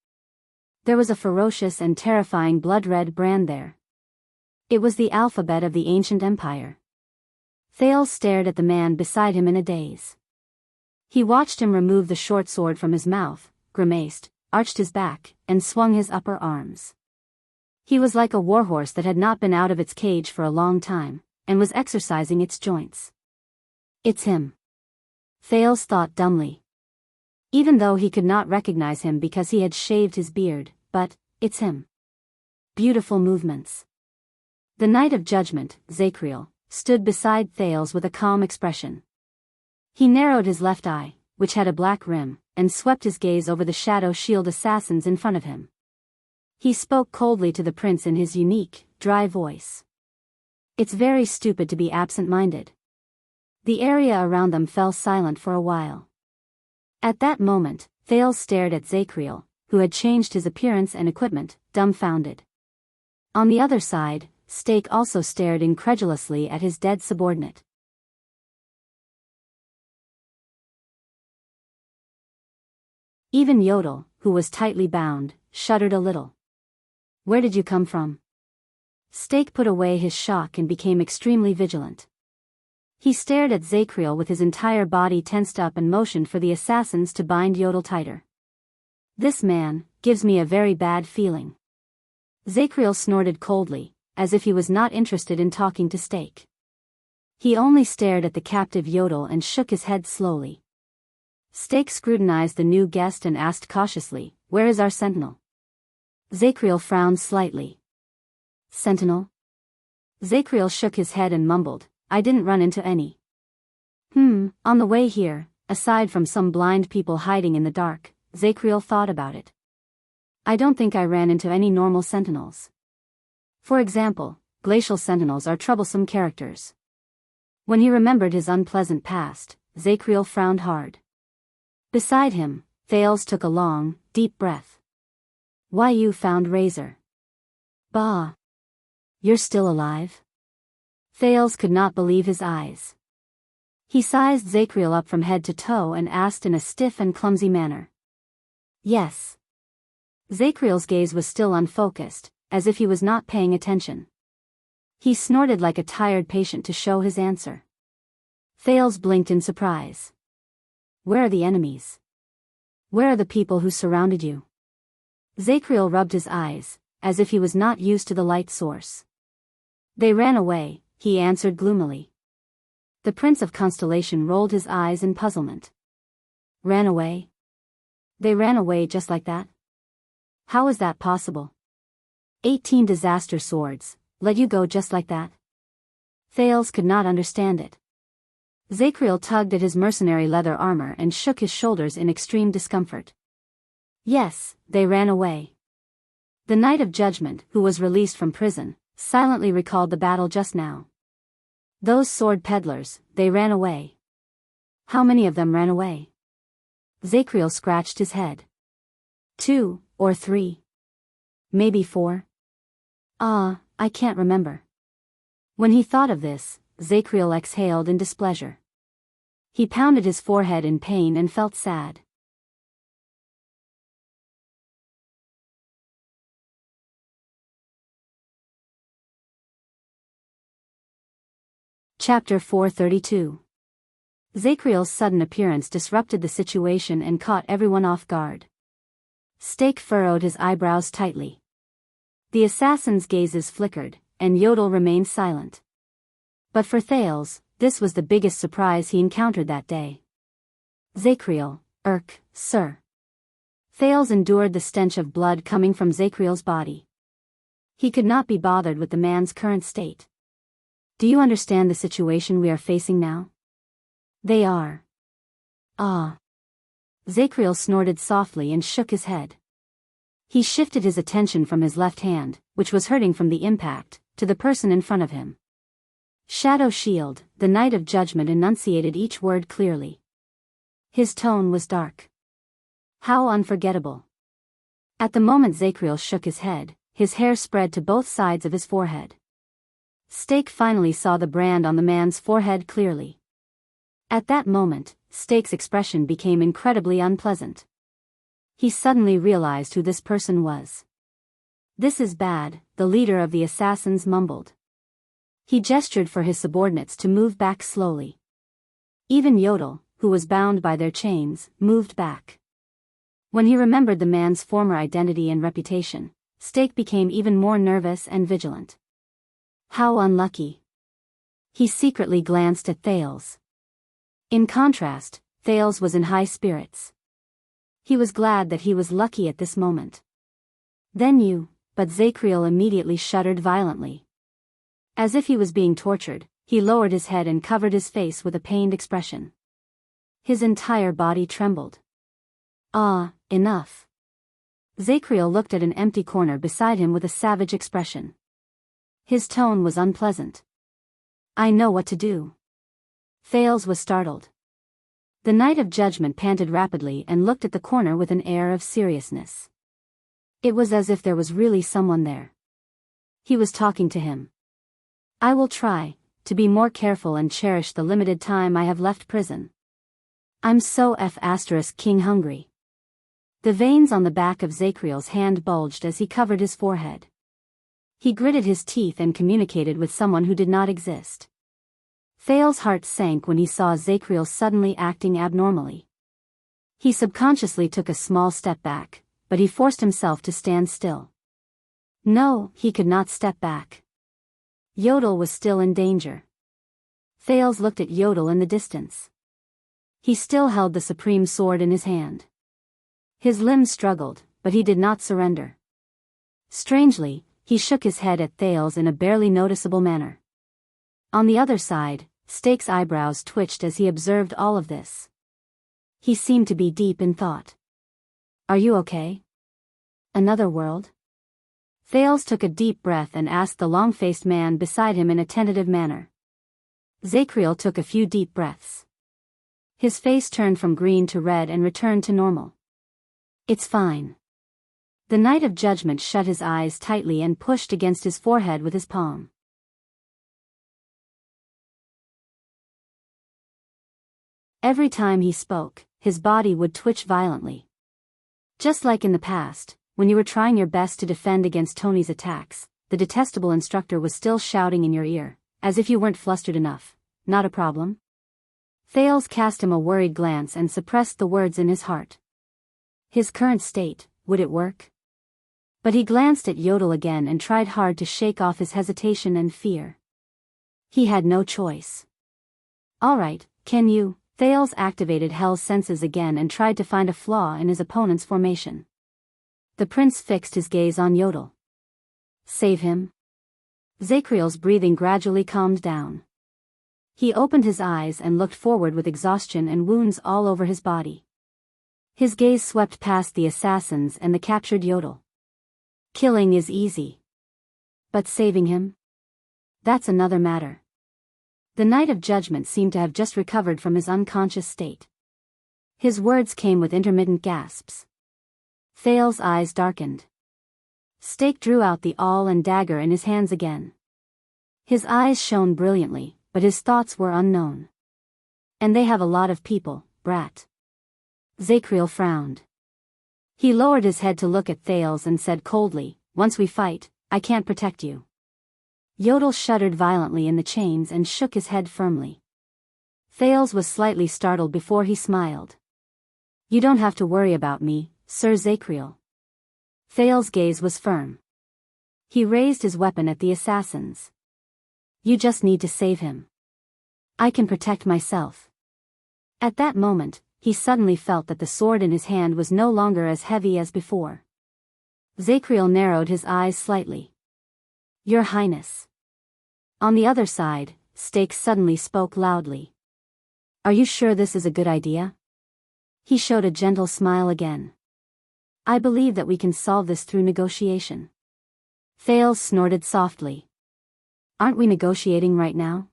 There was a ferocious and terrifying blood-red brand there. It was the alphabet of the ancient empire. Thales stared at the man beside him in a daze. He watched him remove the short sword from his mouth, grimaced, arched his back, and swung his upper arms. He was like a warhorse that had not been out of its cage for a long time, and was exercising its joints. It's him. Thales thought dumbly. Even though he could not recognize him because he had shaved his beard, but, it's him. Beautiful movements. The Knight of Judgment, Zacriel, stood beside Thales with a calm expression. He narrowed his left eye, which had a black rim, and swept his gaze over the Shadow Shield assassins in front of him. He spoke coldly to the prince in his unique, dry voice. It's very stupid to be absent-minded. The area around them fell silent for a while. At that moment, Thales stared at Zacriel, who had changed his appearance and equipment, dumbfounded. On the other side, Stake also stared incredulously at his dead subordinate. Even Yodel, who was tightly bound, shuddered a little. Where did you come from? Steak put away his shock and became extremely vigilant. He stared at Zacriel with his entire body tensed up and motioned for the assassins to bind Yodel tighter. This man gives me a very bad feeling. Zacriel snorted coldly, as if he was not interested in talking to Steak. He only stared at the captive Yodel and shook his head slowly. Steak scrutinized the new guest and asked cautiously, "Where is our sentinel?" Zacriel frowned slightly. "Sentinel?" Zacriel shook his head and mumbled, "I didn't run into any. On the way here, aside from some blind people hiding in the dark," Zacriel thought about it. "I don't think I ran into any normal sentinels. For example, glacial sentinels are troublesome characters." When he remembered his unpleasant past, Zacriel frowned hard. Beside him, Thales took a long, deep breath. "Why, you found Razor. Bah! You're still alive?" Thales could not believe his eyes. He sized Zacriel up from head to toe and asked in a stiff and clumsy manner. "Yes." Zacriel's gaze was still unfocused, as if he was not paying attention. He snorted like a tired patient to show his answer. Thales blinked in surprise. "Where are the enemies? Where are the people who surrounded you?" Zacriel rubbed his eyes, as if he was not used to the light source. "They ran away," he answered gloomily. The Prince of Constellation rolled his eyes in puzzlement. "Ran away? They ran away just like that? How is that possible? 18 disaster swords, let you go just like that?" Thales could not understand it. Zacriel tugged at his mercenary leather armor and shook his shoulders in extreme discomfort. "Yes, they ran away." The Knight of Judgment, who was released from prison, silently recalled the battle just now. "Those sword peddlers, they ran away." "How many of them ran away?" Zacriel scratched his head. 2 or 3. Maybe 4. I can't remember." When he thought of this, Zacriel exhaled in displeasure. He pounded his forehead in pain and felt sad. Chapter 432. Zacriel's sudden appearance disrupted the situation and caught everyone off guard. Steak furrowed his eyebrows tightly. The assassins' gazes flickered, and Yodel remained silent. But for Thales, this was the biggest surprise he encountered that day. "Zacriel, sir." Thales endured the stench of blood coming from Zacriel's body. He could not be bothered with the man's current state. "Do you understand the situation we are facing now?" "They are." Zacriel snorted softly and shook his head. He shifted his attention from his left hand, which was hurting from the impact, to the person in front of him. "Shadow Shield," the Knight of Judgment enunciated each word clearly. His tone was dark. How unforgettable. At the moment Zacriel shook his head, his hair spread to both sides of his forehead. Steak finally saw the brand on the man's forehead clearly. At that moment, Steak's expression became incredibly unpleasant. He suddenly realized who this person was. "This is bad," the leader of the assassins mumbled. He gestured for his subordinates to move back slowly. Even Yodel, who was bound by their chains, moved back. When he remembered the man's former identity and reputation, Steak became even more nervous and vigilant. How unlucky. He secretly glanced at Thales. In contrast, Thales was in high spirits. He was glad that he was lucky at this moment. But Zacriel immediately shuddered violently. As if he was being tortured, he lowered his head and covered his face with a pained expression. His entire body trembled. Enough. Zacriel looked at an empty corner beside him with a savage expression. His tone was unpleasant. "I know what to do." Thales was startled. The Knight of Judgment panted rapidly and looked at the corner with an air of seriousness. It was as if there was really someone there. He was talking to him. "I will try to be more careful and cherish the limited time I have left prison. I'm so king hungry." The veins on the back of Zacriel's hand bulged as he covered his forehead. He gritted his teeth and communicated with someone who did not exist. Thales's heart sank when he saw Zacriel suddenly acting abnormally. He subconsciously took a small step back, but he forced himself to stand still. No, he could not step back. Yodel was still in danger. Thales looked at Yodel in the distance. He still held the supreme sword in his hand. His limbs struggled, but he did not surrender. Strangely, he shook his head at Thales in a barely noticeable manner. On the other side, Stake's eyebrows twitched as he observed all of this. He seemed to be deep in thought. Are you okay? Another world? Thales took a deep breath and asked the long-faced man beside him in a tentative manner. Zacriel took a few deep breaths. His face turned from green to red and returned to normal. It's fine. The Knight of Judgment shut his eyes tightly and pushed against his forehead with his palm. Every time he spoke, his body would twitch violently. Just like in the past, when you were trying your best to defend against Tony's attacks, the detestable instructor was still shouting in your ear, as if you weren't flustered enough. Not a problem? Thales cast him a worried glance and suppressed the words in his heart. His current state, would it work? But he glanced at Yodel again and tried hard to shake off his hesitation and fear. He had no choice. All right, can you? Thales activated Hell's senses again and tried to find a flaw in his opponent's formation. The prince fixed his gaze on Yodel. Save him? Zacriel's breathing gradually calmed down. He opened his eyes and looked forward with exhaustion and wounds all over his body. His gaze swept past the assassins and the captured Yodel. Killing is easy. But saving him? That's another matter. The Knight of Judgment seemed to have just recovered from his unconscious state. His words came with intermittent gasps. Thales' eyes darkened. Stake drew out the awl and dagger in his hands again. His eyes shone brilliantly, but his thoughts were unknown. And they have a lot of people, brat. Zacriel frowned. He lowered his head to look at Thales and said coldly, once we fight, I can't protect you. Yodel shuddered violently in the chains and shook his head firmly. Thales was slightly startled before he smiled. You don't have to worry about me, Sir Zacriel. Thales' gaze was firm. He raised his weapon at the assassins. You just need to save him. I can protect myself. At that moment, he suddenly felt that the sword in his hand was no longer as heavy as before. Zacriel narrowed his eyes slightly. Your Highness. On the other side, Stake suddenly spoke loudly. Are you sure this is a good idea? He showed a gentle smile again. I believe that we can solve this through negotiation. Thales snorted softly. Aren't we negotiating right now?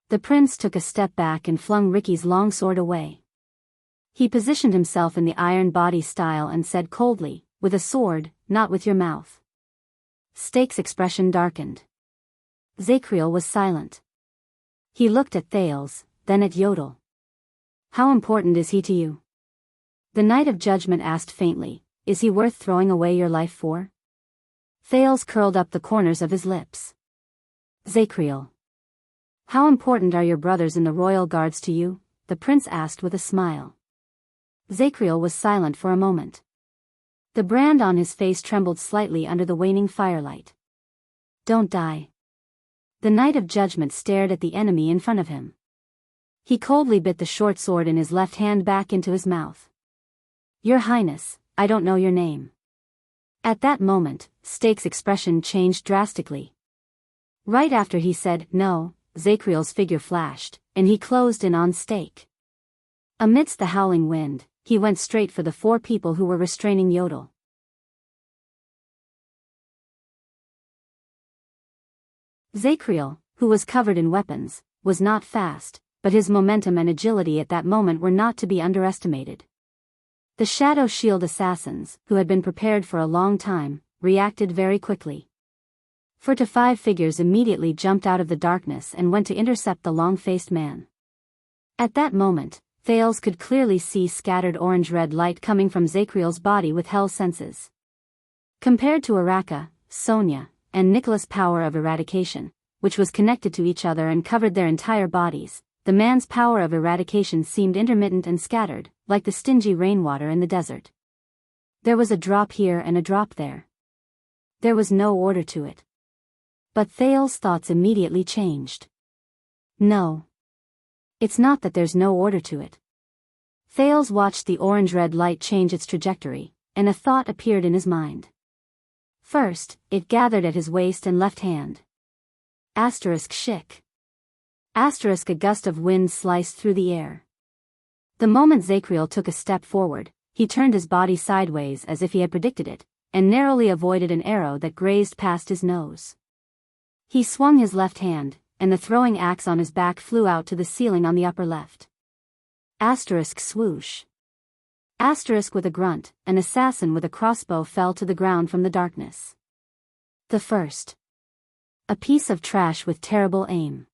The prince took a step back and flung Ricky's longsword away. He positioned himself in the iron body style and said coldly, with a sword, not with your mouth. Stake's expression darkened. Zacriel was silent. He looked at Thales, then at Yodel. How important is he to you? The Knight of Judgment asked faintly, is he worth throwing away your life for? Thales curled up the corners of his lips. Zacriel. How important are your brothers in the royal guards to you? The prince asked with a smile. Zacriel was silent for a moment. The brand on his face trembled slightly under the waning firelight. Don't die. The Knight of Judgment stared at the enemy in front of him. He coldly bit the short sword in his left hand back into his mouth. Your Highness, I don't know your name. At that moment, Stake's expression changed drastically. Right after he said, no, Zacriel's figure flashed, and he closed in on Stake. Amidst the howling wind, he went straight for the four people who were restraining Yodel. Zacriel, who was covered in weapons, was not fast, but his momentum and agility at that moment were not to be underestimated. The Shadow Shield assassins, who had been prepared for a long time, reacted very quickly. 4 to 5 figures immediately jumped out of the darkness and went to intercept the long-faced man. At that moment, Thales could clearly see scattered orange-red light coming from Zacriel's body with hell senses. Compared to Araka, Sonia, and Nicholas' power of eradication, which was connected to each other and covered their entire bodies, the man's power of eradication seemed intermittent and scattered, like the stingy rainwater in the desert. There was a drop here and a drop there. There was no order to it. But Thales' thoughts immediately changed. No. It's not that there's no order to it. Thales watched the orange-red light change its trajectory, and a thought appeared in his mind. First, it gathered at his waist and left hand. Shik. A gust of wind sliced through the air. The moment Zacriel took a step forward, he turned his body sideways as if he had predicted it, and narrowly avoided an arrow that grazed past his nose. He swung his left hand, and the throwing axe on his back flew out to the ceiling on the upper left. Swoosh. With a grunt, an assassin with a crossbow fell to the ground from the darkness. The first. A piece of trash with terrible aim.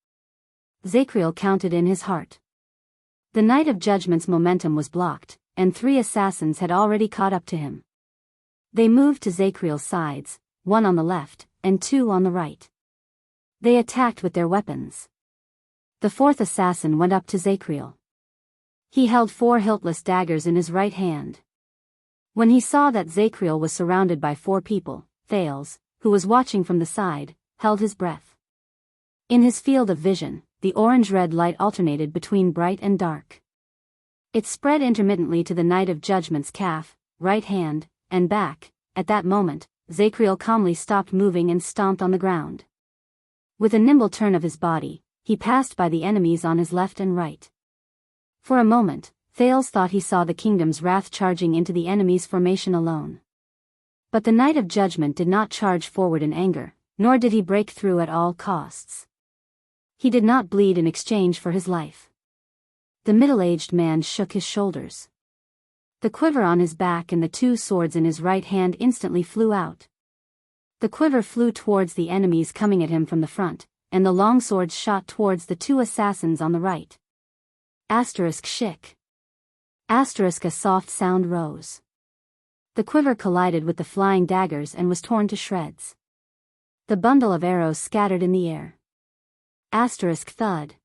Zacriel counted in his heart. The Night of Judgment's momentum was blocked, and 3 assassins had already caught up to him. They moved to Zacriel's sides, 1 on the left, and 2 on the right. They attacked with their weapons. The 4th assassin went up to Zacriel. He held 4 hiltless daggers in his right hand. When he saw that Zacriel was surrounded by 4 people, Thales, who was watching from the side, held his breath. In his field of vision, the orange-red light alternated between bright and dark. It spread intermittently to the Night of Judgment's calf, right hand, and back. At that moment, Zacriel calmly stopped moving and stomped on the ground. With a nimble turn of his body, he passed by the enemies on his left and right. For a moment, Thales thought he saw the kingdom's wrath charging into the enemy's formation alone. But the Night of Judgment did not charge forward in anger, nor did he break through at all costs. He did not bleed in exchange for his life. The middle-aged man shook his shoulders. The quiver on his back and the 2 swords in his right hand instantly flew out. The quiver flew towards the enemies coming at him from the front, and the long swords shot towards the 2 assassins on the right. Shik. A soft sound rose. The quiver collided with the flying daggers and was torn to shreds. The bundle of arrows scattered in the air. Thud.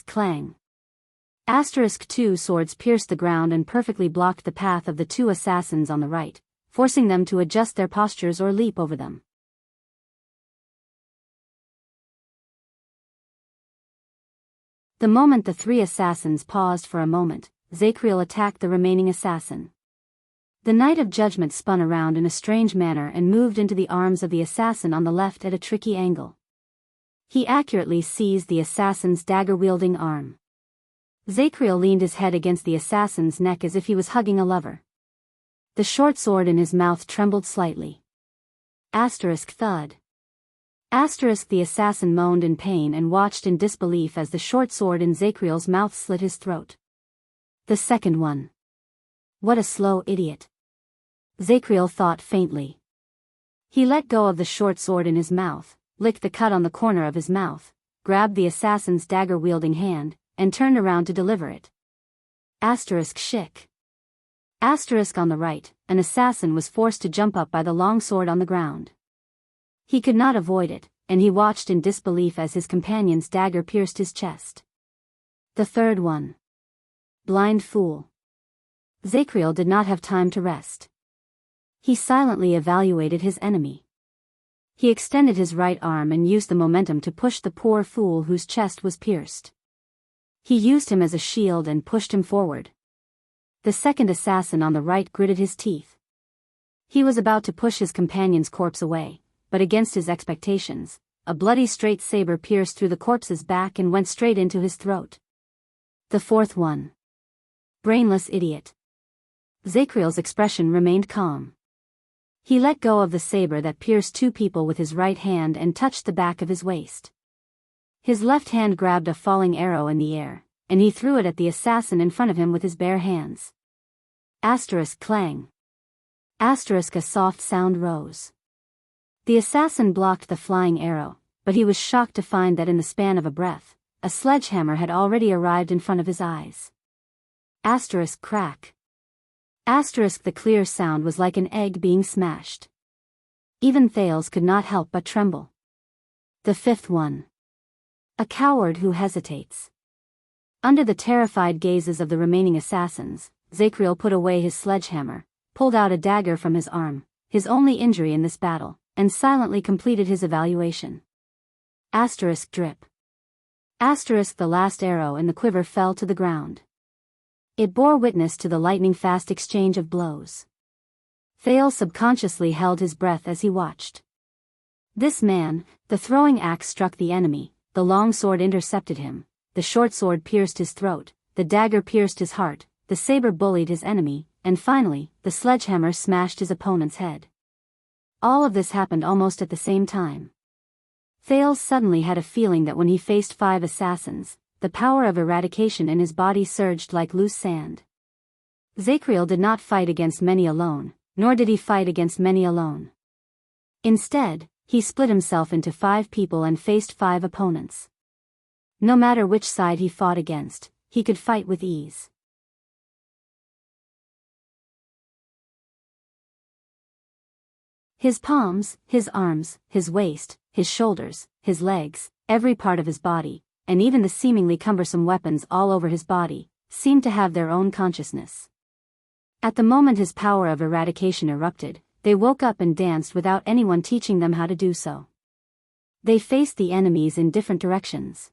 Clang. 2 swords pierced the ground and perfectly blocked the path of the 2 assassins on the right, forcing them to adjust their postures or leap over them. The moment the 3 assassins paused for a moment, Zacriel attacked the remaining assassin. The Night of Judgment spun around in a strange manner and moved into the arms of the assassin on the left at a tricky angle. He accurately seized the assassin's dagger-wielding arm. Zacriel leaned his head against the assassin's neck as if he was hugging a lover. The short sword in his mouth trembled slightly. Thud. The assassin moaned in pain and watched in disbelief as the short sword in Zacriel's mouth slit his throat. The second one. What a slow idiot. Zacriel thought faintly. He let go of the short sword in his mouth, licked the cut on the corner of his mouth, grabbed the assassin's dagger-wielding hand, and turned around to deliver it. Shik. On the right, an assassin was forced to jump up by the long sword on the ground. He could not avoid it, and he watched in disbelief as his companion's dagger pierced his chest. The third one. Blind fool. Zacriel did not have time to rest. He silently evaluated his enemy. He extended his right arm and used the momentum to push the poor fool whose chest was pierced. He used him as a shield and pushed him forward. The second assassin on the right gritted his teeth. He was about to push his companion's corpse away, but against his expectations, a bloody straight saber pierced through the corpse's back and went straight into his throat. The fourth one. Brainless idiot. Zacriel's expression remained calm. He let go of the saber that pierced 2 people with his right hand and touched the back of his waist. His left hand grabbed a falling arrow in the air, and he threw it at the assassin in front of him with his bare hands. Clang. A soft sound rose. The assassin blocked the flying arrow, but he was shocked to find that in the span of a breath, a sledgehammer had already arrived in front of his eyes. Asterisk crack. Asterisk the clear sound was like an egg being smashed. Even Thales could not help but tremble. The fifth one. A coward who hesitates. Under the terrified gazes of the remaining assassins, Zacriel put away his sledgehammer, pulled out a dagger from his arm, his only injury in this battle, and silently completed his evaluation. Asterisk drip. Asterisk the last arrow in the quiver fell to the ground. It bore witness to the lightning-fast exchange of blows. Thales subconsciously held his breath as he watched. This man, the throwing axe struck the enemy, the long sword intercepted him, the short sword pierced his throat, the dagger pierced his heart, the saber bullied his enemy, and finally, the sledgehammer smashed his opponent's head. All of this happened almost at the same time. Thales suddenly had a feeling that when he faced 5 assassins, the power of eradication in his body surged like loose sand. Zacriel did not fight against many alone, nor did he fight against many alone. Instead, he split himself into 5 people and faced 5 opponents. No matter which side he fought against, he could fight with ease. His palms, his arms, his waist, his shoulders, his legs, every part of his body, and even the seemingly cumbersome weapons all over his body, seemed to have their own consciousness. At the moment his power of eradication erupted, they woke up and danced without anyone teaching them how to do so. They faced the enemies in different directions.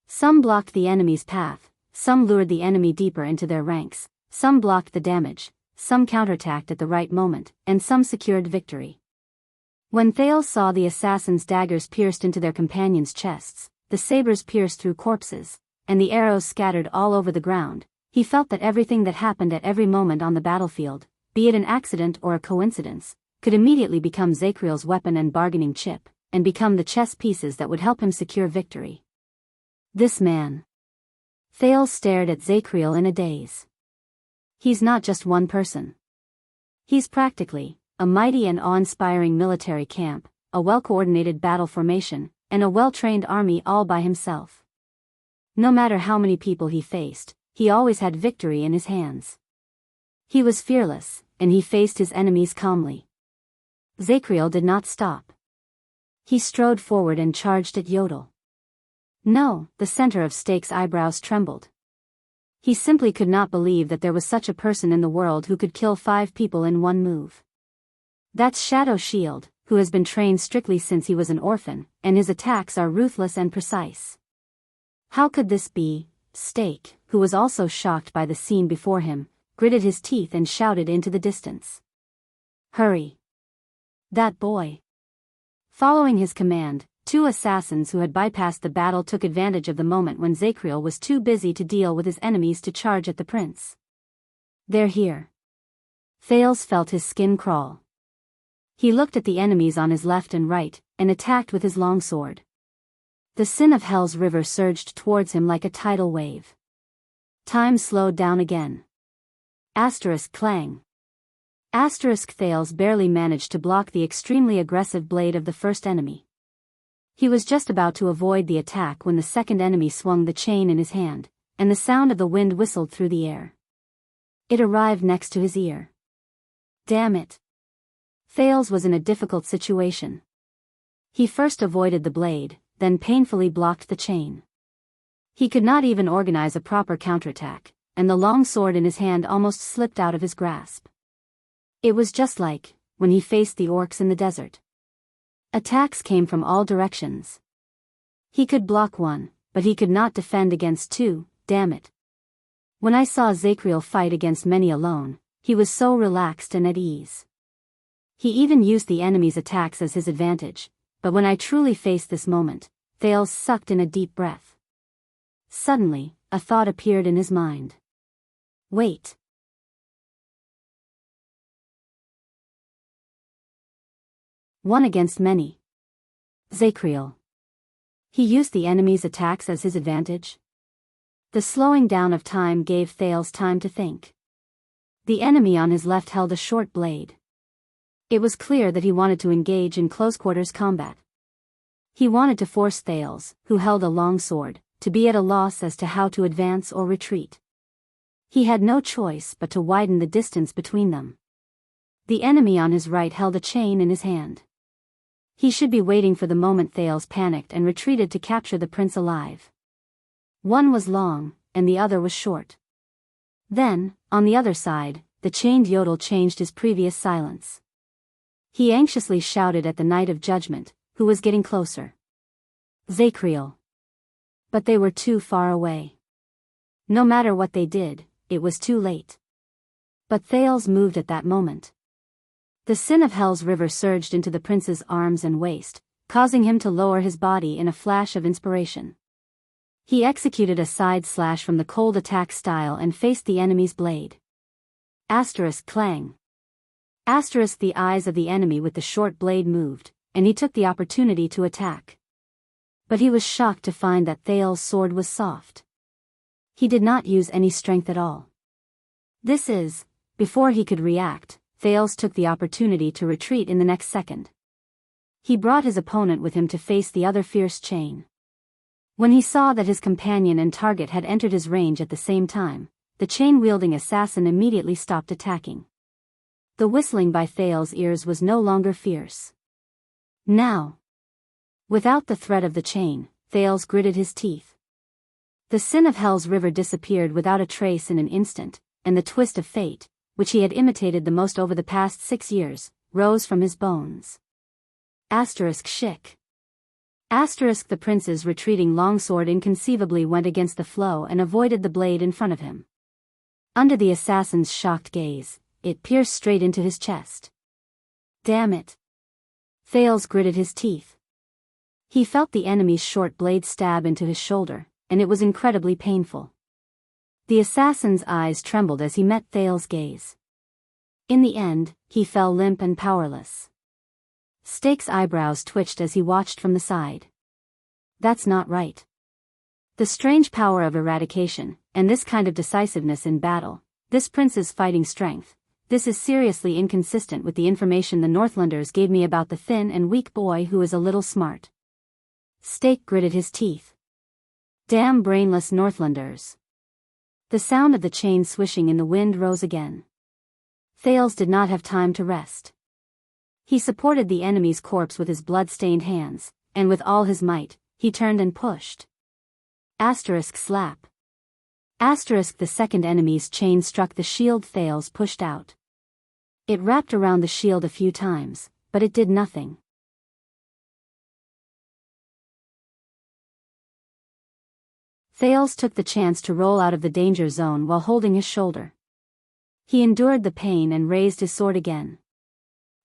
Some blocked the enemy's path, some lured the enemy deeper into their ranks, some blocked the damage, some counterattacked at the right moment, and some secured victory. When Thales saw the assassins' daggers pierced into their companions' chests, the sabers pierced through corpses, and the arrows scattered all over the ground, he felt that everything that happened at every moment on the battlefield, be it an accident or a coincidence, could immediately become Zacriel's weapon and bargaining chip, and become the chess pieces that would help him secure victory. This man. Thales stared at Zacriel in a daze. He's not just one person. He's practically a mighty and awe-inspiring military camp, a well-coordinated battle formation, and a well-trained army all by himself. No matter how many people he faced, he always had victory in his hands. He was fearless, and he faced his enemies calmly. Zacriel did not stop. He strode forward and charged at Yodel. No, the center of Stake's eyebrows trembled. He simply could not believe that there was such a person in the world who could kill 5 people in one move. That's Shadow Shield, who has been trained strictly since he was an orphan, and his attacks are ruthless and precise. How could this be? Stake, who was also shocked by the scene before him, gritted his teeth and shouted into the distance. Hurry! That boy! Following his command, 2 assassins who had bypassed the battle took advantage of the moment when Zacriel was too busy to deal with his enemies to charge at the prince. They're here. Thales felt his skin crawl. He looked at the enemies on his left and right, and attacked with his long sword. The sin of Hell's river surged towards him like a tidal wave. Time slowed down again. Asterisk clang. Asterisk Thales barely managed to block the extremely aggressive blade of the first enemy. He was just about to avoid the attack when the second enemy swung the chain in his hand, and the sound of the wind whistled through the air. It arrived next to his ear. Damn it! Thales was in a difficult situation. He first avoided the blade, then painfully blocked the chain. He could not even organize a proper counterattack, and the long sword in his hand almost slipped out of his grasp. It was just like when he faced the orcs in the desert. Attacks came from all directions. He could block one, but he could not defend against 2, damn it. When I saw Zacriel fight against many alone, he was so relaxed and at ease. He even used the enemy's attacks as his advantage, but when I truly faced this moment, Thales sucked in a deep breath. Suddenly, a thought appeared in his mind. Wait. One against many. Zacriel. He used the enemy's attacks as his advantage? The slowing down of time gave Thales time to think. The enemy on his left held a short blade. It was clear that he wanted to engage in close-quarters combat. He wanted to force Thales, who held a long sword, to be at a loss as to how to advance or retreat. He had no choice but to widen the distance between them. The enemy on his right held a chain in his hand. He should be waiting for the moment Thales panicked and retreated to capture the prince alive. One was long, and the other was short. Then, on the other side, the chained Yodel changed his previous silence. He anxiously shouted at the Knight of Judgment, who was getting closer. Zacriel. But they were too far away. No matter what they did, it was too late. But Thales moved at that moment. The sin of Hell's river surged into the prince's arms and waist, causing him to lower his body in a flash of inspiration. He executed a side slash from the cold attack style and faced the enemy's blade. Asterisk clang. Asterisk the eyes of the enemy with the short blade moved, and he took the opportunity to attack. But he was shocked to find that Thales' sword was soft. He did not use any strength at all. Before he could react, Thales took the opportunity to retreat in the next second. He brought his opponent with him to face the other fierce chain. When he saw that his companion and target had entered his range at the same time, the chain-wielding assassin immediately stopped attacking. The whistling by Thales' ears was no longer fierce. Now, without the threat of the chain, Thales gritted his teeth. The sin of Hell's river disappeared without a trace in an instant, and the twist of fate, which he had imitated the most over the past 6 years, rose from his bones. Asterisk shick. Asterisk the prince's retreating longsword inconceivably went against the flow and avoided the blade in front of him. Under the assassin's shocked gaze, it pierced straight into his chest. Damn it! Thales gritted his teeth. He felt the enemy's short blade stab into his shoulder, and it was incredibly painful. The assassin's eyes trembled as he met Thales' gaze. In the end, he fell limp and powerless. Stake's eyebrows twitched as he watched from the side. That's not right. The strange power of eradication, and this kind of decisiveness in battle, this prince's fighting strength, this is seriously inconsistent with the information the Northlanders gave me about the thin and weak boy who is a little smart. Stake gritted his teeth. Damn brainless Northlanders. The sound of the chain swishing in the wind rose again. Thales did not have time to rest. He supported the enemy's corpse with his blood-stained hands, and with all his might, he turned and pushed. Asterisk slap. Asterisk the second enemy's chain struck the shield Thales pushed out. It wrapped around the shield a few times, but it did nothing. Thales took the chance to roll out of the danger zone while holding his shoulder. He endured the pain and raised his sword again.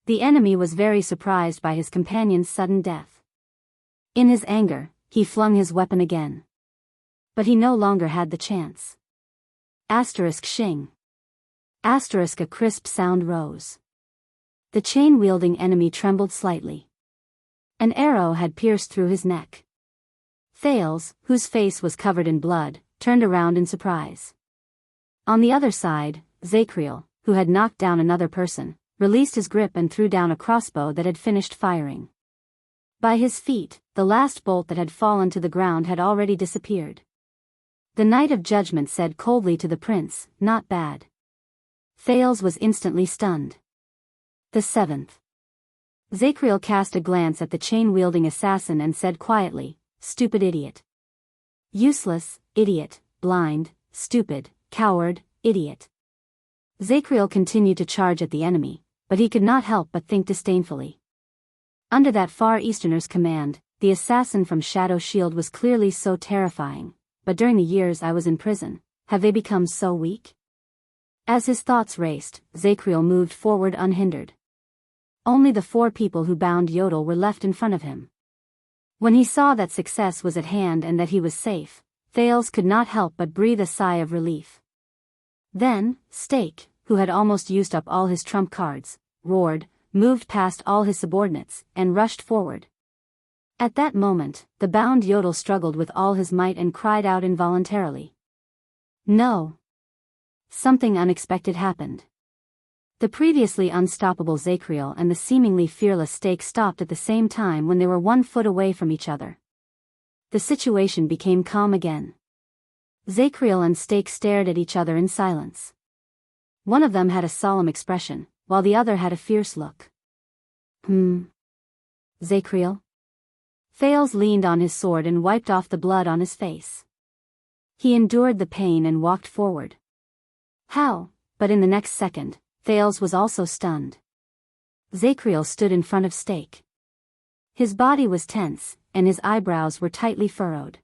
The enemy was very surprised by his companion's sudden death. In his anger, he flung his weapon again. But he no longer had the chance. Asterisk shing. Asterisk a crisp sound rose. The chain-wielding enemy trembled slightly. An arrow had pierced through his neck. Thales, whose face was covered in blood, turned around in surprise. On the other side, Zacriel, who had knocked down another person, released his grip and threw down a crossbow that had finished firing. By his feet, the last bolt that had fallen to the ground had already disappeared. The Knight of Judgment said coldly to the prince, "Not bad." Thales was instantly stunned. The 7th. Zacriel cast a glance at the chain-wielding assassin and said quietly, "Stupid idiot. Useless, idiot, blind, stupid, coward, idiot." Zacriel continued to charge at the enemy, but he could not help but think disdainfully. Under that Far Easterner's command, the assassin from Shadow Shield was clearly so terrifying, but during the years I was in prison, have they become so weak? As his thoughts raced, Zacriel moved forward unhindered. Only the 4 people who bound Yodel were left in front of him. When he saw that success was at hand and that he was safe, Thales could not help but breathe a sigh of relief. Then, Stake, who had almost used up all his trump cards, roared, moved past all his subordinates, and rushed forward. At that moment, the bound Yodel struggled with all his might and cried out involuntarily. No! Something unexpected happened. The previously unstoppable Zacriel and the seemingly fearless Stake stopped at the same time when they were 1 foot away from each other. the situation became calm again. Zacriel and Steak stared at each other in silence. One of them had a solemn expression, while the other had a fierce look. Zacriel? Thales leaned on his sword and wiped off the blood on his face. He endured the pain and walked forward. How? But in the next second, Thales was also stunned. Zacriel stood in front of Steak. His body was tense, and his eyebrows were tightly furrowed.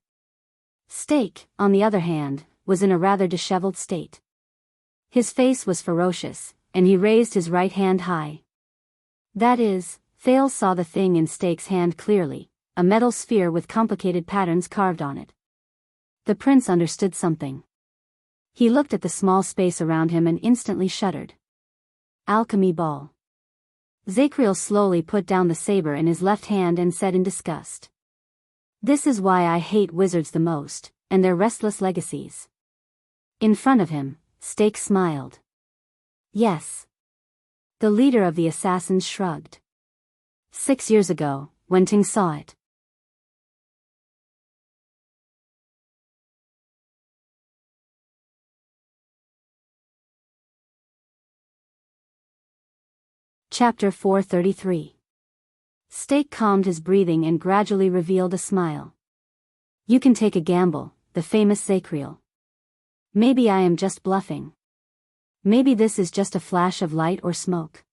Steak, on the other hand, was in a rather disheveled state. His face was ferocious, and he raised his right hand high. That is, Thales saw the thing in Steak's hand clearly, a metal sphere with complicated patterns carved on it. The prince understood something. He looked at the small space around him and instantly shuddered. Alchemy ball. Zacriel slowly put down the saber in his left hand and said in disgust. This is why I hate wizards the most, and their restless legacies. In front of him, Steak smiled. Yes. The leader of the assassins shrugged. 6 years ago, when Ting saw it. Chapter 433. Steak calmed his breathing and gradually revealed a smile. You can take a gamble, the famous Zacriel. Maybe I am just bluffing. Maybe this is just a flash of light or smoke.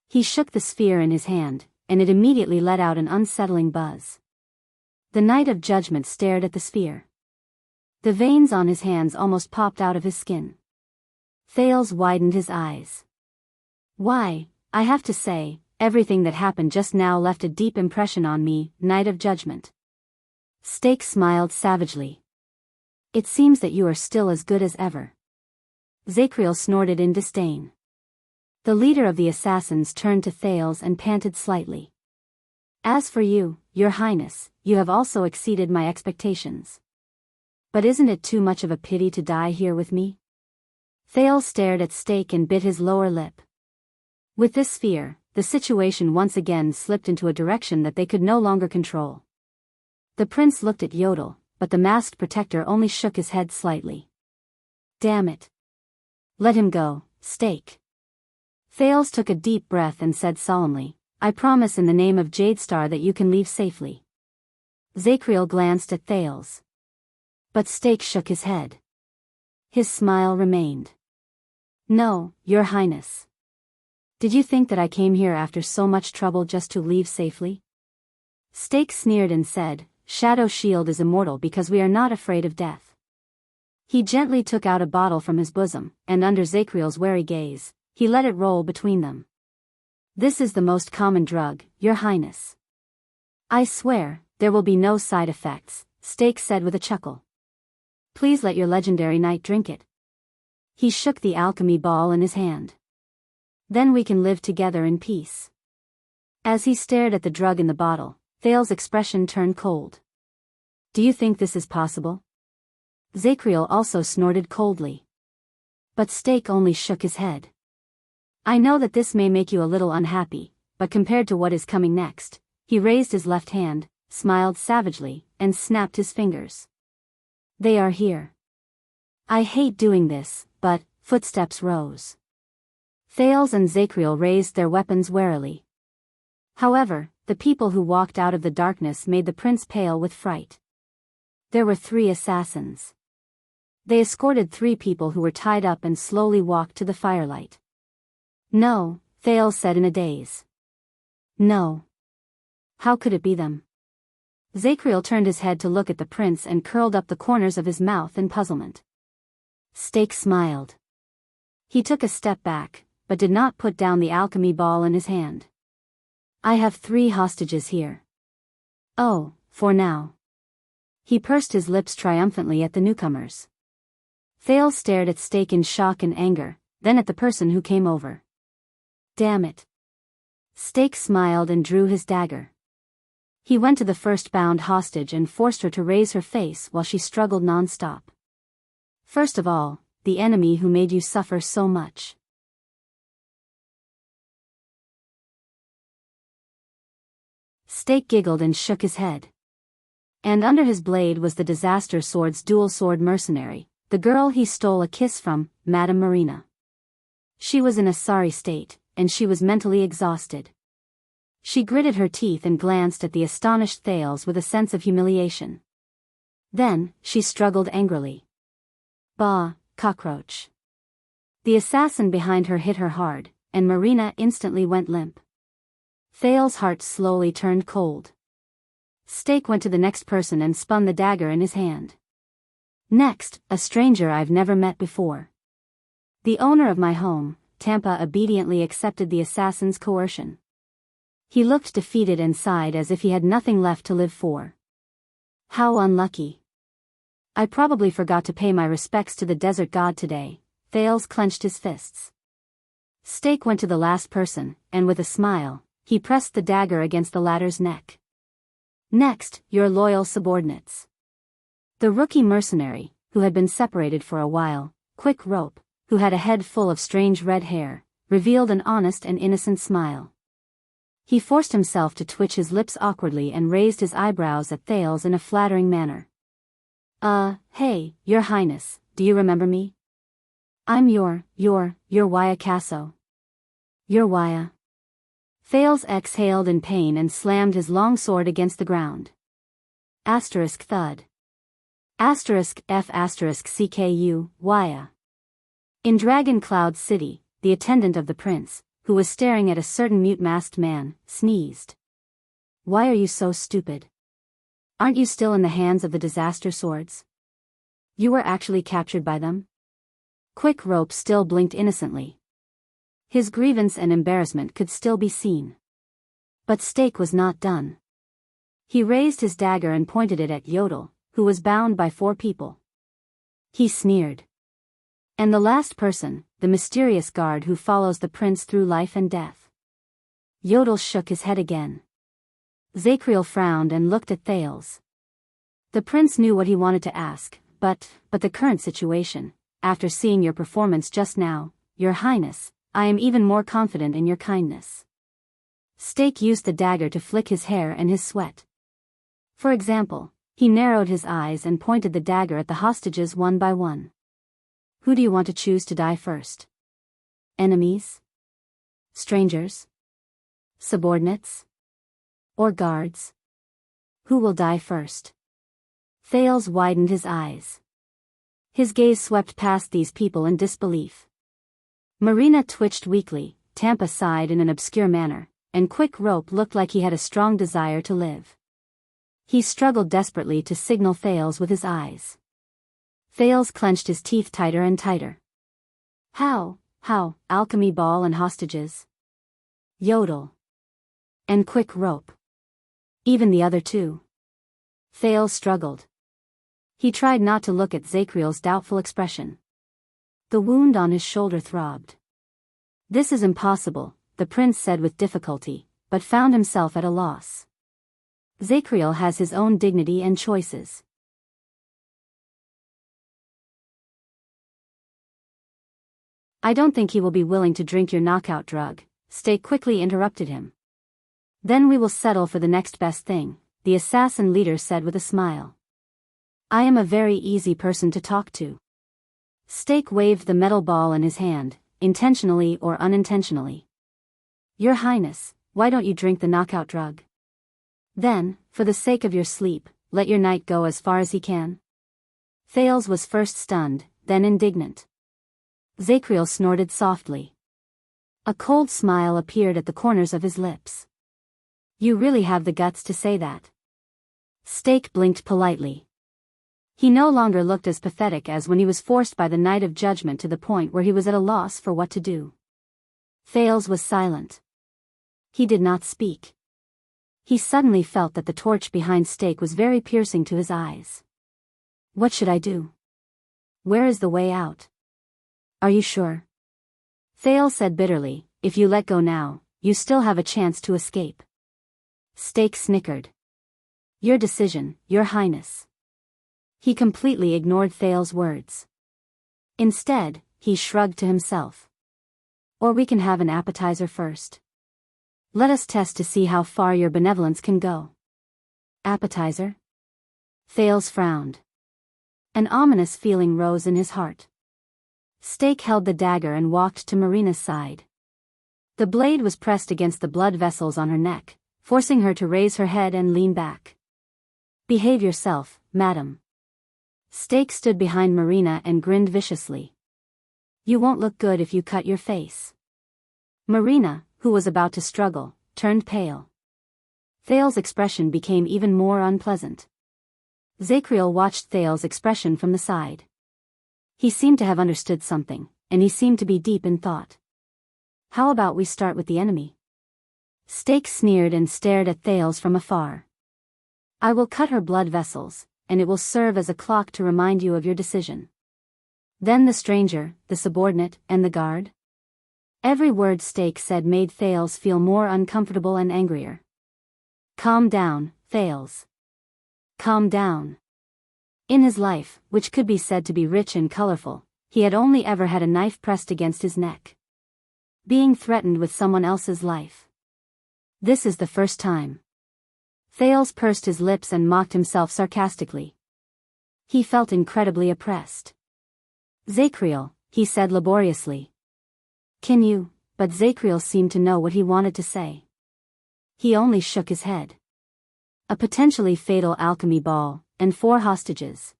He shook the sphere in his hand, and it immediately let out an unsettling buzz. The Knight of Judgment stared at the sphere. The veins on his hands almost popped out of his skin. Thales widened his eyes. Why, I have to say, everything that happened just now left a deep impression on me, Knight of Judgment. Steak smiled savagely. It seems that you are still as good as ever. Zacriel snorted in disdain. The leader of the assassins turned to Thales and panted slightly. As for you, Your Highness, you have also exceeded my expectations. But isn't it too much of a pity to die here with me? Thales stared at Steak and bit his lower lip. With this sphere, the situation once again slipped into a direction that they could no longer control. The prince looked at Yodel, but the masked protector only shook his head slightly. Damn it. Let him go, Steak. Thales took a deep breath and said solemnly, I promise in the name of Jadestar that you can leave safely. Zacriel glanced at Thales. But Steak shook his head. His smile remained. No, Your Highness. Did you think that I came here after so much trouble just to leave safely? Steak sneered and said, Shadow Shield is immortal because we are not afraid of death. He gently took out a bottle from his bosom, and under Zacriel's wary gaze, he let it roll between them. This is the most common drug, Your Highness. I swear, there will be no side effects, Steak said with a chuckle. Please let your legendary knight drink it. He shook the alchemy ball in his hand. Then we can live together in peace. As he stared at the drug in the bottle, Thales' expression turned cold. Do you think this is possible? Zacriel also snorted coldly. But Steak only shook his head. I know that this may make you a little unhappy, but compared to what is coming next, he raised his left hand, smiled savagely, and snapped his fingers. They are here. I hate doing this, but, footsteps rose. Thales and Zacriel raised their weapons warily. However, the people who walked out of the darkness made the prince pale with fright. There were 3 assassins. They escorted 3 people who were tied up and slowly walked to the firelight. No, Thales said in a daze. No. How could it be them? Zacriel turned his head to look at the prince and curled up the corners of his mouth in puzzlement. Steak smiled. He took a step back, but did not put down the alchemy ball in his hand. I have 3 hostages here. Oh, for now. He pursed his lips triumphantly at the newcomers. Thales stared at Steak in shock and anger, then at the person who came over. Damn it. Steak smiled and drew his dagger. He went to the first bound hostage and forced her to raise her face while she struggled non-stop. First of all, the enemy who made you suffer so much. Steak giggled and shook his head. And under his blade was the disaster sword's dual-sword mercenary, the girl he stole a kiss from, Madame Marina. She was in a sorry state, and she was mentally exhausted. She gritted her teeth and glanced at the astonished Thales with a sense of humiliation. Then, she struggled angrily. Bah, cockroach. The assassin behind her hit her hard, and Marina instantly went limp. Thales' heart slowly turned cold. Stake went to the next person and spun the dagger in his hand. Next, a stranger I've never met before. The owner of my home, Tampa, obediently accepted the assassin's coercion. He looked defeated and sighed as if he had nothing left to live for. How unlucky. I probably forgot to pay my respects to the desert god today. Thales clenched his fists. Stake went to the last person, and with a smile, he pressed the dagger against the latter's neck. Next, your loyal subordinates. The rookie mercenary, who had been separated for a while, Quick Rope, who had a head full of strange red hair, revealed an honest and innocent smile. He forced himself to twitch his lips awkwardly and raised his eyebrows at Thales in a flattering manner. Hey, your highness, do you remember me? I'm your Waya Casso. Your Waya. Thales exhaled in pain and slammed his long sword against the ground. Asterisk thud. Asterisk F asterisk CKU, Waya. In Dragon Cloud City, the attendant of the prince, who was staring at a certain mute-masked man, sneezed. Why are you so stupid? Aren't you still in the hands of the disaster swords? You were actually captured by them? Quick Rope still blinked innocently. His grievance and embarrassment could still be seen. But Stake was not done. He raised his dagger and pointed it at Yodel, who was bound by 4 people. He sneered. And the last person, the mysterious guard who follows the prince through life and death. Yodel shook his head again. Zacriel frowned and looked at Thales. The prince knew what he wanted to ask, but the current situation, after seeing your performance just now, your highness, I am even more confident in your kindness. Stake used the dagger to flick his hair and his sweat. For example, he narrowed his eyes and pointed the dagger at the hostages one by one. Who do you want to choose to die first? Enemies? Strangers? Subordinates? Or guards? Who will die first? Thales widened his eyes. His gaze swept past these people in disbelief. Marina twitched weakly, Tampa sighed in an obscure manner, and Quick Rope looked like he had a strong desire to live. He struggled desperately to signal Thales with his eyes. Thales clenched his teeth tighter and tighter. How, alchemy ball and hostages? Yodel. And Quick Rope. Even the other 2. Thales struggled. He tried not to look at Zacriel's doubtful expression. The wound on his shoulder throbbed. This is impossible, the prince said with difficulty, but found himself at a loss. Zacriel has his own dignity and choices. I don't think he will be willing to drink your knockout drug, Stake quickly interrupted him. Then we will settle for the next best thing, the assassin leader said with a smile. I am a very easy person to talk to. Stake waved the metal ball in his hand, intentionally or unintentionally. Your highness, why don't you drink the knockout drug? Then, for the sake of your sleep, let your knight go as far as he can. Thales was first stunned, then indignant. Zacriel snorted softly. A cold smile appeared at the corners of his lips. You really have the guts to say that. Stake blinked politely. He no longer looked as pathetic as when he was forced by the Knight of Judgment to the point where he was at a loss for what to do. Thales was silent. He did not speak. He suddenly felt that the torch behind Stake was very piercing to his eyes. What should I do? Where is the way out? Are you sure? Thales said bitterly, if you let go now, you still have a chance to escape. Stake snickered. Your decision, your highness. He completely ignored Thales' words. Instead, he shrugged to himself. Or we can have an appetizer first. Let us test to see how far your benevolence can go. Appetizer? Thales frowned. An ominous feeling rose in his heart. Stake held the dagger and walked to Marina's side. The blade was pressed against the blood vessels on her neck, forcing her to raise her head and lean back. "Behave yourself, madam." Stake stood behind Marina and grinned viciously. "You won't look good if you cut your face." Marina, who was about to struggle, turned pale. Thales' expression became even more unpleasant. Zacriel watched Thales' expression from the side. He seemed to have understood something, and he seemed to be deep in thought. "How about we start with the enemy?" Stake sneered and stared at Thales from afar. "I will cut her blood vessels, and it will serve as a clock to remind you of your decision. Then the stranger, the subordinate, and the guard?" Every word Stake said made Thales feel more uncomfortable and angrier. "Calm down, Thales. Calm down." In his life, which could be said to be rich and colorful, he had only ever had a knife pressed against his neck. Being threatened with someone else's life. This is the first time. Thales pursed his lips and mocked himself sarcastically. He felt incredibly oppressed. "Zacriel," he said laboriously. "Can you?" But Zacriel seemed to know what he wanted to say. He only shook his head. "A potentially fatal alchemy ball, and 4 hostages.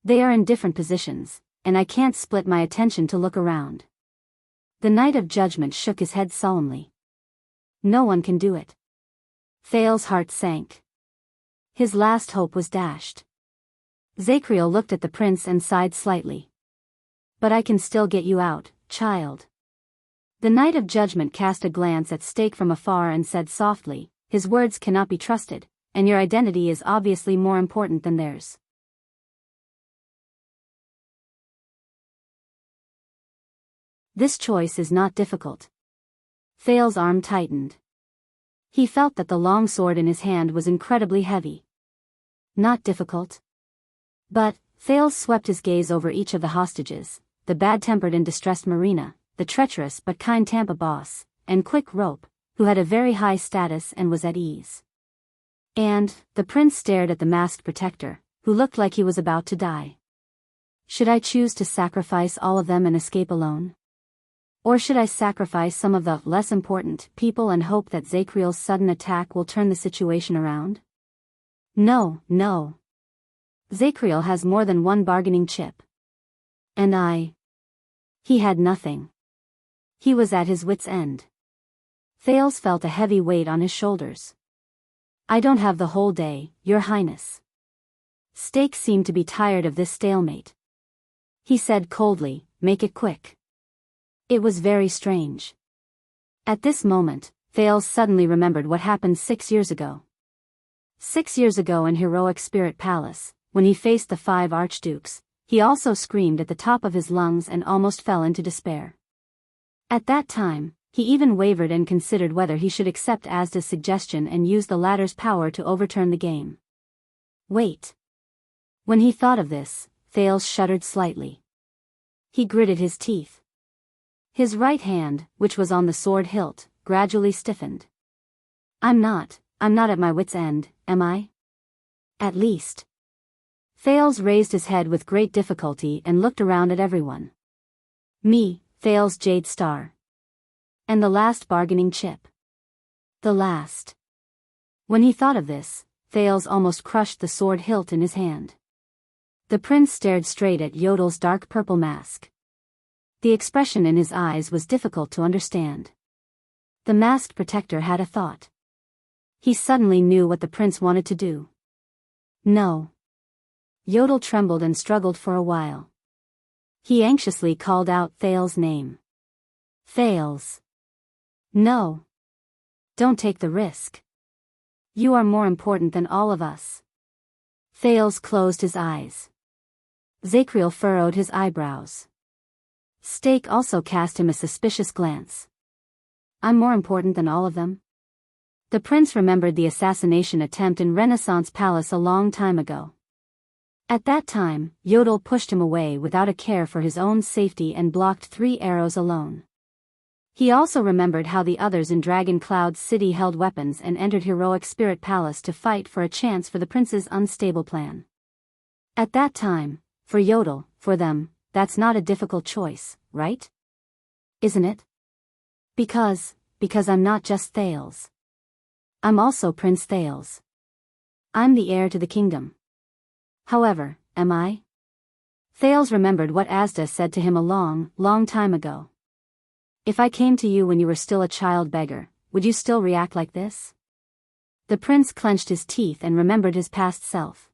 They are in different positions, and I can't split my attention to look around." The Knight of Judgment shook his head solemnly. "No one can do it." Thales' heart sank. His last hope was dashed. Zacriel looked at the prince and sighed slightly. "But I can still get you out, child." The Knight of Judgment cast a glance at Stake from afar and said softly, "His words cannot be trusted, and your identity is obviously more important than theirs." This choice is not difficult. Thales' arm tightened. He felt that the long sword in his hand was incredibly heavy. Not difficult. But, Thales swept his gaze over each of the hostages, the bad-tempered and distressed Marina, the treacherous but kind Tampa boss, and Quick Rope, who had a very high status and was at ease. And, the prince stared at the masked protector, who looked like he was about to die. Should I choose to sacrifice all of them and escape alone? Or should I sacrifice some of the less important people and hope that Zacriel's sudden attack will turn the situation around? No, no. Zacriel has more than one bargaining chip. And He had nothing. He was at his wit's end. Thales felt a heavy weight on his shoulders. "I don't have the whole day, Your Highness." Stake seemed to be tired of this stalemate. He said coldly, "Make it quick." It was very strange. At this moment, Thales suddenly remembered what happened 6 years ago. 6 years ago in Heroic Spirit Palace, when he faced the 5 archdukes, he also screamed at the top of his lungs and almost fell into despair. At that time, he even wavered and considered whether he should accept Asda's suggestion and use the latter's power to overturn the game. Wait. When he thought of this, Thales shuddered slightly. He gritted his teeth. His right hand, which was on the sword hilt, gradually stiffened. I'm not at my wit's end, am I? At least." Thales raised his head with great difficulty and looked around at everyone. "Me, Thales Jade Star. And the last bargaining chip. The last." When he thought of this, Thales almost crushed the sword hilt in his hand. The prince stared straight at Yodel's dark purple mask. The expression in his eyes was difficult to understand. The masked protector had a thought. He suddenly knew what the prince wanted to do. "No." Yodel trembled and struggled for a while. He anxiously called out Thales' name. "Thales. No. Don't take the risk. You are more important than all of us." Thales closed his eyes. Zacriel furrowed his eyebrows. Stake also cast him a suspicious glance. "I'm more important than all of them?" The prince remembered the assassination attempt in Renaissance Palace a long time ago. At that time, Yodel pushed him away without a care for his own safety and blocked 3 arrows alone. He also remembered how the others in Dragon Cloud's city held weapons and entered heroic Spirit Palace to fight for a chance for the prince's unstable plan. At that time, for Yodel, for them, that's not a difficult choice, right? Isn't it? Because I'm not just Thales. I'm also Prince Thales. I'm the heir to the kingdom. However, am I? Thales remembered what Asda said to him a long, long time ago. If I came to you when you were still a child beggar, would you still react like this? The prince clenched his teeth and remembered his past self.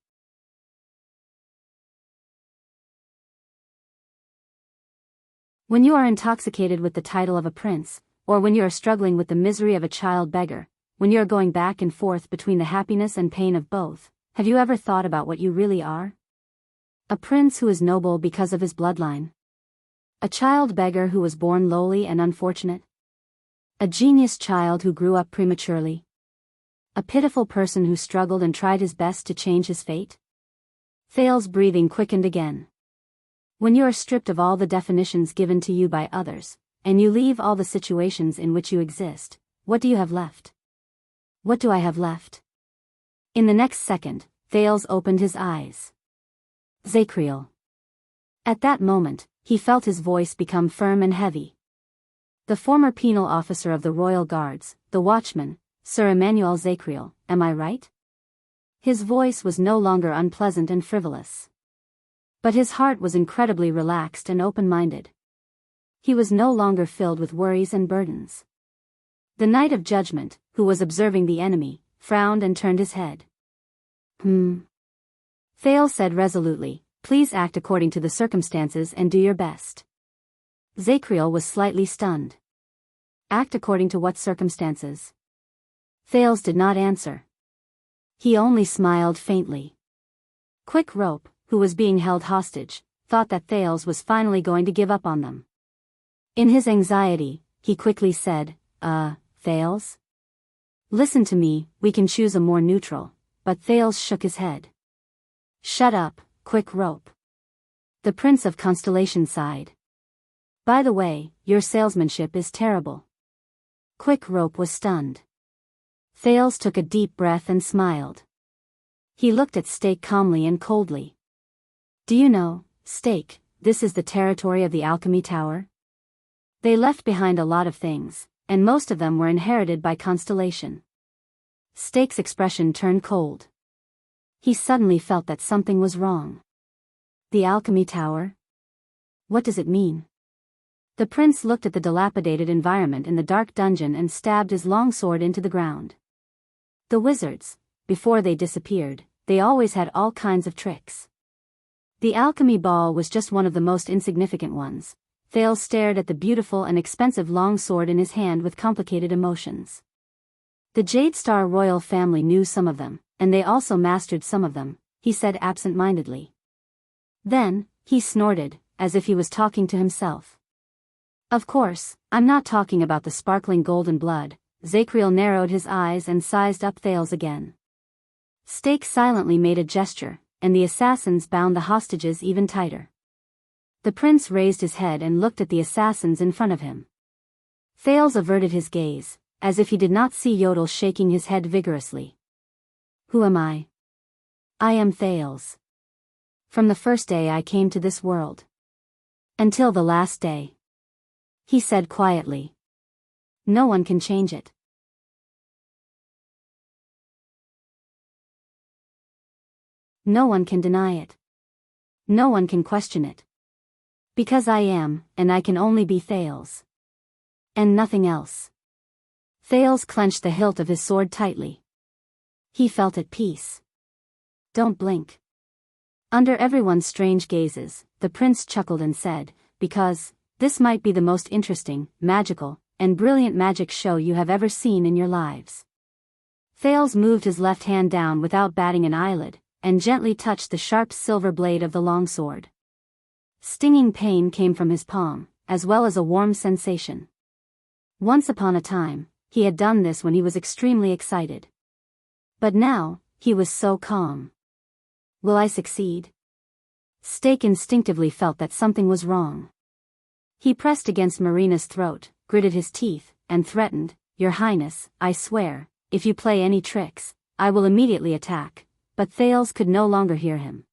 When you are intoxicated with the title of a prince, or when you are struggling with the misery of a child beggar, when you are going back and forth between the happiness and pain of both, have you ever thought about what you really are? A prince who is noble because of his bloodline. A child beggar who was born lowly and unfortunate. A genius child who grew up prematurely. A pitiful person who struggled and tried his best to change his fate. Thales' breathing quickened again. When you are stripped of all the definitions given to you by others, and you leave all the situations in which you exist, what do you have left? What do I have left? In the next second, Thales opened his eyes. Zacriel. At that moment, he felt his voice become firm and heavy. The former penal officer of the royal guards, the watchman, Sir Emmanuel Zacriel, am I right? His voice was no longer unpleasant and frivolous. But his heart was incredibly relaxed and open-minded. He was no longer filled with worries and burdens. The Knight of Judgment, who was observing the enemy, frowned and turned his head. Thales said resolutely, please act according to the circumstances and do your best. Zacriel was slightly stunned. Act according to what circumstances? Thales did not answer. He only smiled faintly. Quick Rope, who was being held hostage, thought that Thales was finally going to give up on them. In his anxiety, he quickly said, Thales? Listen to me, we can choose a more neutral, but Thales shook his head. Shut up, Quick Rope. The Prince of Constellation sighed. By the way, your salesmanship is terrible. Quick Rope was stunned. Thales took a deep breath and smiled. He looked at Stake calmly and coldly. Do you know, Stake, this is the territory of the Alchemy Tower? They left behind a lot of things, and most of them were inherited by Constellation. Stake's expression turned cold. He suddenly felt that something was wrong. The Alchemy Tower? What does it mean? The prince looked at the dilapidated environment in the dark dungeon and stabbed his long sword into the ground. The wizards, before they disappeared, they always had all kinds of tricks. The alchemy ball was just one of the most insignificant ones. Thales stared at the beautiful and expensive long sword in his hand with complicated emotions. The Jade Star royal family knew some of them, and they also mastered some of them, he said absent-mindedly. Then, he snorted, as if he was talking to himself. Of course, I'm not talking about the sparkling golden blood. Zacriel narrowed his eyes and sized up Thales again. Stake silently made a gesture, and the assassins bound the hostages even tighter. The prince raised his head and looked at the assassins in front of him. Thales averted his gaze, as if he did not see Yodel shaking his head vigorously. Who am I? I am Thales. From the first day I came to this world. Until the last day. He said quietly. No one can change it. No one can deny it. No one can question it. Because I am, and I can only be Thales. And nothing else. Thales clenched the hilt of his sword tightly. He felt at peace. Don't blink. Under everyone's strange gazes, the prince chuckled and said, because, this might be the most interesting, magical, and brilliant magic show you have ever seen in your lives. Thales moved his left hand down without batting an eyelid, and gently touched the sharp silver blade of the longsword. Stinging pain came from his palm, as well as a warm sensation. Once upon a time, he had done this when he was extremely excited. But now, he was so calm. Will I succeed? Stake instinctively felt that something was wrong. He pressed against Marina's throat, gritted his teeth, and threatened, "Your Highness, I swear, if you play any tricks, I will immediately attack." But Thales could no longer hear him.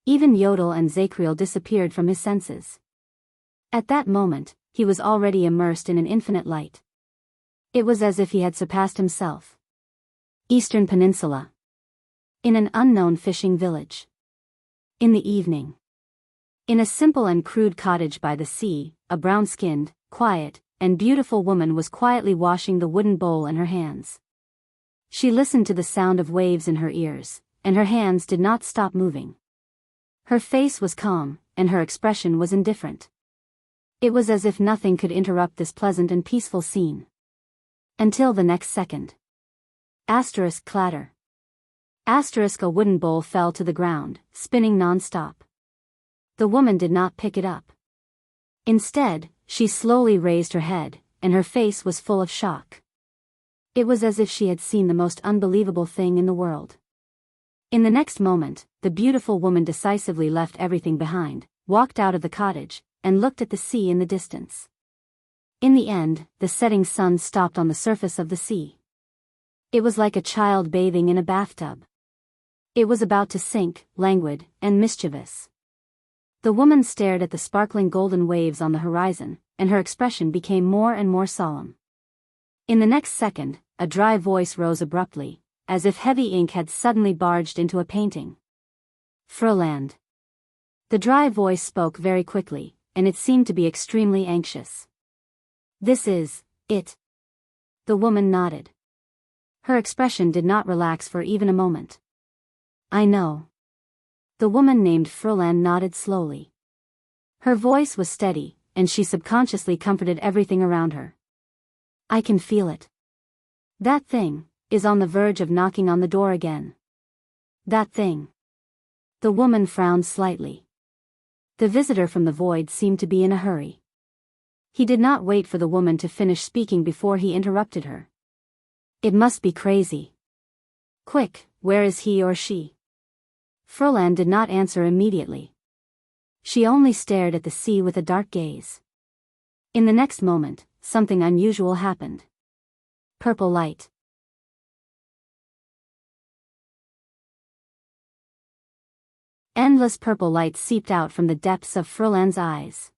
Even Yodel and Zacriel disappeared from his senses. At that moment, he was already immersed in an infinite light. It was as if he had surpassed himself. Eastern Peninsula. In an unknown fishing village. In the evening. In a simple and crude cottage by the sea, a brown-skinned, quiet, and beautiful woman was quietly washing the wooden bowl in her hands. She listened to the sound of waves in her ears, and her hands did not stop moving. Her face was calm, and her expression was indifferent. It was as if nothing could interrupt this pleasant and peaceful scene. Until the next second. Asterisk clatter. Asterisk a wooden bowl fell to the ground, spinning non-stop. The woman did not pick it up. Instead, she slowly raised her head, and her face was full of shock. It was as if she had seen the most unbelievable thing in the world. In the next moment, the beautiful woman decisively left everything behind, walked out of the cottage, and looked at the sea in the distance. In the end, the setting sun stopped on the surface of the sea. It was like a child bathing in a bathtub. It was about to sink, languid, and mischievous. The woman stared at the sparkling golden waves on the horizon, and her expression became more and more solemn. In the next second, a dry voice rose abruptly, as if heavy ink had suddenly barged into a painting. Froland. The dry voice spoke very quickly, and it seemed to be extremely anxious. "This is it." The woman nodded. Her expression did not relax for even a moment. "I know." The woman named Froland nodded slowly. Her voice was steady, and she subconsciously comforted everything around her. "I can feel it. That thing is on the verge of knocking on the door again." "That thing." The woman frowned slightly. The visitor from the void seemed to be in a hurry. He did not wait for the woman to finish speaking before he interrupted her. "It must be crazy. Quick, where is he or she?" Froland did not answer immediately. She only stared at the sea with a dark gaze. In the next moment, something unusual happened. Purple light. Endless purple light seeped out from the depths of Froland's eyes.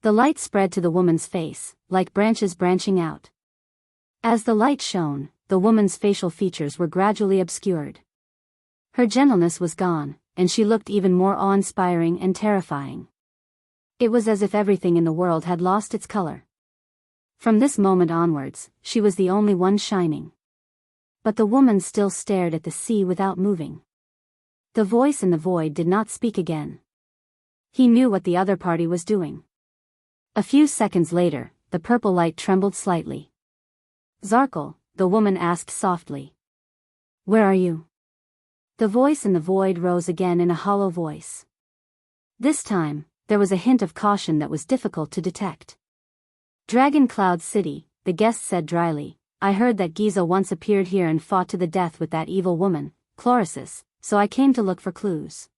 The light spread to the woman's face, like branches branching out. As the light shone, the woman's facial features were gradually obscured. Her gentleness was gone, and she looked even more awe-inspiring and terrifying. It was as if everything in the world had lost its color. From this moment onwards, she was the only one shining. But the woman still stared at the sea without moving. The voice in the void did not speak again. He knew what the other party was doing. A few seconds later, the purple light trembled slightly. "Zarkal," the woman asked softly. "Where are you?" The voice in the void rose again in a hollow voice. This time, there was a hint of caution that was difficult to detect. "Dragon Cloud City," the guest said dryly. "I heard that Giza once appeared here and fought to the death with that evil woman, Chlorosis, so I came to look for clues."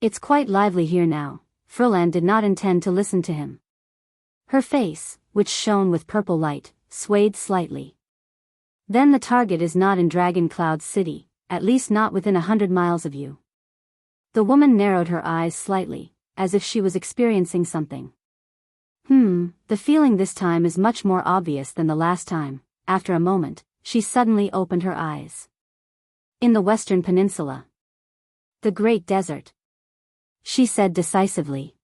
"It's quite lively here now." Froland did not intend to listen to him. Her face, which shone with purple light, swayed slightly. "Then the target is not in Dragon Cloud City, at least not within 100 miles of you." The woman narrowed her eyes slightly, as if she was experiencing something. The feeling this time is much more obvious than the last time." After a moment, she suddenly opened her eyes. "In the Western Peninsula. The Great Desert," she said decisively.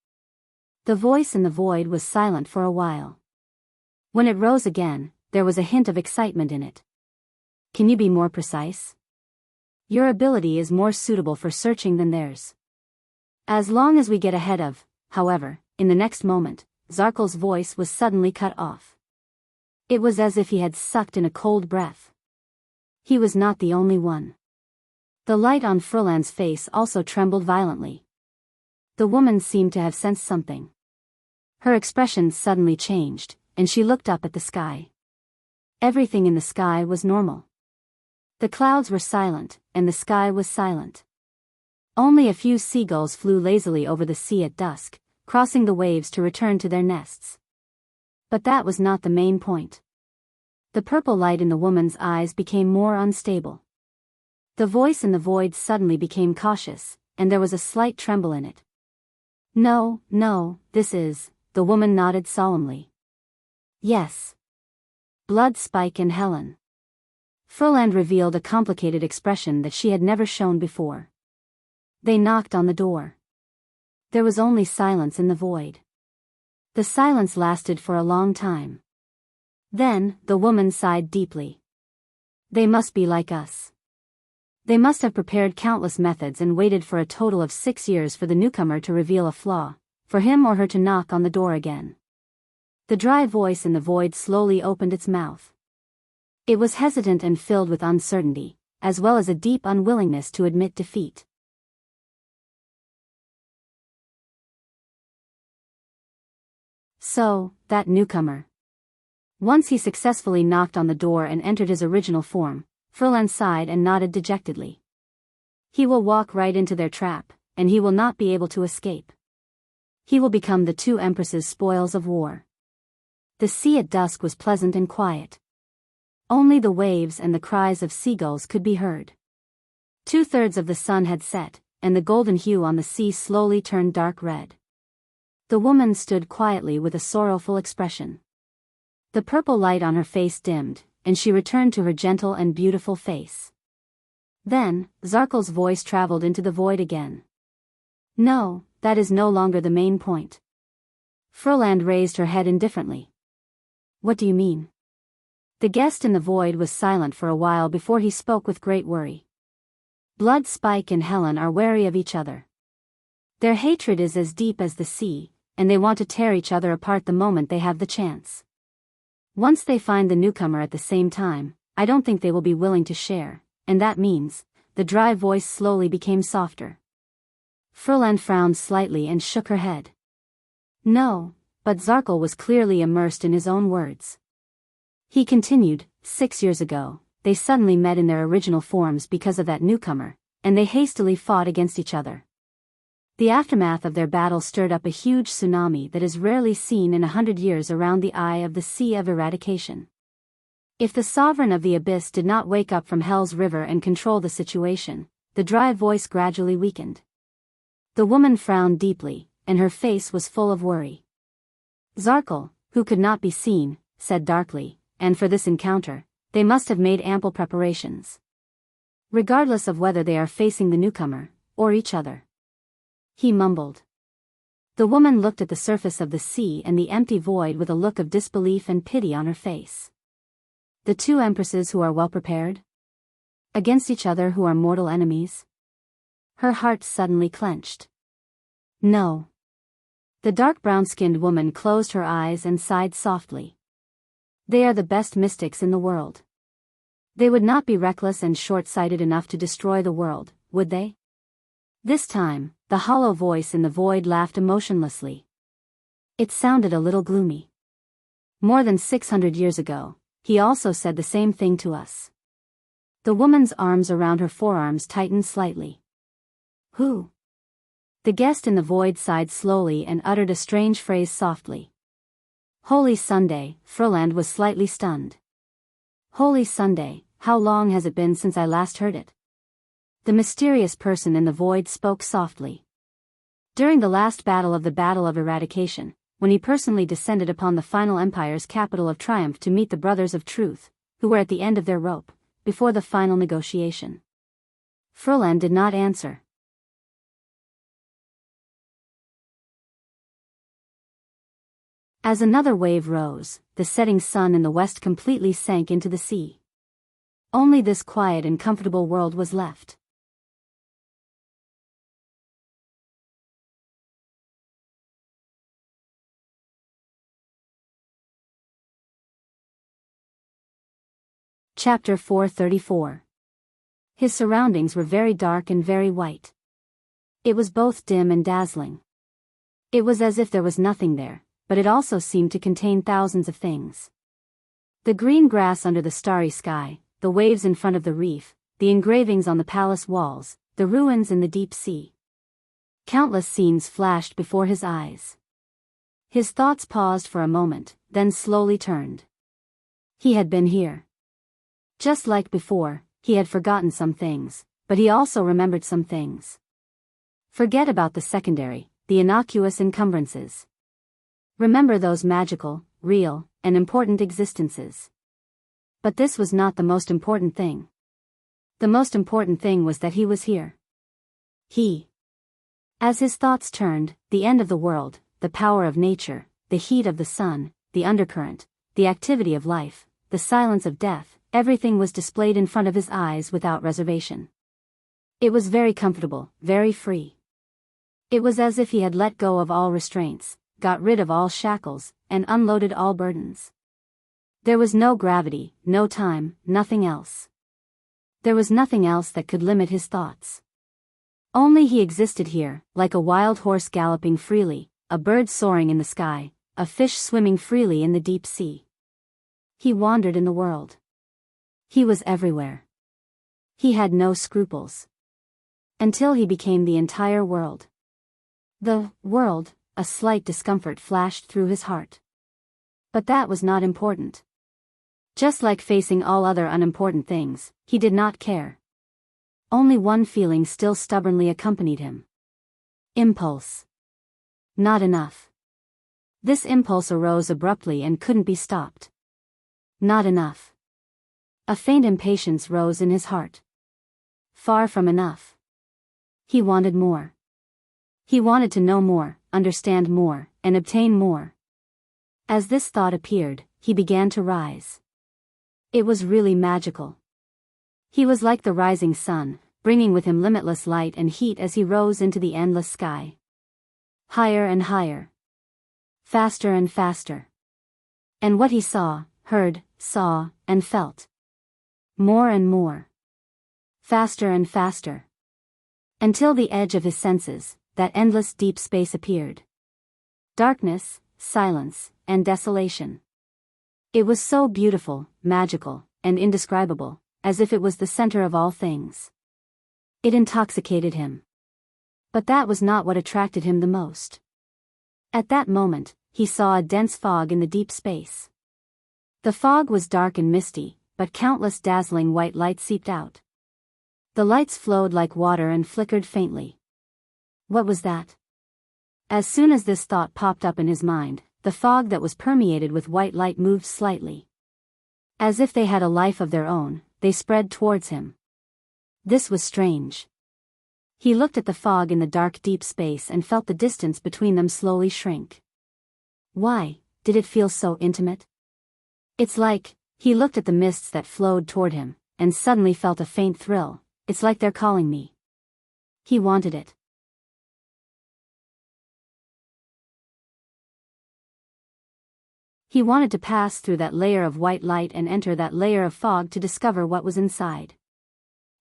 The voice in the void was silent for a while. When it rose again, there was a hint of excitement in it. "Can you be more precise? Your ability is more suitable for searching than theirs." "As long as we get ahead of," however, in the next moment, Zarkal's voice was suddenly cut off. It was as if he had sucked in a cold breath. He was not the only one. The light on Froland's face also trembled violently. The woman seemed to have sensed something. Her expression suddenly changed, and she looked up at the sky. Everything in the sky was normal. The clouds were silent, and the sky was silent. Only a few seagulls flew lazily over the sea at dusk, crossing the waves to return to their nests. But that was not the main point. The purple light in the woman's eyes became more unstable. The voice in the void suddenly became cautious, and there was a slight tremble in it. No, this is, the woman nodded solemnly. Yes. Blood, Spike and Helen. Furland revealed a complicated expression that she had never shown before. They knocked on the door. There was only silence in the void. The silence lasted for a long time. Then, the woman sighed deeply. They must be like us. They must have prepared countless methods and waited for a total of 6 years for the newcomer to reveal a flaw, for him or her to knock on the door again. The dry voice in the void slowly opened its mouth. It was hesitant and filled with uncertainty, as well as a deep unwillingness to admit defeat. So, that newcomer. Once he successfully knocked on the door and entered his original form, Furlan sighed and nodded dejectedly. He will walk right into their trap, and he will not be able to escape. He will become the 2 empresses' spoils of war. The sea at dusk was pleasant and quiet. Only the waves and the cries of seagulls could be heard. 2/3 of the sun had set, and the golden hue on the sea slowly turned dark red. The woman stood quietly with a sorrowful expression. The purple light on her face dimmed, and she returned to her gentle and beautiful face. Then, Zarkel's voice traveled into the void again. No, that is no longer the main point. Furland raised her head indifferently. What do you mean? The guest in the void was silent for a while before he spoke with great worry. Blood, Spike and Helen are wary of each other. Their hatred is as deep as the sea, and they want to tear each other apart the moment they have the chance. Once they find the newcomer at the same time, I don't think they will be willing to share, and that means, the dry voice slowly became softer. Furland frowned slightly and shook her head. No, but Zarkel was clearly immersed in his own words. He continued, 6 years ago, they suddenly met in their original forms because of that newcomer, and they hastily fought against each other. The aftermath of their battle stirred up a huge tsunami that is rarely seen in 100 years around the eye of the Sea of Eradication. If the sovereign of the abyss did not wake up from Hell's River and control the situation, the dry voice gradually weakened. The woman frowned deeply, and her face was full of worry. Zarkel, who could not be seen, said darkly, and for this encounter, they must have made ample preparations. Regardless of whether they are facing the newcomer, or each other. He mumbled. The woman looked at the surface of the sea and the empty void with a look of disbelief and pity on her face. The 2 empresses who are well prepared? Against each other who are mortal enemies? Her heart suddenly clenched. No. The dark brown-skinned woman closed her eyes and sighed softly. They are the best mystics in the world. They would not be reckless and short-sighted enough to destroy the world, would they? This time, the hollow voice in the void laughed emotionlessly. It sounded a little gloomy. More than 600 years ago, he also said the same thing to us. The woman's arms around her forearms tightened slightly. Who? The guest in the void sighed slowly and uttered a strange phrase softly. Holy Sunday, Furland was slightly stunned. Holy Sunday, how long has it been since I last heard it? The mysterious person in the void spoke softly. During the last battle of the Battle of Eradication, when he personally descended upon the final empire's capital of triumph to meet the Brothers of Truth, who were at the end of their rope, before the final negotiation. Furland did not answer. As another wave rose, the setting sun in the west completely sank into the sea. Only this quiet and comfortable world was left. Chapter 434. His surroundings were very dark and very white. It was both dim and dazzling. It was as if there was nothing there, but it also seemed to contain thousands of things. The green grass under the starry sky, the waves in front of the reef, the engravings on the palace walls, the ruins in the deep sea. Countless scenes flashed before his eyes. His thoughts paused for a moment, then slowly turned. He had been here. Just like before, he had forgotten some things, but he also remembered some things. Forget about the secondary, the innocuous encumbrances. Remember those magical, real, and important existences. But this was not the most important thing. The most important thing was that he was here. As his thoughts turned, the end of the world, the power of nature, the heat of the sun, the undercurrent, the activity of life, the silence of death, everything was displayed in front of his eyes without reservation. It was very comfortable, very free. It was as if he had let go of all restraints, got rid of all shackles, and unloaded all burdens. There was no gravity, no time, nothing else. There was nothing else that could limit his thoughts. Only he existed here, like a wild horse galloping freely, a bird soaring in the sky, a fish swimming freely in the deep sea. He wandered in the world. He was everywhere. He had no scruples. Until he became the entire world. The world, a slight discomfort flashed through his heart. But that was not important. Just like facing all other unimportant things, he did not care. Only one feeling still stubbornly accompanied him. Impulse. Not enough. This impulse arose abruptly and couldn't be stopped. Not enough. A faint impatience rose in his heart. Far from enough. He wanted more. He wanted to know more, understand more, and obtain more. As this thought appeared, he began to rise. It was really magical. He was like the rising sun, bringing with him limitless light and heat as he rose into the endless sky. Higher and higher. Faster and faster. And what he saw, heard, saw, and felt. More and more. Faster and faster. Until the edge of his senses, that endless deep space appeared. Darkness, silence, and desolation. It was so beautiful, magical, and indescribable, as if it was the center of all things. It intoxicated him. But that was not what attracted him the most. At that moment, he saw a dense fog in the deep space. The fog was dark and misty, but countless dazzling white lights seeped out. The lights flowed like water and flickered faintly. What was that? As soon as this thought popped up in his mind, the fog that was permeated with white light moved slightly. As if they had a life of their own, they spread towards him. This was strange. He looked at the fog in the dark deep space and felt the distance between them slowly shrink. Why did it feel so intimate? It's like, he looked at the mists that flowed toward him, and suddenly felt a faint thrill. It's like they're calling me. He wanted it. He wanted to pass through that layer of white light and enter that layer of fog to discover what was inside.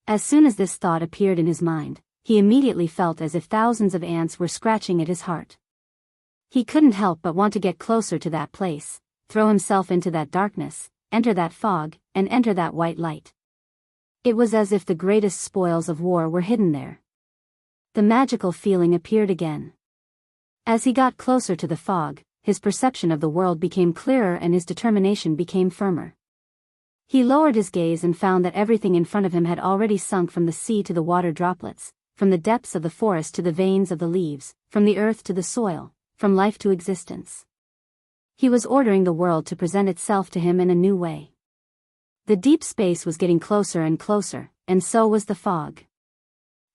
As soon as this thought appeared in his mind, he immediately felt as if thousands of ants were scratching at his heart. He couldn't help but want to get closer to that place, throw himself into that darkness, enter that fog, and enter that white light. It was as if the greatest spoils of war were hidden there. The magical feeling appeared again. As he got closer to the fog, his perception of the world became clearer and his determination became firmer. He lowered his gaze and found that everything in front of him had already sunk, from the sea to the water droplets, from the depths of the forest to the veins of the leaves, from the earth to the soil, from life to existence. He was ordering the world to present itself to him in a new way. The deep space was getting closer and closer, and so was the fog.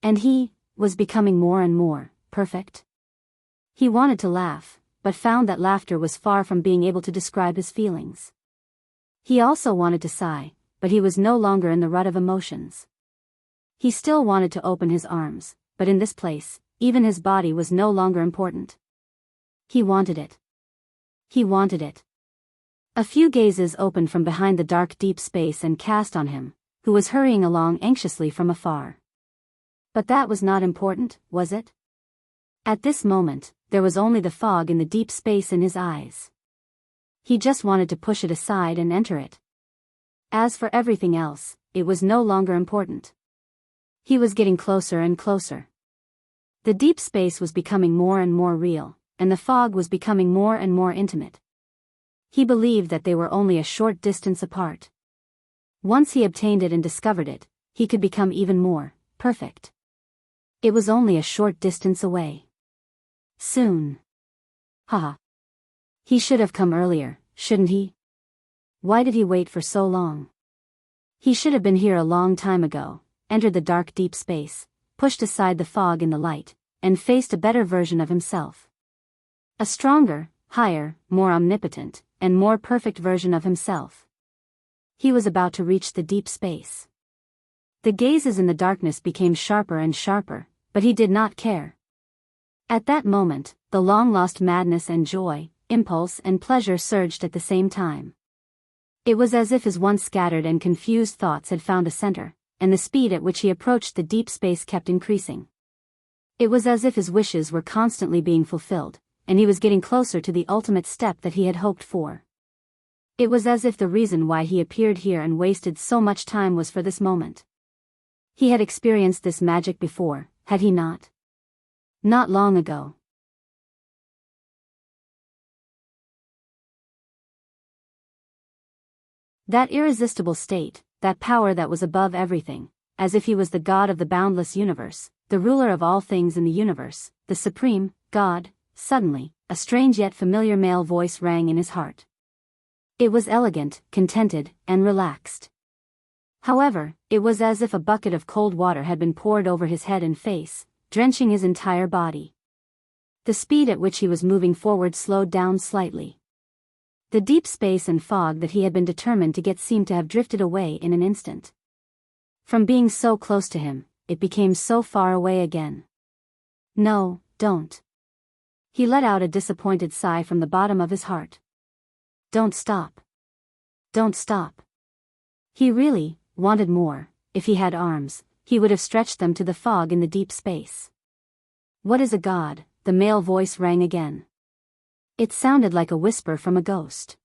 And he was becoming more and more perfect. He wanted to laugh, but found that laughter was far from being able to describe his feelings. He also wanted to sigh, but he was no longer in the rut of emotions. He still wanted to open his arms, but in this place, even his body was no longer important. He wanted it. He wanted it. A few gazes opened from behind the dark deep space and cast on him, who was hurrying along anxiously from afar. But that was not important, was it? At this moment, there was only the fog in the deep space in his eyes. He just wanted to push it aside and enter it. As for everything else, it was no longer important. He was getting closer and closer. The deep space was becoming more and more real, and the fog was becoming more and more intimate. He believed that they were only a short distance apart. Once he obtained it and discovered it, he could become even more perfect. It was only a short distance away. Soon. Haha. He should have come earlier, shouldn't he? Why did he wait for so long? He should have been here a long time ago, entered the dark deep space, pushed aside the fog in the light, and faced a better version of himself. A stronger, higher, more omnipotent, and more perfect version of himself. He was about to reach the deep space. The gazes in the darkness became sharper and sharper, but he did not care. At that moment, the long-lost madness and joy, impulse and pleasure surged at the same time. It was as if his once scattered and confused thoughts had found a center, and the speed at which he approached the deep space kept increasing. It was as if his wishes were constantly being fulfilled, and he was getting closer to the ultimate step that he had hoped for. It was as if the reason why he appeared here and wasted so much time was for this moment. He had experienced this magic before, had he not? Not long ago. That irresistible state, that power that was above everything, as if he was the god of the boundless universe, the ruler of all things in the universe, the supreme God. Suddenly, a strange yet familiar male voice rang in his heart. It was elegant, contented, and relaxed. However, it was as if a bucket of cold water had been poured over his head and face, drenching his entire body. The speed at which he was moving forward slowed down slightly. The deep space and fog that he had been determined to get seemed to have drifted away in an instant. From being so close to him, it became so far away again. No, don't. He let out a disappointed sigh from the bottom of his heart. Don't stop. Don't stop. He really wanted more. If he had arms, he would have stretched them to the fog in the deep space. What is a god? The male voice rang again. It sounded like a whisper from a ghost.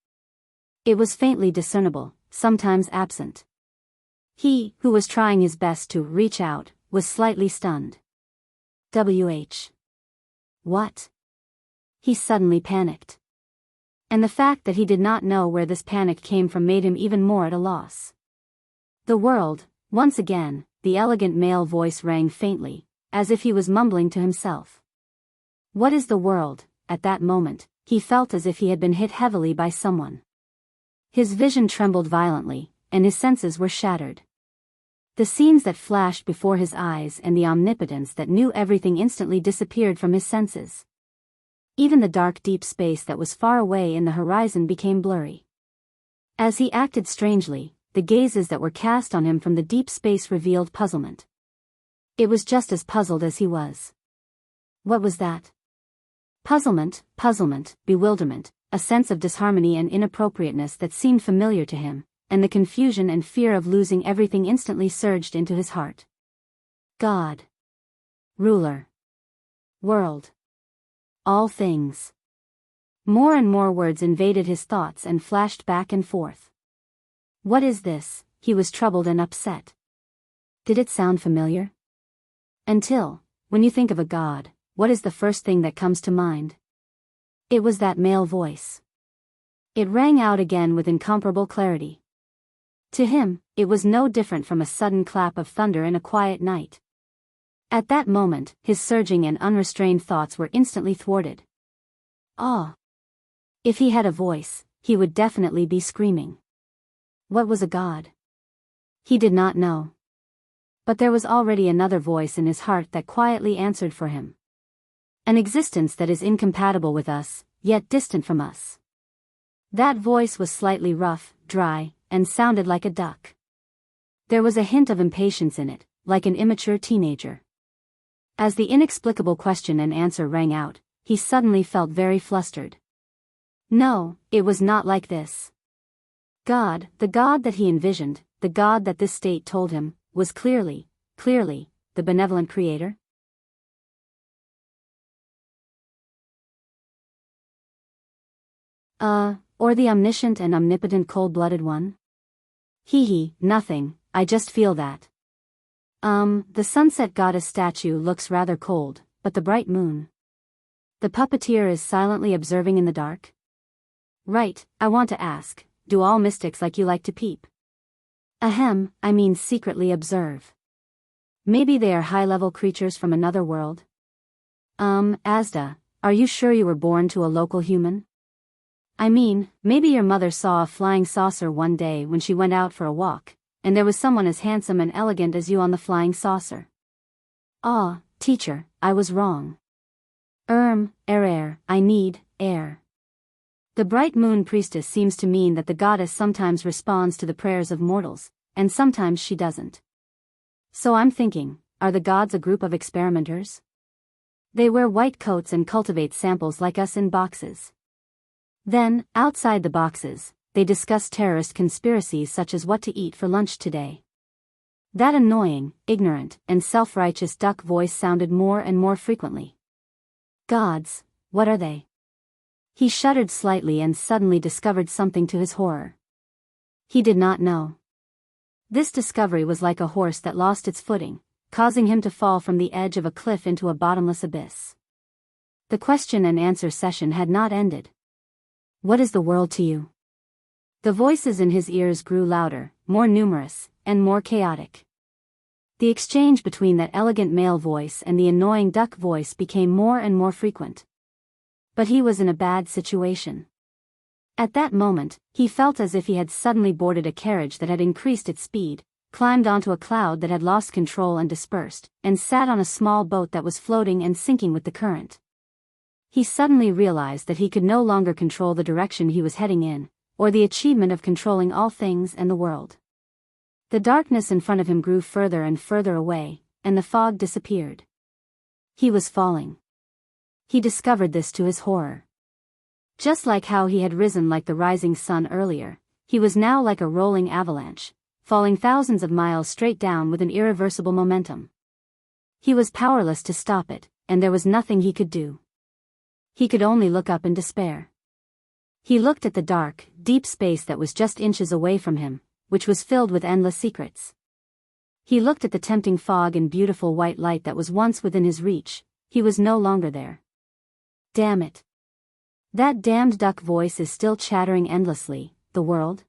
It was faintly discernible, sometimes absent. He, who was trying his best to reach out, was slightly stunned. What? He suddenly panicked. And the fact that he did not know where this panic came from made him even more at a loss. The world, once again, the elegant male voice rang faintly, as if he was mumbling to himself. What is the world? At that moment, he felt as if he had been hit heavily by someone. His vision trembled violently, and his senses were shattered. The scenes that flashed before his eyes and the omnipotence that knew everything instantly disappeared from his senses. Even the dark deep space that was far away in the horizon became blurry. As he acted strangely, the gazes that were cast on him from the deep space revealed puzzlement. It was just as puzzled as he was. What was that? Puzzlement, bewilderment, a sense of disharmony and inappropriateness that seemed familiar to him, and the confusion and fear of losing everything instantly surged into his heart. God. Ruler. World. All things. More and more words invaded his thoughts and flashed back and forth. What is this? He was troubled and upset. Did it sound familiar? Until, when you think of a god, what is the first thing that comes to mind? It was that male voice. It rang out again with incomparable clarity. To him, it was no different from a sudden clap of thunder in a quiet night. At that moment, his surging and unrestrained thoughts were instantly thwarted. Ah! If he had a voice, he would definitely be screaming. What was a god? He did not know. But there was already another voice in his heart that quietly answered for him. An existence that is incompatible with us, yet distant from us. That voice was slightly rough, dry, and sounded like a duck. There was a hint of impatience in it, like an immature teenager. As the inexplicable question and answer rang out, he suddenly felt very flustered. No, it was not like this. God, the God that he envisioned, the God that this state told him, was clearly, the benevolent creator. Or the omniscient and omnipotent cold-blooded one? Nothing, I just feel that. The sunset goddess statue looks rather cold, but the bright moon. The puppeteer is silently observing in the dark. Right, I want to ask, do all mystics like you like to peep? Ahem, I mean secretly observe. Maybe they are high-level creatures from another world? Asda, are you sure you were born to a local human? I mean, maybe your mother saw a flying saucer one day when she went out for a walk, and there was someone as handsome and elegant as you on the flying saucer. Ah, teacher, I was wrong. I need air. The bright moon priestess seems to mean that the goddess sometimes responds to the prayers of mortals, and sometimes she doesn't. So I'm thinking, are the gods a group of experimenters? They wear white coats and cultivate samples like us in boxes. Then, outside the boxes, they discuss terrorist conspiracies such as what to eat for lunch today. That annoying, ignorant, and self-righteous duck voice sounded more and more frequently. Gods, what are they? He shuddered slightly and suddenly discovered something to his horror. He did not know. This discovery was like a horse that lost its footing, causing him to fall from the edge of a cliff into a bottomless abyss. The question and answer session had not ended. What is the world to you? The voices in his ears grew louder, more numerous, and more chaotic. The exchange between that elegant male voice and the annoying duck voice became more and more frequent. But he was in a bad situation. At that moment, he felt as if he had suddenly boarded a carriage that had increased its speed, climbed onto a cloud that had lost control and dispersed, and sat on a small boat that was floating and sinking with the current. He suddenly realized that he could no longer control the direction he was heading in, or the achievement of controlling all things and the world. The darkness in front of him grew further and further away, and the fog disappeared. He was falling. He discovered this to his horror. Just like how he had risen like the rising sun earlier, he was now like a rolling avalanche, falling thousands of miles straight down with an irreversible momentum. He was powerless to stop it, and there was nothing he could do. He could only look up in despair. He looked at the dark, deep space that was just inches away from him, which was filled with endless secrets. He looked at the tempting fog and beautiful white light that was once within his reach. He was no longer there. Damn it. That damned duck voice is still chattering endlessly, the world.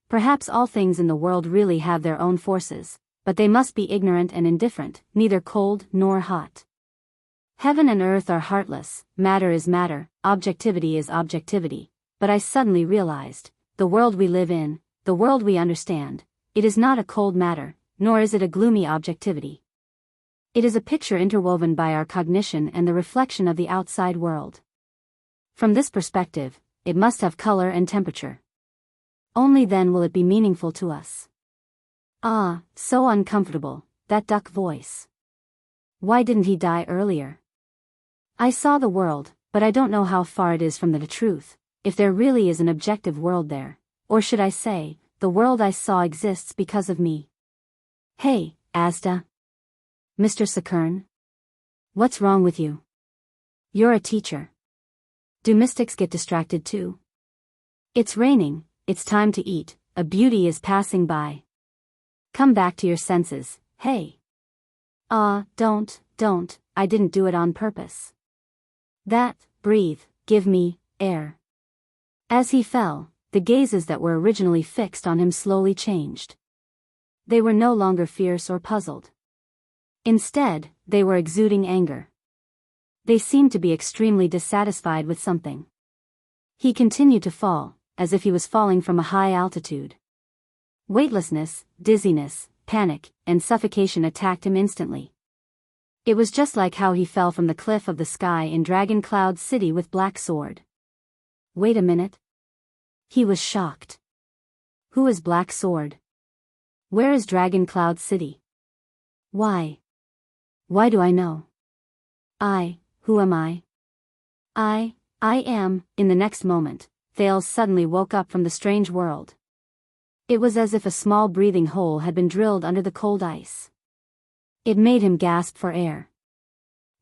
Perhaps all things in the world really have their own forces, but they must be ignorant and indifferent, neither cold nor hot. Heaven and earth are heartless, matter is matter, objectivity is objectivity, but I suddenly realized, the world we live in, the world we understand, it is not a cold matter, nor is it a gloomy objectivity. It is a picture interwoven by our cognition and the reflection of the outside world. From this perspective, it must have color and temperature. Only then will it be meaningful to us. Ah, so uncomfortable, that duck voice. Why didn't he die earlier? I saw the world, but I don't know how far it is from the truth, if there really is an objective world there, or should I say, the world I saw exists because of me. Hey, Asda. Mr. Sakern? What's wrong with you? You're a teacher. Do mystics get distracted too? It's raining, it's time to eat, a beauty is passing by. Come back to your senses, hey. Don't, I didn't do it on purpose. Breathe, give me air. As he fell, the gazes that were originally fixed on him slowly changed. They were no longer fierce or puzzled. Instead, they were exuding anger. They seemed to be extremely dissatisfied with something. He continued to fall, as if he was falling from a high altitude. Weightlessness, dizziness, panic, and suffocation attacked him instantly. It was just like how he fell from the cliff of the sky in Dragon Cloud City with Black Sword. Wait a minute. He was shocked. Who is Black Sword? Where is Dragon Cloud City? Why? Why do I know? Who am I? I am. In the next moment, Thales suddenly woke up from the strange world. It was as if a small breathing hole had been drilled under the cold ice. It made him gasp for air.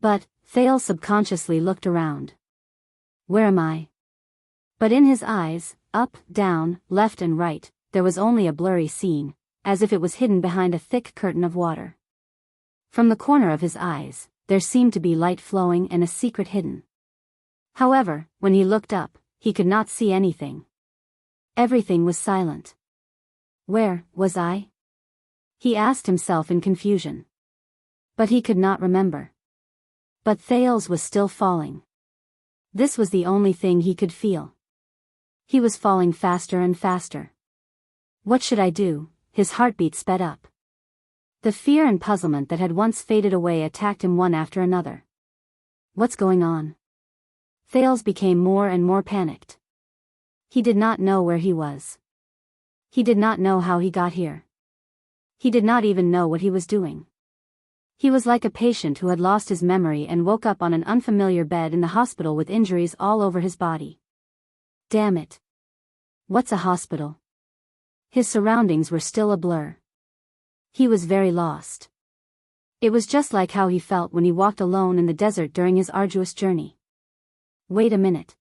But, Thales subconsciously looked around. Where am I? But in his eyes, up, down, left and right, there was only a blurry scene, as if it was hidden behind a thick curtain of water. From the corner of his eyes, there seemed to be light flowing and a secret hidden. However, when he looked up, he could not see anything. Everything was silent. Where was I? He asked himself in confusion. But he could not remember. But Thales was still falling. This was the only thing he could feel. He was falling faster and faster. What should I do? His heartbeat sped up. The fear and puzzlement that had once faded away attacked him one after another. What's going on? Thales became more and more panicked. He did not know where he was. He did not know how he got here. He did not even know what he was doing. He was like a patient who had lost his memory and woke up on an unfamiliar bed in the hospital with injuries all over his body. Damn it. What's a hospital? His surroundings were still a blur. He was very lost. It was just like how he felt when he walked alone in the desert during his arduous journey. Wait a minute.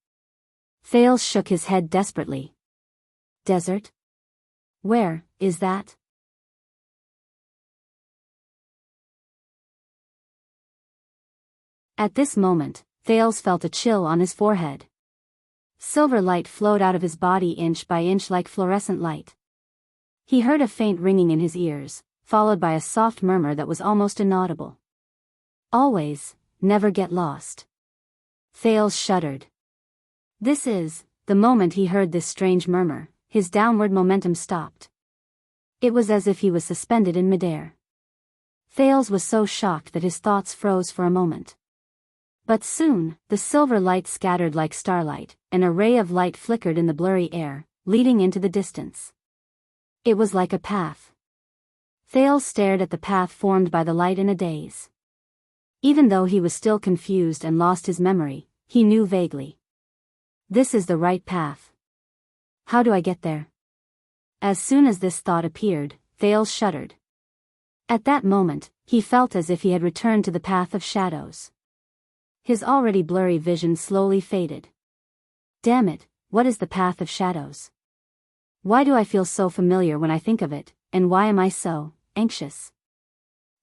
Thales shook his head desperately. Desert? Where is that? At this moment, Thales felt a chill on his forehead. Silver light flowed out of his body inch by inch like fluorescent light. He heard a faint ringing in his ears, followed by a soft murmur that was almost inaudible. Always, never get lost. Thales shuddered. The moment he heard this strange murmur, his downward momentum stopped. It was as if he was suspended in midair. Thales was so shocked that his thoughts froze for a moment. But soon, the silver light scattered like starlight, an array of light flickered in the blurry air, leading into the distance. It was like a path. Thales stared at the path formed by the light in a daze. Even though he was still confused and lost his memory, he knew vaguely. This is the right path. How do I get there? As soon as this thought appeared, Thales shuddered. At that moment, he felt as if he had returned to the path of shadows. His already blurry vision slowly faded. Damn it, what is the path of shadows? Why do I feel so familiar when I think of it, and why am I so anxious?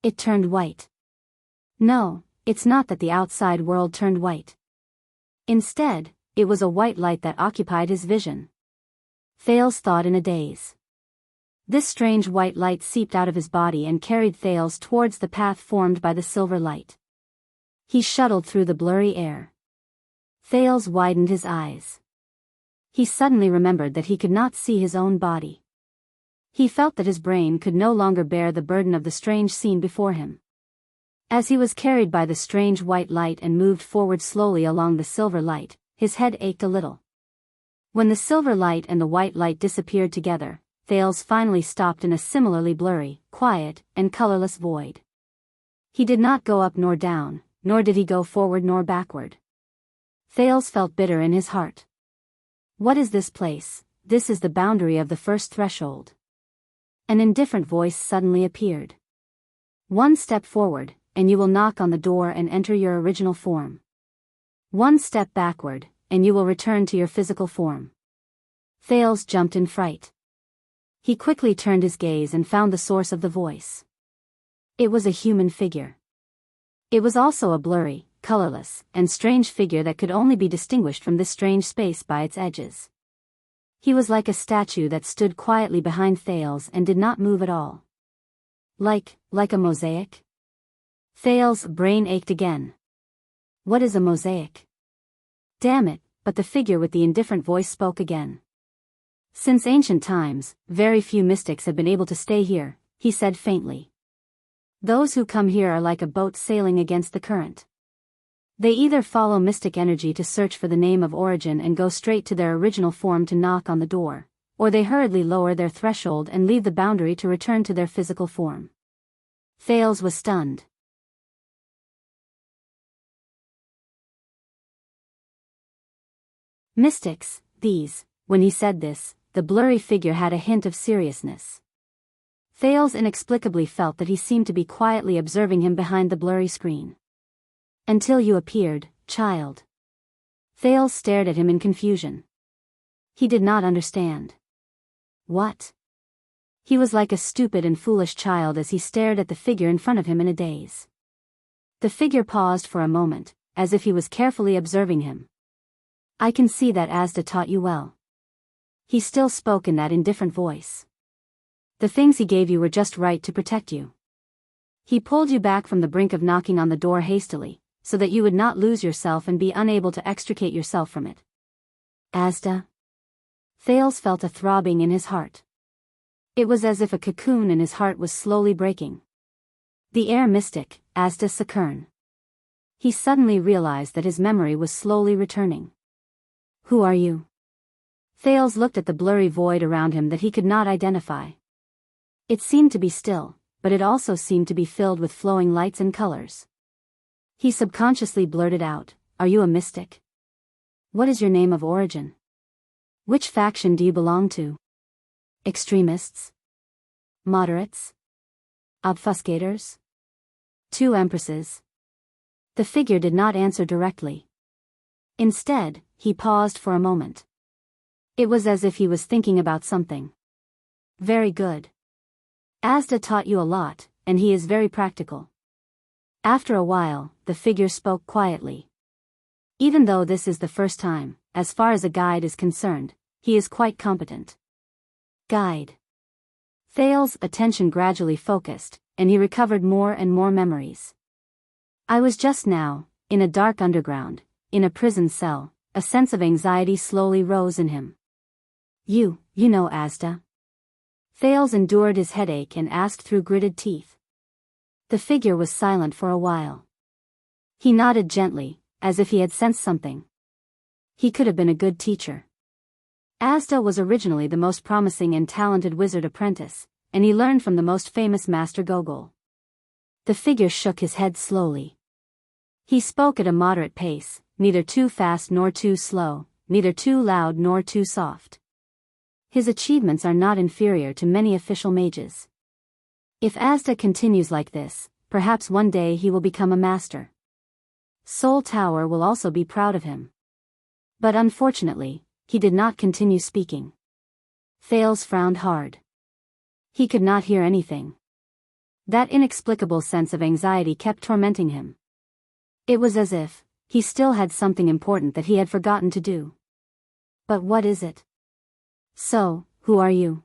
It turned white. No, it's not that the outside world turned white. Instead, it was a white light that occupied his vision. Thales thought in a daze. This strange white light seeped out of his body and carried Thales towards the path formed by the silver light. He shuttled through the blurry air. Thales widened his eyes. He suddenly remembered that he could not see his own body. He felt that his brain could no longer bear the burden of the strange scene before him. As he was carried by the strange white light and moved forward slowly along the silver light, his head ached a little. When the silver light and the white light disappeared together, Thales finally stopped in a similarly blurry, quiet, and colorless void. He did not go up nor down, nor did he go forward nor backward. Thales felt bitter in his heart. What is this place? This is the boundary of the first threshold. An indifferent voice suddenly appeared. One step forward, and you will knock on the door and enter your original form. One step backward, and you will return to your physical form. Thales jumped in fright. He quickly turned his gaze and found the source of the voice. It was a human figure. It was also a blurry, colorless, and strange figure that could only be distinguished from this strange space by its edges. He was like a statue that stood quietly behind Thales and did not move at all. Like a mosaic? Thales' brain ached again. What is a mosaic? Damn it, but the figure with the indifferent voice spoke again. Since ancient times, very few mystics have been able to stay here, he said faintly. Those who come here are like a boat sailing against the current. They either follow mystic energy to search for the name of origin and go straight to their original form to knock on the door, or they hurriedly lower their threshold and leave the boundary to return to their physical form. Thales was stunned. Mystics, these. When he said this, the blurry figure had a hint of seriousness. Thales inexplicably felt that he seemed to be quietly observing him behind the blurry screen. Until you appeared, child. Thales stared at him in confusion. He did not understand. What? He was like a stupid and foolish child as he stared at the figure in front of him in a daze. The figure paused for a moment, as if he was carefully observing him. "I can see that Asda taught you well." He still spoke in that indifferent voice. "The things he gave you were just right to protect you. He pulled you back from the brink of knocking on the door hastily, so that you would not lose yourself and be unable to extricate yourself from it." Asda? Thales felt a throbbing in his heart. It was as if a cocoon in his heart was slowly breaking. The air mystic, Asda Sakern. He suddenly realized that his memory was slowly returning. "Who are you?" Thales looked at the blurry void around him that he could not identify. It seemed to be still, but it also seemed to be filled with flowing lights and colors. He subconsciously blurted out, "Are you a mystic? What is your name of origin? Which faction do you belong to? Extremists? Moderates? Obfuscators? Two empresses?" The figure did not answer directly. Instead, he paused for a moment. It was as if he was thinking about something. "Very good. Asda taught you a lot, and he is very practical." After a while, the figure spoke quietly. "Even though this is the first time, as far as a guide is concerned, he is quite competent." Guide. Thales' attention gradually focused, and he recovered more and more memories. "I was just now, in a dark underground, in a prison cell." A sense of anxiety slowly rose in him. You know Asda?" Thales endured his headache and asked through gritted teeth. The figure was silent for a while. He nodded gently, as if he had sensed something. He could have been a good teacher. Asda was originally the most promising and talented wizard apprentice, and he learned from the most famous master Gogol. The figure shook his head slowly. He spoke at a moderate pace, neither too fast nor too slow, neither too loud nor too soft. His achievements are not inferior to many official mages. If Asda continues like this, perhaps one day he will become a master. Soul Tower will also be proud of him. But unfortunately, he did not continue speaking. Thales frowned hard. He could not hear anything. That inexplicable sense of anxiety kept tormenting him. It was as if he still had something important that he had forgotten to do. But what is it? "So, who are you?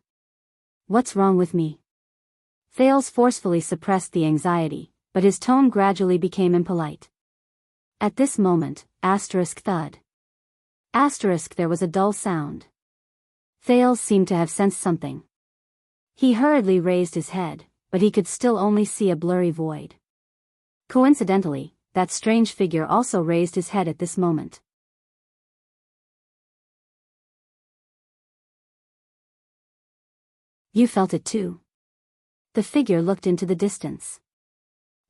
What's wrong with me?" Thales forcefully suppressed the anxiety, but his tone gradually became impolite. At this moment, thud. There was a dull sound. Thales seemed to have sensed something. He hurriedly raised his head, but he could still only see a blurry void. Coincidentally, that strange figure also raised his head at this moment. "You felt it too?" The figure looked into the distance.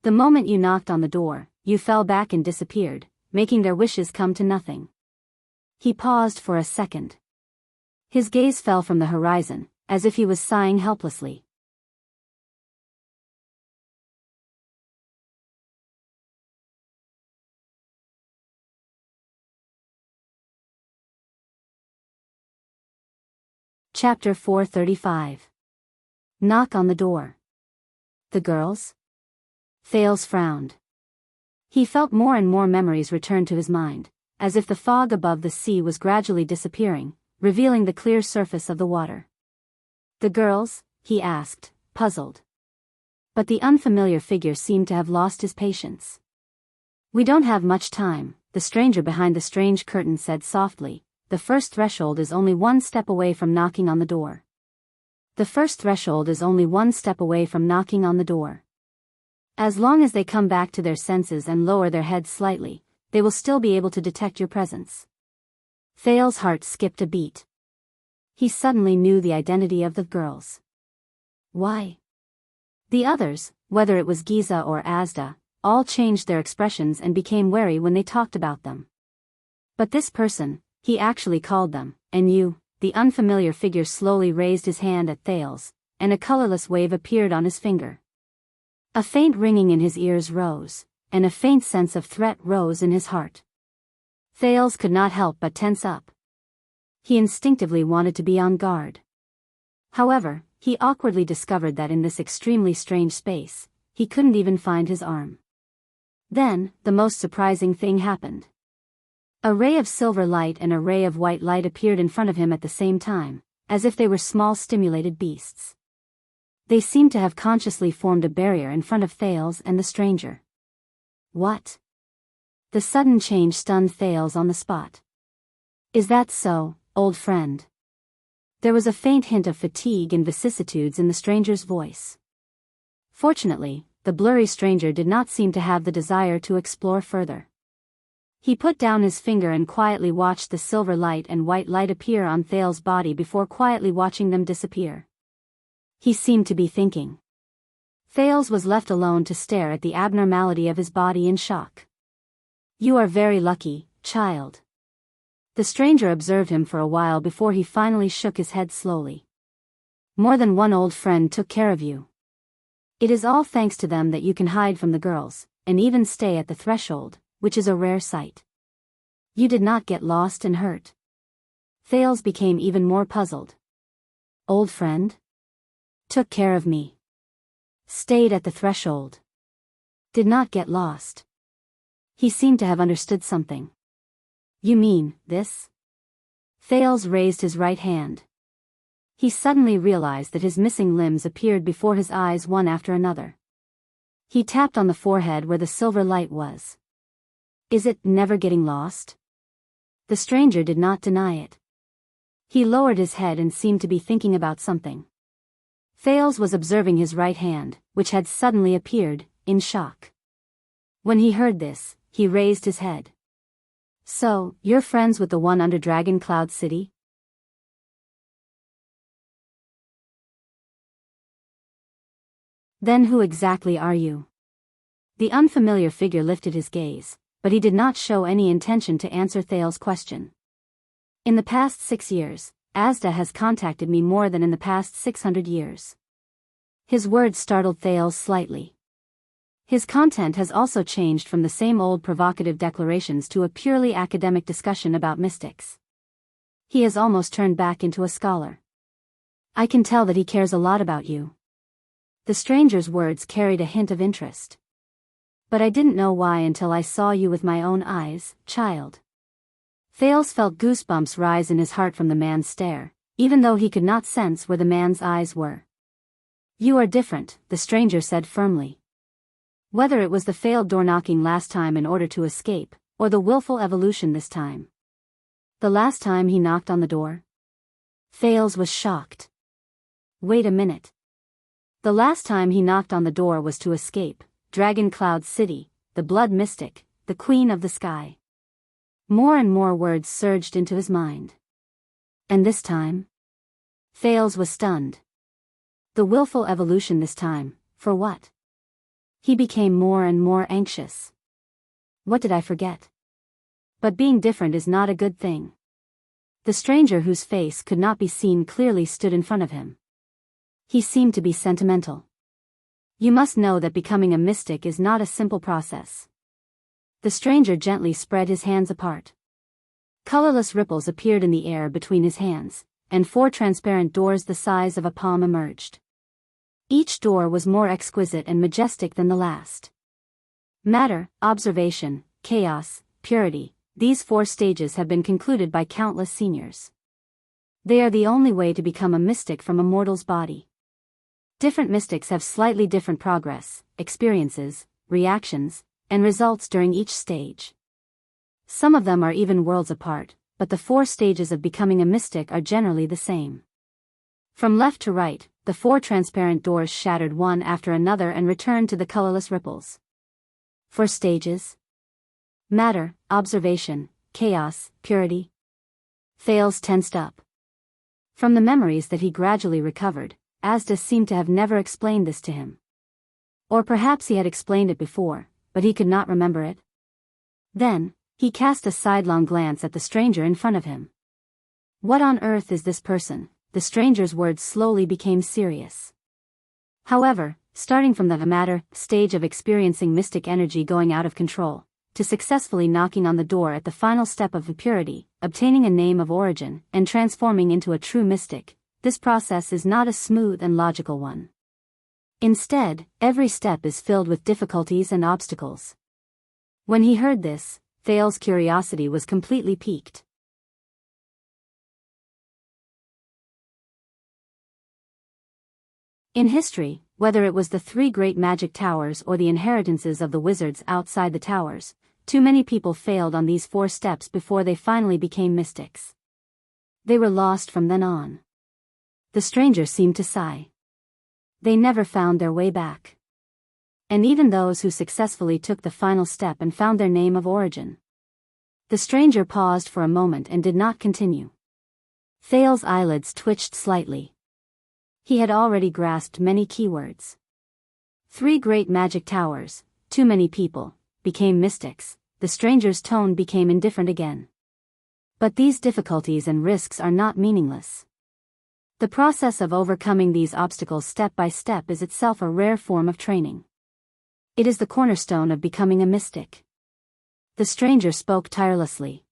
"The moment you knocked on the door, you fell back and disappeared, making their wishes come to nothing." He paused for a second. His gaze fell from the horizon, as if he was sighing helplessly. Chapter 435. Knock on the door. The girls? Thales frowned. He felt more and more memories return to his mind, as if the fog above the sea was gradually disappearing, revealing the clear surface of the water. "The girls?" he asked, puzzled. But the unfamiliar figure seemed to have lost his patience. "We don't have much time," the stranger behind the strange curtain said softly. "The first threshold is only one step away from knocking on the door. The first threshold is only one step away from knocking on the door. As long as they come back to their senses and lower their heads slightly, they will still be able to detect your presence." Thales' heart skipped a beat. He suddenly knew the identity of the girls. Why? The others, whether it was Giza or Asda, all changed their expressions and became wary when they talked about them. But this person, he actually called them, and you, the unfamiliar figure slowly raised his hand at Thales, and a colorless wave appeared on his finger. A faint ringing in his ears rose, and a faint sense of threat rose in his heart. Thales could not help but tense up. He instinctively wanted to be on guard. However, he awkwardly discovered that in this extremely strange space, he couldn't even find his arm. Then, the most surprising thing happened. A ray of silver light and a ray of white light appeared in front of him at the same time, as if they were small stimulated beasts. They seemed to have consciously formed a barrier in front of Thales and the stranger. What? The sudden change stunned Thales on the spot. Is that so, old friend? There was a faint hint of fatigue and vicissitudes in the stranger's voice. Fortunately, the blurry stranger did not seem to have the desire to explore further. He put down his finger and quietly watched the silver light and white light appear on Thales' body before quietly watching them disappear. He seemed to be thinking. Thales was left alone to stare at the abnormality of his body in shock. You are very lucky, child. The stranger observed him for a while before he finally shook his head slowly. More than one old friend took care of you. It is all thanks to them that you can hide from the girls, and even stay at the threshold, which is a rare sight. You did not get lost and hurt. Thales became even more puzzled. Old friend? Took care of me. Stayed at the threshold. Did not get lost. He seemed to have understood something. You mean, this? Thales raised his right hand. He suddenly realized that his missing limbs appeared before his eyes one after another. He tapped on the forehead where the silver light was. Is it never getting lost? The stranger did not deny it. He lowered his head and seemed to be thinking about something. Thales was observing his right hand, which had suddenly appeared, in shock. When he heard this, he raised his head. So, you're friends with the one under Dragon Cloud City? Then who exactly are you? The unfamiliar figure lifted his gaze, but he did not show any intention to answer Thales' question. In the past 6 years, Asda has contacted me more than in the past 600 years. His words startled Thales slightly. His content has also changed from the same old provocative declarations to a purely academic discussion about mystics. He has almost turned back into a scholar. I can tell that he cares a lot about you. The stranger's words carried a hint of interest. But I didn't know why until I saw you with my own eyes, child. Thales felt goosebumps rise in his heart from the man's stare, even though he could not sense where the man's eyes were. You are different, the stranger said firmly. Whether it was the failed door-knocking last time in order to escape, or the willful evolution this time. The last time he knocked on the door? Thales was shocked. Wait a minute. The last time he knocked on the door was to escape Dragon Cloud City, the blood mystic, the queen of the sky. More and more words surged into his mind. And this time? Thales was stunned. The willful evolution this time, for what? He became more and more anxious. What did I forget? But being different is not a good thing. The stranger whose face could not be seen clearly stood in front of him. He seemed to be sentimental. You must know that becoming a mystic is not a simple process. The stranger gently spread his hands apart. Colorless ripples appeared in the air between his hands, and 4 transparent doors the size of a palm emerged. Each door was more exquisite and majestic than the last. Matter, observation, chaos, purity, these 4 stages have been concluded by countless seniors. They are the only way to become a mystic from a mortal's body. Different mystics have slightly different progress, experiences, reactions, and results during each stage. Some of them are even worlds apart, but the 4 stages of becoming a mystic are generally the same. From left to right, the 4 transparent doors shattered one after another and returned to the colorless ripples. 4 stages? Matter, observation, chaos, purity. Thales tensed up. From the memories that he gradually recovered, Asda seemed to have never explained this to him. Or perhaps he had explained it before, but he could not remember it. Then, he cast a sidelong glance at the stranger in front of him. What on earth is this person? The stranger's words slowly became serious. However, starting from the matter stage of experiencing mystic energy going out of control, to successfully knocking on the door at the final step of purity, obtaining a name of origin, and transforming into a true mystic, this process is not a smooth and logical one. Instead, every step is filled with difficulties and obstacles. When he heard this, Thales's curiosity was completely piqued. In history, whether it was the 3 great magic towers or the inheritances of the wizards outside the towers, too many people failed on these 4 steps before they finally became mystics. They were lost from then on. The stranger seemed to sigh. They never found their way back. And even those who successfully took the final step and found their name of origin. The stranger paused for a moment and did not continue. Thales's eyelids twitched slightly. He had already grasped many keywords. 3 great magic towers, too many people, became mystics. The stranger's tone became indifferent again. But these difficulties and risks are not meaningless. The process of overcoming these obstacles step by step is itself a rare form of training. It is the cornerstone of becoming a mystic. The stranger spoke tirelessly.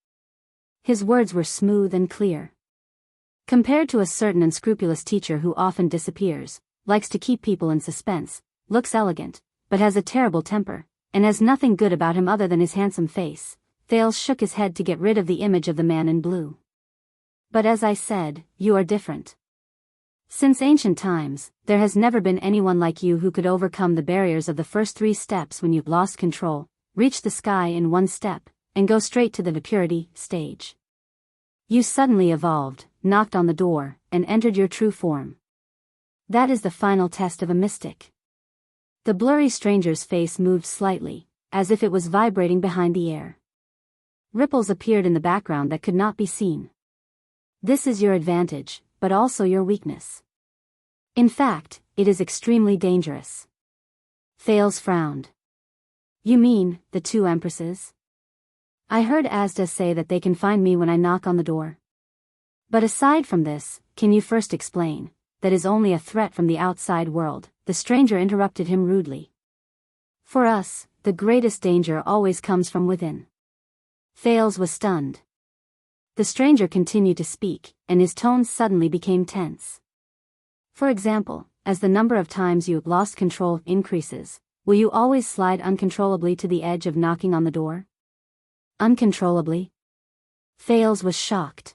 His words were smooth and clear. Compared to a certain unscrupulous teacher who often disappears, likes to keep people in suspense, looks elegant, but has a terrible temper, and has nothing good about him other than his handsome face, Thales shook his head to get rid of the image of the man in blue. But as I said, you are different. Since ancient times, there has never been anyone like you who could overcome the barriers of the first 3 steps when you've lost control, reach the sky in 1 step, and go straight to the purity stage. You suddenly evolved, knocked on the door, and entered your true form. That is the final test of a mystic. The blurry stranger's face moved slightly, as if it was vibrating behind the air. Ripples appeared in the background that could not be seen. This is your advantage, but also your weakness. In fact, it is extremely dangerous. Thales frowned. You mean, the 2 empresses? I heard Asda say that they can find me when I knock on the door. But aside from this, can you first explain, that is only a threat from the outside world? The stranger interrupted him rudely. For us, the greatest danger always comes from within. Thales was stunned. The stranger continued to speak, and his tone suddenly became tense. For example, as the number of times you lost control increases, will you always slide uncontrollably to the edge of knocking on the door? Uncontrollably? Thales was shocked.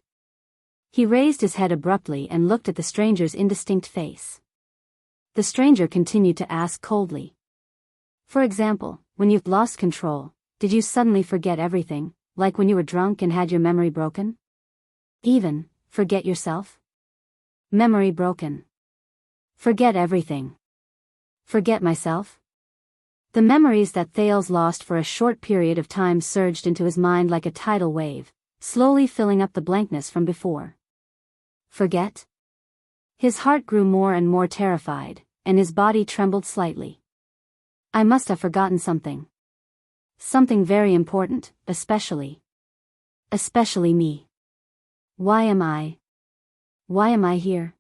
He raised his head abruptly and looked at the stranger's indistinct face. The stranger continued to ask coldly. For example, when you've lost control, did you suddenly forget everything, like when you were drunk and had your memory broken? Even, forget yourself? Memory broken. Forget everything. Forget myself? The memories that Thales lost for a short period of time surged into his mind like a tidal wave, slowly filling up the blankness from before. Forget? His heart grew more and more terrified, and his body trembled slightly. I must have forgotten something. Something very important, especially me. Why am I here?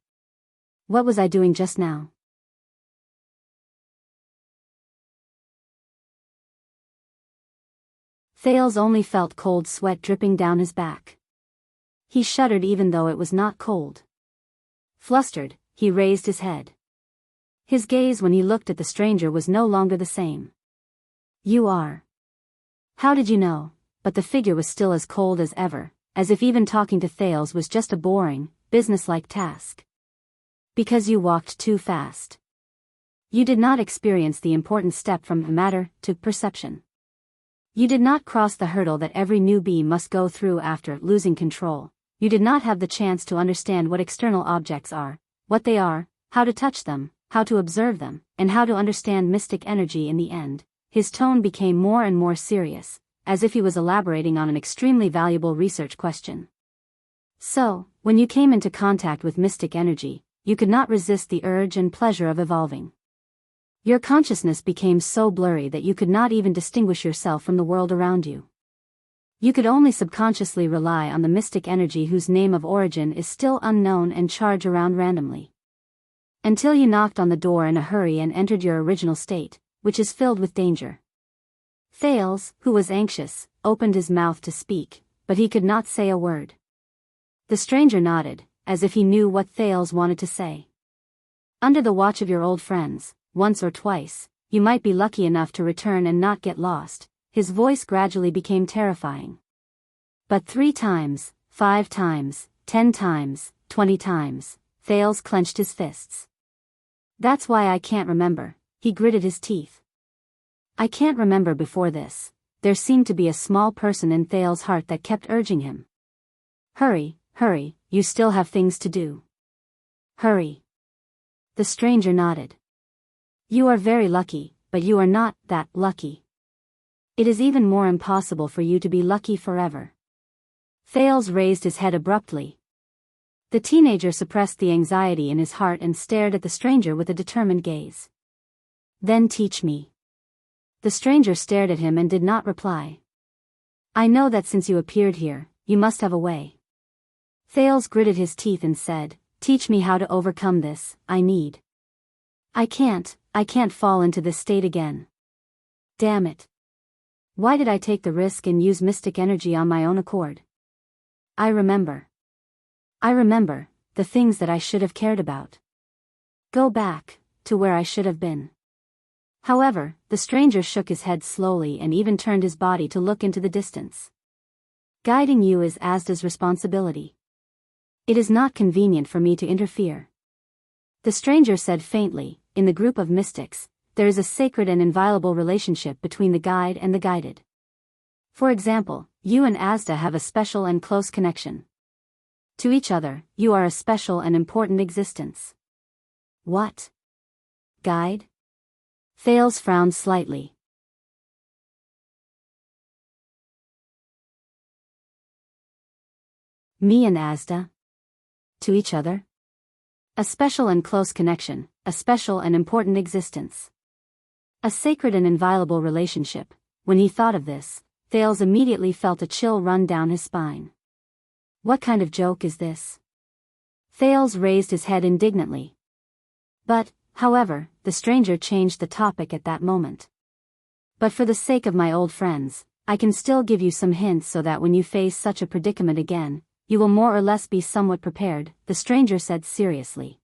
What was I doing just now? Thales only felt cold sweat dripping down his back. He shuddered even though it was not cold. Flustered, he raised his head. His gaze when he looked at the stranger was no longer the same. You are. How did you know? But the figure was still as cold as ever, as if even talking to Thales was just a boring, businesslike task. Because you walked too fast. You did not experience the important step from matter to perception. You did not cross the hurdle that every newbie must go through after losing control. You did not have the chance to understand what external objects are, what they are, how to touch them, how to observe them, and how to understand mystic energy in the end. His tone became more and more serious, as if he was elaborating on an extremely valuable research question. So, when you came into contact with mystic energy, you could not resist the urge and pleasure of evolving. Your consciousness became so blurry that you could not even distinguish yourself from the world around you. You could only subconsciously rely on the mystic energy whose name of origin is still unknown and charge around randomly. Until you knocked on the door in a hurry and entered your original state, which is filled with danger. Thales, who was anxious, opened his mouth to speak, but he could not say a word. The stranger nodded, as if he knew what Thales wanted to say. Under the watch of your old friends, once or twice, you might be lucky enough to return and not get lost. His voice gradually became terrifying. But 3 times, 5 times, 10 times, 20 times, Thales clenched his fists. That's why I can't remember, he gritted his teeth. I can't remember before this. There seemed to be a small person in Thales' heart that kept urging him. Hurry, hurry, you still have things to do. Hurry. The stranger nodded. You are very lucky, but you are not that lucky. It is even more impossible for you to be lucky forever. Thales raised his head abruptly. The teenager suppressed the anxiety in his heart and stared at the stranger with a determined gaze. Then teach me. The stranger stared at him and did not reply. I know that since you appeared here, you must have a way. Thales gritted his teeth and said, teach me how to overcome this, I need. I can't fall into this state again. Damn it. Why did I take the risk and use mystic energy on my own accord? I remember the things that I should have cared about. Go back to where I should have been. However, the stranger shook his head slowly and even turned his body to look into the distance. Guiding you is Asda's responsibility. It is not convenient for me to interfere. The stranger said faintly, in the group of mystics, there is a sacred and inviolable relationship between the guide and the guided. For example, you and Asda have a special and close connection. To each other, you are a special and important existence. What? Guide? Thales frowned slightly. Me and Asda? To each other? A special and close connection, a special and important existence. A sacred and inviolable relationship. When he thought of this, Thales immediately felt a chill run down his spine. What kind of joke is this? Thales raised his head indignantly. But, however, the stranger changed the topic at that moment. But for the sake of my old friends, I can still give you some hints so that when you face such a predicament again, you will more or less be somewhat prepared, the stranger said seriously.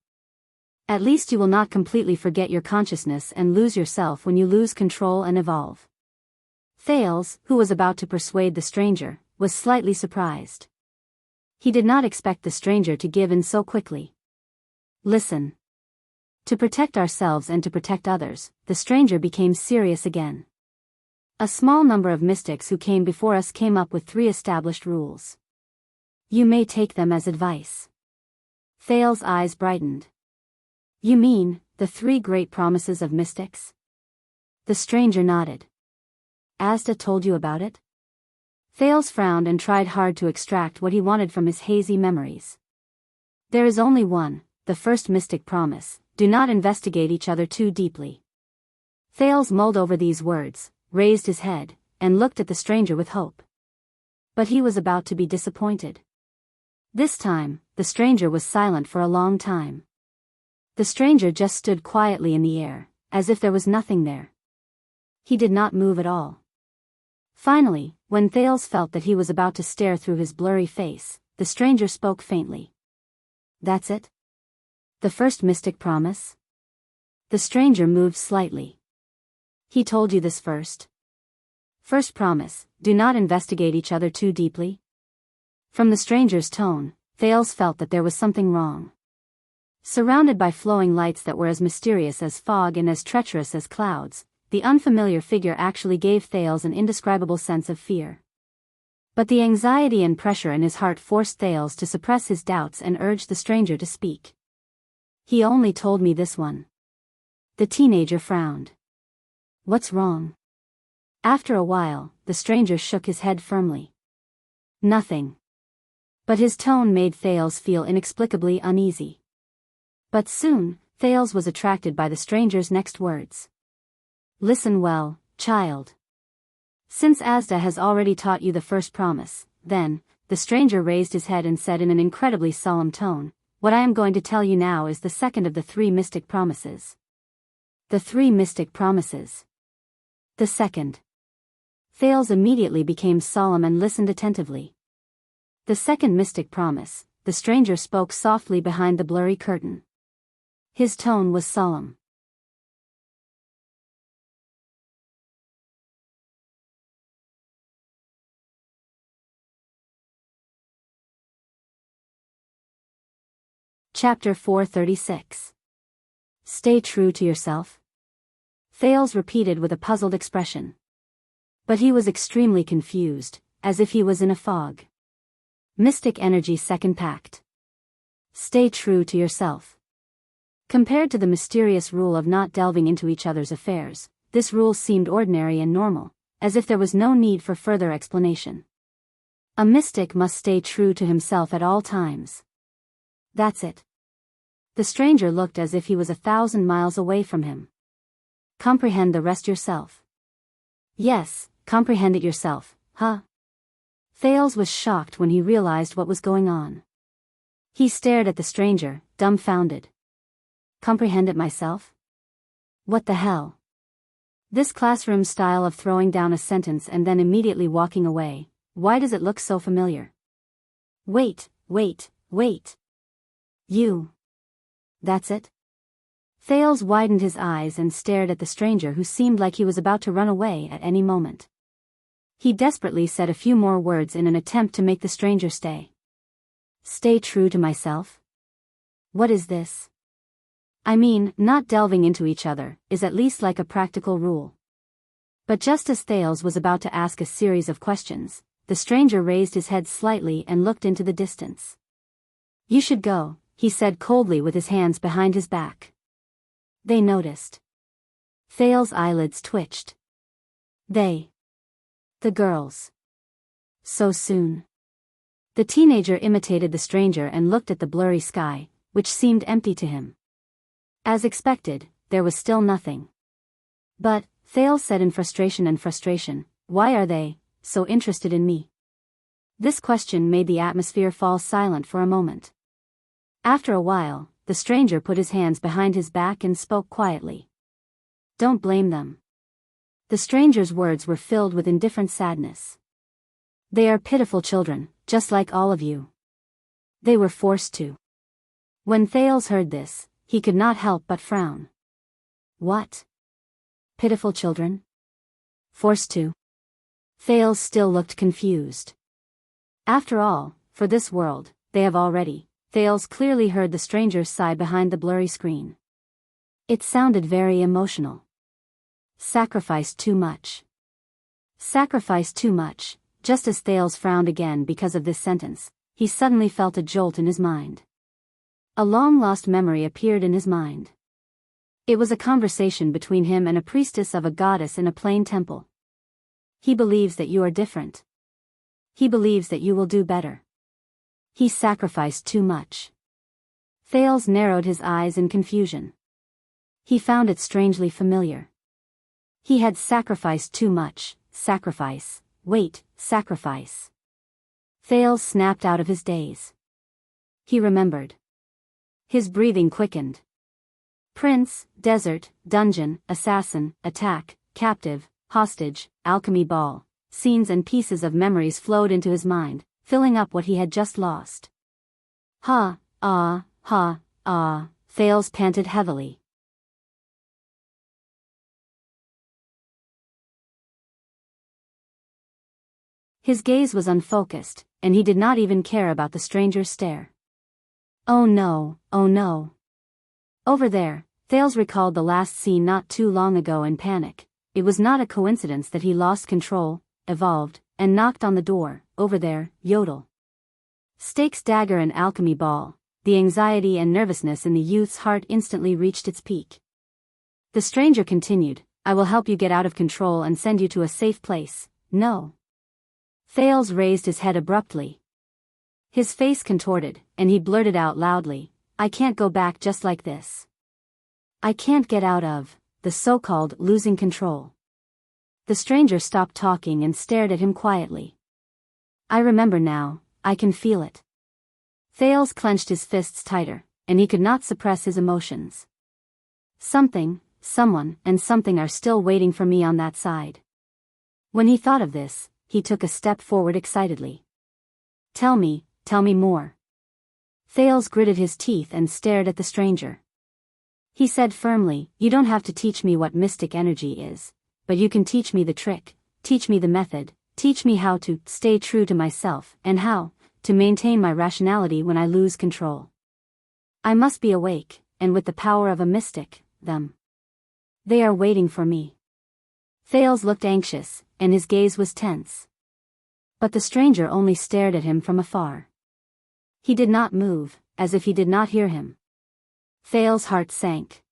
At least you will not completely forget your consciousness and lose yourself when you lose control and evolve. Thales, who was about to persuade the stranger, was slightly surprised. He did not expect the stranger to give in so quickly. Listen. To protect ourselves and to protect others, the stranger became serious again. A small number of mystics who came before us came up with 3 established rules. You may take them as advice. Thales' eyes brightened. You mean, the 3 great promises of mystics? The stranger nodded. Asda told you about it? Thales frowned and tried hard to extract what he wanted from his hazy memories. There is only one, the first mystic promise, do not investigate each other too deeply. Thales mulled over these words, raised his head, and looked at the stranger with hope. But he was about to be disappointed. This time, the stranger was silent for a long time. The stranger just stood quietly in the air, as if there was nothing there. He did not move at all. Finally, when Thales felt that he was about to stare through his blurry face, the stranger spoke faintly. That's it? The first mystic promise? The stranger moved slightly. He told you this first? First promise, do not investigate each other too deeply? From the stranger's tone, Thales felt that there was something wrong. Surrounded by flowing lights that were as mysterious as fog and as treacherous as clouds, the unfamiliar figure actually gave Thales an indescribable sense of fear. But the anxiety and pressure in his heart forced Thales to suppress his doubts and urge the stranger to speak. He only told me this one. The teenager frowned. What's wrong? After a while, the stranger shook his head firmly. Nothing. But his tone made Thales feel inexplicably uneasy. But soon, Thales was attracted by the stranger's next words. Listen well, child. Since Asda has already taught you the first promise, then, the stranger raised his head and said in an incredibly solemn tone, what I am going to tell you now is the second of the 3 mystic promises. The 3 mystic promises. The second. Thales immediately became solemn and listened attentively. The second mystic promise, the stranger spoke softly behind the blurry curtain. His tone was solemn. Chapter 436. Stay true to yourself? Thales repeated with a puzzled expression. But he was extremely confused, as if he was in a fog. Mystic energy second pact. Stay true to yourself. Compared to the mysterious rule of not delving into each other's affairs, this rule seemed ordinary and normal, as if there was no need for further explanation. A mystic must stay true to himself at all times. That's it. The stranger looked as if he was 1,000 miles away from him. Comprehend the rest yourself. Yes, comprehend it yourself, huh? Thales was shocked when he realized what was going on. He stared at the stranger, dumbfounded. Comprehend it myself? What the hell? This classroom style of throwing down a sentence and then immediately walking away, why does it look so familiar? Wait. You. That's it? Thales widened his eyes and stared at the stranger who seemed like he was about to run away at any moment. He desperately said a few more words in an attempt to make the stranger stay. Stay true to myself? What is this? I mean, not delving into each other is at least like a practical rule. But just as Thales was about to ask a series of questions, the stranger raised his head slightly and looked into the distance. You should go, he said coldly with his hands behind his back. They noticed. Thales' eyelids twitched. They. The girls. So soon. The teenager imitated the stranger and looked at the blurry sky, which seemed empty to him. As expected, there was still nothing. But, Thales said in frustration, why are they so interested in me? This question made the atmosphere fall silent for a moment. After a while, the stranger put his hands behind his back and spoke quietly. Don't blame them. The stranger's words were filled with indifferent sadness. They are pitiful children, just like all of you. They were forced to. When Thales heard this, he could not help but frown. What? Pitiful children? Forced to? Thales still looked confused. After all, for this world, they have already. Thales clearly heard the stranger's sigh behind the blurry screen. It sounded very emotional. Sacrificed too much. Sacrificed too much. Just as Thales frowned again because of this sentence, he suddenly felt a jolt in his mind. A long-lost memory appeared in his mind. It was a conversation between him and a priestess of a goddess in a plain temple. He believes that you are different. He believes that you will do better. He sacrificed too much. Thales narrowed his eyes in confusion. He found it strangely familiar. He had sacrificed too much. Sacrifice. Sacrifice. Thales snapped out of his daze. He remembered. His breathing quickened. Prince, desert, dungeon, assassin, attack, captive, hostage, alchemy ball. Scenes and pieces of memories flowed into his mind, filling up what he had just lost. Thales panted heavily. His gaze was unfocused, and he did not even care about the stranger's stare. Oh no. Over there, Thales recalled the last scene not too long ago in panic. It was not a coincidence that he lost control, evolved, and knocked on the door. Over there, yodel. Stakes dagger and alchemy ball. The anxiety and nervousness in the youth's heart instantly reached its peak. The stranger continued, I will help you get out of control and send you to a safe place. No. Thales raised his head abruptly. His face contorted, and he blurted out loudly, I can't go back just like this. I can't get out of the so-called losing control. The stranger stopped talking and stared at him quietly. I remember now, I can feel it. Thales clenched his fists tighter, and he could not suppress his emotions. Something, someone, and something are still waiting for me on that side. When he thought of this, he took a step forward excitedly. Tell me more. Thales gritted his teeth and stared at the stranger. He said firmly, "You don't have to teach me what mystic energy is, but you can teach me the trick, teach me the method, teach me how to stay true to myself and how to maintain my rationality when I lose control. I must be awake, and with the power of a mystic, they are waiting for me." Thales looked anxious, and his gaze was tense. But the stranger only stared at him from afar. He did not move, as if he did not hear him. Thales' heart sank.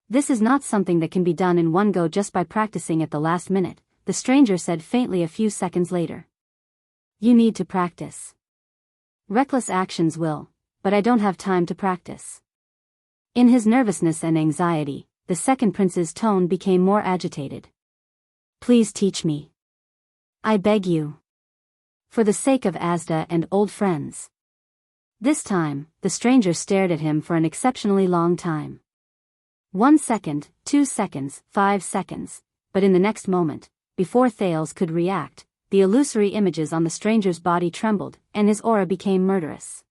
"This is not something that can be done in one go just by practicing at the last minute," the stranger said faintly a few seconds later. "You need to practice. Reckless actions will, but I don't have time to practice." In his nervousness and anxiety, the second prince's tone became more agitated. "Please teach me. I beg you. For the sake of Asda and old friends." This time, the stranger stared at him for an exceptionally long time. 1 second, 2 seconds, 5 seconds, but in the next moment, before Thales could react, the illusory images on the stranger's body trembled, and his aura became murderous.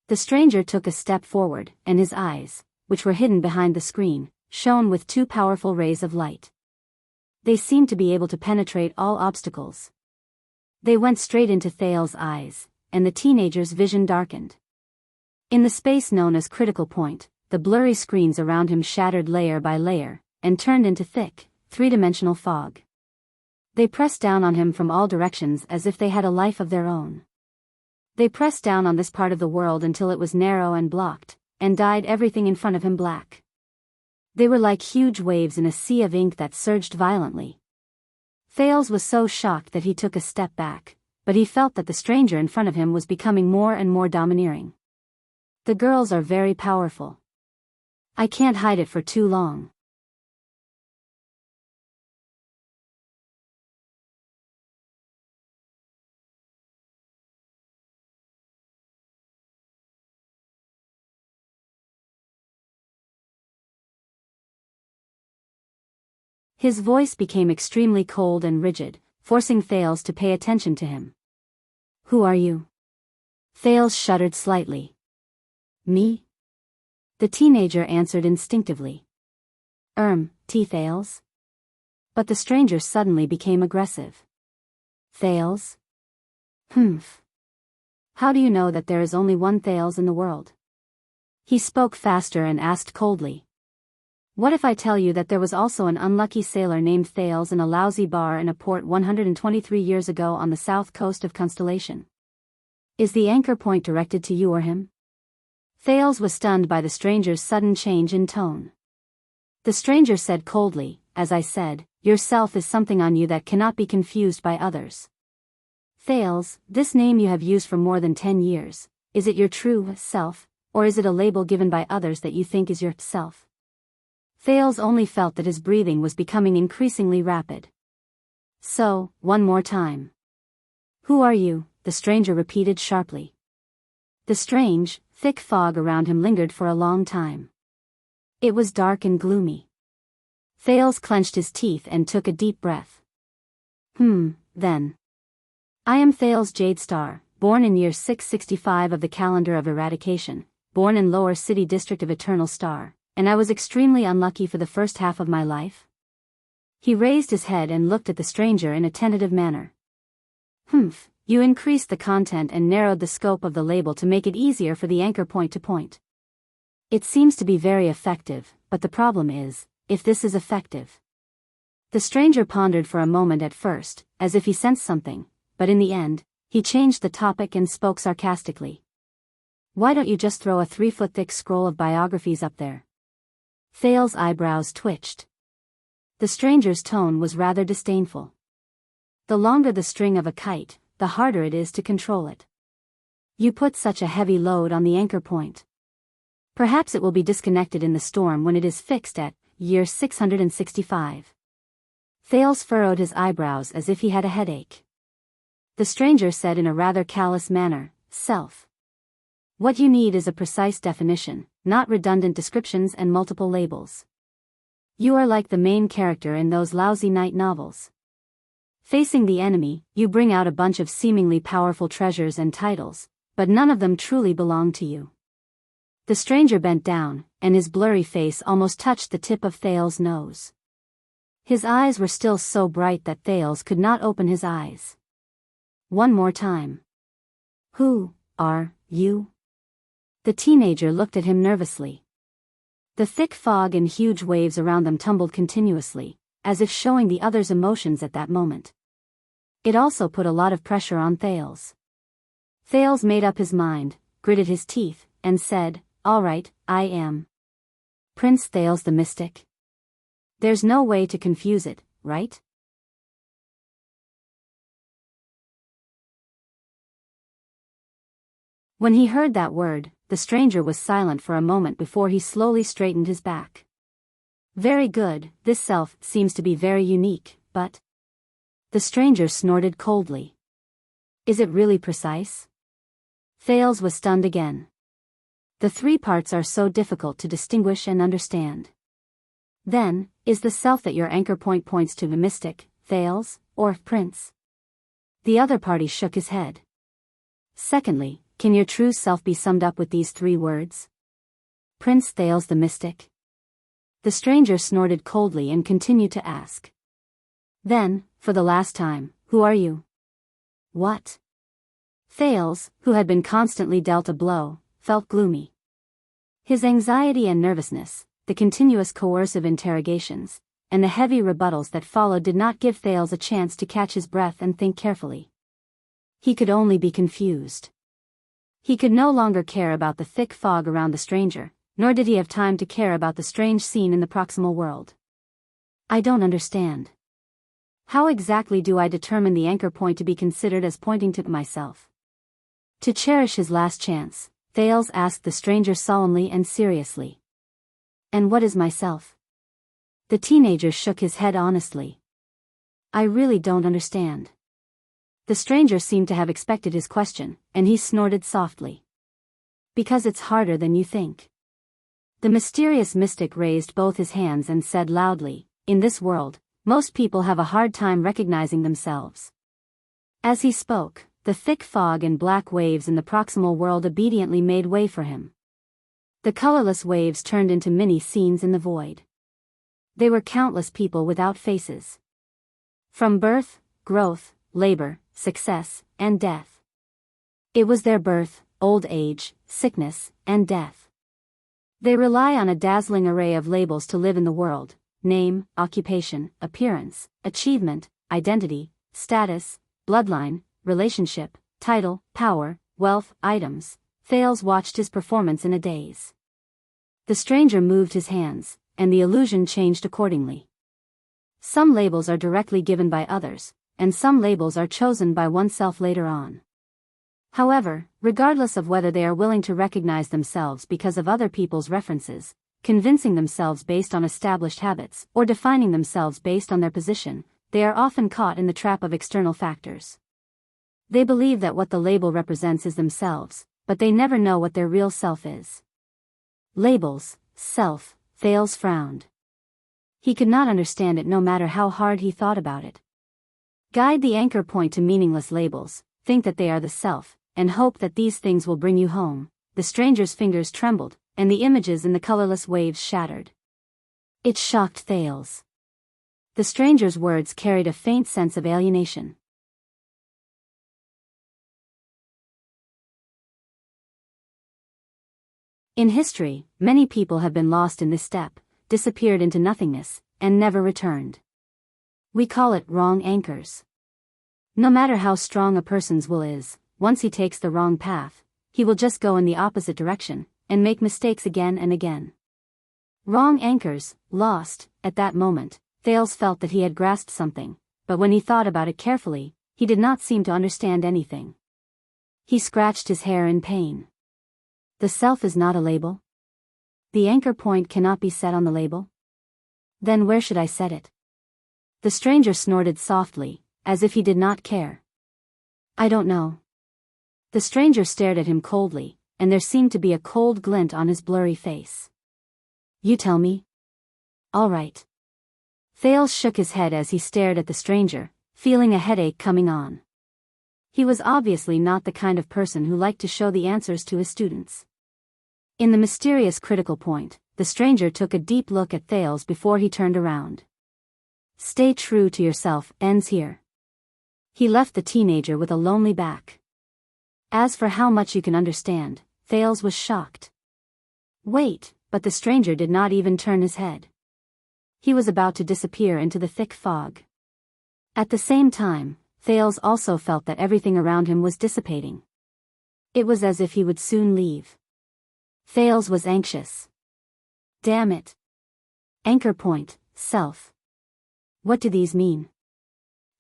The stranger took a step forward, and his eyes, which were hidden behind the screen, shone with 2 powerful rays of light. They seemed to be able to penetrate all obstacles. They went straight into Thales' eyes, and the teenager's vision darkened. In the space known as critical point, the blurry screens around him shattered layer by layer, and turned into thick, 3-dimensional fog. They pressed down on him from all directions as if they had a life of their own. They pressed down on this part of the world until it was narrow and blocked, and dyed everything in front of him black. They were like huge waves in a sea of ink that surged violently. Thales was so shocked that he took a step back, but he felt that the stranger in front of him was becoming more and more domineering. "The girls are very powerful. I can't hide it for too long." His voice became extremely cold and rigid, forcing Thales to pay attention to him. "Who are you?" Thales shuddered slightly. "Me?" the teenager answered instinctively. T. Thales?" But the stranger suddenly became aggressive. "Thales? Humph. How do you know that there is only one Thales in the world?" He spoke faster and asked coldly. "What if I tell you that there was also an unlucky sailor named Thales in a lousy bar in a port 123 years ago on the south coast of Constellation? Is the anchor point directed to you or him?" Thales was stunned by the stranger's sudden change in tone. The stranger said coldly, "As I said, yourself is something on you that cannot be confused by others. Thales, this name you have used for more than 10 years, is it your true self, or is it a label given by others that you think is your self?" Thales only felt that his breathing was becoming increasingly rapid. "So, one more time. Who are you?" the stranger repeated sharply. The strange, thick fog around him lingered for a long time. It was dark and gloomy. Thales clenched his teeth and took a deep breath. Then. "I am Thales Jadestar, born in year 665 of the calendar of eradication, born in Lower City District of Eternal Star, and I was extremely unlucky for the first half of my life." He raised his head and looked at the stranger in a tentative manner. You increased the content and narrowed the scope of the label to make it easier for the anchor point to point. It seems to be very effective, but the problem is, if this is effective." The stranger pondered for a moment at first, as if he sensed something, but in the end, he changed the topic and spoke sarcastically. "Why don't you just throw a 3-foot-thick scroll of biographies up there?" Thales' eyebrows twitched. The stranger's tone was rather disdainful. "The longer the string of a kite, the harder it is to control it. You put such a heavy load on the anchor point. Perhaps it will be disconnected in the storm when it is fixed at year 665. Thales furrowed his eyebrows as if he had a headache. The stranger said in a rather callous manner, "Self. What you need is a precise definition, not redundant descriptions and multiple labels. You are like the main character in those lousy night novels. Facing the enemy, you bring out a bunch of seemingly powerful treasures and titles, but none of them truly belong to you. The stranger bent down, and his blurry face almost touched the tip of Thales' nose. His eyes were still so bright that Thales could not open his eyes. One more time. Who are you? The teenager looked at him nervously. The thick fog and huge waves around them tumbled continuously, as if showing the other's emotions at that moment. It also put a lot of pressure on Thales. Thales made up his mind, gritted his teeth, and said, "All right, I am Prince Thales the Mystic." There's no way to confuse it, right? When he heard that word, the stranger was silent for a moment before he slowly straightened his back. Very good, this self seems to be very unique, but... The stranger snorted coldly. Is it really precise? Thales was stunned again. The three parts are so difficult to distinguish and understand. Then, is the self that your anchor point points to the mystic, Thales, or Prince? The other party shook his head. Secondly, can your true self be summed up with these three words? Prince Thales the Mystic? The stranger snorted coldly and continued to ask. Then, for the last time, who are you? What? Thales, who had been constantly dealt a blow, felt gloomy. His anxiety and nervousness, the continuous coercive interrogations, and the heavy rebuttals that followed did not give Thales a chance to catch his breath and think carefully. He could only be confused. He could no longer care about the thick fog around the stranger, nor did he have time to care about the strange scene in the proximal world. I don't understand. How exactly do I determine the anchor point to be considered as pointing to myself? To cherish his last chance, Thales asked the stranger solemnly and seriously. And what is myself? The teenager shook his head honestly. I really don't understand. The stranger seemed to have expected his question, and he snorted softly. Because it's harder than you think. The mysterious mystic raised both his hands and said loudly, in this world, most people have a hard time recognizing themselves. As he spoke, the thick fog and black waves in the proximal world obediently made way for him. The colorless waves turned into mini scenes in the void. They were countless people without faces. From birth, growth, labor, success, and death. It was their birth, old age, sickness, and death. They rely on a dazzling array of labels to live in the world: name, occupation, appearance, achievement, identity, status, bloodline, relationship, title, power, wealth, items. Thales watched his performance in a daze. The stranger moved his hands, and the illusion changed accordingly. Some labels are directly given by others, and some labels are chosen by oneself later on. However, regardless of whether they are willing to recognize themselves because of other people's references, convincing themselves based on established habits, or defining themselves based on their position, they are often caught in the trap of external factors. They believe that what the label represents is themselves, but they never know what their real self is. Labels, self, Thales frowned. He could not understand it no matter how hard he thought about it. Guide the anchor point to meaningless labels, think that they are the self, and hope that these things will bring you home. The stranger's fingers trembled, and the images in the colorless waves shattered. It shocked Thales. The stranger's words carried a faint sense of alienation. In history, many people have been lost in this step, disappeared into nothingness, and never returned. We call it wrong anchors. No matter how strong a person's will is, once he takes the wrong path, he will just go in the opposite direction, and make mistakes again and again. Wrong anchors, lost. At that moment, Thales felt that he had grasped something, but when he thought about it carefully, he did not seem to understand anything. He scratched his hair in pain. The self is not a label? The anchor point cannot be set on the label? Then where should I set it? The stranger snorted softly, as if he did not care. I don't know. The stranger stared at him coldly, and there seemed to be a cold glint on his blurry face. You tell me? All right. Thales shook his head as he stared at the stranger, feeling a headache coming on. He was obviously not the kind of person who liked to show the answers to his students. In the mysterious critical point, the stranger took a deep look at Thales before he turned around. "Stay true to yourself, ends here." He left the teenager with a lonely back. "As for how much you can understand," Thales was shocked. "Wait," but the stranger did not even turn his head. He was about to disappear into the thick fog. At the same time, Thales also felt that everything around him was dissipating. It was as if he would soon leave. Thales was anxious. Damn it. Anchor point, self. What do these mean?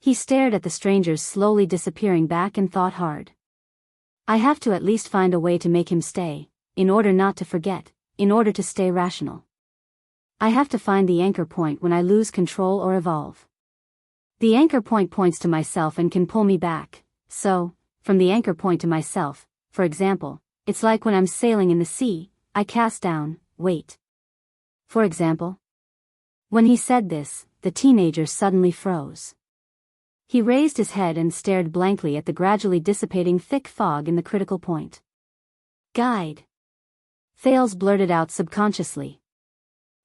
He stared at the strangers slowly disappearing back and thought hard. I have to at least find a way to make him stay, in order not to forget, in order to stay rational. I have to find the anchor point when I lose control or evolve. The anchor point points to myself and can pull me back, so, from the anchor point to myself, for example, it's like when I'm sailing in the sea, I cast down, weight. For example. When he said this, the teenager suddenly froze. He raised his head and stared blankly at the gradually dissipating thick fog in the critical point. Guide. Thales blurted out subconsciously.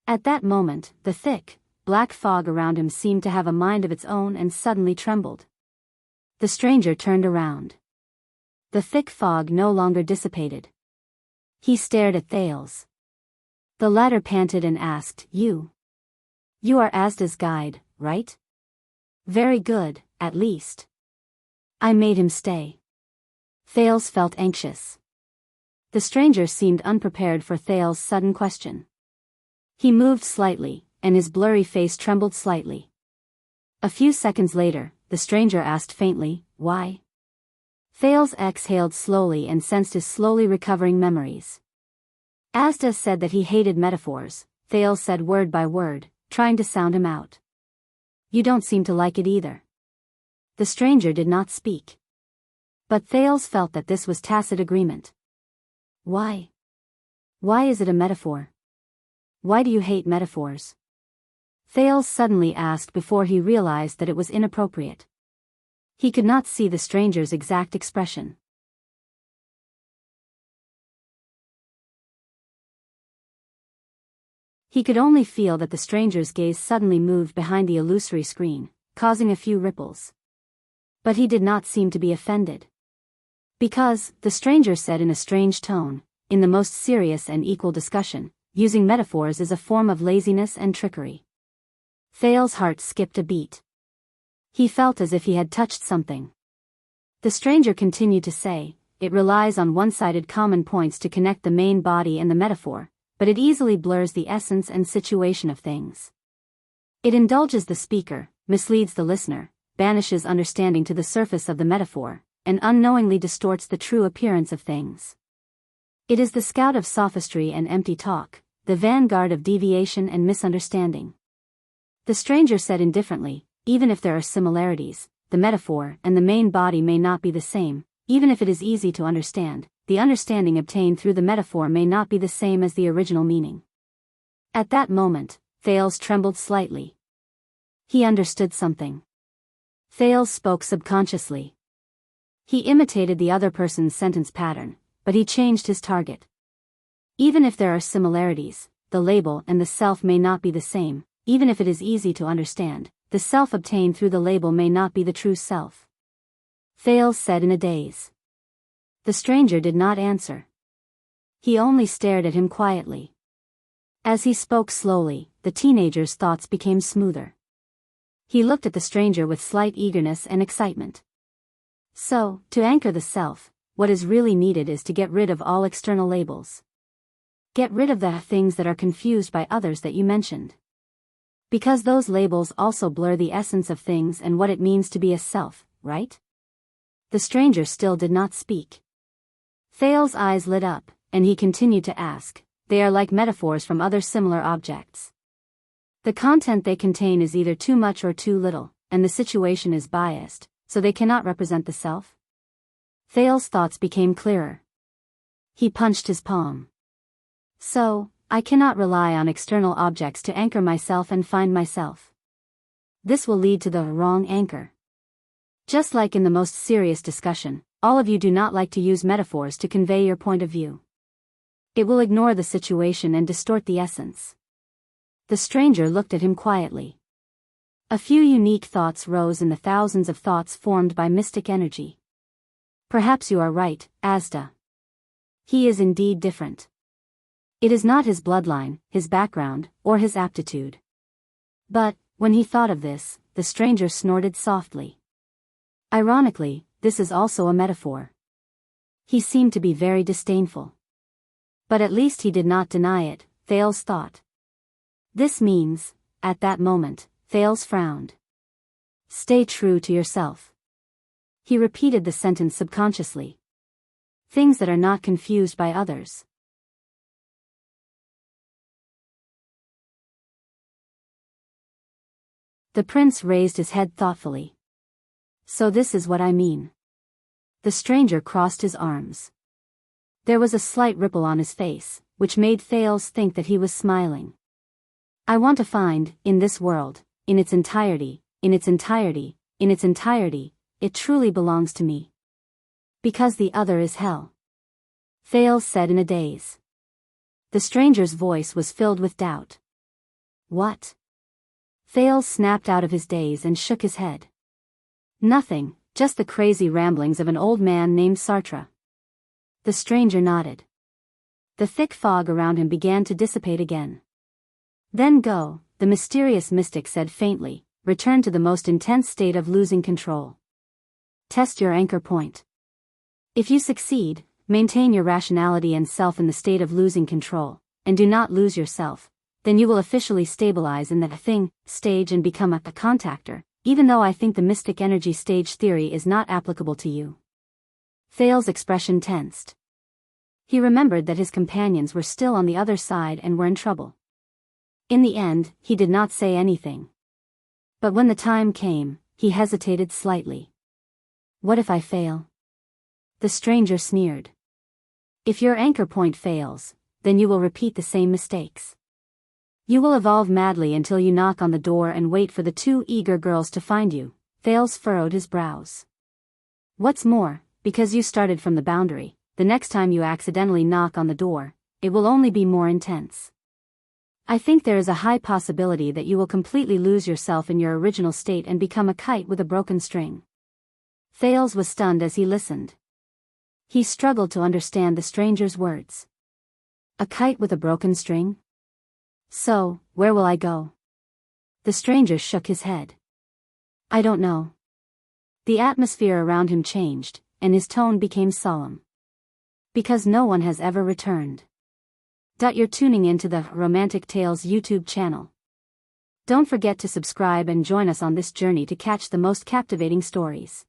At that moment, the thick, black fog around him seemed to have a mind of its own and suddenly trembled. The stranger turned around. The thick fog no longer dissipated. He stared at Thales. The latter panted and asked, You are Asda's guide, right? Very good, at least. I made him stay. Thales felt anxious. The stranger seemed unprepared for Thales' sudden question. He moved slightly, and his blurry face trembled slightly. A few seconds later, the stranger asked faintly, Why? Thales exhaled slowly and sensed his slowly recovering memories. Asda said that he hated metaphors, Thales said word by word, trying to sound him out. You don't seem to like it either. The stranger did not speak. But Thales felt that this was tacit agreement. Why? Why is it a metaphor? Why do you hate metaphors? Thales suddenly asked before he realized that it was inappropriate. He could not see the stranger's exact expression. He could only feel that the stranger's gaze suddenly moved behind the illusory screen, causing a few ripples. But he did not seem to be offended. Because, the stranger said in a strange tone, in the most serious and equal discussion, using metaphors is a form of laziness and trickery. Thales' heart skipped a beat. He felt as if he had touched something. The stranger continued to say, it relies on one-sided common points to connect the main body and the metaphor, but it easily blurs the essence and situation of things. It indulges the speaker, misleads the listener, banishes understanding to the surface of the metaphor, and unknowingly distorts the true appearance of things. It is the scout of sophistry and empty talk, the vanguard of deviation and misunderstanding. The stranger said indifferently, even if there are similarities, the metaphor and the main body may not be the same, even if it is easy to understand, the understanding obtained through the metaphor may not be the same as the original meaning. At that moment, Thales trembled slightly. He understood something. Thales spoke subconsciously. He imitated the other person's sentence pattern, but he changed his target. Even if there are similarities, the label and the self may not be the same, even if it is easy to understand, the self obtained through the label may not be the true self. Thales said in a daze. The stranger did not answer. He only stared at him quietly. As he spoke slowly, the teenager's thoughts became smoother. He looked at the stranger with slight eagerness and excitement. So, to anchor the self, what is really needed is to get rid of all external labels. Get rid of the things that are confused by others that you mentioned. Because those labels also blur the essence of things and what it means to be a self, right? The stranger still did not speak. Thales' eyes lit up, and he continued to ask, they are like metaphors from other similar objects. The content they contain is either too much or too little, and the situation is biased, so they cannot represent the self? Thales' thoughts became clearer. He punched his palm. So, I cannot rely on external objects to anchor myself and find myself. This will lead to the wrong anchor. Just like in the most serious discussion, all of you do not like to use metaphors to convey your point of view. It will ignore the situation and distort the essence. The stranger looked at him quietly. A few unique thoughts rose in the thousands of thoughts formed by mystic energy. Perhaps you are right, Asda. He is indeed different. It is not his bloodline, his background, or his aptitude. But, when he thought of this, the stranger snorted softly. Ironically, this is also a metaphor. He seemed to be very disdainful. But at least he did not deny it, Thales thought. This means, at that moment, Thales frowned. Stay true to yourself. He repeated the sentence subconsciously. Things that are not confused by others. The prince raised his head thoughtfully. So this is what I mean. The stranger crossed his arms. There was a slight ripple on his face, which made Thales think that he was smiling. I want to find, in this world, in its entirety, it truly belongs to me. Because the other is hell. Thales said in a daze. The stranger's voice was filled with doubt. What? Thales snapped out of his daze and shook his head. Nothing, just the crazy ramblings of an old man named Sartre. The stranger nodded. The thick fog around him began to dissipate again. Then go, the mysterious mystic said faintly, return to the most intense state of losing control. Test your anchor point. If you succeed, maintain your rationality and self in the state of losing control, and do not lose yourself, then you will officially stabilize in that thing stage and become a contactor, even though I think the mystic energy stage theory is not applicable to you. Thales' expression tensed. He remembered that his companions were still on the other side and were in trouble. In the end, he did not say anything. But when the time came, he hesitated slightly. What if I fail? The stranger sneered. If your anchor point fails, then you will repeat the same mistakes. You will evolve madly until you knock on the door and wait for the two eager girls to find you. Thales furrowed his brows. What's more, because you started from the boundary, the next time you accidentally knock on the door, it will only be more intense. I think there is a high possibility that you will completely lose yourself in your original state and become a kite with a broken string. Thales was stunned as he listened. He struggled to understand the stranger's words. A kite with a broken string? So, where will I go? The stranger shook his head. I don't know. The atmosphere around him changed, and his tone became solemn. Because no one has ever returned. You're tuning into the Romantic Tales YouTube channel. Don't forget to subscribe and join us on this journey to catch the most captivating stories.